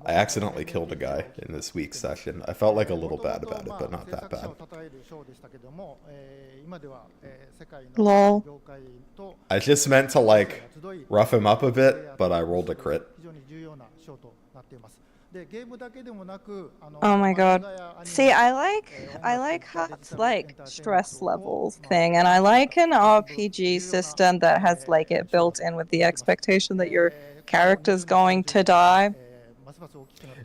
A: accidentally killed a guy in this week's session. I felt like a little bad about it, but not that bad.
D: Lol.
A: I just meant to like rough him up a bit, but I rolled a crit.
D: Oh my god. See, I like Hut's like stress levels thing, and I like an RPG system that has like it built in with the expectation that your character's going to die.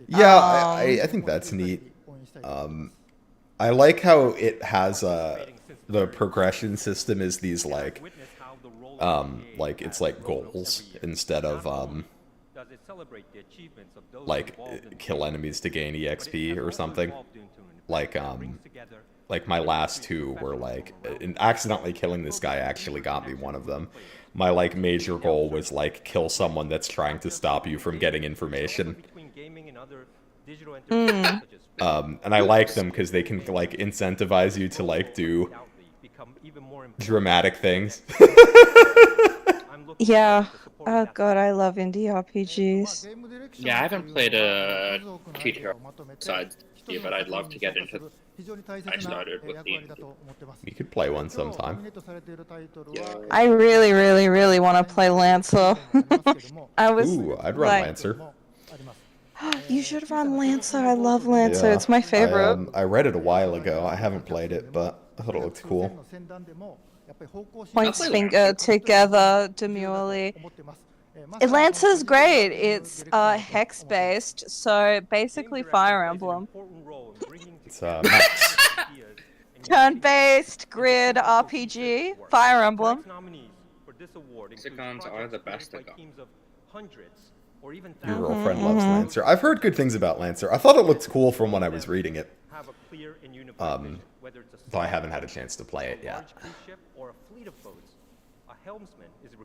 A: Yeah, I think that's neat. I like how it has the progression system is these like it's like goals instead of like kill enemies to gain EXP or something. Like my last two were like accidentally killing this guy actually got me one of them. My like major goal was like kill someone that's trying to stop you from getting information. And I like them because they can like incentivize you to like do dramatic things.
D: Yeah. Oh god, I love indie RPGs.
B: Yeah, I haven't played a TTR side, but I'd love to get into. I started with the.
A: You could play one sometime.
D: I really, really, really want to play Lancer.
A: Ooh, I'd run
D: like,
A: Lancer.
D: You should run Lancer. I love Lancer. Yeah, it's my favorite.
A: I read it a while ago. I haven't played it, but I thought it looked cool.
D: Points finger together demurely. Lancer's great. It's hex based, so basically Fire Emblem.
A: It's Max.
D: Turn-based grid RPG, Fire Emblem.
B: Hexagons are the best of them.
A: Your girlfriend loves Lancer. I've heard good things about Lancer. I thought it looked cool from when I was reading it. Though I haven't had a chance to play it yet.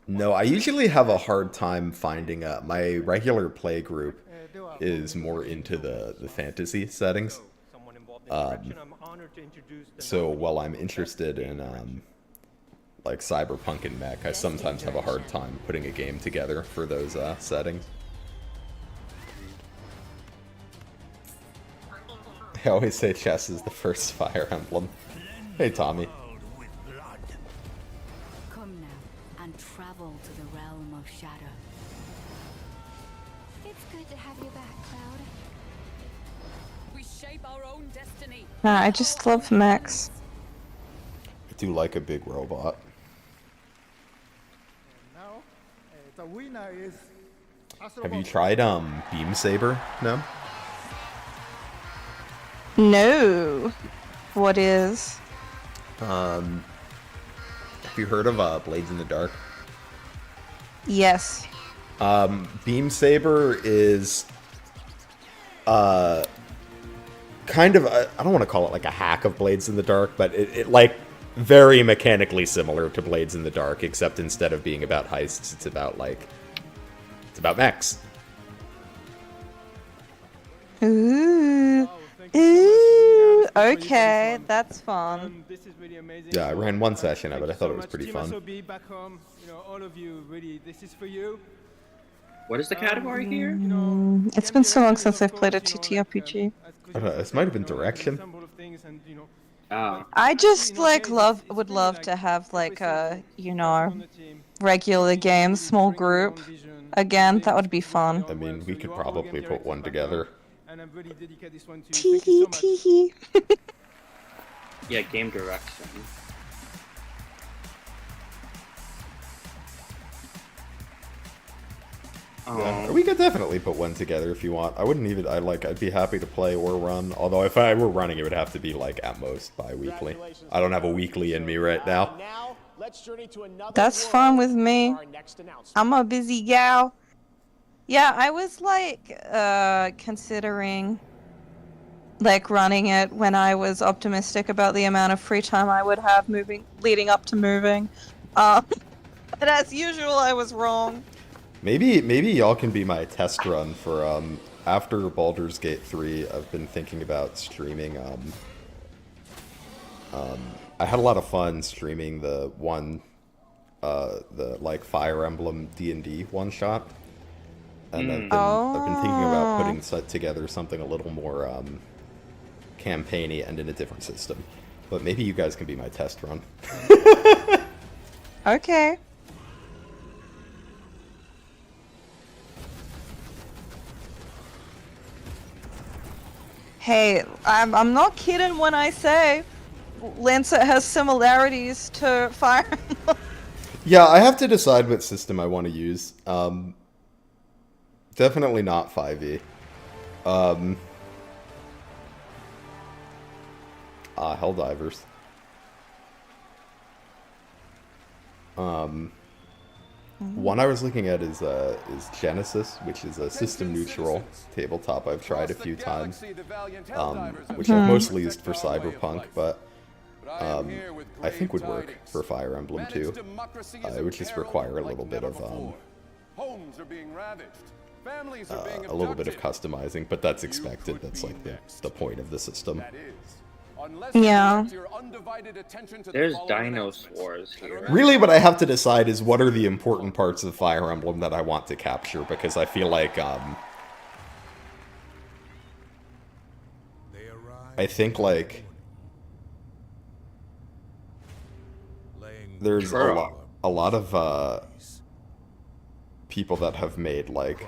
A: No, I usually have a hard time finding my regular play group is more into the fantasy settings. So while I'm interested in like cyberpunk and mech, I sometimes have a hard time putting a game together for those settings. I always say chess is the first Fire Emblem. Hey, Tommy.
K: Come now and travel to the realm of shadow.
P: It's good to have you back, Cloud. We shape our own destiny.
D: Nah, I just love mechs.
A: I do like a big robot.
Q: The winner is
A: Have you tried Beam Saber? No?
D: No. What is?
A: Have you heard of Blades in the Dark?
D: Yes.
A: Beam Saber is kind of I don't want to call it like a hack of Blades in the Dark, but it like very mechanically similar to Blades in the Dark, except instead of being about heists, it's about mechs.
D: Ooh. Ooh. Okay, that's fun.
A: Yeah, I ran one session of it. I thought it was pretty fun.
B: What is the category here?
D: It's been so long since I've played a TTRPG.
A: This might have been Direction.
D: I just like would love to have like a regular game, small group. Again, that would be fun.
A: I mean, we could probably put one together.
D: Teehee teehee.
B: Yeah, game direction.
A: Yeah, we could definitely put one together if you want. I wouldn't even. I'd be happy to play or run. Although if I were running, it would have to be like at most bi-weekly. I don't have a weekly in me right now.
D: That's fine with me. I'm a busy gal. Yeah, I was like considering like running it when I was optimistic about the amount of free time I would have leading up to moving. But as usual, I was wrong.
A: Maybe y'all can be my test run for after Baldur's Gate 3, I've been thinking about streaming. I had a lot of fun streaming the like Fire Emblem D&D one shot, and I've been thinking about putting together something a little more campaigny and in a different system. But maybe you guys can be my test run.
D: Okay. Hey, I'm not kidding when I say Lancet has similarities to Fire Emblem.
A: Yeah, I have to decide what system I want to use. Definitely not 5e. Helldivers. One I was looking at is Genesis, which is a system-neutral tabletop I've tried a few times, which I've mostly used for Cyberpunk, but I think would work for Fire Emblem too. It would just require a little bit of customizing, but that's expected. That's like the point of the system.
D: Yeah.
C: There's dinosaurs here.
A: Really, what I have to decide is what are the important parts of Fire Emblem that I want to capture, because I feel like I think like there's a lot of people that have made like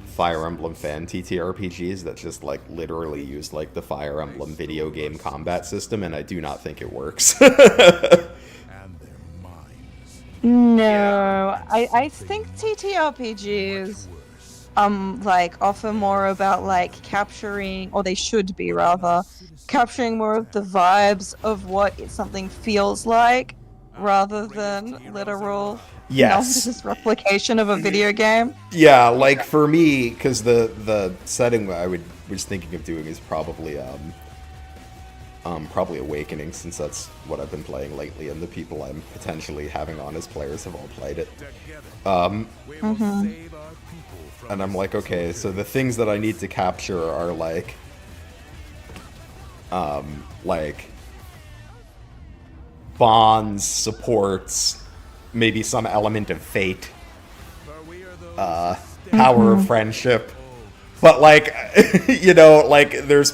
A: Fire Emblem fan TTRPGs that just like literally use like the Fire Emblem video game combat system, and I do not think it works.
D: No, I think TTRPGs like offer more about like capturing, or they should be rather, capturing more of the vibes of what something feels like, rather than literal this replication of a video game.
A: Yeah, like for me, because the setting I was thinking of doing is probably probably Awakening, since that's what I've been playing lately, and the people I'm potentially having on as players have all played it. And I'm like, okay, so the things that I need to capture are like bonds, supports, maybe some element of fate, power of friendship, but like, you know, like there's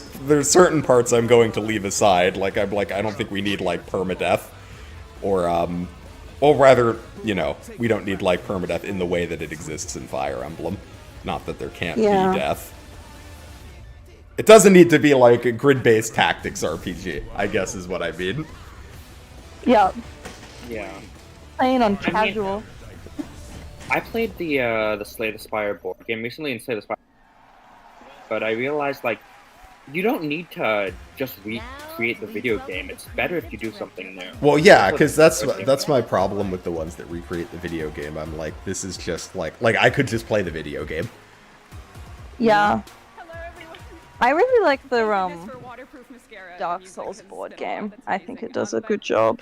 A: certain parts I'm going to leave aside. Like I don't think we need like permadeath, or rather, you know, we don't need like permadeath in the way that it exists in Fire Emblem. Not that there can't be death. It doesn't need to be like a grid-based tactics RPG, I guess is what I mean.
D: Yeah.
C: Yeah.
D: Playing on casual.
C: I played the Slay the Spire board game recently in Slay the Spire, but I realized like you don't need to just recreate the video game. It's better if you do something new.
A: Well, yeah, because that's my problem with the ones that recreate the video game. I'm like, this is just like I could just play the video game.
D: Yeah. I really like the Dark Souls board game. I think it does a good job.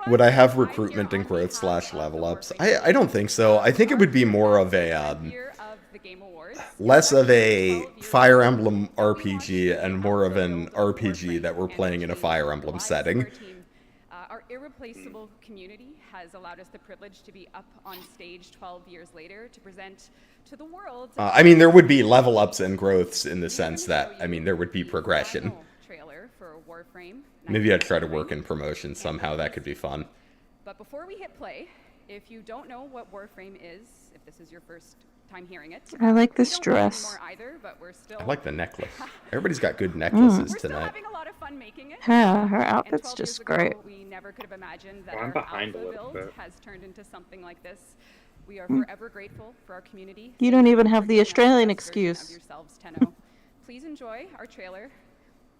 A: Would I have recruitment and growth / level ups? I don't think so. I think it would be more of a less of a Fire Emblem RPG and more of an RPG that we're playing in a Fire Emblem setting.
G: Our irreplaceable community has allowed us the privilege to be up on stage 12 years later to present to the world.
A: I mean, there would be level ups and growths in the sense that, I mean, there would be progression.
G: Trailer for Warframe.
A: Maybe I'd try to work in promotion somehow. That could be fun.
G: But before we hit play, if you don't know what Warframe is, if this is your first time hearing it,
D: I like this dress.
A: I like the necklace. Everybody's got good necklaces tonight.
D: Yeah, her outfit's just great.
G: We never could have imagined that
C: I'm
G: our
C: behind a
G: alpha
C: little
G: build
C: bit.
G: has turned into something like this. We are forever grateful for our community.
D: You don't even have the Australian excuse.
G: Yourselves, Tenno. Please enjoy our trailer.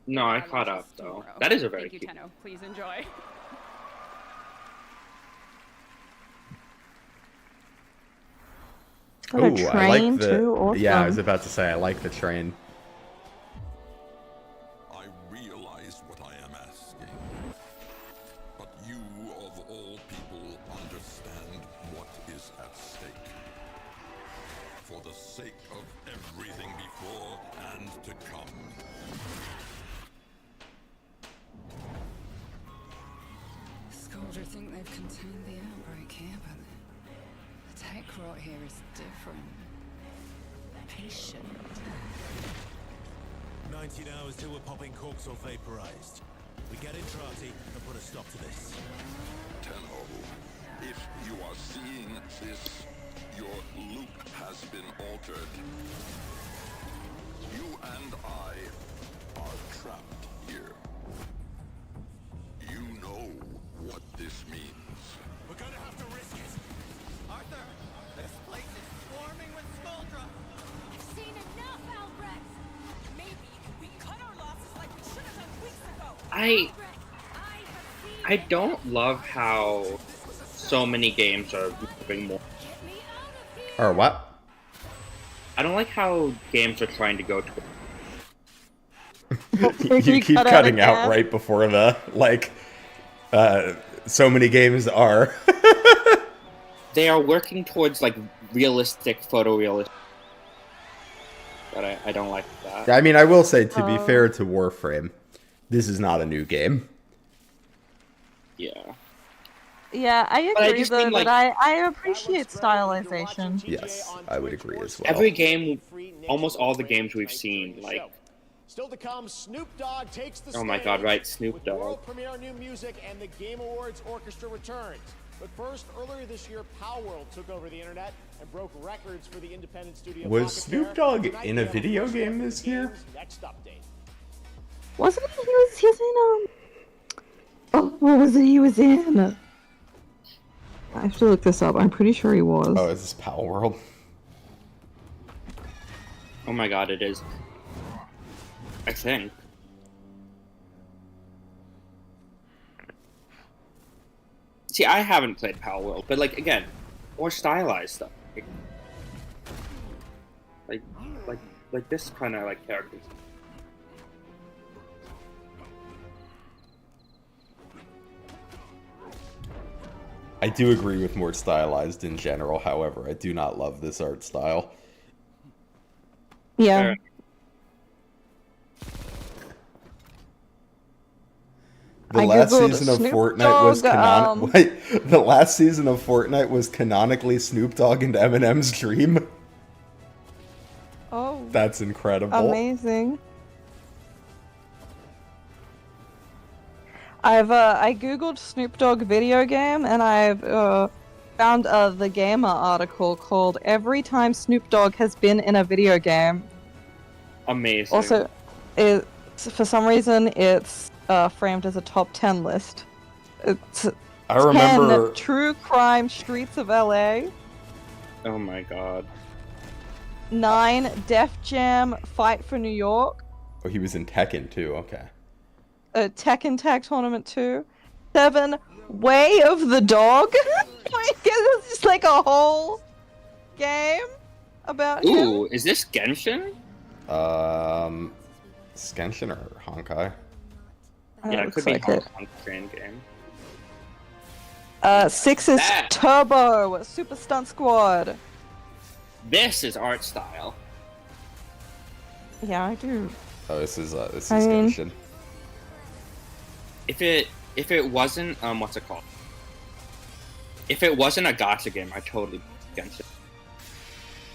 C: No, I caught up though. That is a very
G: Thank you,
C: cute.
G: Tenno. Please enjoy.
D: Got a train too. Awesome.
A: Yeah, I was about to say I like the train.
S: I realize what I am asking, but you of all people understand what is at stake. for the sake of everything before and to come.
K: Scoldra think they've contained the outbreak here, but the tech rot here is different. Patient.
F: 19 hours till we're popping corks or vaporized. We get in, Trati, and put a stop to this.
S: Tenho, if you are seeing this, your loop has been altered. You and I are trapped here. You know what this means.
F: We're gonna have to risk it. Arthur, this place is swarming with Scoldra.
P: I've seen enough, Albrecht. Maybe we cut our losses like we should have done weeks ago.
C: I don't love how so many games are moving more.
A: Or what?
C: I don't like how games are trying to go to.
A: You keep cutting out right before the so many games are.
C: They are working towards like realistic, photorealistic. But I don't like that.
A: I mean, I will say, to be fair to Warframe, this is not a new game.
C: Yeah.
D: Yeah, I
C: But I
D: agree
C: just
D: though
C: mean, like-
D: that I appreciate stylization.
A: Yes, I would agree as well.
C: Every game, almost all the games we've seen, like.
M: Still to come, Snoop Dogg takes the
C: Oh my God!
M: stage
C: Right, Snoop
M: with
C: Dogg.
M: world premiere new music and the Game Awards Orchestra returns. But first, earlier this year, Palworld took over the internet and broke records for the independent studio.
A: Was Snoop Dogg in a video game this year?
M: Next update.
D: Wasn't he? He was in Oh, what was it he was in? I have to look this up. I'm pretty sure he was.
A: Oh, is this Palworld?
C: Oh my God! It is. I think. See, I haven't played Palworld, but like again, more stylized stuff. Like this kind of like characters.
A: I do agree with more stylized in general. However, I do not love this art style.
D: Yeah.
A: The last season of Fortnite was the last season of Fortnite was canonically Snoop Dogg and Eminem's dream.
D: Oh.
A: That's incredible.
D: Amazing. I googled Snoop Dogg video game and I've found the Gamer article called "Every Time Snoop Dogg Has Been in a Video Game."
C: Amazing.
D: Also, for some reason it's framed as a top 10 list. It's
A: I remember
D: 10 True Crime Streets of LA.
C: Oh my God.
D: 9 Def Jam Fight for New York.
A: Oh, he was in Tekken too. Okay.
D: Tekken Tag Tournament 2. 7 Way of the Dog. It's just like a whole game about him.
C: Ooh, is this Genshin?
A: Is Genshin or Honkai?
C: Yeah, it could be Hong Kong game.
D: 6 is Turbo Super Stunt Squad.
C: This is art style.
D: Yeah, I do.
A: Oh, this is
D: I mean-
A: Genshin.
C: If it wasn't what's it called? If it wasn't a gacha game, I'd totally Genshin.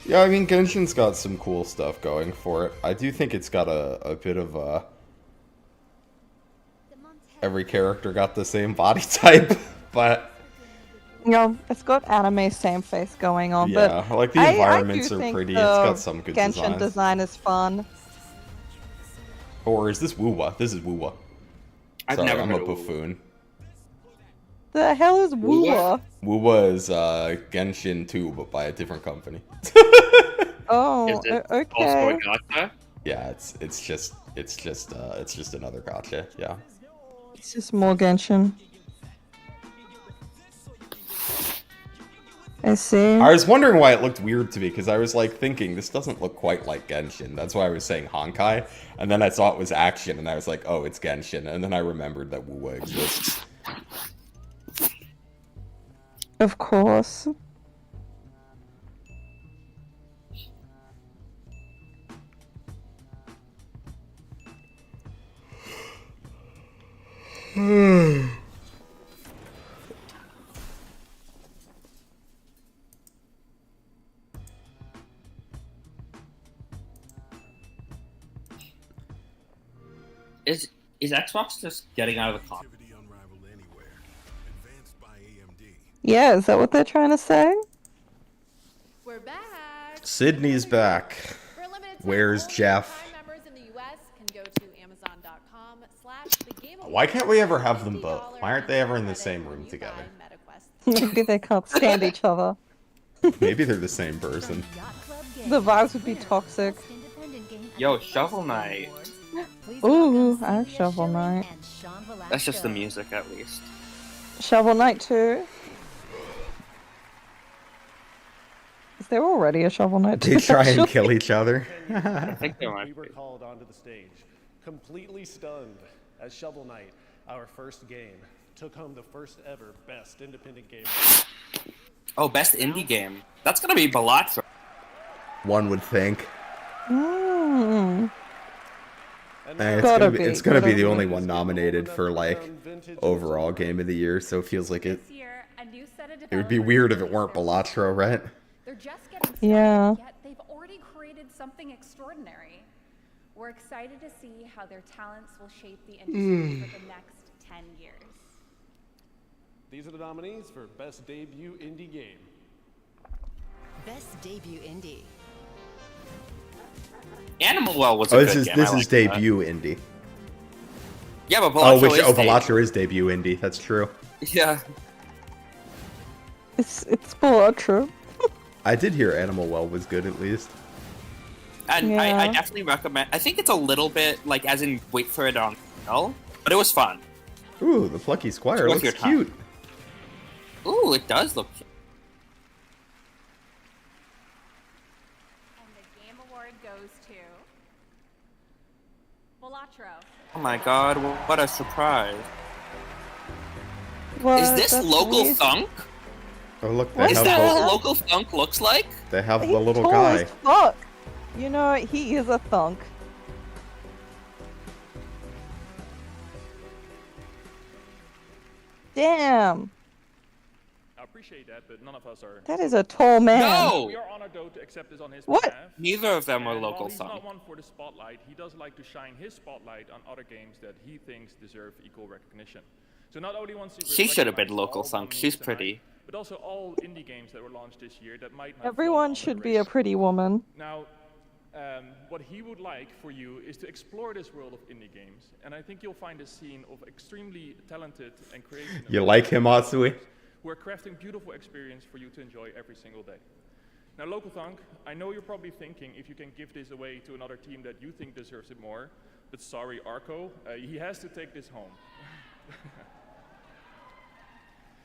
A: Yeah, I mean Genshin's got some cool stuff going for it. I do think it's got a bit of every character got the same body type, but
D: You know, it's got anime same face going on,
A: yeah,
D: but
A: like the environments are pretty. It's got some good
D: Genshin
A: designs.
D: design is fun.
A: Or is this Wuwa? This is Wuwa.
C: I've
A: Sorry,
C: never
A: I'm
C: heard
A: a
C: of Wuwa.
A: buffoon.
D: The hell is Wuwa?
A: Wuwa is Genshin 2, but by a different company.
D: Oh,
C: Is it
D: okay.
C: also a gacha?
A: Yeah, it's just another gotcha. Yeah.
D: It's just more Genshin. I see.
A: I was wondering why it looked weird to me, because I was like thinking this doesn't look quite like Genshin. That's why I was saying Honkai, and then I saw it was action, and I was like, oh, it's Genshin, and then I remembered that Wuwa exists.
D: Of course.
C: Is Xbox just getting out of the con?
D: Yeah, is that what they're trying to say?
P: We're back.
A: Sydney's back. Where's Jeff?
P: Members in the US can go to amazon.com/thegame.
A: Why can't we ever have them both? Why aren't they ever in the same room together?
D: Maybe they can't stand each other.
A: Maybe they're the same person.
D: The vibes would be toxic.
C: Yo, Shovel Knight.
D: Ooh, I have Shovel Knight.
C: That's just the music, at least.
D: Shovel Knight 2. Is there already a Shovel Knight 2?
A: They try and kill each other.
C: I think there might
M: We were
C: be.
M: called onto the stage, completely stunned, as Shovel Knight, our first game, took home the first ever Best Independent Game.
C: Oh, best indie game. That's gonna be Balatro.
A: One would think.
D: Mm.
A: It's gonna be the only one nominated for like overall game of the year, so it feels like it would be weird if it weren't Balatro, right?
G: They're just getting started,
D: Yeah.
G: yet they've already created something extraordinary. We're excited to see how their talents will shape the industry for the next 10 years.
M: These are the nominees for Best Debut Indie Game.
L: Best debut indie.
C: Animal Well was a
A: Oh,
C: good
A: this
C: game.
A: is
C: I liked
A: debut
C: that.
A: indie.
C: Yeah, but Balatro
A: Balatro is debut indie. That's true.
C: Yeah.
D: It's Balatro.
A: I did hear Animal Well was good at least.
C: And
D: Yeah.
C: I definitely recommend. I think it's a little bit like, as in, wait for it on sale, but it was fun.
A: Ooh, the Plucky Squire
C: It's worth
A: looks
C: your time.
A: cute.
C: Ooh, it does look cute.
G: And the Game Award goes to Balatro.
C: Oh my god, what a surprise.
D: What?
C: Is this
D: That's
C: local
D: weird.
C: thunk?
A: Oh look, they
C: Is
A: have
C: that
A: the,
C: what local thunk looks like?
A: they have the
D: He's
A: little
D: tall
A: guy.
D: as fuck. You know, he is a thunk. Damn.
T: I appreciate that, but none of us are.
D: That is a tall man.
C: No!
T: We are honored though to accept this on his
D: What?
T: behalf.
C: Neither of them are
T: And
C: local
T: while he's
C: thunk.
T: not one for the spotlight, he does like to shine his spotlight on other games that he thinks deserve equal recognition. So not only wants to
C: She should have been
T: recognize
C: local
T: all
C: thunk.
T: nominees
C: She's
T: tonight,
C: pretty.
T: but also all indie games that were launched this year that might not.
D: Everyone should be a pretty woman.
T: Now, what he would like for you is to explore this world of indie games, and I think you'll find a scene of extremely talented and creative.
A: You like him, Atsui?
T: Who are crafting beautiful experience for you to enjoy every single day. Now, Local Thunk, I know you're probably thinking if you can give this away to another team that you think deserves it more, but sorry, Arco, he has to take this home.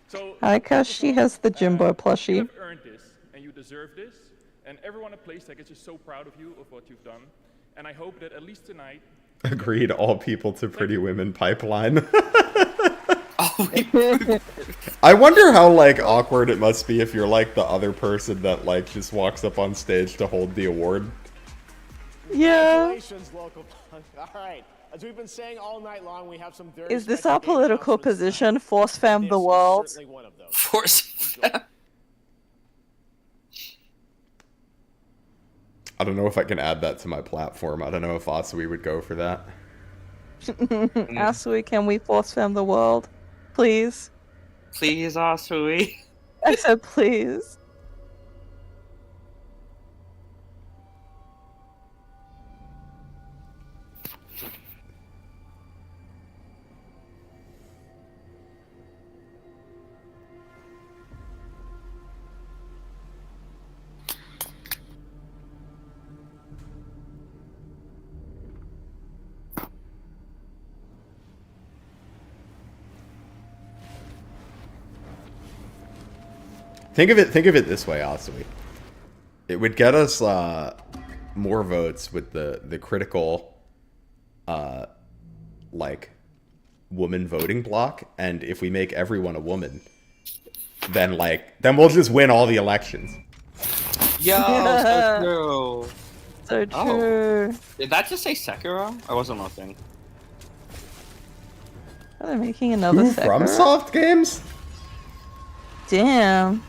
T: So,
D: I like how she has the Jimbo
T: you
D: plushie.
T: have earned this, and you deserve this, and everyone at PlayStation is just so proud of you, of what you've done, and I hope that at least tonight,
A: Agreed, all people to Pretty Women pipeline. I wonder how like awkward it must be if you're like the other person that like just walks up on stage to hold the award.
D: Yeah.
M: Congratulations, Local Punk. All right. As we've been saying all night long, we have some very
D: Is this
M: special
D: our
M: game
D: political
M: announcements
D: position? Force fam
M: tonight.
D: the
M: This is
D: world?
M: certainly one of those.
C: Force.
A: I don't know if I can add that to my platform. I don't know if Asui would go for that.
D: Asui, can we force fam the world? Please.
C: Please, Asui.
D: I said please.
A: Think of it this way, Asui. It would get us more votes with the critical like woman voting block, and if we make everyone a woman, then we'll just win all the elections.
C: Yo, so true.
D: So true.
C: Did that just say Sekiro? I wasn't looking.
D: Are they making another
A: Who,
D: Sekiro?
A: FromSoft games?
D: Damn.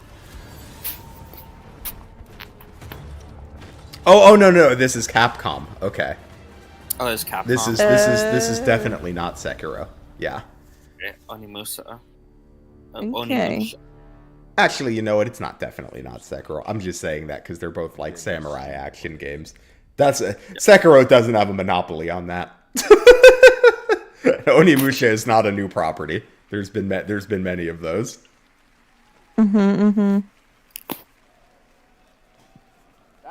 A: Oh, no, this is Capcom. Okay.
B: Oh, it's Capcom.
A: This is definitely not Sekiro. Yeah.
B: Yeah, Onimusa.
D: Okay.
B: Onimusha.
A: Actually, you know what? It's not definitely not Sekiro. I'm just saying that because they're both like samurai action games. Sekiro doesn't have a monopoly on that. Onimusha is not a new property. There's been many of those.
M: That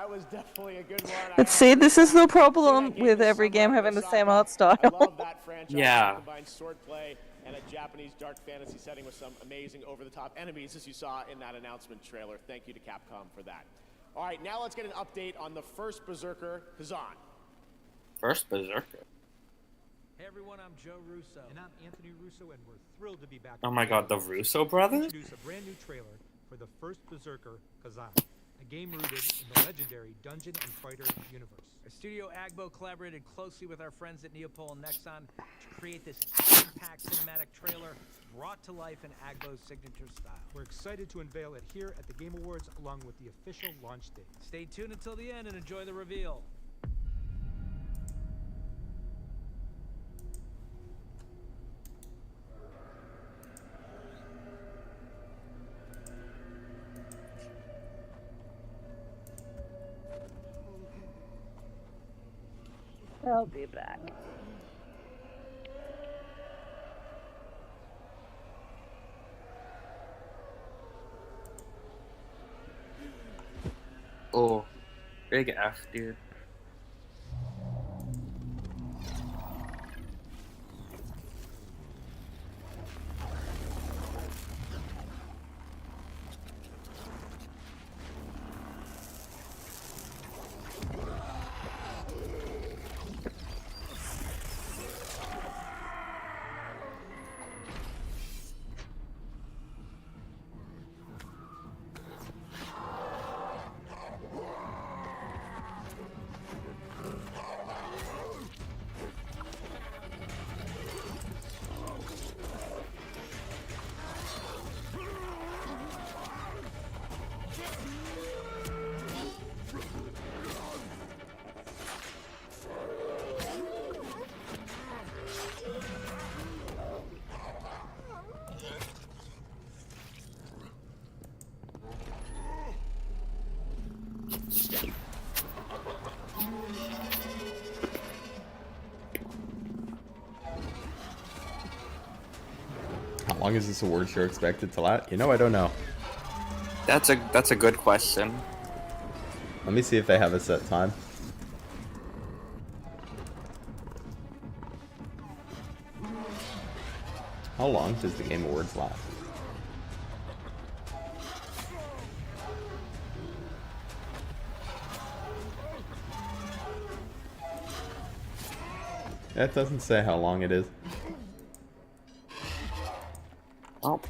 M: was definitely a good one.
D: Let's see, this is the problem with every game having the same art style.
M: I love that franchise.
B: Yeah.
M: Combines swordplay and a Japanese dark fantasy setting with some amazing over-the-top enemies, as you saw in that announcement trailer. Thank you to Capcom for that. All right, now let's get an update on the first Berserker, Kazan.
B: First Berserker.
I: Hey everyone, I'm Joe Russo. And I'm Anthony Russo, and we're thrilled to be back.
B: Oh my god, the Russo brothers?
I: Introduce a brand new trailer for the first Berserker, Kazan, a game rooted in the legendary Dungeon and Fighter universe. Our studio Agbo collaborated closely with our friends at Neopol and Nexon to create this action-packed cinematic trailer brought to life in Agbo's signature style. We're excited to unveil it here at the Game Awards along with the official launch date. Stay tuned until the end and enjoy the reveal.
D: I'll be back.
B: Oh, big F, dude.
A: How long is this award show expected to last? You know, I don't know.
B: That's a good question.
A: Let me see if they have a set time. How long does the Game Awards last? That doesn't say how long it is.
B: Oh.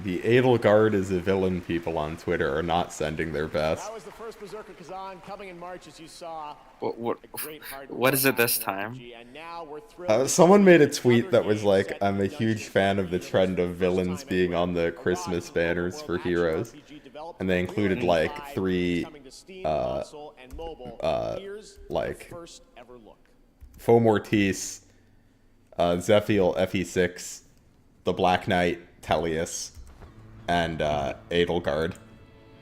A: The Edelgard is a villain people on Twitter are not sending their best.
M: That was the first Berserker Kazan coming in March, as you saw.
B: What is it this time?
M: And now we're thrilled
A: Someone made a tweet that was like, I'm a huge fan of the trend of villains being on the Christmas banners for heroes. And they included like 3, like, Faux Mortis, Zephiel FE6, the Black Knight, Tellius, and Edelgard.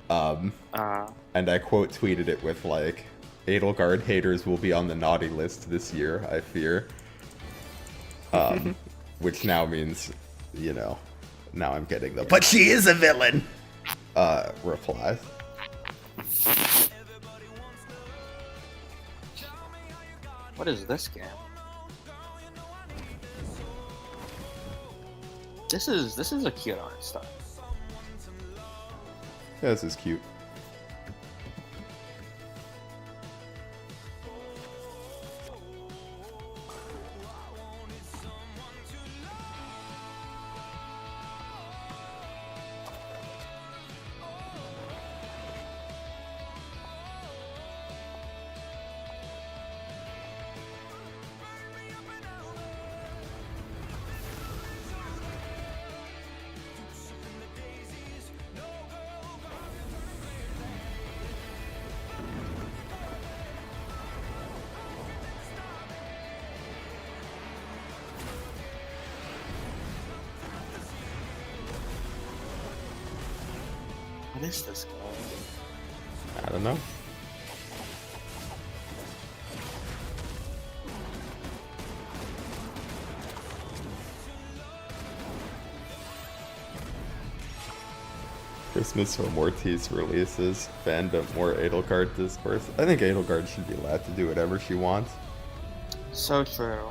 A: And I quote tweeted it with like, Edelgard haters will be on the naughty list this year, I fear. Which now means, you know, now I'm getting the "but she is a villain" reply.
B: What is this game? This is a cute art style.
A: Yeah, this is cute.
B: What is this guy?
A: I don't know. Christmas or Mortis releases, fandom more Edelgard discourse. I think Edelgard should be allowed to do whatever she wants.
B: So true.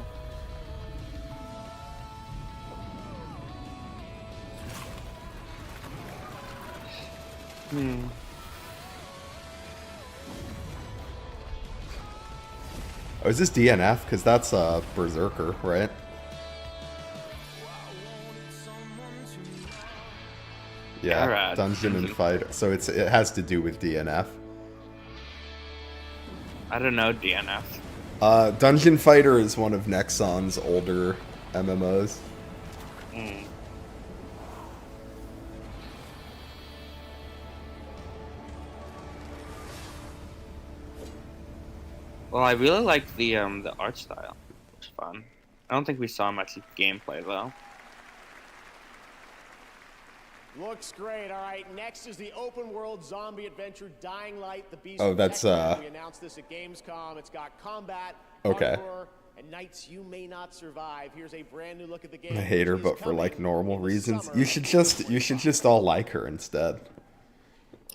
A: Oh, is this DNF? Because that's Berserker, right? Yeah,
B: Alright.
A: Dungeon and Fight. So it has to do with DNF.
B: I don't know DNF.
A: Dungeon Fighter is one of Nexon's older MMOs.
B: Mm. Well, I really like the art style. It's fun. I don't think we saw much gameplay though.
M: Looks great. All right, next is the open world zombie adventure Dying Light, the Beast.
A: Oh, that's
M: We announced this at Gamescom. It's got combat,
A: okay.
M: hardcore, and nights you may not survive. Here's a brand new look at the game.
A: I hate her, but for like normal reasons. You should just all like her instead.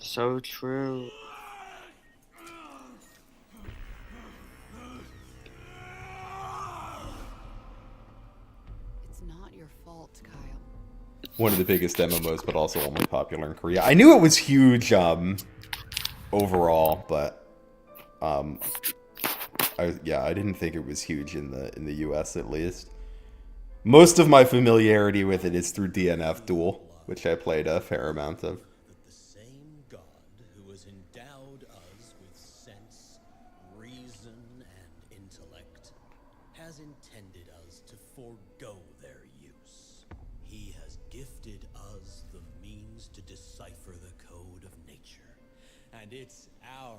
B: So true.
K: It's not your fault, Kyle.
A: One of the biggest MMOs, but also only popular in Korea. I knew it was huge overall, but I didn't think it was huge in the US at least. Most of my familiarity with it is through DNF Duel, which I played a fair amount of.
R: The same God who has endowed us with sense, reason, and intellect has intended us to forego their use. He has gifted us the means to decipher the code of nature, and it's our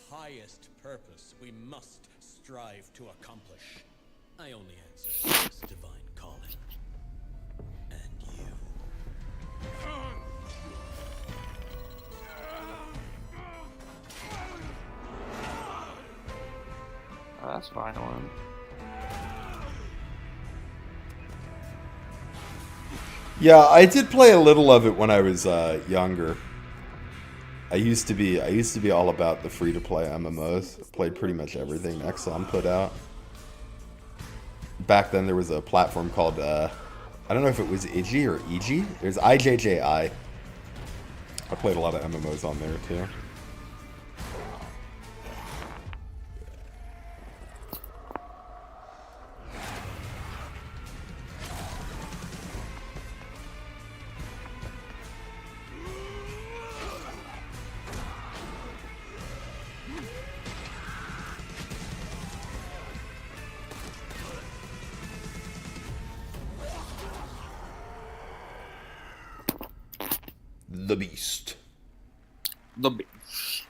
R: highest purpose we must strive to accomplish. I only answer to this divine calling. And you.
B: Oh, that's violent.
A: Yeah, I did play a little of it when I was younger. I used to be all about the free-to-play MMOs. Played pretty much everything Nexon put out. Back then there was a platform called I don't know if it was Iji or EG. There's IJJI. I played a lot of MMOs on there too. The Beast.
B: The Beast.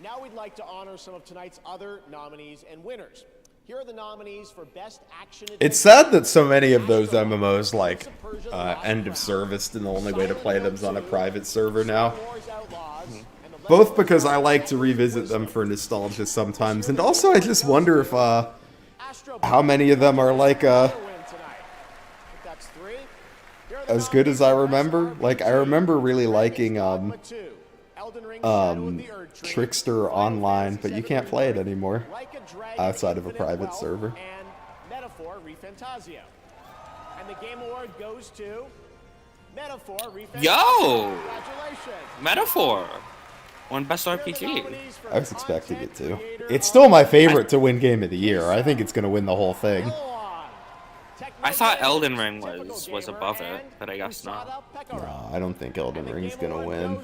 M: Now we'd like to honor some of tonight's other nominees and winners. Here are the nominees for Best Action Adventure.
A: It's sad that so many of those MMOs like end of service, and the only way to play them is on a private server now. Both because I like to revisit them for nostalgia sometimes, and also I just wonder if how many of them are like as good as I remember. Like I remember really liking Trickster Online, but you can't play it anymore outside of a private server.
M: And Metaphor ReFantazio. And the Game Award goes to Metaphor refits.
B: Yo!
M: Congratulations.
B: Metaphor. Won Best RPG.
A: I was expecting it to. It's still my favorite to win Game of the Year. I think it's going to win the whole thing.
B: I thought Elden Ring was above it, but I guess not.
A: No, I don't think Elden Ring's going to win.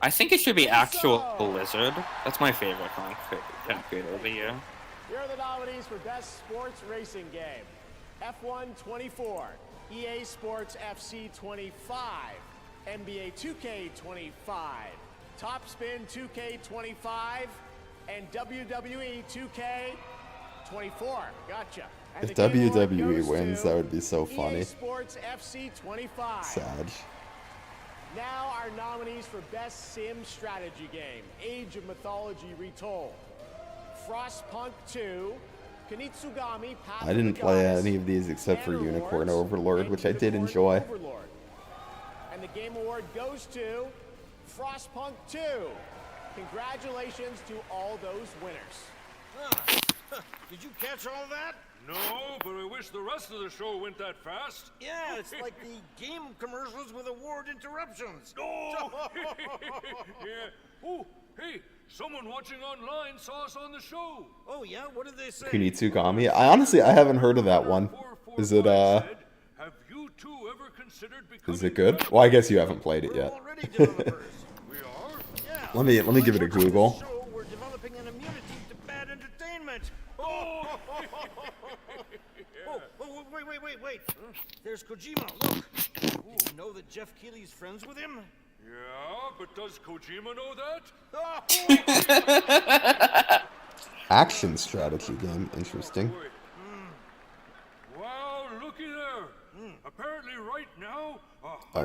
B: I think it should be actual Blizzard. That's my favorite content creator of the year.
M: Here are the nominees for Best Sports Racing Game. F1 24, EA Sports FC 25, NBA 2K 25, Top Spin 2K 25, and WWE 2K 24. Gotcha. And
A: If WWE wins, that would be so funny.
M: EA Sports FC 25.
A: Sad.
M: Now our nominees for Best Sim Strategy Game. Age of Mythology Retold. Frostpunk 2, Kunitsugami Path
A: I didn't
M: of the
A: play
M: Goddess,
A: any of these except for
M: Banner
A: Unicorn
M: Wars,
A: Overlord,
M: and
A: which I did
M: Unicorn
A: enjoy.
M: Overlord. And the Game Award goes to Frostpunk 2. Congratulations to all those winners.
E: Did you catch all that?
U: No, but I wish the rest of the show went that fast.
E: Yeah, it's like the game commercials with award interruptions.
U: Oh! Yeah. Oh, hey, someone watching online saw us on the show.
E: Oh yeah, what did they say?
A: Kunitsugami. I haven't heard of that one. Is it
U: Have you two ever considered
A: is it good? Well, I guess you haven't played it yet. Let me give it a Google.
E: We're developing an immunity to bad entertainment. Oh, wait. There's Kojima, look. Ooh, you know that Jeff Keighley's friends with him?
U: Yeah, but does Kojima know that?
A: Action strategy game. Interesting.
U: Wow, looky there. Apparently right now...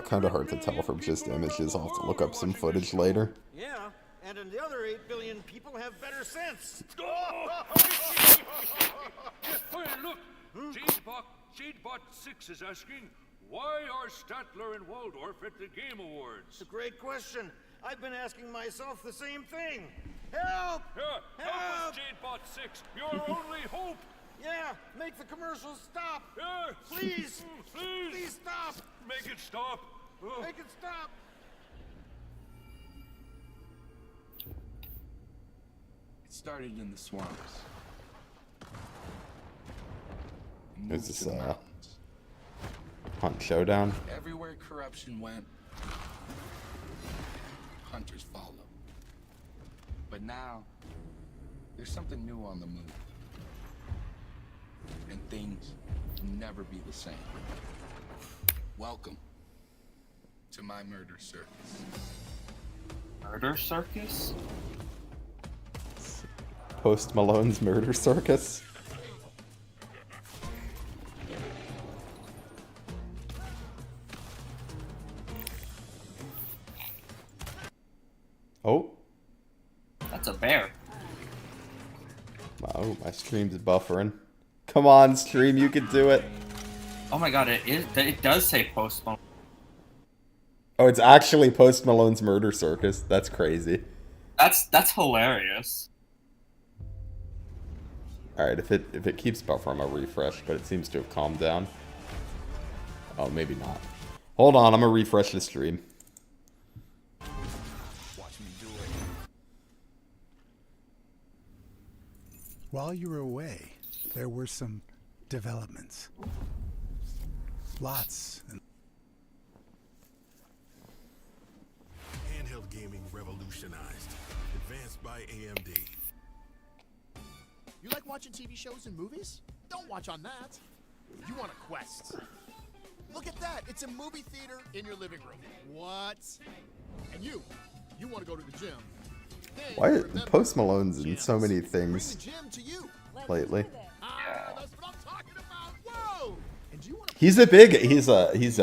A: Kind of hard to tell from just images. I'll have to look up some footage later.
E: Yeah, and the other 8 billion people have better sense.
U: Hey, look! Jadebot 6 is asking, why are Statler and Waldorf at the Game Awards?
E: It's a great question. I've been asking myself the same thing. Help!
U: Help us, Jadebot 6! Your only hope!
E: Yeah, make the commercials stop! Please! Please stop!
U: Make it stop!
E: Make it stop!
W: It started in the swamps.
A: Is this Hunt Showdown?
W: Everywhere corruption went, hunters followed. But now, there's something new on the move. And things will never be the same. Welcome to my murder circus.
B: Murder Circus?
A: Post Malone's Murder Circus? Oh.
B: That's a bear.
A: Wow, my stream's buffering. Come on, stream, you can do it.
B: Oh my god, it does say Post Malone.
A: Oh, it's actually Post Malone's Murder Circus. That's crazy.
B: That's hilarious.
A: Alright, if it keeps buffering, I'll refresh, but it seems to have calmed down. Oh, maybe not. Hold on, I'm gonna refresh the stream.
W: Watch me do it.
Q: While you were away, there were some developments. Lots.
F: Handheld gaming revolutionized. Advanced by AMD.
X: You like watching TV shows and movies? Don't watch on that. You want a Quest. Look at that. It's a movie theater in your living room. What? And you want to go to the gym. Then
A: Why
X: you
A: is
X: remember
A: Post Malone's in so many
X: bring the
A: things
X: gym to you.
A: lately?
X: That's what I'm talking about. Whoa! And do you want to
A: He's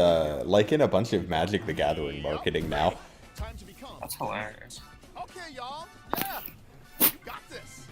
A: like in a bunch of Magic the Gathering marketing now.
X: time to become?
B: That's hilarious.
X: Okay, y'all. Yeah. You got this.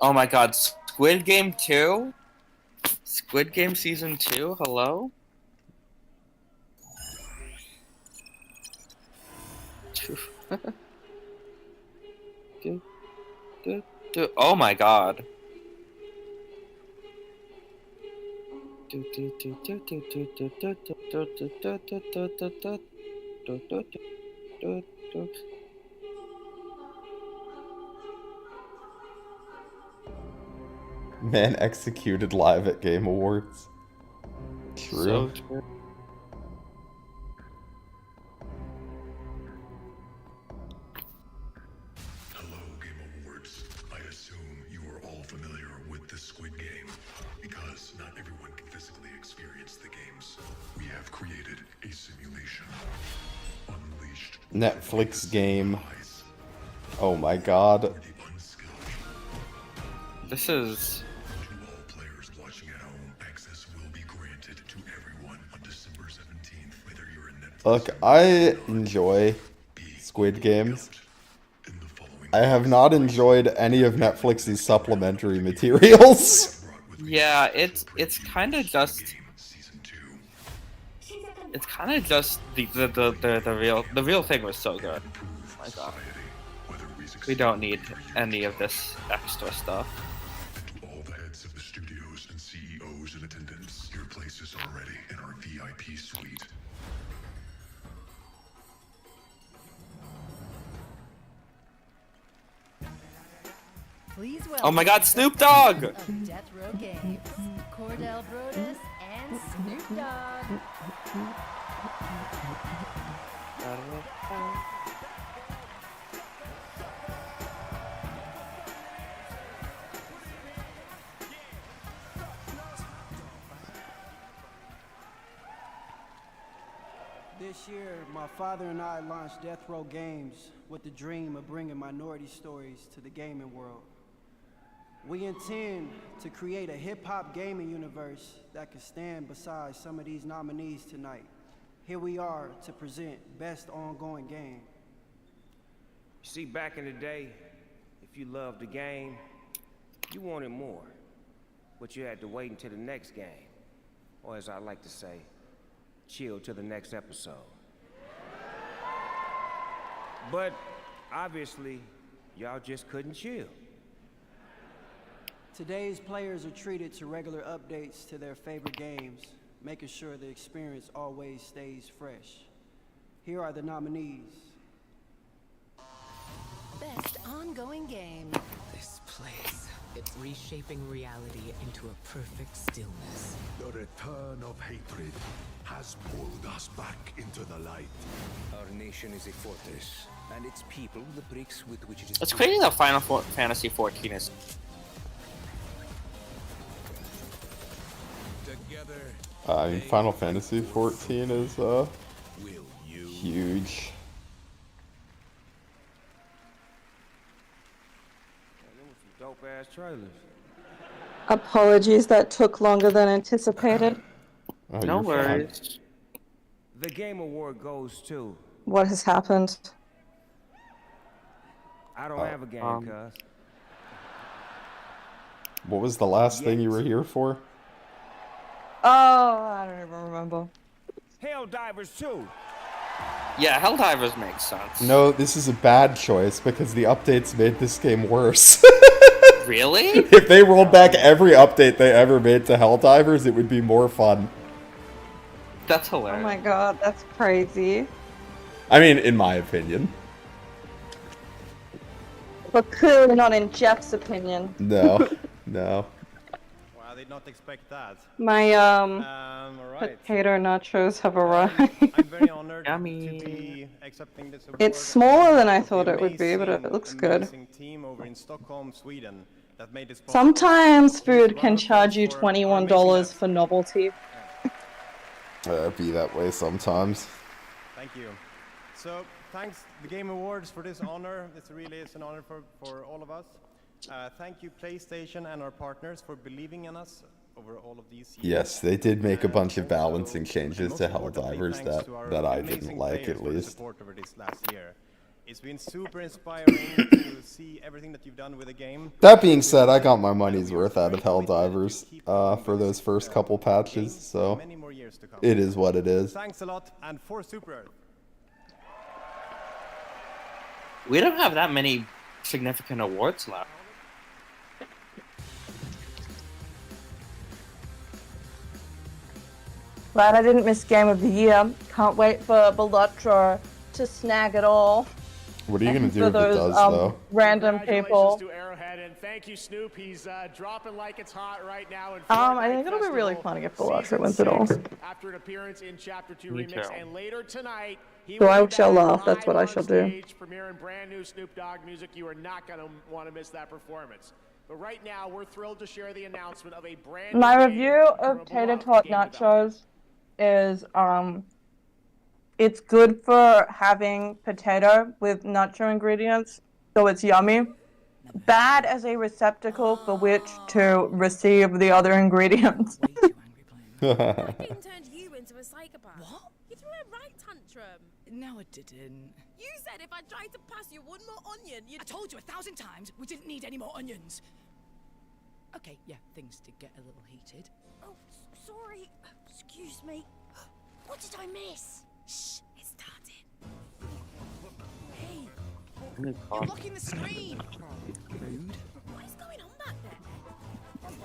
B: Oh my god, Squid Game 2? Squid Game Season 2? Hello? Oh my god.
A: Man executed live at Game Awards. True.
B: So true.
H: Hello, Game Awards. I assume you are all familiar with the Squid Game. Because not everyone can physically experience the games, we have created a simulation. Unleashed.
A: Netflix game. Oh my god.
B: This is...
H: To all players watching at home, access will be granted to everyone on December 17th, whether you're in Netflix.
A: Look, I enjoy Squid Games. I have not enjoyed any of Netflix's supplementary materials.
B: Yeah, it's kind of just... It's kind of just the real thing was so good. Oh my god. We don't need any of this extra stuff.
H: To all the heads of the studios and CEOs in attendance, your places are ready in our VIP suite.
L: Please
B: Oh my god, Snoop Dogg!
L: welcome Death Row Games, Cordell Brodus and Snoop Dogg.
J: This year, my father and I launched Death Row Games with the dream of bringing minority stories to the gaming world. We intend to create a hip-hop gaming universe that could stand beside some of these nominees tonight. Here we are to present Best Ongoing Game.
N: You see, back in the day, if you loved the game, you wanted more. But you had to wait until the next game. Or as I like to say, chill till the next episode. But obviously, y'all just couldn't chill.
J: Today's players are treated to regular updates to their favorite games, making sure the experience always stays fresh. Here are the nominees.
L: Best Ongoing Game.
V: This place, it's reshaping reality into a perfect stillness.
R: The return of hatred has pulled us back into the light.
Y: Our nation is a fortress, and its people the bricks with which it is.
B: It's crazy that Final Fantasy 14 is...
A: I mean, Final Fantasy 14 is, huge.
N: Dope ass trailers.
D: Apologies, that took longer than anticipated.
A: Oh,
B: no worries.
N: The Game Award goes to...
D: What has happened?
N: I don't have a game, cuz.
A: What was the last thing you were here for?
D: Oh, I don't even remember.
N: Helldivers 2.
B: Yeah, Helldivers makes sense.
A: No, this is a bad choice because the updates made this game worse.
B: Really?
A: If they rolled back every update they ever made to Helldivers, it would be more fun.
B: That's hilarious.
D: Oh my god, that's crazy.
A: I mean, in my opinion.
D: But clearly not in Jeff's opinion.
A: No, no.
E: Well, I did not expect that.
D: My,
E: alright.
D: potato nachos have arrived.
E: I'm very honored to be accepting this award.
D: It's smaller than I thought
E: The
D: it would be, but it looks good.
E: amazing team over in Stockholm, Sweden, that made this possible.
D: Sometimes food can charge you $21 for novelty.
A: Be that way sometimes.
E: Thank you. So, thanks the Game Awards for this honor. This really is an honor for all of us. Thank you, PlayStation and our partners, for believing in us over all of these years.
A: Yes, they did make a bunch of balancing changes to Helldivers that I didn't like, at least.
E: Support over this last year. It's been super inspiring to see everything that you've done with the game.
A: That being said, I got my money's worth out of Helldivers for those first couple patches, so it is what it is.
E: Thanks a lot, and for Super Earth.
C: We don't have that many significant awards left.
D: Glad I didn't miss Game of the Year. Can't wait for Balatro to snag it all.
A: What are you going to do
D: for
A: if
D: those,
A: it does, though?
D: Random people.
M: To Arrowhead, and thank you, Snoop. He's dropping like it's hot right now. In
D: I think it'll be really fun if Balatro wins it all.
M: After an appearance in Chapter 2 Remix, and later tonight,
D: So I shall laugh. That's what I shall do.
M: Premiering brand new Snoop Dogg music. You are not going to want to miss that performance. But right now, we're thrilled to share the announcement of a brand new
D: My
M: game
D: review
M: from
D: of
M: a
D: Tater
M: beloved
D: Tot
M: game
D: Nachos is it's good for having potato with nacho ingredients, so it's yummy. Bad as a receptacle for which to receive the other ingredients.
G: Fucking turned you into a psychopath. What? You threw a right tantrum.
V: No, I didn't.
G: You said if I tried to pass you one more onion, you'd...
V: I told you 1,000 times we didn't need any more onions. Okay, yeah, things did get a little heated.
G: Oh, sorry. Excuse me. What did I miss? Shh, it started. Hey,
V: You're blocking the screen! Rude.
G: what is going on back there?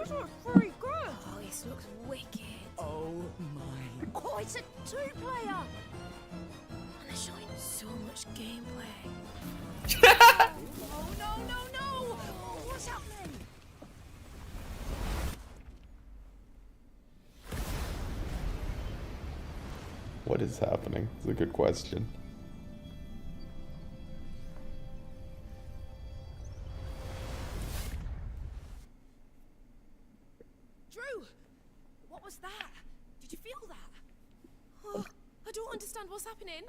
G: This looks pretty good. Oh, this looks wicked.
V: Oh my.
G: Oh, it's a two-player. And they're showing so much gameplay. Oh, no. What's happening?
A: What is happening? It's a good question.
G: Drew, what was that? Did you feel that? Oh, I don't understand what's happening.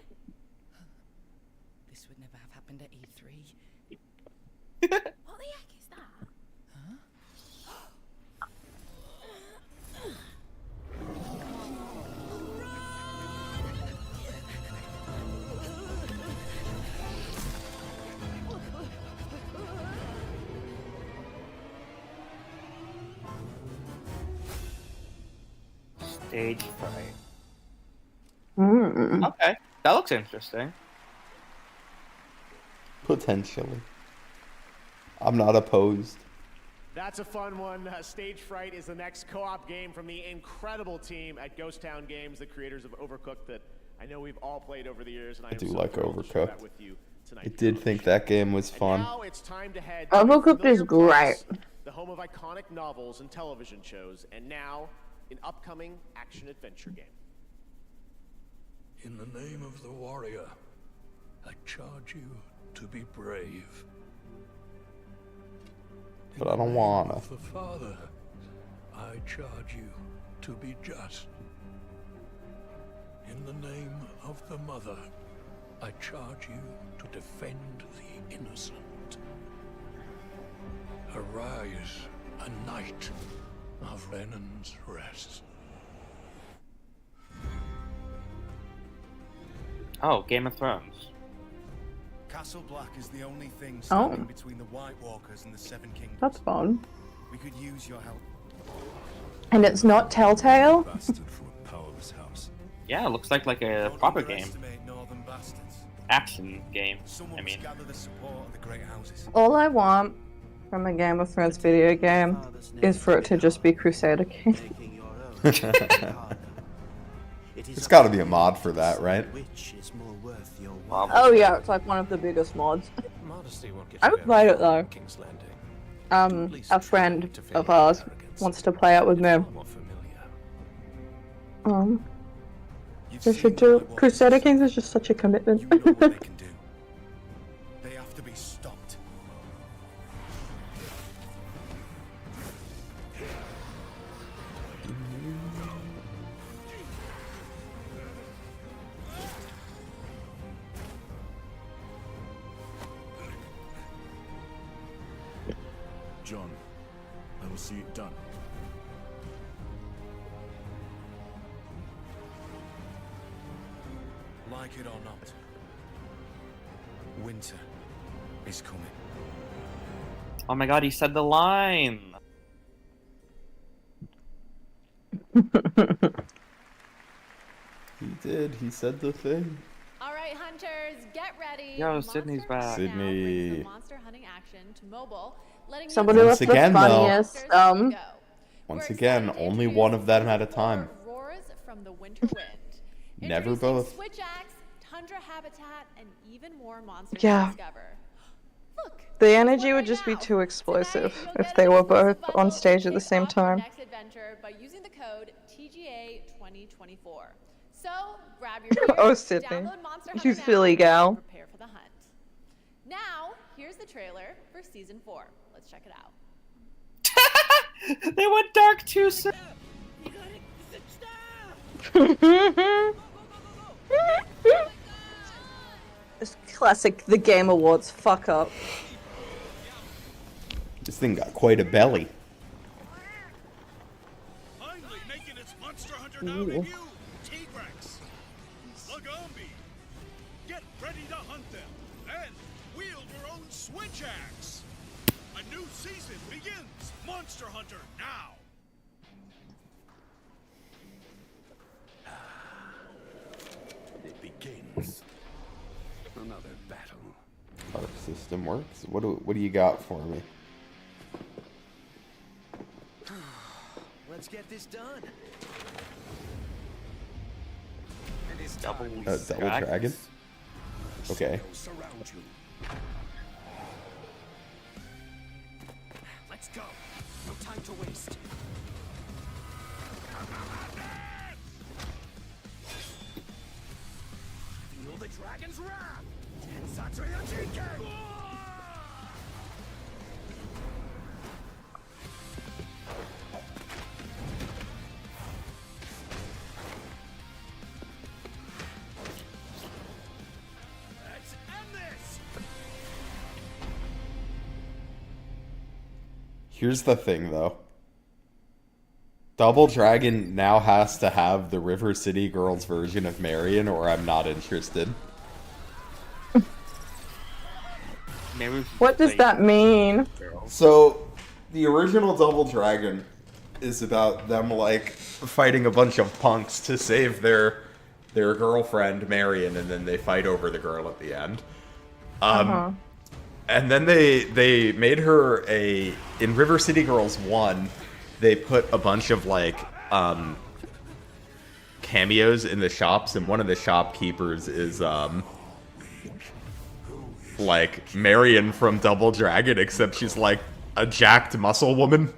V: This would never have happened at E3.
G: What the heck is that?
C: Stage fright.
D: Mm.
C: Okay, that looks interesting.
A: Potentially. I'm not opposed.
M: That's a fun one. Stage Fright is the next co-op game from the incredible team at Ghost Town Games, the creators of Overcooked, that I know we've all played over the years, and I
A: I
M: am
A: do
M: so
A: like
M: thrilled to share that
A: Overcooked.
M: with you tonight.
A: I did think that game was fun.
M: Now it's time to head
D: Overcooked
M: to
D: is
M: Familiar
D: great.
M: Plus, the home of iconic novels and television shows, and now an upcoming action-adventure game.
U: In the name of the warrior, I charge you to be brave.
A: But I don't wanna.
U: Of the Father, I charge you to be just. In the name of the Mother, I charge you to defend the innocent. Arise, a knight of Renan's Rest.
C: Oh, Game of Thrones.
O: Castle Black is the only thing
D: Oh.
O: standing between the White Walkers and the Seven Kingdoms.
D: That's fun.
O: We could use your help.
D: And it's not Telltale?
O: Bastard from a powerless house.
C: Yeah, it looks like a proper game.
O: Underestimate northern bastards.
C: Action game,
O: Someone
C: I mean.
O: must gather the support of the great houses.
D: All I want from a Game of Thrones video game is for it to just be Crusader King.
A: There's gotta be a mod for that, right?
D: Oh yeah, it's like one of the biggest mods. I haven't played it though. A friend of ours wants to play it with me. They should do. Crusader Kings is just such a commitment.
O: They have to be stopped.
H: John, I will see it done.
O: like it or not, winter is coming.
C: Oh my god, he said the line!
A: He did. He said the thing.
I: All right, hunters, get ready.
C: Yo, Sydney's back.
A: Sydney.
I: Monster hunting action to mobile, letting
D: Somebody
A: Once
D: with
A: again,
D: the
A: though.
D: funniest.
A: Once again, only one of them at a time.
I: roars from the winter wind.
A: Never
I: Introducing
A: both.
I: Switch axe, tundra habitat, and even more monsters
D: Yeah.
I: to discover.
D: The energy would just be too explosive if they were both on stage at the same time.
I: Next adventure by using the code TGA2024. So grab your gear,
D: Oh, Sydney.
I: download Monster
D: You
I: Hunter now,
D: silly gal.
I: and prepare for the hunt. Now, here's the trailer for season 4. Let's check it out.
C: They went dark too soon.
D: It's classic The Game Awards fuck up.
A: This thing got quite a belly.
F: Finally making its Monster Hunter
D: Ooh.
F: now review. T-Rex, Lagombi. Get ready to hunt them and wield your own switch axe. A new season begins. Monster Hunter now.
R: It begins. Another battle.
A: Our system works. What do you got for me?
K: Let's get this done.
C: Double
A: Dragon? Okay.
K: Surround you. Let's go. No time to waste. Feel the dragon's wrath. Tensatsuya Jinken. Let's end this.
A: Here's the thing, though. Double Dragon now has to have the River City Girls version of Marion, or I'm not interested.
D: What does that mean?
A: So, the original Double Dragon is about them, like, fighting a bunch of punks to save their girlfriend, Marion, and then they fight over the girl at the end. And then they made her in River City Girls 1, they put a bunch of, like, cameos in the shops, and one of the shopkeepers is, like, Marion from Double Dragon, except she's, like, a jacked muscle woman.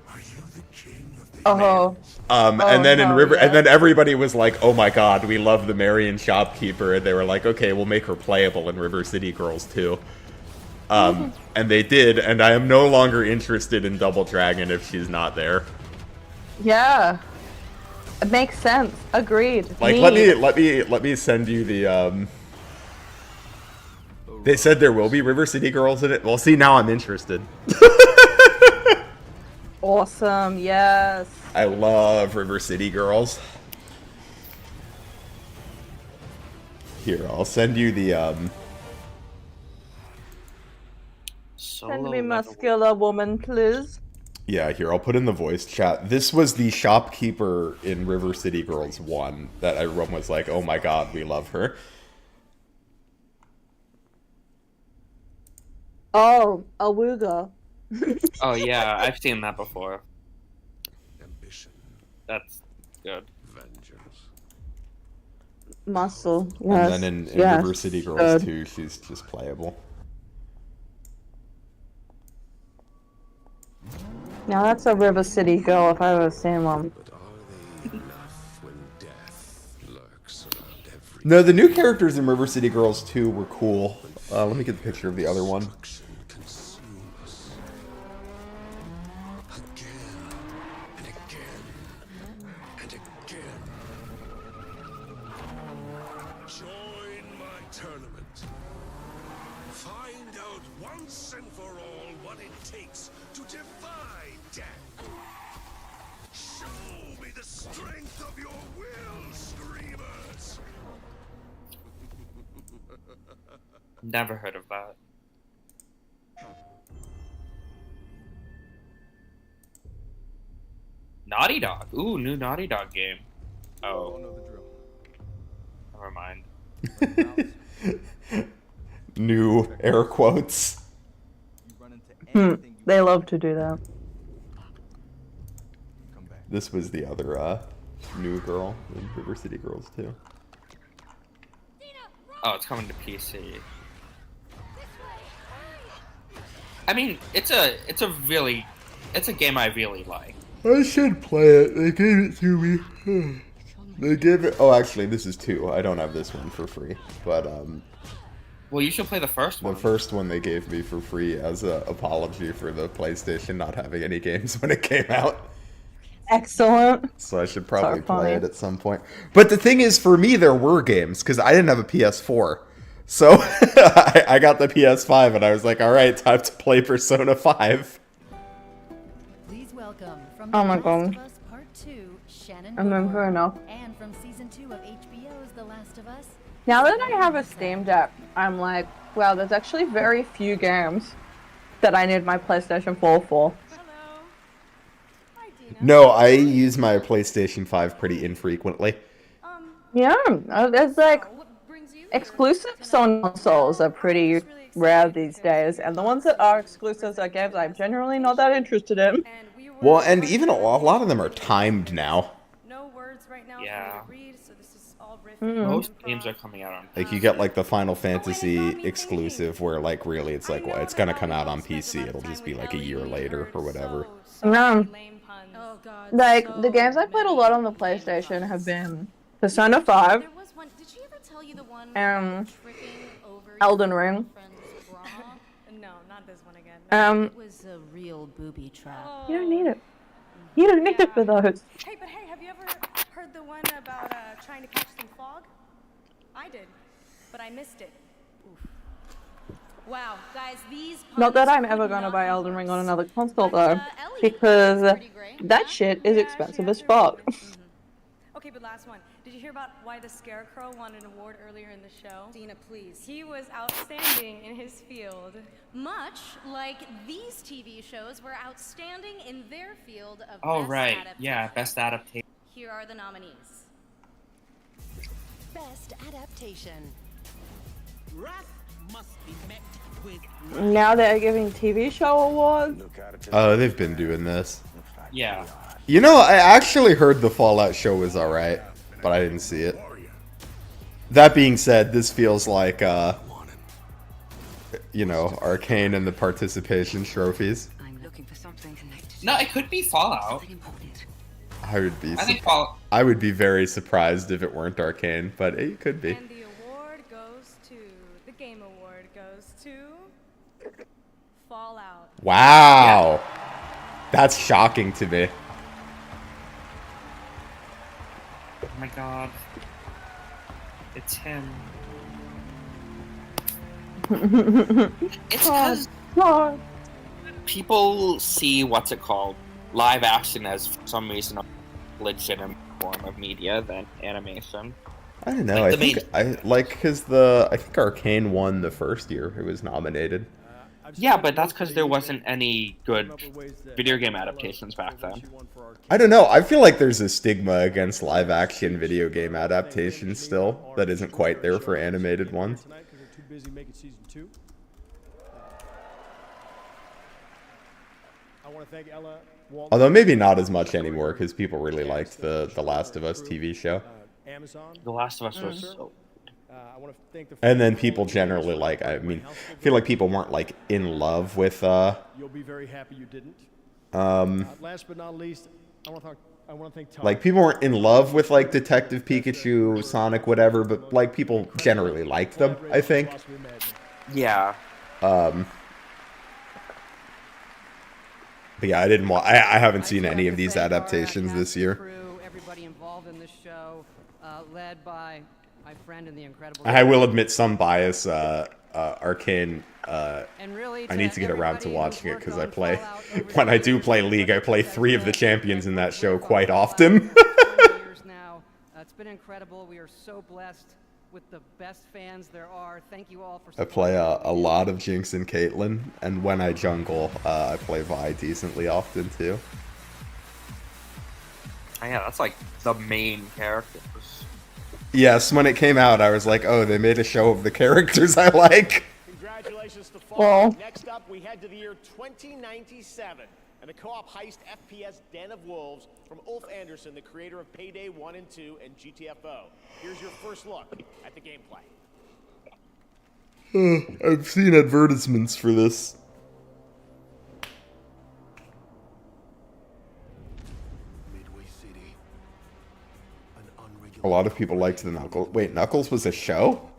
A: And then in River, and then everybody was like, "Oh my god, we love the Marion shopkeeper," and they were like, "Okay, we'll make her playable in River City Girls too." And they did, and I am no longer interested in Double Dragon if she's not there.
D: Yeah. It makes sense. Agreed.
A: Like, let me send you the They said there will be River City Girls in it. Well, see, now I'm interested.
D: Awesome. Yes.
A: I love River City Girls. Here, I'll send you the
D: Send me muscular woman, please.
A: Yeah, here, I'll put in the voice chat. This was the shopkeeper in River City Girls 1 that everyone was like, "Oh my god, we love her."
D: Oh, Awuga.
C: Oh yeah, I've seen that before.
R: Ambition.
C: That's good.
R: Vengeance.
D: Muscle. Yes.
A: And then in
D: yes.
A: River City Girls
D: Good.
A: 2, she's just playable.
D: Now that's a River City girl if I've ever seen one.
A: No, the new characters in River City Girls 2 were cool. Let me get the picture of the other one.
F: Join my tournament. Find out once and for all what it takes to defy death. Show me the strength of your will, Screamers.
B: Never heard of that. Naughty Dog. Ooh, new Naughty Dog game. Oh. Never mind.
A: New air quotes.
D: They love to do that.
A: This was the other new girl in River City Girls too.
B: Oh, it's coming to PC. I mean, it's a game I really like.
A: I should play it. They gave it to me. They gave it. Oh, actually, this is 2. I don't have this one for free, but
B: Well, you should play the first one.
A: the first one they gave me for free as an apology for the PlayStation not having any games when it came out.
D: Excellent.
A: So I should probably
D: So funny.
A: play it at some point. But the thing is, for me, there were games because I didn't have a PS4. So I got the PS5 and I was like, all right, time to play Persona 5.
L: Please welcome from
D: Oh my
L: The
D: God.
L: Last of Us Part 2, Shannon
D: I remember
L: Moore.
D: enough.
L: And from Season 2 of HBO's The Last of Us,
D: Now that I have a Steam Deck, I'm like, wow, there's actually very few games that I need my PlayStation 4 for.
A: No, I use my PlayStation 5 pretty infrequently.
D: Yeah, there's like exclusives on consoles are pretty rare these days, and the ones that are exclusives are games I'm generally not that interested in.
A: Well, and even a lot of them are timed now.
B: Yeah.
D: Mm.
B: Most games are coming out on.
A: Like you get like the Final Fantasy exclusive where like really it's like, well, it's gonna come out on PC. It'll just be like a year later or whatever.
D: No. Like, the games I played a lot on the PlayStation have been Persona 5, Elden Ring.
G: No, not this one again.
D: It
L: was a real booby trap.
D: You don't need it. You don't need it for those.
G: Hey, but hey, have you ever heard the one about trying to catch some fog? I did, but I missed it.
I: Wow, guys, these
D: Not that I'm ever gonna buy Elden Ring on another console though, because that shit is expensive as fuck.
G: Okay, but last one. Did you hear about why the Scarecrow won an award earlier in the show?
I: Dina, please.
G: He was outstanding in his field.
I: Much like these TV shows were outstanding in their field of
B: Oh
I: best
B: right,
I: adaptation.
B: yeah, best adaptation.
I: Here are the nominees.
L: Best Adaptation.
K: Wrath must be met with
D: Now they're giving TV show awards.
A: Oh, they've been doing this.
B: Yeah.
A: You know, I actually heard the Fallout show was alright, but I didn't see it. That being said, this feels like, you know, Arcane and the participation trophies.
B: No, it could be Fallout.
A: I would be.
B: I think Fallout.
A: I would be very surprised if it weren't Arcane, but it could be.
G: And the award goes to, the game award goes to Fallout.
A: Wow, that's shocking to me.
B: Oh my god. It's him. It's because people see what's it called, live action as for some reason a legitimate form of media than animation.
A: I don't know.
B: Like
A: I think I think Arcane won the first year it was nominated.
B: Yeah, but that's because there wasn't any good video game adaptations back then.
A: I don't know. I feel like there's a stigma against live action video game adaptations still that isn't quite there for animated ones.
E: Too busy making season 2. I want to thank Ella. Walton,
A: Although maybe not as much anymore because people really liked the Last of Us TV show.
E: Amazon.
B: The Last of Us was so.
E: I want to thank the.
A: And then people generally like, I mean, I feel like people weren't like in love with
E: You'll be very happy you didn't. Last but not least, I want to thank Tom.
A: like people weren't in love with like Detective Pikachu, Sonic, whatever, but like people generally liked them, I think.
B: Yeah.
A: But yeah, I didn't I haven't seen any of these adaptations this year.
P: Everybody involved in this show, led by my friend in the incredible.
A: I will admit some bias. Arcane. I need to get around to watching it because I play. When I do play League, I play 3 of the champions in that show quite often.
P: Years now. It's been incredible. We are so blessed with the best fans there are. Thank you all for
A: I play a lot of Jinx and Caitlyn, and when I jungle, I play Vi decently often too.
B: Oh, yeah, that's like the main characters.
A: Yes, when it came out, I was like, oh, they made a show of the characters I like.
M: Congratulations to Fall.
D: Well.
M: Next up, we head to the year 2097 and a co-op heist FPS Den of Wolves from Ulf Anderson, the creator of Payday 1 and 2 and GTFO. Here's your first look at the gameplay.
A: I've seen advertisements for this. A lot of people liked the Knuckles. Wait, Knuckles was a show?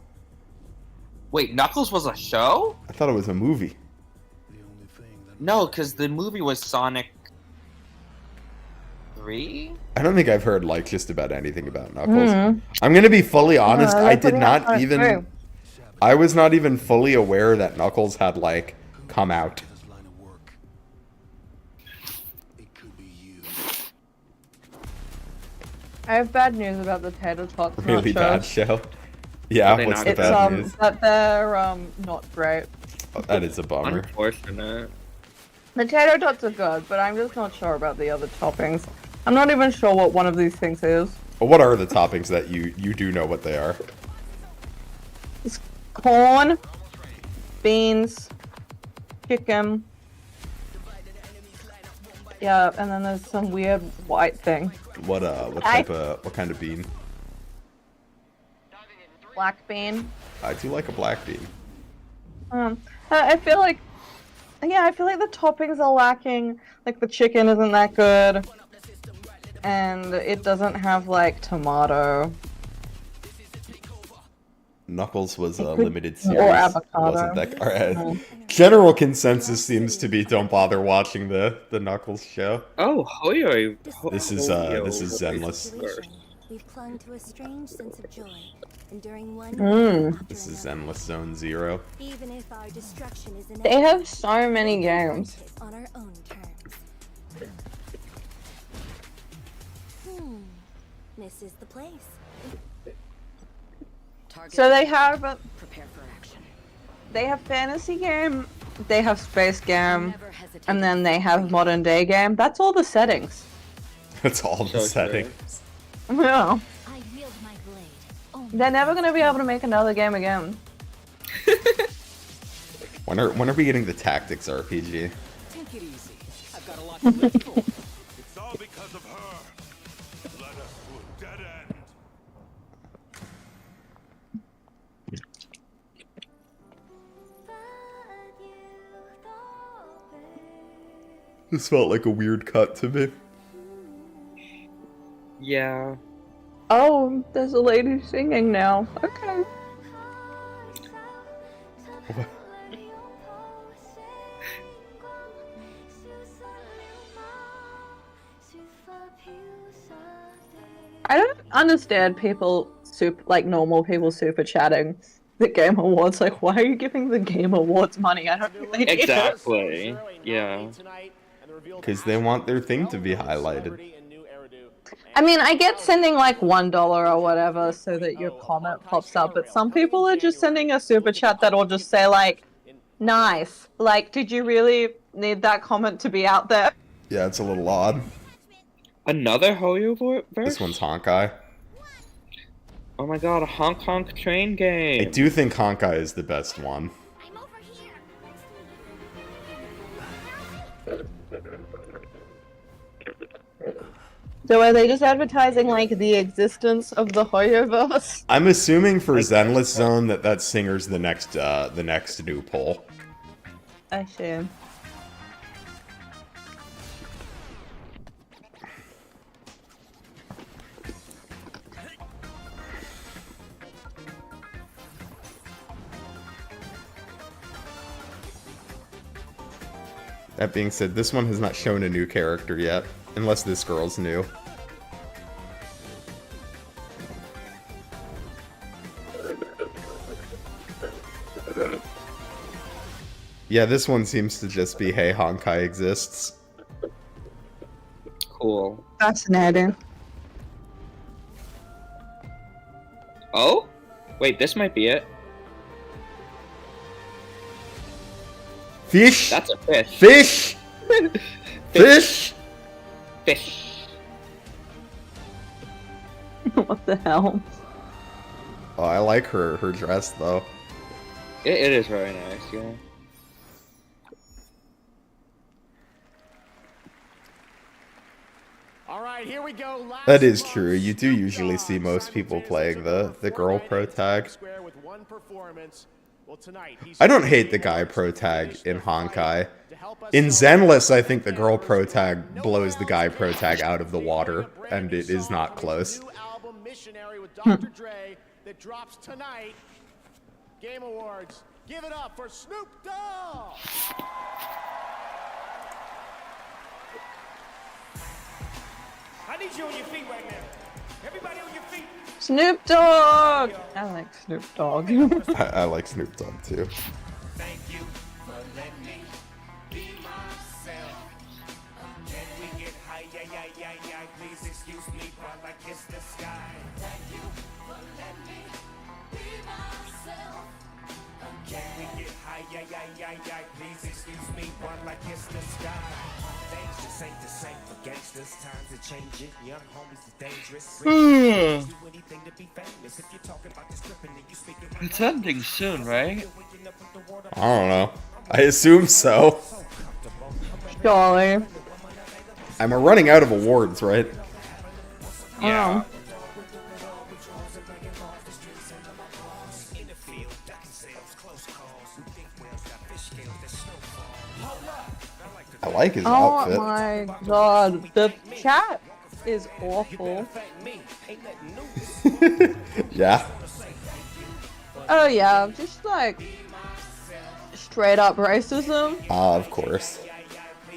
B: Wait, Knuckles was a show?
A: I thought it was a movie.
B: No, because the movie was Sonic 3?
A: I don't think I've heard like just about anything about Knuckles. I'm gonna be fully honest, I did not even... I was not even fully aware that Knuckles had like come out.
D: I have bad news about the Tater Tots
A: Really bad
D: nachos.
A: show. Yeah, what's the bad news?
D: That they're not great.
A: Oh, that is a bummer.
B: Unfortunate.
D: The tater tots are good, but I'm just not sure about the other toppings. I'm not even sure what one of these things is.
A: Well, what are the toppings that you do know what they are?
D: It's corn, beans, chicken. Yeah, and then there's some weird white thing.
A: What kind of bean?
D: Black bean.
A: I do like a black bean.
D: I feel like, yeah, I feel like the toppings are lacking. Like the chicken isn't that good, and it doesn't have like tomato.
A: Knuckles was a limited series.
D: Or avocado.
A: Wasn't that? Alright. General consensus seems to be don't bother watching the Knuckles show.
B: Oh, Hoyo.
A: This is Zenless.
G: We've clung to a strange sense of joy, enduring one
A: This is Zenless Zone 0.
G: even if our destruction is
D: They have so many games.
G: on our own terms. This is the place.
D: So they have
G: Prepare for action.
D: they have fantasy game, they have space game, and then they have modern day game. That's all the settings.
A: That's all the settings.
D: Yeah.
G: I wield my blade.
D: They're never gonna be able to make another game again.
A: When are we getting the tactics RPG?
K: Take it easy. I've got a lot to live for.
F: It's all because of her. Led us to a dead end.
A: This felt like a weird cut to me.
B: Yeah.
D: Oh, there's a lady singing now. Okay. I don't understand people like normal people super chatting the Game Awards. Like, why are you giving the Game Awards money? I don't think they need it.
B: Exactly. Yeah.
A: Because they want their thing to be highlighted.
D: I mean, I get sending like $1 or whatever so that your comment pops up, but some people are just sending a super chat that'll just say like, nice. Like, did you really need that comment to be out there?
A: Yeah, it's a little odd.
B: Another Hoyo verse?
A: This one's Honkai.
B: Oh my god, a Honk Honk train game.
A: I do think Honkai is the best one.
D: So are they just advertising like the existence of the Hoyoverse?
A: I'm assuming for Zenless Zone that singer's the next new poll.
D: I see.
A: That being said, this one has not shown a new character yet, unless this girl's new. Yeah, this one seems to just be, hey, Honkai exists.
B: Cool.
D: Fascinating.
B: Oh?
C: Wait, this might be it.
A: Fish.
C: That's a fish.
A: Fish. Fish.
C: Fish.
D: What the hell?
A: Oh, I like her dress though.
C: It is very nice, yeah.
M: All right, here we go.
A: That is true. You do usually see most people playing the girl pro tag. I don't hate the guy pro tag in Honkai. In Zenless, I think the girl pro tag blows the guy pro tag out of the water, and it is not close.
M: Missionary with Dr. Dre that drops tonight. Game Awards. Give it up for Snoop Dogg.
K: I need you on your feet right now. Everybody on your feet.
D: Snoop Dogg! I like Snoop Dogg.
A: I like Snoop Dogg too.
K: Thank you for letting me be myself. Can we get high? Yeah. Please excuse me while I kiss the sky. Thank you for letting me be myself. Can we get high? Yeah. Please excuse me while I kiss the sky. Things just ain't the same for gangsters. Times are changing. Young homies are dangerous. Do anything to be famous. If you're talking about this tripping, then you speaking.
B: It's ending soon, right?
A: I don't know. I assume so.
D: Surely.
A: I'm running out of awards, right?
B: Yeah.
A: I like his
D: Oh
A: outfit.
D: my god, the chat is awful.
A: Yeah.
D: Oh yeah, just like straight up racism.
A: Of course.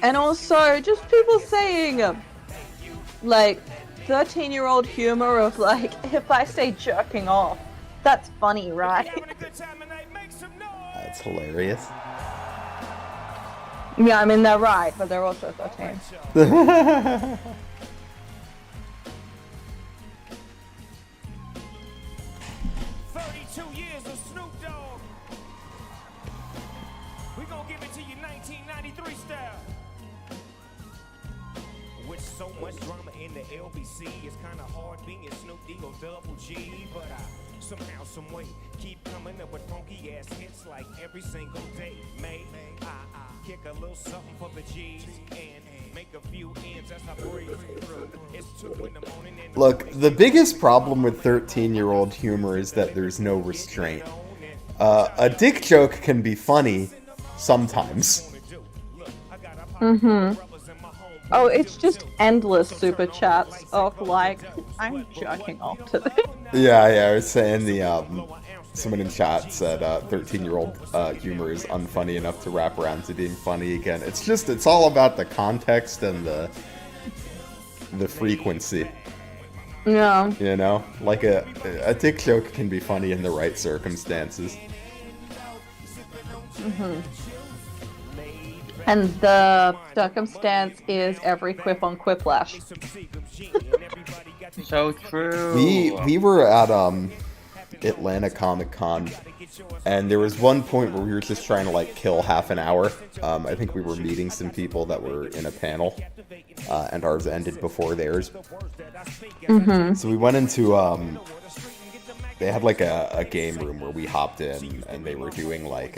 D: And also just people saying like 13-year-old humor of like, if I say jerking off, that's funny, right?
A: That's hilarious.
D: Yeah, I mean they're right, but they're also 13.
K: 32 years of Snoop Dogg. We gonna give it to you 1993 style. With so much drama in the LBC, it's kinda hard being Snoop D-O double G, but I somehow, some way keep coming up with funky ass hits like every single day. May I kick a little something for the G's and make a few ends as I breeze through. It's 2 in the morning and
A: Look, the biggest problem with 13-year-old humor is that there's no restraint. A dick joke can be funny sometimes.
D: Mm-hmm. Oh, it's just endless super chats of like, I'm jerking off to this.
A: Yeah, I was saying someone in chat said 13-year-old humor is unfunny enough to wrap around to being funny again. It's all about the context and the frequency.
D: Yeah.
A: You know? Like a dick joke can be funny in the right circumstances.
D: Mm-hmm. And the circumstance is every quip on Quiplash.
B: So true.
A: We were at Atlanta Comic Con, and there was one point where we were just trying to like kill half an hour. I think we were meeting some people that were in a panel, and ours ended before theirs.
D: Mm-hmm.
A: So we went into they had like a game room where we hopped in, and they were doing like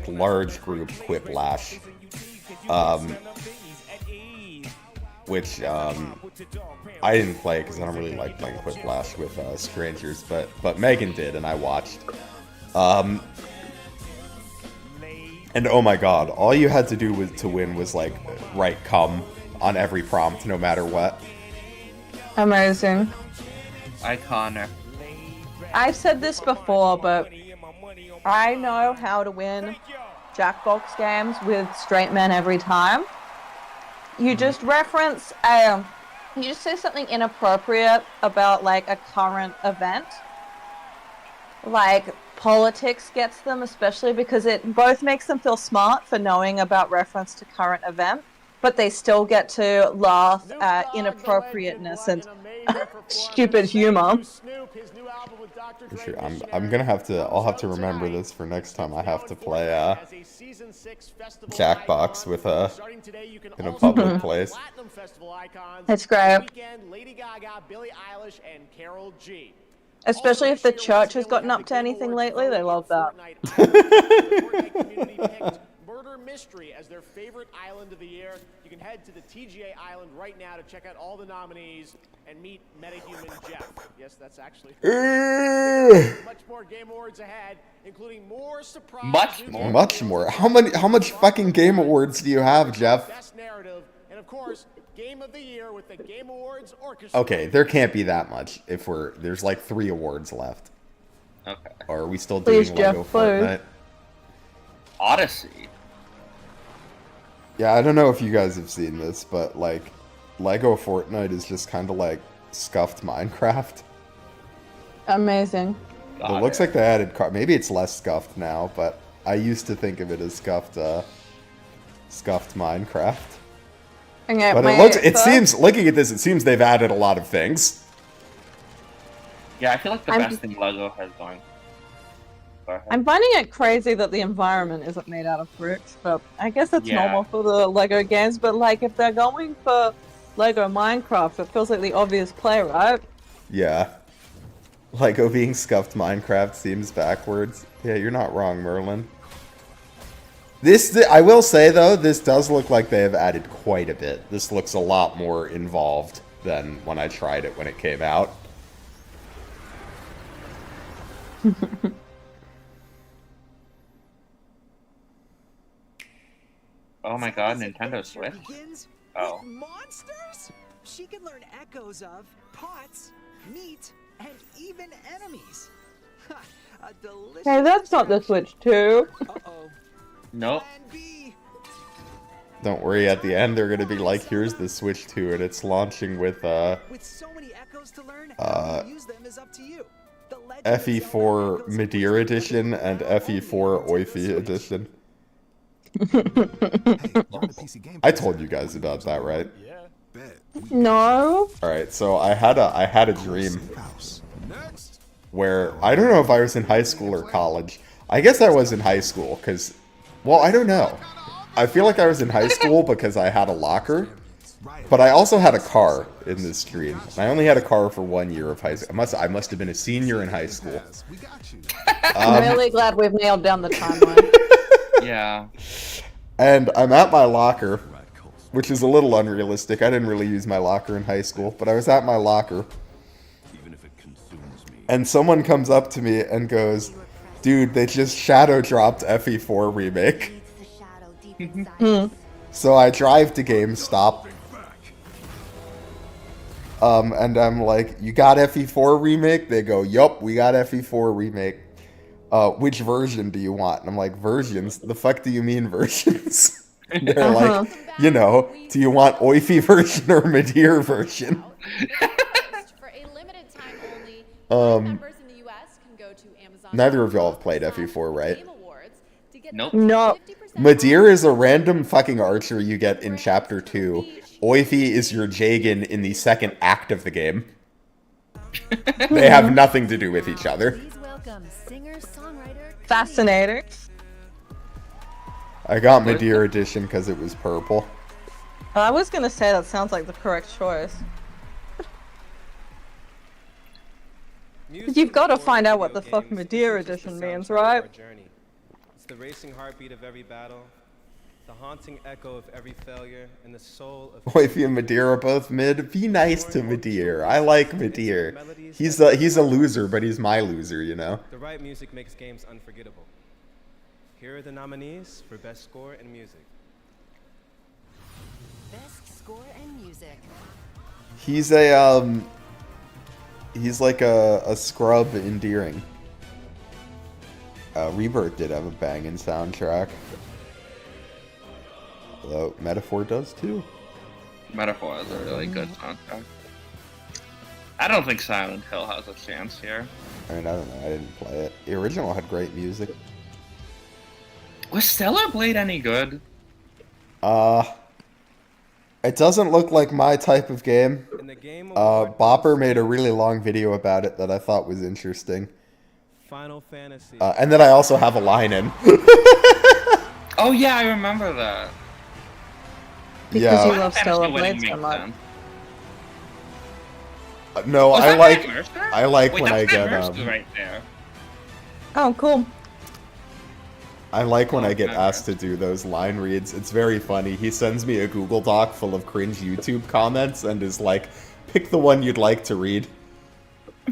A: large group Quiplash, which I didn't play because I don't really like playing Quiplash with strangers, but Megan did, and I watched. And oh my god, all you had to do to win was like write "cum" on every prompt, no matter what.
D: Amazing.
B: Iconic.
D: I've said this before, but I know how to win Jackbox games with straight men every time. You just reference you just say something inappropriate about like a current event. Like politics gets them, especially because it both makes them feel smart for knowing about reference to current event, but they still get to laugh at inappropriateness and stupid humor.
A: Sure, I'm gonna have to. I'll have to remember this for next time I have to play Jackbox with in a public place.
D: It's great.
M: Lady Gaga, Billie Eilish, and Karol G.
D: Especially if the church has gotten up to anything lately, they love that.
M: Murder Mystery as their favorite island of the year. You can head to the TGA Island right now to check out all the nominees and meet MetaHuman Jeff. Yes, that's actually much more Game Awards ahead, including more surprises.
A: Much more. How much fucking Game Awards do you have, Jeff?
M: Best narrative, and of course, Game of the Year with the Game Awards Orchestra.
A: Okay, there can't be that much if there's like 3 awards left.
B: Okay.
A: Or are we still doing Lego Fortnite?
B: Odyssey.
A: Yeah, I don't know if you guys have seen this, but like Lego Fortnite is just kind of like scuffed Minecraft.
D: Amazing.
A: It looks like they added maybe it's less scuffed now, but I used to think of it as scuffed Minecraft.
D: Okay,
A: but looking at this, it seems they've added a lot of things.
B: Yeah, I feel like the best thing Lego has going.
D: I'm finding it crazy that the environment isn't made out of bricks, but I guess it's normal for the Lego games. But like, if they're going for Lego Minecraft, it feels like the obvious play, right?
A: Yeah. Lego being scuffed Minecraft seems backwards. Yeah, you're not wrong, Merlin. I will say though, this does look like they have added quite a bit. This looks a lot more involved than when I tried it when it came out.
B: Oh my god, Nintendo Switch? Oh.
Q: Monsters? She can learn echoes of pots, meat, and even enemies. A delicious.
D: Hey, that's not the Switch 2.
Q: Uh-oh.
B: Nope.
A: Don't worry, at the end they're gonna be like, here's the Switch 2, and it's launching with
Q: so many echoes to learn, how you use them is up to you.
A: FE4 Madeira Edition and FE4 Oifi Edition. I told you guys about that, right?
D: No.
A: Alright, so I had a dream where I don't know if I was in high school or college. I guess I was in high school because, well, I don't know. I feel like I was in high school because I had a locker, but I also had a car in this dream. I only had a car for 1 year of high school. I must have been a senior in high school.
D: I'm really glad we've nailed down the timeline.
B: Yeah.
A: And I'm at my locker, which is a little unrealistic. I didn't really use my locker in high school, but I was at my locker. And someone comes up to me and goes, dude, they just shadow dropped FE4 Remake. So I drive to GameStop. And I'm like, you got FE4 Remake? They go, yup, we got FE4 Remake. Which version do you want? And I'm like, versions? The fuck do you mean versions? And they're like, you know, do you want Oifi version or Madeira version? Neither of y'all have played FE4, right?
B: Nope.
D: No.
A: Madeira is a random fucking archer you get in Chapter 2. Oifi is your Jagan in the second act of the game. They have nothing to do with each other.
D: Fascinating.
A: I got Madeira Edition because it was purple.
D: I was gonna say that sounds like the correct choice. You've got to find out what the fuck Madeira Edition means, right?
S: It's the racing heartbeat of every battle, the haunting echo of every failure, and the soul of...
A: Oifi and Madeira both mid. Be nice to Madeira. I like Madeira. He's a loser, but he's my loser, you know?
S: The right music makes games unforgettable. Here are the nominees for Best Score and Music.
L: Best Score and Music.
A: He's a, he's like a scrub endearing. Rebirth did have a banging soundtrack. Although Metaphor does too.
B: Metaphor is a really good soundtrack. I don't think Silent Hill has a chance here.
A: I mean, I don't know. I didn't play it. The original had great music.
B: Was Stellar Blade any good?
A: It doesn't look like my type of game.
S: In the game
A: Bopper made a really long video about it that I thought was interesting.
S: Final Fantasy.
A: And then I also have a line in.
B: Oh yeah, I remember that.
D: Because
A: Yeah.
D: you love Stellar Blade so much.
A: No,
B: Was
A: I
B: that
A: like
B: Matt Mercer?
A: I like
B: Wait,
A: when I
B: that's
A: get
B: Matt Mercer right there.
D: Oh, cool.
A: I like when I get asked to do those line reads. It's very funny. He sends me a Google Doc full of cringe YouTube comments and is like, pick the one you'd like to read.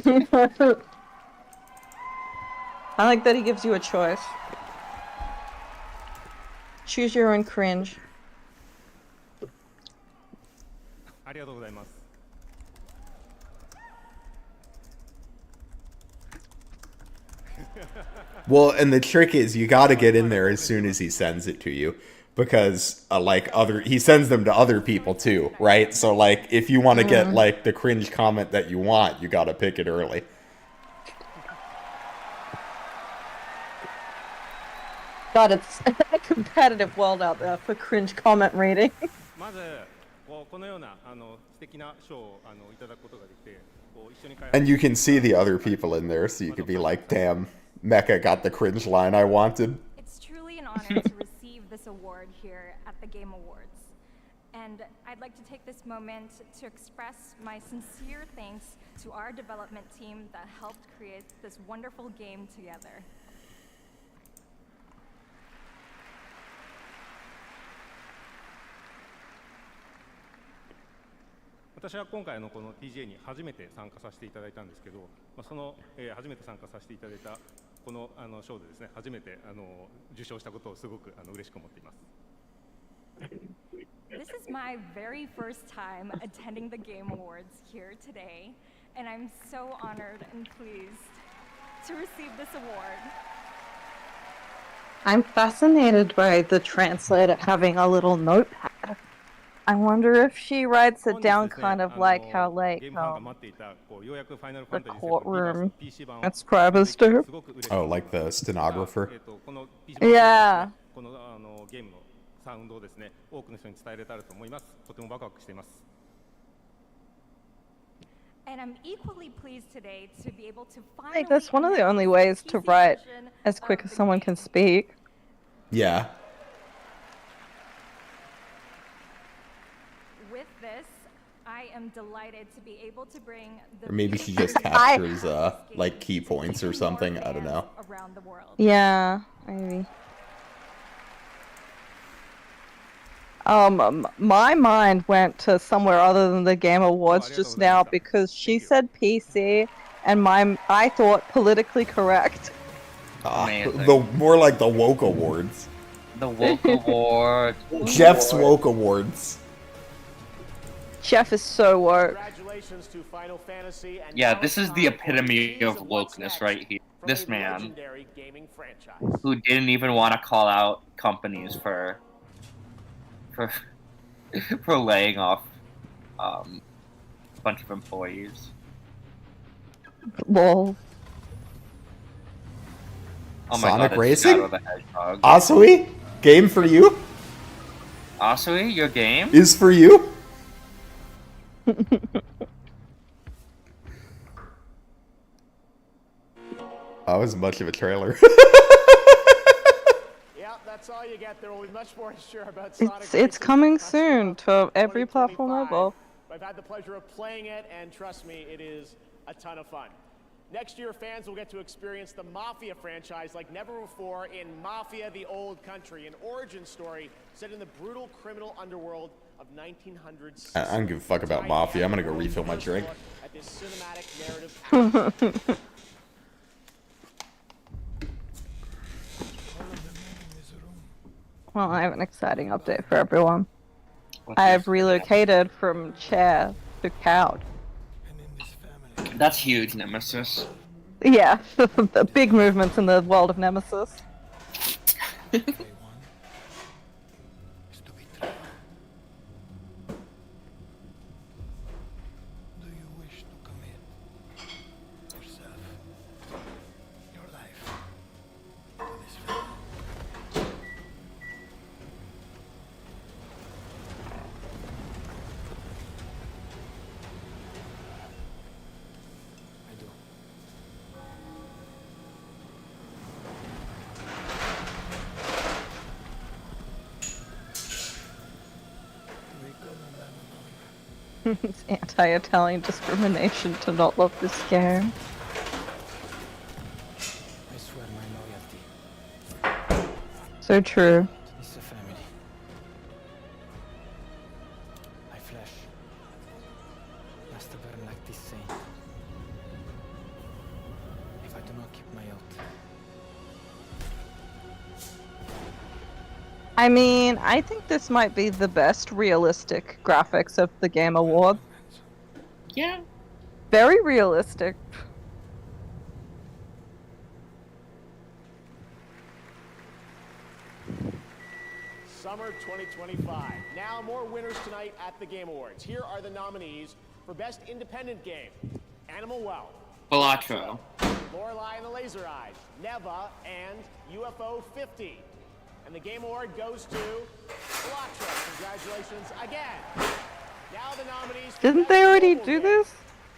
D: I like that he gives you a choice. Choose your own cringe.
E: ありがとうございます。
A: Well, and the trick is you got to get in there as soon as he sends it to you, because he sends them to other people too, right? So like if you want to get like the cringe comment that you want, you got to pick it early.
D: God, it's a competitive world out there for cringe comment reading.
E: まずこのような素敵な賞をいただくことができて、一緒に開発
A: And you can see the other people in there, so you could be like, damn, Mecha got the cringe line I wanted.
J: It's truly an honor to receive this award here at the Game Awards. And I'd like to take this moment to express my sincere thanks to our development team that helped create this wonderful game together.
E: 私は今回この TGA に初めて参加させていただいたんですけど、その、初めて参加させていただいたこの賞でですね、初めて受賞したことをすごく嬉しく思っています。
J: This is my very first time attending the Game Awards here today, and I'm so honored and pleased to receive this award.
D: I'm fascinated by the translator having a little notepad. I wonder if she writes it down kind of like how the courtroom transcribers do.
A: Oh, like the stenographer?
D: Yeah.
E: このゲームのサウンドをですね、多くの人に伝えれたらと思います。とてもワクワクしています。
J: And I'm equally pleased today to be able to
D: I think
J: finally
D: that's one of the only ways to write as quick as someone can speak.
A: Yeah.
J: With this, I am delighted to be able to bring the
A: Or maybe she just captures like key points or something. I don't know.
J: around the world.
D: Yeah, maybe. My mind went to somewhere other than the Game Awards just now because she said PC, and I thought politically correct.
A: More like the woke awards.
B: The woke awards.
A: Jeff's woke awards.
D: Jeff is so woke.
M: Congratulations to Final Fantasy and
B: Yeah, this is the epitome of wokeness right here. This man, who didn't even want to call out companies for laying off a bunch of employees.
D: Lol.
B: Oh my
A: Sonic
B: God,
A: Racing?
B: Shadow the Hedgehog.
A: Asui? Game for you?
B: Asui, your game?
A: Is for you? That was much of a trailer.
M: Yeah, that's all you get. There will be much more to share about Sonic.
D: It's coming soon to every platform mobile.
M: I've had the pleasure of playing it, and trust me, it is a ton of fun. Next year, fans will get to experience the Mafia franchise like never before in Mafia: The Old Country, an origin story set in the brutal criminal underworld of 1960s.
A: I don't give a fuck about Mafia. I'm gonna go refill my drink.
M: At this cinematic narrative
D: Well, I have an exciting update for everyone. I have relocated from chair to couch.
B: That's huge, Nemesis.
D: Yeah, the big movements in the world of Nemesis. It's anti-Italian discrimination to not love this game.
O: I swear my loyalty
D: So true.
O: to this family. My flesh must burn like this saint. If I do not keep my oath.
D: I mean, I think this might be the best realistic graphics of the Game Award.
C: Yeah.
D: Very realistic.
M: Summer 2025. Now more winners tonight at the Game Awards. Here are the nominees for Best Independent Game. Animal Well,
B: Balatro.
M: Lorelei and the Laser Eyes, Neva, and UFO 50. And the Game Award goes to Balatro. Congratulations again. Now the nominees for
D: Didn't
M: Best
D: they already
M: Mobile
D: do
M: Game.
D: this?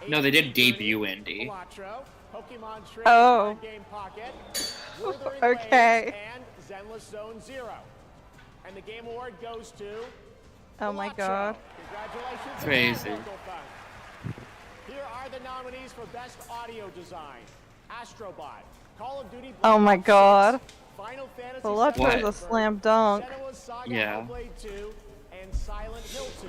B: No, they did debut Indy.
M: Balatro, Pokemon Trading
D: Oh.
M: Card Game Pocket, Wuthering
D: Okay.
M: Waves, and Zenless Zone Zero. And the Game Award goes to
D: Oh my
M: Balatro.
D: god.
M: Congratulations
B: Crazy.
M: again, Local Fun. Here are the nominees for Best Audio Design. Astrobot, Call of Duty Black
D: Oh my
M: Ops 6,
D: god.
M: Final Fantasy
D: Balatro is
M: VII
D: a slam dunk.
M: Senua's Saga
B: Yeah.
M: Hellblade 2, and Silent Hill 2.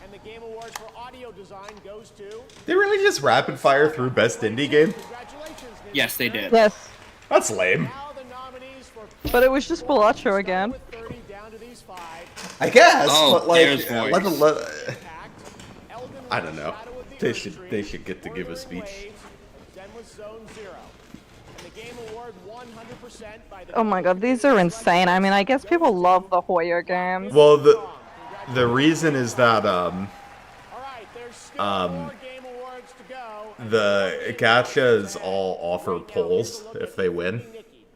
M: And the Game Award for Audio Design goes to
A: They really just rapid fire through best indie game?
M: Congratulations, Ninja
B: Yes, they
M: Nerd.
B: did.
D: Yes.
A: That's lame.
M: Now the nominees for
D: But it was just Balatro again.
M: with 30 down to these 5.
A: I guess,
B: Oh,
A: but like,
B: there's voice.
A: I don't know. They should get to give a speech.
M: Zenless Zone Zero. And the Game Award 100% by the
D: Oh my god, these are insane. I mean, I guess people love the Hoyer games.
A: Well, the reason is that
M: All right, there's still more Game Awards to go.
A: the gachas all offer polls if they win.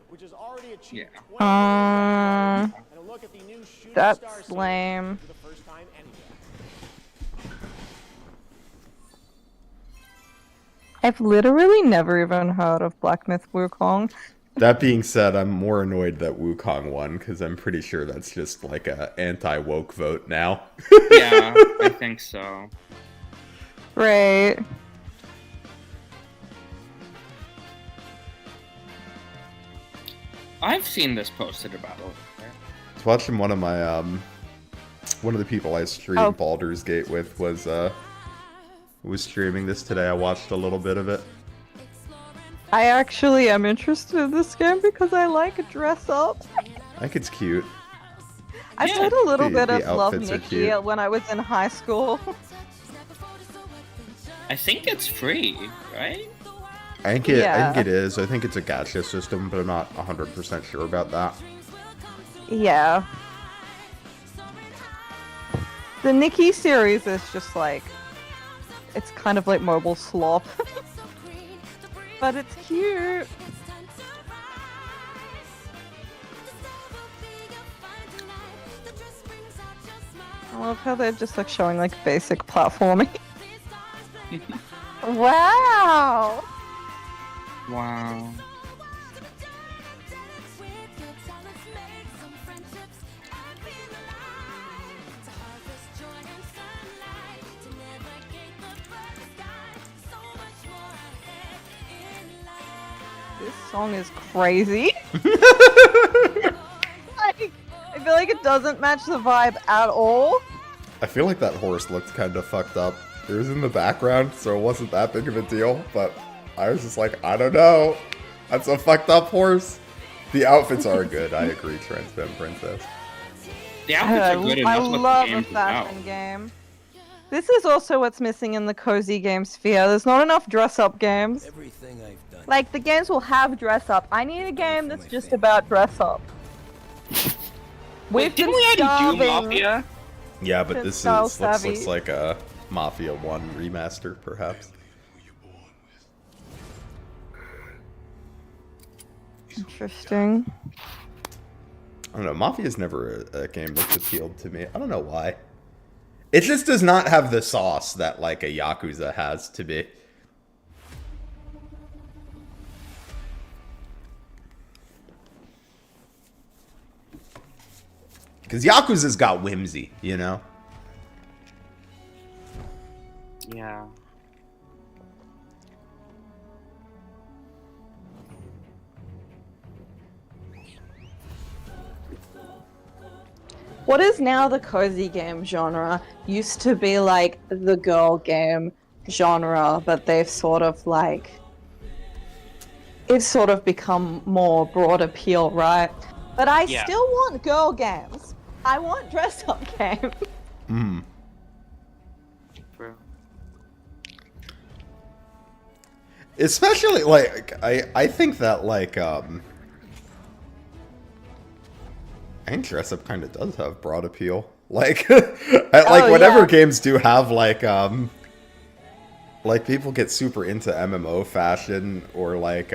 M: Which has already achieved
D: Um,
M: 20 and a look at the new Shooting Star
D: that's
M: series
D: lame.
M: for the first time anywhere.
D: I've literally never even heard of Black Myth Wukong.
A: That being said, I'm more annoyed that Wukong won because I'm pretty sure that's just like a anti-woke vote now.
B: Yeah, I think so.
D: Right.
B: I've seen this posted about over there.
A: I was watching one of my one of the people I streamed
D: Oh.
A: Baldur's Gate with was streaming this today. I watched a little bit of it.
D: I actually am interested in this game because I like dress up.
A: I think it's cute.
D: I played a little
A: The-
D: bit
A: the
D: of Love
A: outfits are
D: Nikki
A: cute.
D: when I was in high school.
B: I think it's free, right?
A: I think
D: Yeah.
A: it is. I think it's a gacha system, but I'm not 100% sure about that.
D: Yeah. The Nikki series is just like, it's kind of like mobile slop. But it's cute. I love how they're just like showing like basic platforming. Wow!
B: Wow.
D: This song is crazy. Like, I feel like it doesn't match the vibe at all.
A: I feel like that horse looked kind of fucked up. It was in the background, so it wasn't that big of a deal, but I was just like, I don't know. That's a fucked up horse. The outfits are good, I agree, Transparent Princess.
B: The outfits are good, and
D: I
B: that's what
D: love
B: the
D: a
B: game's about.
D: fashion game. This is also what's missing in the cozy game sphere. There's not enough dress-up games.
O: Everything I've done.
D: Like, the games will have dress-up. I need a game that's just about dress-up.
B: Wait, didn't we already do
D: starving.
B: Mafia?
A: Yeah, but
D: It's
A: this
D: style
A: is looks
D: savvy.
A: like a Mafia 1 remaster, perhaps.
D: Interesting.
A: I don't know, Mafia's never a game that's appealed to me. I don't know why. It just does not have the sauce that, like, a Yakuza has to be. Because Yakuza's got whimsy, you know?
D: what is now the cozy game genre used to be like the girl game genre, but they've sort of like it's sort of become more broad appeal, right? But I
B: Yeah.
D: still want girl games. I want dress-up games.
A: Hmm. Especially like I think that like I think dress up kind of does have broad appeal. Like whatever games do have like people get super into MMO fashion or like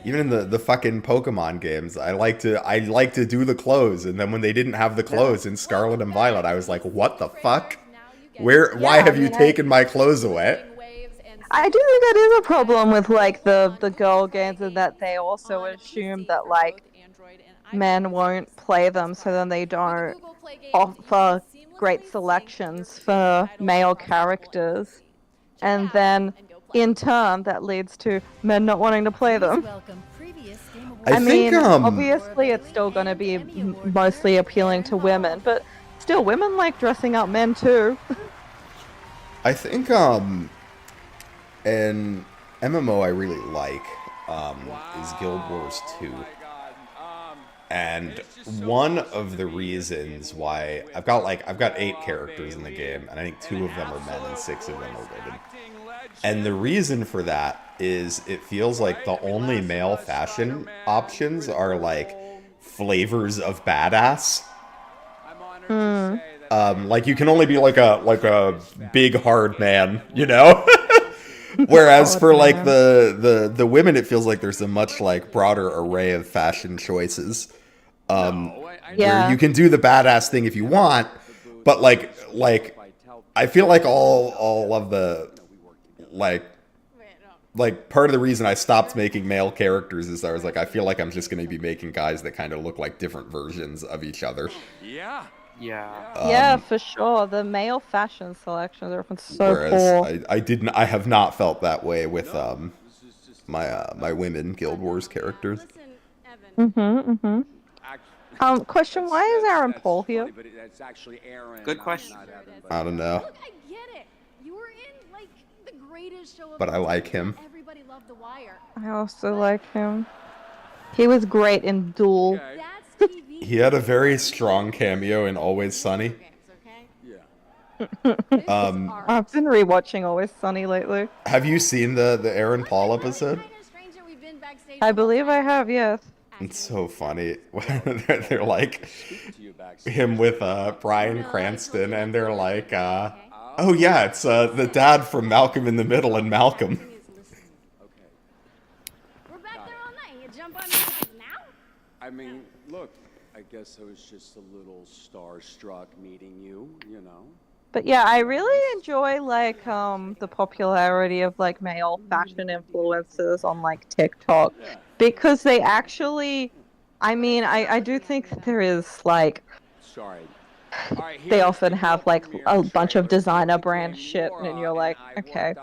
A: even in the fucking Pokemon games, I like to do the clothes, and then when they didn't have the clothes in Scarlet and Violet, I was like, what the fuck? Why have you taken my clothes away?
D: I do think that is a problem with like the girl games, and that they also assume that like men won't play them, so then they don't offer great selections for male characters, and then in turn that leads to men not wanting to play them. I mean, obviously it's still going to be mostly appealing to women, but still women like dressing up men too.
A: I think an MMO I really like is Guild Wars 2. And one of the reasons why I've got 8 characters in the game, and I think 2 of them are men and 6 of them are women. And the reason for that is it feels like the only male fashion options are like flavors of badass. Like you can only be like a big hard man, you know? Whereas for like the women, it feels like there's a much like broader array of fashion choices. Where you can do the badass thing if you want, but like I feel like all of the like part of the reason I stopped making male characters is I was like, I feel like I'm just going to be making guys that kind of look like different versions of each other.
C: Yeah.
D: Yeah, for sure. The male fashion selections are often so
A: whereas
D: poor.
A: I have not felt that way with my women Guild Wars characters.
D: Question: why is Aaron Paul here?
C: Good question.
A: I don't know.
I: Look, I get it. You were in like the greatest show of
A: But I like him.
I: Everybody loved The Wire.
D: I also like him. He was great in Duel.
A: He had a very strong cameo in Always Sunny.
D: I've been rewatching Always Sunny lately.
A: Have you seen the Aaron Paul episode?
D: I believe I have, yes.
A: It's so funny. They're like him with Bryan Cranston, and they're like, oh yeah, it's the dad from Malcolm in the Middle and Malcolm.
I: We're back there all night. You jump on me now?
N: I mean, look, I guess I was just a little starstruck meeting you, you know?
D: But yeah, I really enjoy like the popularity of like male fashion influencers on like TikTok, because they actually, I mean, I do think that there is like, they often have like a bunch of designer brand shit, and you're like, okay.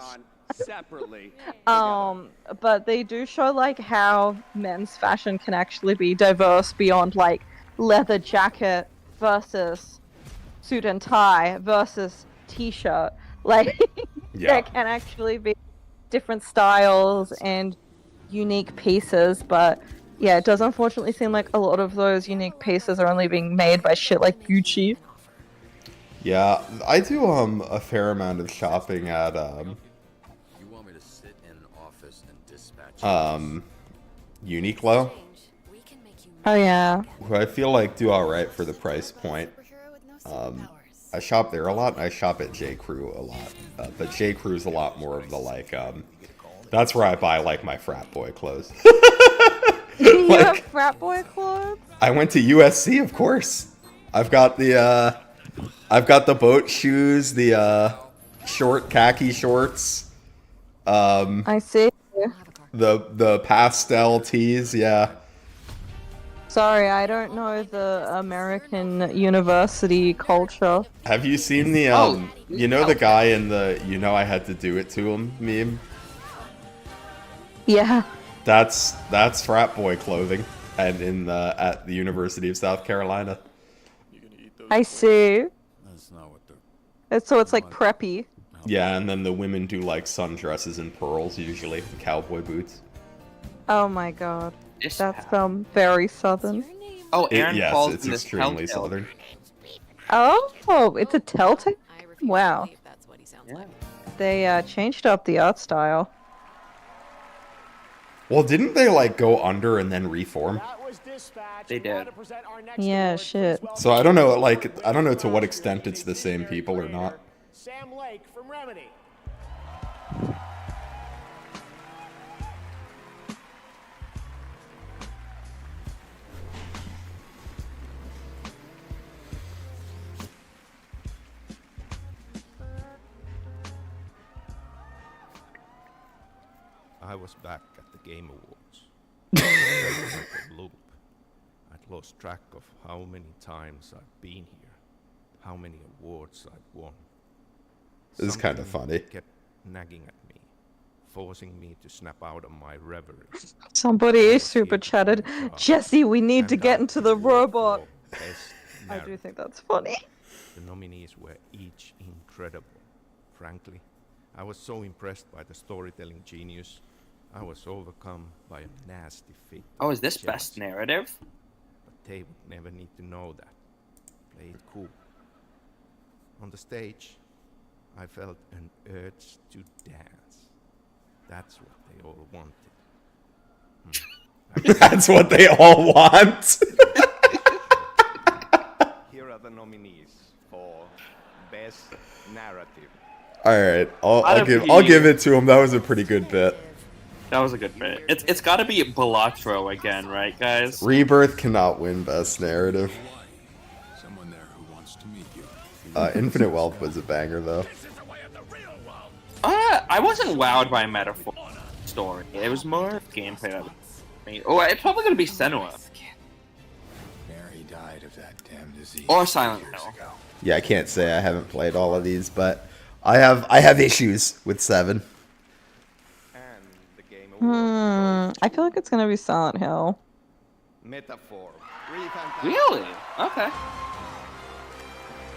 D: But they do show like how men's fashion can actually be diverse beyond like leather jacket versus suit and tie versus t-shirt. Like there can actually be different styles and unique pieces, but yeah, it does unfortunately seem like a lot of those unique pieces are only being made by shit like Gucci.
A: Yeah, I do a fair amount of shopping at Uniqlo.
D: Oh yeah.
A: Who I feel like do alright for the price point. I shop there a lot, and I shop at J. Crew a lot. But J. Crew's a lot more of the like, that's where I buy like my frat boy clothes.
D: You have frat boy clothes?
A: I went to USC, of course. I've got the boat shoes, the short khaki shorts.
D: I see.
A: The pastel tees, yeah.
D: Sorry, I don't know the American university culture.
A: Have you seen the you know the guy in the "you know I had to do it to him" meme?
D: Yeah.
A: That's frat boy clothing, and at the University of South Carolina.
D: I see.
R: That's not what they're...
D: So it's like preppy.
A: Yeah, and then the women do like sundresses and pearls usually, and cowboy boots.
D: Oh my god. That's very southern.
B: Oh, Aaron
A: yes,
B: falls
A: it's
B: in this
A: extremely
B: telltale.
A: southern.
D: Oh, it's a telltale? Wow. They changed up the art style.
A: Well, didn't they like go under and then reform?
B: They did.
D: Yeah, shit.
A: So I don't know, like, I don't know to what extent it's the same people or not.
M: Sam Lake from Remedy.
F: I was back at the Game Awards. I was like a loop. I'd lost track of how many times I've been here, how many awards I've won.
A: This is kind of
F: Something
A: funny.
F: kept nagging at me, forcing me to snap out of my reverie.
D: Somebody super chatted, Jesse, we need to get into the robot. I do think that's funny.
F: The nominees were each incredible. Frankly, I was so impressed by the storytelling genius. I was overcome by a nasty fit.
B: Oh, is this best narrative?
F: But they would never need to know that. Play it cool. On the stage, I felt an urge to dance. That's what they all wanted.
A: That's what they all want.
F: Here are the nominees for Best Narrative.
A: All right, I'll give it to him. That was a pretty good bit.
B: That was a good bit. It's got to be Balatro again, right, guys?
A: Rebirth cannot win best narrative.
R: Someone there who wants to meet you.
A: Infinite Wealth was a banger though.
B: I wasn't wowed by Metaphor story. It was more gameplay that me. Oh, it's probably gonna be Senua.
R: Mary died of that damn disease.
B: Or Silent Hill.
A: Yeah, I can't say I haven't played all of these, but I have issues with 7.
D: I feel like it's gonna be Silent Hill.
F: Metaphor.
B: Really? Okay.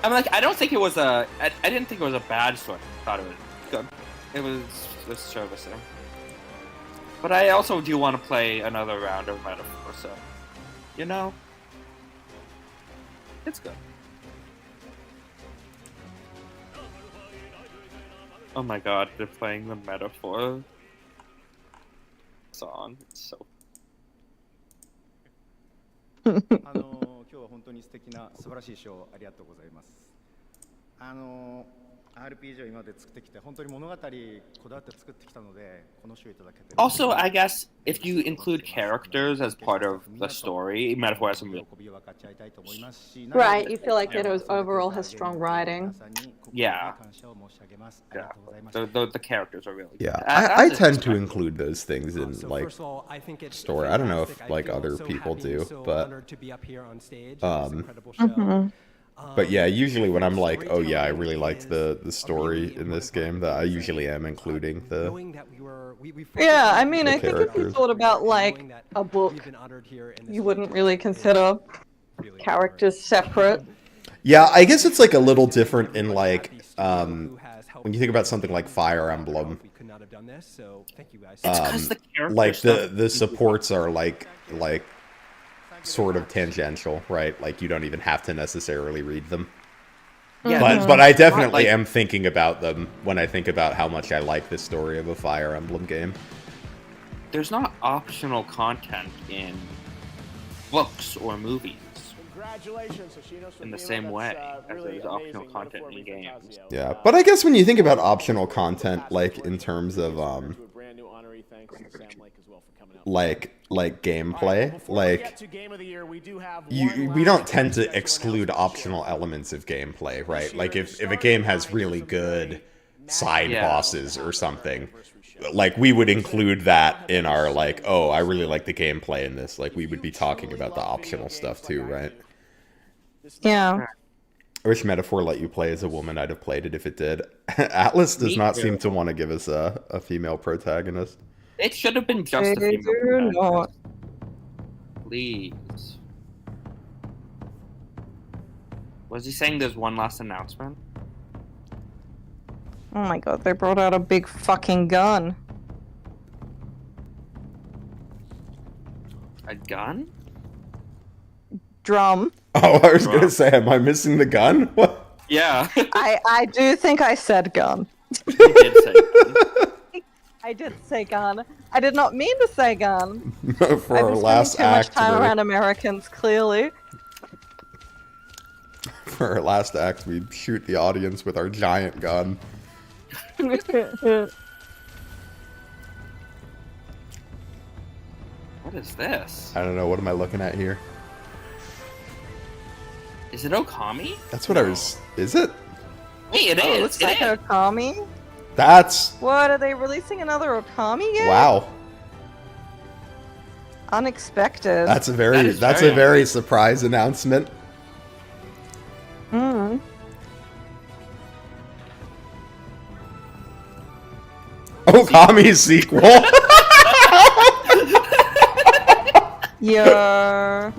B: I'm like, I don't think it was I didn't think it was a bad story. I thought it was good. It was servicing. But I also do want to play another round of Metaphor, so you know, it's good. Oh my god, they're playing the Metaphor song. It's so
T: 今日は本当に素敵な素晴らしいショーありがとうございます。RPG を今まで作ってきて本当に物語こだわって作ってきたのでこの賞いただけて
B: Also, I guess if you include characters as part of the story, Metaphor has some.
D: Right, you feel like it overall has strong writing.
B: Yeah. Yeah. The characters are really good.
A: Yeah, I tend to include those things in like story. I don't know if like other people do, but But yeah, usually when I'm like, oh yeah, I really liked the story in this game, that I usually am including the.
D: Yeah, I mean,
A: the
D: I think if you
A: characters.
D: thought about like a book, you wouldn't really consider characters separate.
A: Yeah, I guess it's like a little different in like when you think about something like Fire Emblem. Like the supports are like sort of tangential, right? Like you don't even have to necessarily read them.
B: Yeah,
A: But I definitely am thinking about them when I think about how much I like the story of a Fire Emblem game.
B: There's not optional content in books or movies in the same way as there's optional content in games.
A: Yeah, but I guess when you think about optional content, like in terms of like gameplay, like we don't tend to exclude optional elements of gameplay, right? Like if a game has really good side bosses or something, like we would include that in our like, oh, I really like the gameplay in this. Like we would be talking about the optional stuff too, right?
D: Yeah.
A: I wish Metaphor let you play as a woman. I'd have played it if it did. Atlas does
B: Me
A: not
B: too.
A: seem to want to give us a female protagonist.
B: It should have been just a
D: They
B: female
D: do
B: protagonist.
D: not.
B: Please.
C: Was he saying there's one last announcement?
D: Oh my god, they brought out a big fucking gun.
C: A gun?
D: Drum.
A: Oh, I was gonna say, am I missing the gun? What?
C: Yeah.
D: I do think I said gun.
C: You did say gun.
D: I did say gun. I did not mean to say gun.
A: For
D: I've
A: our
D: been
A: last
D: spending too much
A: act,
D: time
A: we're-
D: around Americans, clearly.
A: For our last act, we shoot the audience with our giant gun.
C: What is this?
A: I don't know, what am I looking at here?
C: Is it Okami?
A: That's what I was... Is it?
C: Wait, it
D: Oh,
C: is.
D: looks
C: It
D: like
C: is.
D: Okami.
A: That's...
D: What, are they releasing another Okami game?
A: Wow.
D: Unexpected.
A: That's a very surprise announcement.
D: Mm.
A: Okami sequel.
D: Yeah.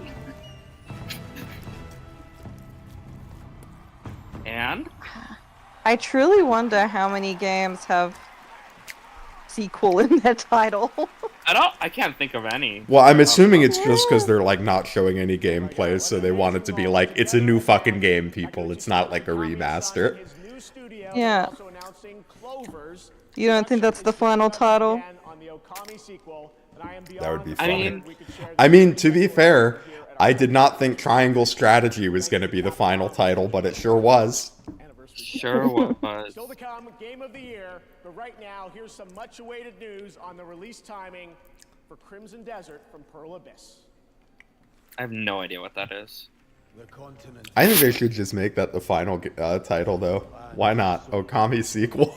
C: And?
D: I truly wonder how many games have sequel in their title.
C: I can't think of any.
A: Well, I'm assuming it's just because they're like not showing any gameplay, so they want it to be like, it's a new fucking game, people. It's not like a remaster.
D: Yeah. You don't think that's the final title?
A: That would be funny. I mean, to be fair, I did not think Triangle Strategy was going to be the final title, but it sure was.
C: Sure was.
M: Still to come, Game of the Year. But right now, here's some much-awaited news on the release timing for Crimson Desert from Pearl Abyss.
C: I have no idea what that is.
A: I think they should just make that the final title, though. Why not? Okami sequel.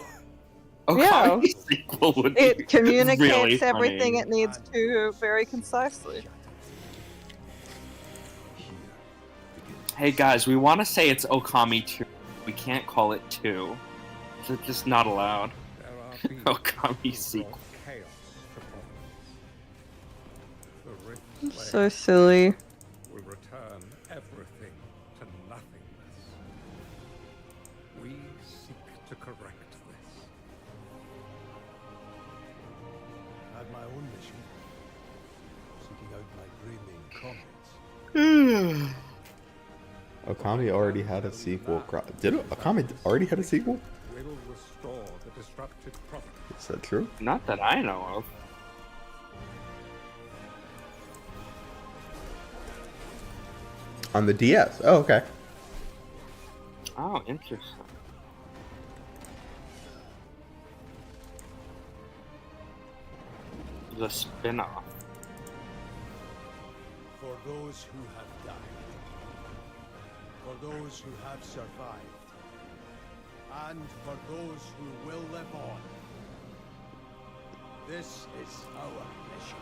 D: Yeah.
C: Sequel would
D: It
C: be
D: communicates
C: really
D: everything
C: funny.
D: it needs to very concisely.
C: Hey guys, we want to say it's Okami 2. We can't call it 2. It's just not allowed. Okami sequel.
D: So silly.
H: Will return everything to nothingness. We seek to correct this.
R: I had my own mission, seeking out my dreaming comrades.
A: Okami already had a sequel. Did Okami already had a sequel?
H: Will restore the disrupted property.
A: Is that true?
C: Not that I know of.
A: On the DS. Oh, okay.
C: Oh, interesting. The spin-off.
R: For those who have died, for those who have survived, and for those who will live on, this is our mission.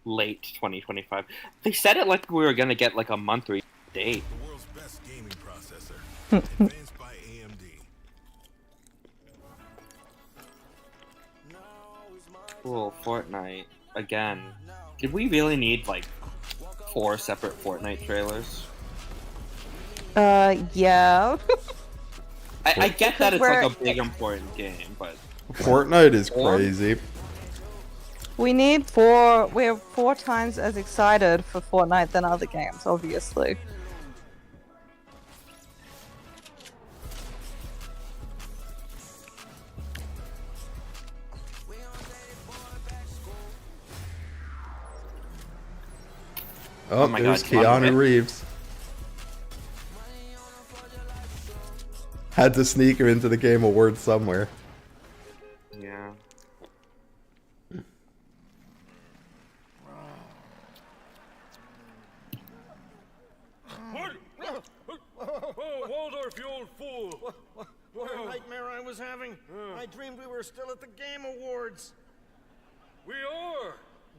C: Late 2025. They said it like we were gonna get like a month or date.
F: The world's best gaming processor, advanced by AMD.
C: Cool, Fortnite. Again. Did we really need like 4 separate Fortnite trailers?
D: Yeah.
C: I get that it's
D: Because
C: like a big important game, but
A: Fortnite is crazy.
D: We're 4 times as excited for Fortnite than other games, obviously.
A: Oh,
C: my
A: there's
C: God,
A: Keanu Reeves. Had to sneak him into the Game Awards somewhere.
C: yeah.
F: Oh, Waldorf, you old fool!
U: What a nightmare I was having. I dreamed we were still at the Game Awards.
F: We are!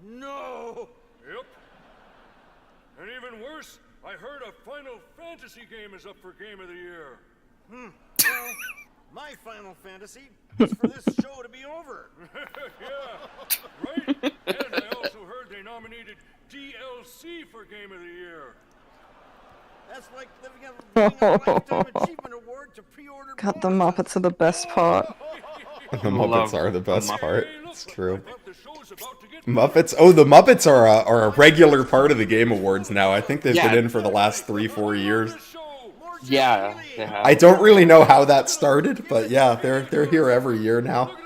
U: No!
F: Yep. And even worse, I heard a Final Fantasy game is up for Game of the Year.
U: Well, my Final Fantasy is for this show to be over.
F: Yeah, right? And I also heard they nominated DLC for Game of the Year. That's like living up a Lifetime Achievement Award to pre-order.
D: God, the Muppets are the best part.
A: The Muppets are the best
B: Muppet.
A: part. It's true. Muppets. Oh, the Muppets are a regular part of the Game Awards now. I think they've
C: Yeah.
A: been in for the last 3-4 years.
C: Yeah, they have.
A: I don't really know how that started, but yeah, they're here every year now.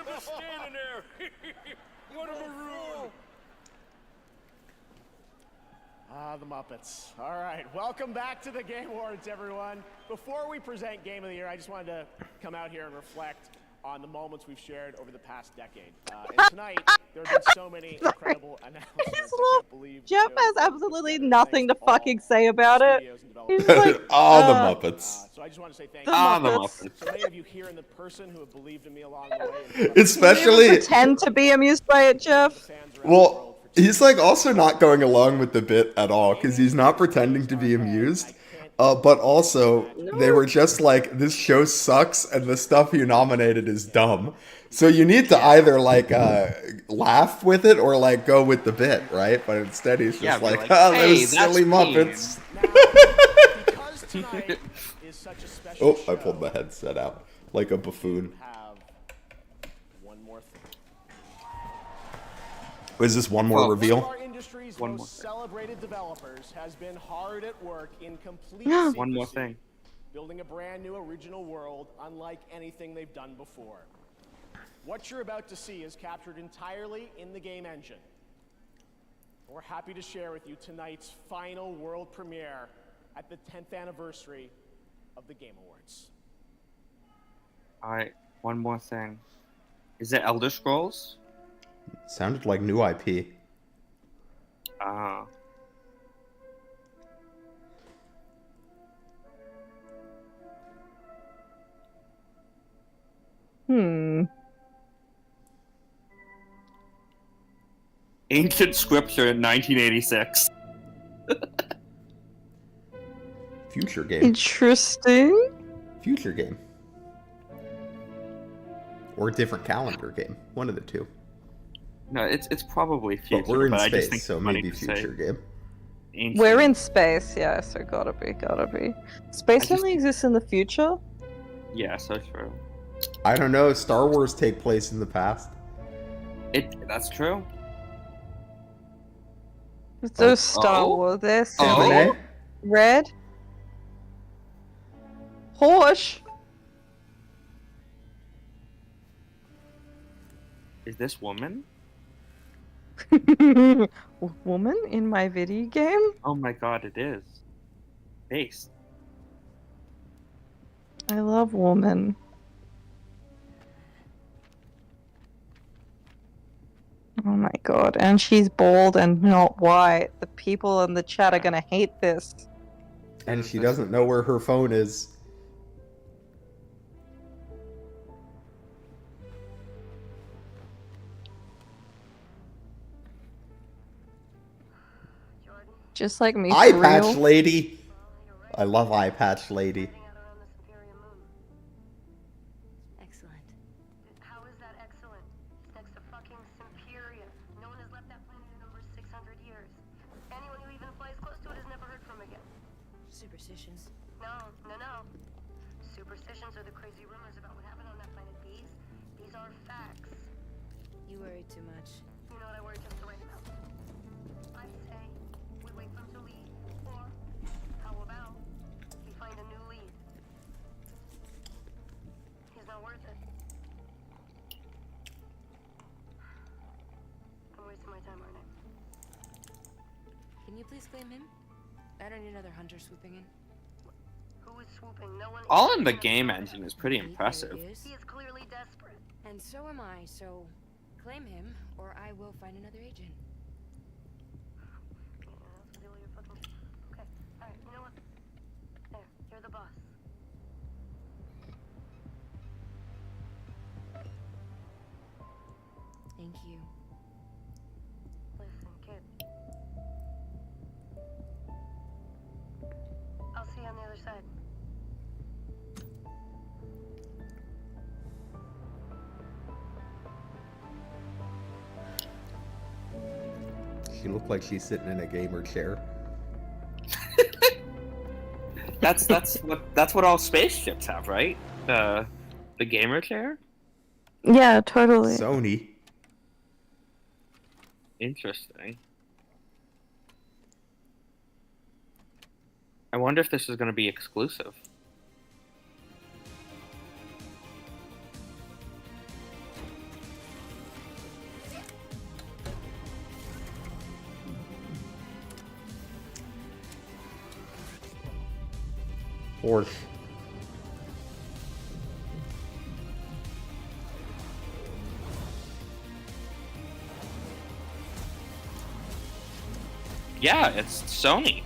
M: The Muppets. All right, welcome back to the Game Awards, everyone. Before we present Game of the Year, I just wanted to come out here and reflect on the moments we've shared over the past decade. And tonight, there have been so many incredible announcements. I can't believe
D: Jeff has absolutely nothing to fucking say about it. He's like,
A: Oh, the Muppets.
M: So I just want to say thank
D: The
M: you.
D: Muppets.
M: So many of you here in the person who have believed in me along the way.
A: Especially.
D: Pretend to be amused by it, Jeff.
A: Well, he's like also not going along with the bit at all because he's not pretending to be amused. But also, they were just like, this show sucks and the stuff you nominated is dumb. So you need to either like laugh with it or like go with the bit, right? But instead he's just like, oh,
C: hey,
A: those silly
C: that's
A: Muppets. Oh, I pulled the headset out like a buffoon.
M: One more thing.
A: Is this one more reveal?
M: Our industry's
C: One more
M: most
C: thing.
M: celebrated developers has been hard at work in complete
C: One more
M: secrecy,
C: thing.
M: building a brand new original world unlike anything they've done before. What you're about to see is captured entirely in the game engine. We're happy to share with you tonight's final world premiere at the 10th anniversary of the Game Awards.
C: Alright, one more thing. Is it Elder Scrolls?
A: Sounded like new IP.
C: Ah. Ancient Scripture in 1986.
A: Future game.
D: Interesting.
A: Future game. Or a different calendar game. One of the two.
C: No, it's probably future.
A: But we're in
C: I just
A: space,
C: think
A: so
C: it's funny
A: maybe
C: to say
A: future game.
C: ancient.
D: We're in space, yeah, so gotta be. Space only exists in the future?
C: Yeah, so true.
A: I don't know. Star Wars take place in the past.
C: That's true.
D: There's Star Wars, there's
A: Cabernet?
D: Red. Horse.
C: Is this woman?
D: Woman in my video game?
C: Oh my god, it is. Based.
D: I love woman. Oh my god, and she's bald and not white. The people in the chat are gonna hate this.
A: And she doesn't know where her phone is.
D: Just like me,
A: Eye
D: for
A: Patch
D: real.
A: Lady. I love Eye Patch Lady.
G: Excellent. How is that excellent? It's next to fucking Superior. No one has left that planet in over 600 years. Anyone who even flies close to it has never heard from again. Superstitions? No. Superstitions are the crazy rumors about what happened on that planet. These are facts. You worry too much. You know what I worry just to write about? I say we wait for him to leave, or how about we find a new lead? He's not worth it. I'm wasting my time, aren't I? Can you please claim him? I don't need another hunter swooping in. Who is swooping? No one.
C: All in the game engine is pretty impressive.
G: He is clearly desperate. And so am I, so claim him, or I will find another agent. Okay, alright, you know what? There, you're the boss. Thank you. Listen, kid. I'll see you on the other side.
A: She looked like she's sitting in a gamer chair.
B: That's what all spaceships have, right? The gamer chair.
D: Yeah, totally.
A: Sony.
B: Interesting. I wonder if this is going to be exclusive.
A: Horse.
B: Yeah, it's Sony.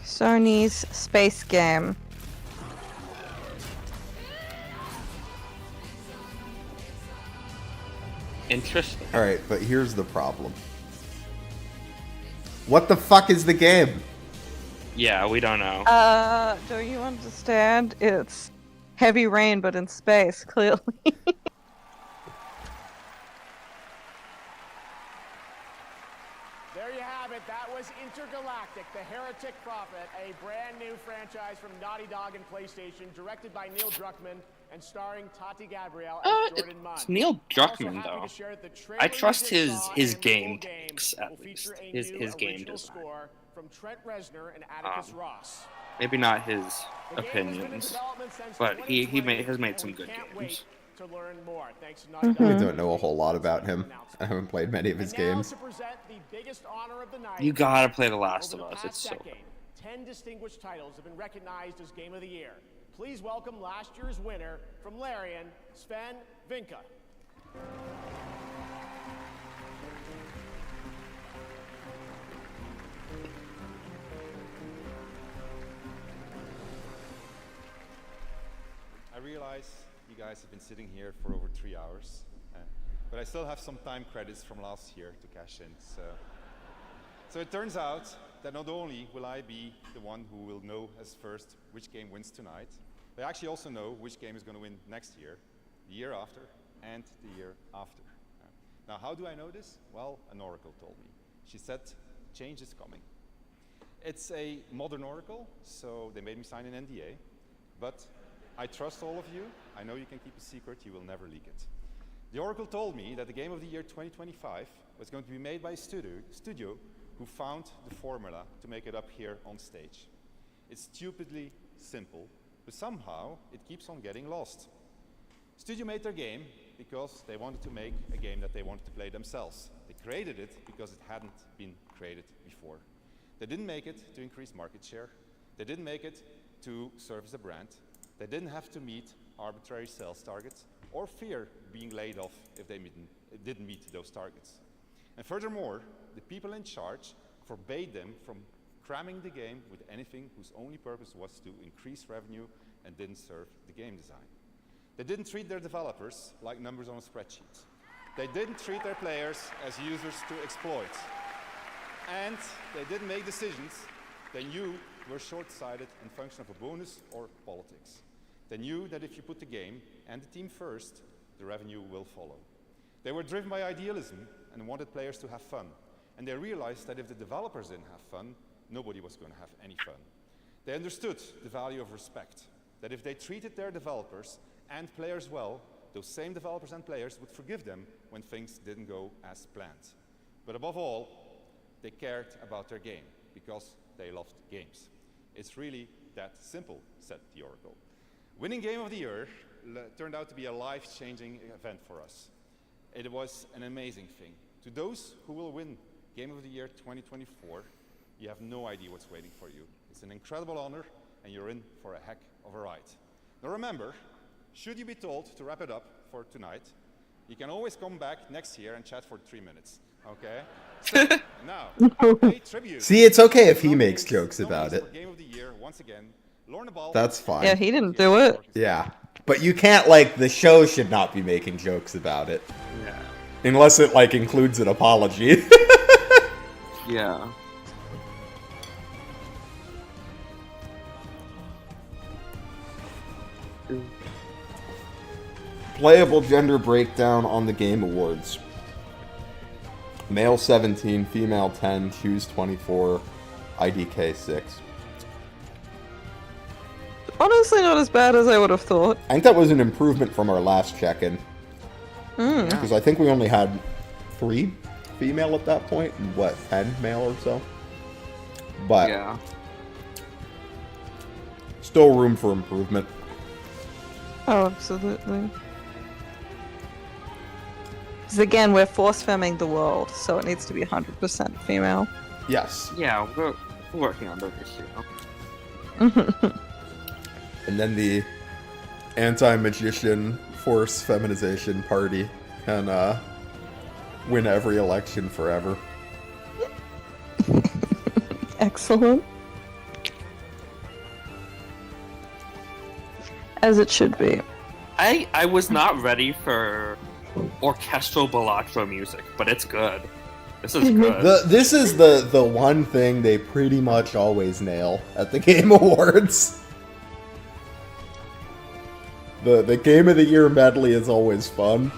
D: Sony's space game.
B: Interesting.
A: Alright, but here's the problem. What the fuck is the game?
B: Yeah, we don't know.
D: Don't you understand? It's Heavy Rain, but in space, clearly.
M: There you have it. That was Intergalactic, the Heretic Prophet, a brand new franchise from Naughty Dog and PlayStation, directed by Neil Druckmann and starring Tati Gabrielle and Jordan Munn.
B: It's Neil Druckmann, though. I trust his game takes, at least. His game design.
M: From Trent Reznor and Atticus Ross.
B: Maybe not his opinions, but he has made some good games.
M: To learn more. Thanks to
A: I don't know a whole lot about him. I haven't played many of his games.
B: You gotta play The Last of Us. It's so good.
M: 10 distinguished titles have been recognized as Game of the Year. Please welcome last year's winner from Larian, Sven Vinka.
P: I realize you guys have been sitting here for over 3 hours, but I still have some time credits from last year to cash in. So it turns out that not only will I be the one who will know as first which game wins tonight, but I actually also know which game is going to win next year, the year after, and the year after. Now, how do I know this? Well, an oracle told me. She said, change is coming. It's a modern oracle, so they made me sign an NDA, but I trust all of you. I know you can keep a secret. You will never leak it. The Oracle told me that the Game of the Year 2025 was going to be made by a studio who found the formula to make it up here on stage. It's stupidly simple, but somehow it keeps on getting lost. Studio made their game because they wanted to make a game that they wanted to play themselves. They created it because it hadn't been created before. They didn't make it to increase market share. They didn't make it to serve as a brand. They didn't have to meet arbitrary sales targets or fear being laid off if they didn't meet those targets. And furthermore, the people in charge forbade them from cramming the game with anything whose only purpose was to increase revenue and didn't serve the game design. They didn't treat their developers like numbers on a spreadsheet. They didn't treat their players as users to exploit. And they didn't make decisions they knew were short-sighted and function of a bonus or politics. They knew that if you put the game and the team first, the revenue will follow. They were driven by idealism and wanted players to have fun. And they realized that if the developers didn't have fun, nobody was going to have any fun. They understood the value of respect, that if they treated their developers and players well, those same developers and players would forgive them when things didn't go as planned. But above all, they cared about their game because they loved games. It's really that simple, said the Oracle. Winning Game of the Year turned out to be a life-changing event for us. It was an amazing thing. To those who will win Game of the Year 2024, you have no idea what's waiting for you. It's an incredible honor, and you're in for a heck of a ride. Now remember, should you be told to wrap it up for tonight, you can always come back next year and chat for 3 minutes, okay? So, now, pay tribute.
A: See, it's okay if he makes jokes about it.
P: Game of the Year, once again,
A: That's fine.
D: Yeah, he didn't do it.
A: Yeah. But you can't, like, the show should not be making jokes about it.
B: Yeah.
A: Unless it, like, includes an apology.
B: Yeah.
A: Playable gender breakdown on the Game Awards. Male 17, female 10, shoes 24, IDK 6.
D: Honestly, not as bad as I would have thought.
A: I think that was an improvement from our last check-in.
D: Mm.
A: Because I think we only had 3 female at that point, and 10 male or so? But
C: Yeah.
A: still room for improvement.
D: Oh, absolutely. Because again, we're force-femming the world, so it needs to be 100% female.
A: Yes.
C: Yeah, we're working on those issues.
A: And then the anti-magician force feminization party can win every election forever.
D: Excellent. As it should be.
C: I was not ready for orchestral Balatro music, but it's good. This is good.
A: This is the one thing they pretty much always nail at the Game Awards. The Game of the Year medley is always fun.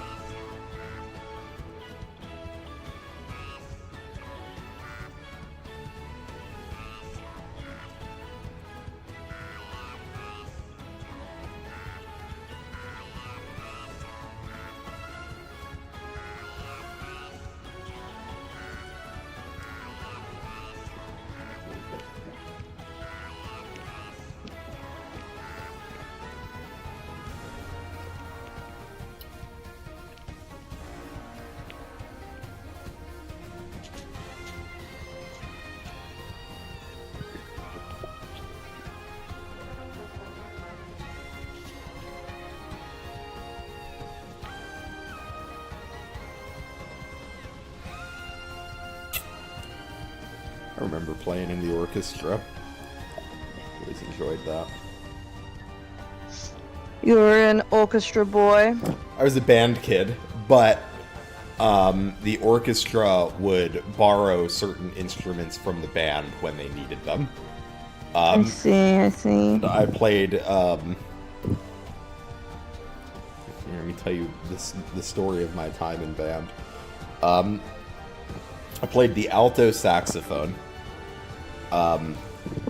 A: I remember playing in the orchestra. Always enjoyed that.
D: You were an orchestra boy.
A: I was a band kid, but the orchestra would borrow certain instruments from the band when they needed them.
D: I see.
A: I played. Let me tell you the story of my time in band. I played the alto saxophone,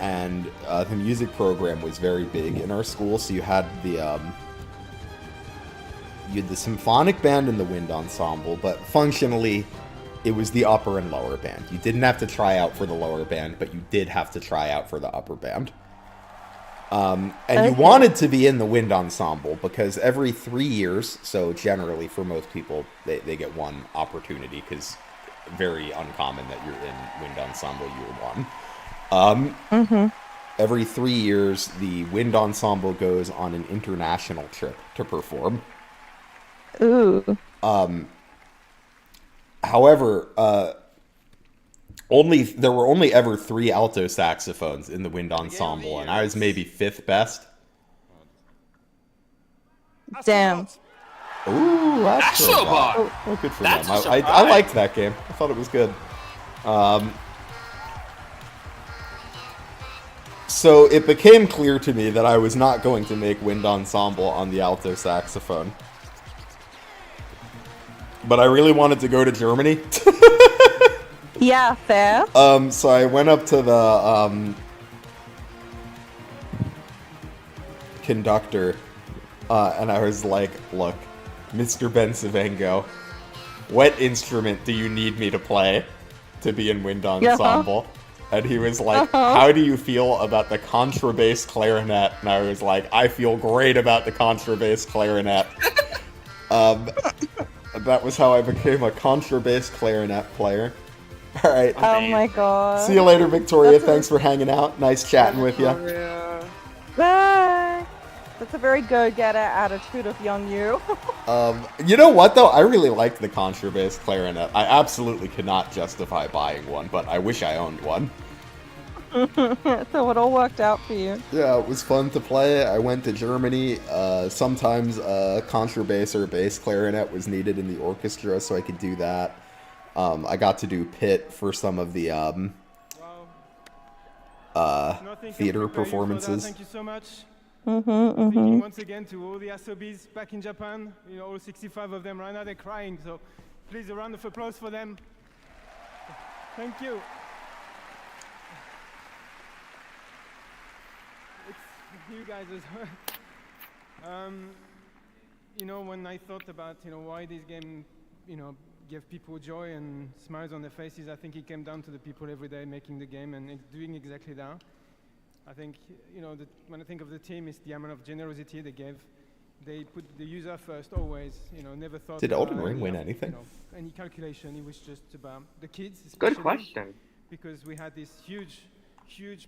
A: and the music program was very big in our school. So you had the symphonic band and the wind ensemble, but functionally, it was the upper and lower band. You didn't have to try out for the lower band, but you did have to try out for the upper band. And you wanted to be in the wind ensemble because every 3 years, so generally for most people, they get one opportunity because very uncommon that you're in wind ensemble year one. Every 3 years, the wind ensemble goes on an international trip to perform.
D: Ooh.
A: However, there were only ever 3 alto saxophones in the wind ensemble, and I was maybe 5th best.
D: Damn.
A: Ooh, Astrobot. Oh, good for them. I liked that game. I thought it was good. So it became clear to me that I was not going to make wind ensemble on the alto saxophone. But I really wanted to go to Germany.
D: Yeah, fair.
A: So I went up to the conductor, and I was like, "Look, Mr. Bensavengo, what instrument do you need me to play to be in wind ensemble?" And he was like, "How do you feel about the contrabass clarinet?" And I was like, "I feel great about the contrabass clarinet." That was how I became a contrabass clarinet player. All right.
D: Oh my god.
A: See you later, Victoria. Thanks for hanging out. Nice chatting with you.
D: Bye. That's a very go-getter attitude of young you.
A: You know what, though? I really liked the contrabass clarinet. I absolutely could not justify buying one, but I wish I owned one.
D: So it all worked out for you.
A: Yeah, it was fun to play. I went to Germany. Sometimes contrabass or bass clarinet was needed in the orchestra, so I could do that. I got to do pit for some of the
E: Nothing can
A: theater
E: prepare you for that.
A: performances.
E: Thank you so much.
D: Mm-hmm,
T: Thank you once again to all the Asobis back in Japan. You know, all 65 of them right now, they're crying. So please, a round of applause for them. Thank you. It's you guys as well. You know, when I thought about, you know, why this game, you know, give people joy and smiles on their faces, I think it came down to the people every day making the game and doing exactly that. I think, you know, when I think of the team, it's the amount of generosity they gave. They put the user first always, you know, never thought
A: Did
T: about
A: Elden Ring win
T: any,
A: anything?
T: You know, any calculation. It was just about the kids,
C: Good
T: especially,
C: question.
T: because we had this huge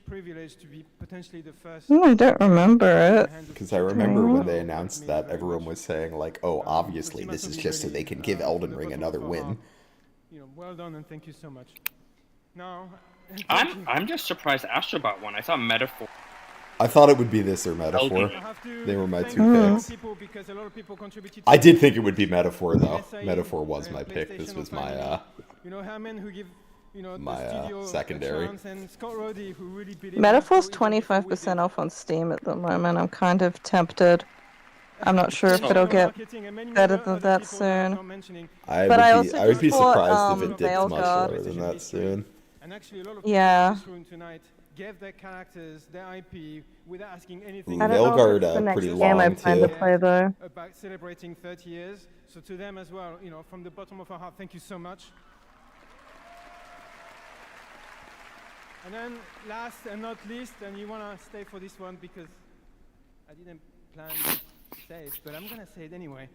T: privilege to be potentially the first.
D: I don't remember it.
A: Because I remember when they announced that, everyone was saying like, "Oh, obviously this is just so they can give Elden Ring another win."
T: You know, well done and thank you so much. Now,
C: I'm just surprised Astrobot won. I thought Metaphor.
A: I thought it would be this or Metaphor. They were my two picks. I did think it would be Metaphor though. Metaphor was my pick. This was my secondary.
D: Metaphor's 25% off on Steam at the moment. I'm kind of tempted. I'm not sure if it'll get better than that soon.
A: I would be surprised if it dipped much lower than that soon.
T: And actually, a lot of
D: yeah.
T: people in this room tonight gave their characters, their IP, without asking anything.
A: Ooh, Veilguard, pretty long
D: I plan to play though.
T: About celebrating 30 years. So to them as well, you know, from the bottom of our heart, thank you so much. And then last and not least, and you want to stay for this one because I didn't plan to say it, but I'm going to say it anyway.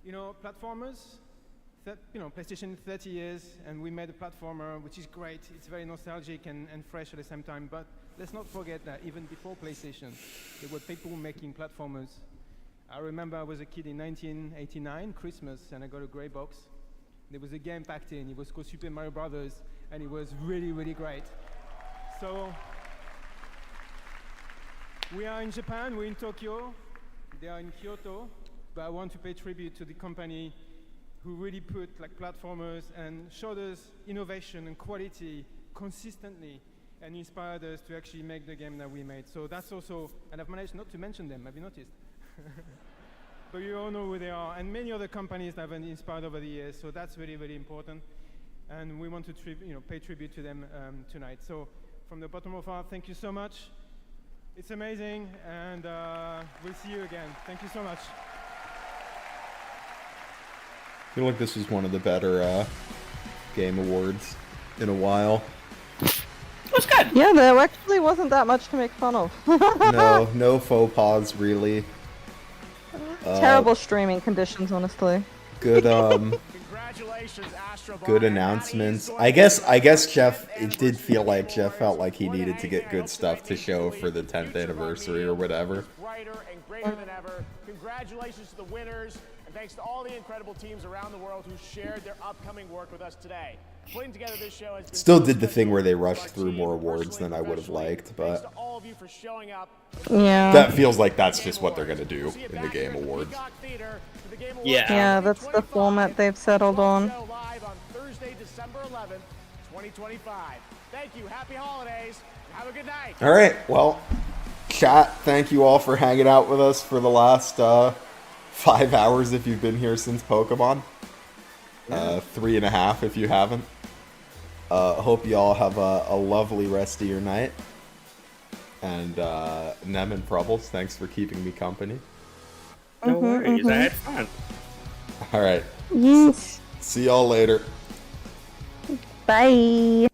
T: You know, platformers, you know, PlayStation 30 years, and we made a platformer, which is great. It's very nostalgic and fresh at the same time, but let's not forget that even before PlayStation, there were people making platformers. I remember I was a kid in 1989, Christmas, and I got a grey box. There was a game packed in. It was called Super Mario Brothers, and it was really, really great. So we are in Japan, we're in Tokyo, they are in Kyoto, but I want to pay tribute to the company who really put like platformers and showed us innovation and quality consistently and inspired us to actually make the game that we made. So that's also, and I've managed not to mention them, have you noticed? But you all know who they are, and many other companies that have been inspired over the years, so that's really, really important. And we want to pay tribute to them tonight. So from the bottom of our heart, thank you so much. It's amazing, and we'll see you again. Thank you so much.
A: I feel like this was one of the better game awards in a while.
C: It was good.
D: Yeah, there actually wasn't that much to make fun of.
A: no faux pas really.
D: Terrible streaming conditions, honestly.
A: Good good announcements. I guess Jeff, it did feel like Jeff felt like he needed to get good stuff to show for the 10th anniversary or whatever.
M: Brighter and greater than ever. Congratulations to the winners, and thanks to all the incredible teams around the world who shared their upcoming work with us today. Putting together this show has been
A: Still did the thing where they rushed through more awards than I would have liked, but
D: yeah,
A: that feels like that's just what they're gonna do in the Game Awards.
D: Yeah, that's the format they've settled on.
M: Live on Thursday, December 11th, 2025. Thank you. Happy holidays. Have a good night.
A: All right, well, chat, thank you all for hanging out with us for the last 5 hours if you've been here since Pokemon. 3.5 if you haven't. Hope you all have a lovely rest of your night. And Nem and Frubblez, thanks for keeping me company.
C: No worries, I had fun.
A: All right.
D: Yes.
A: See y'all later.
D: Bye.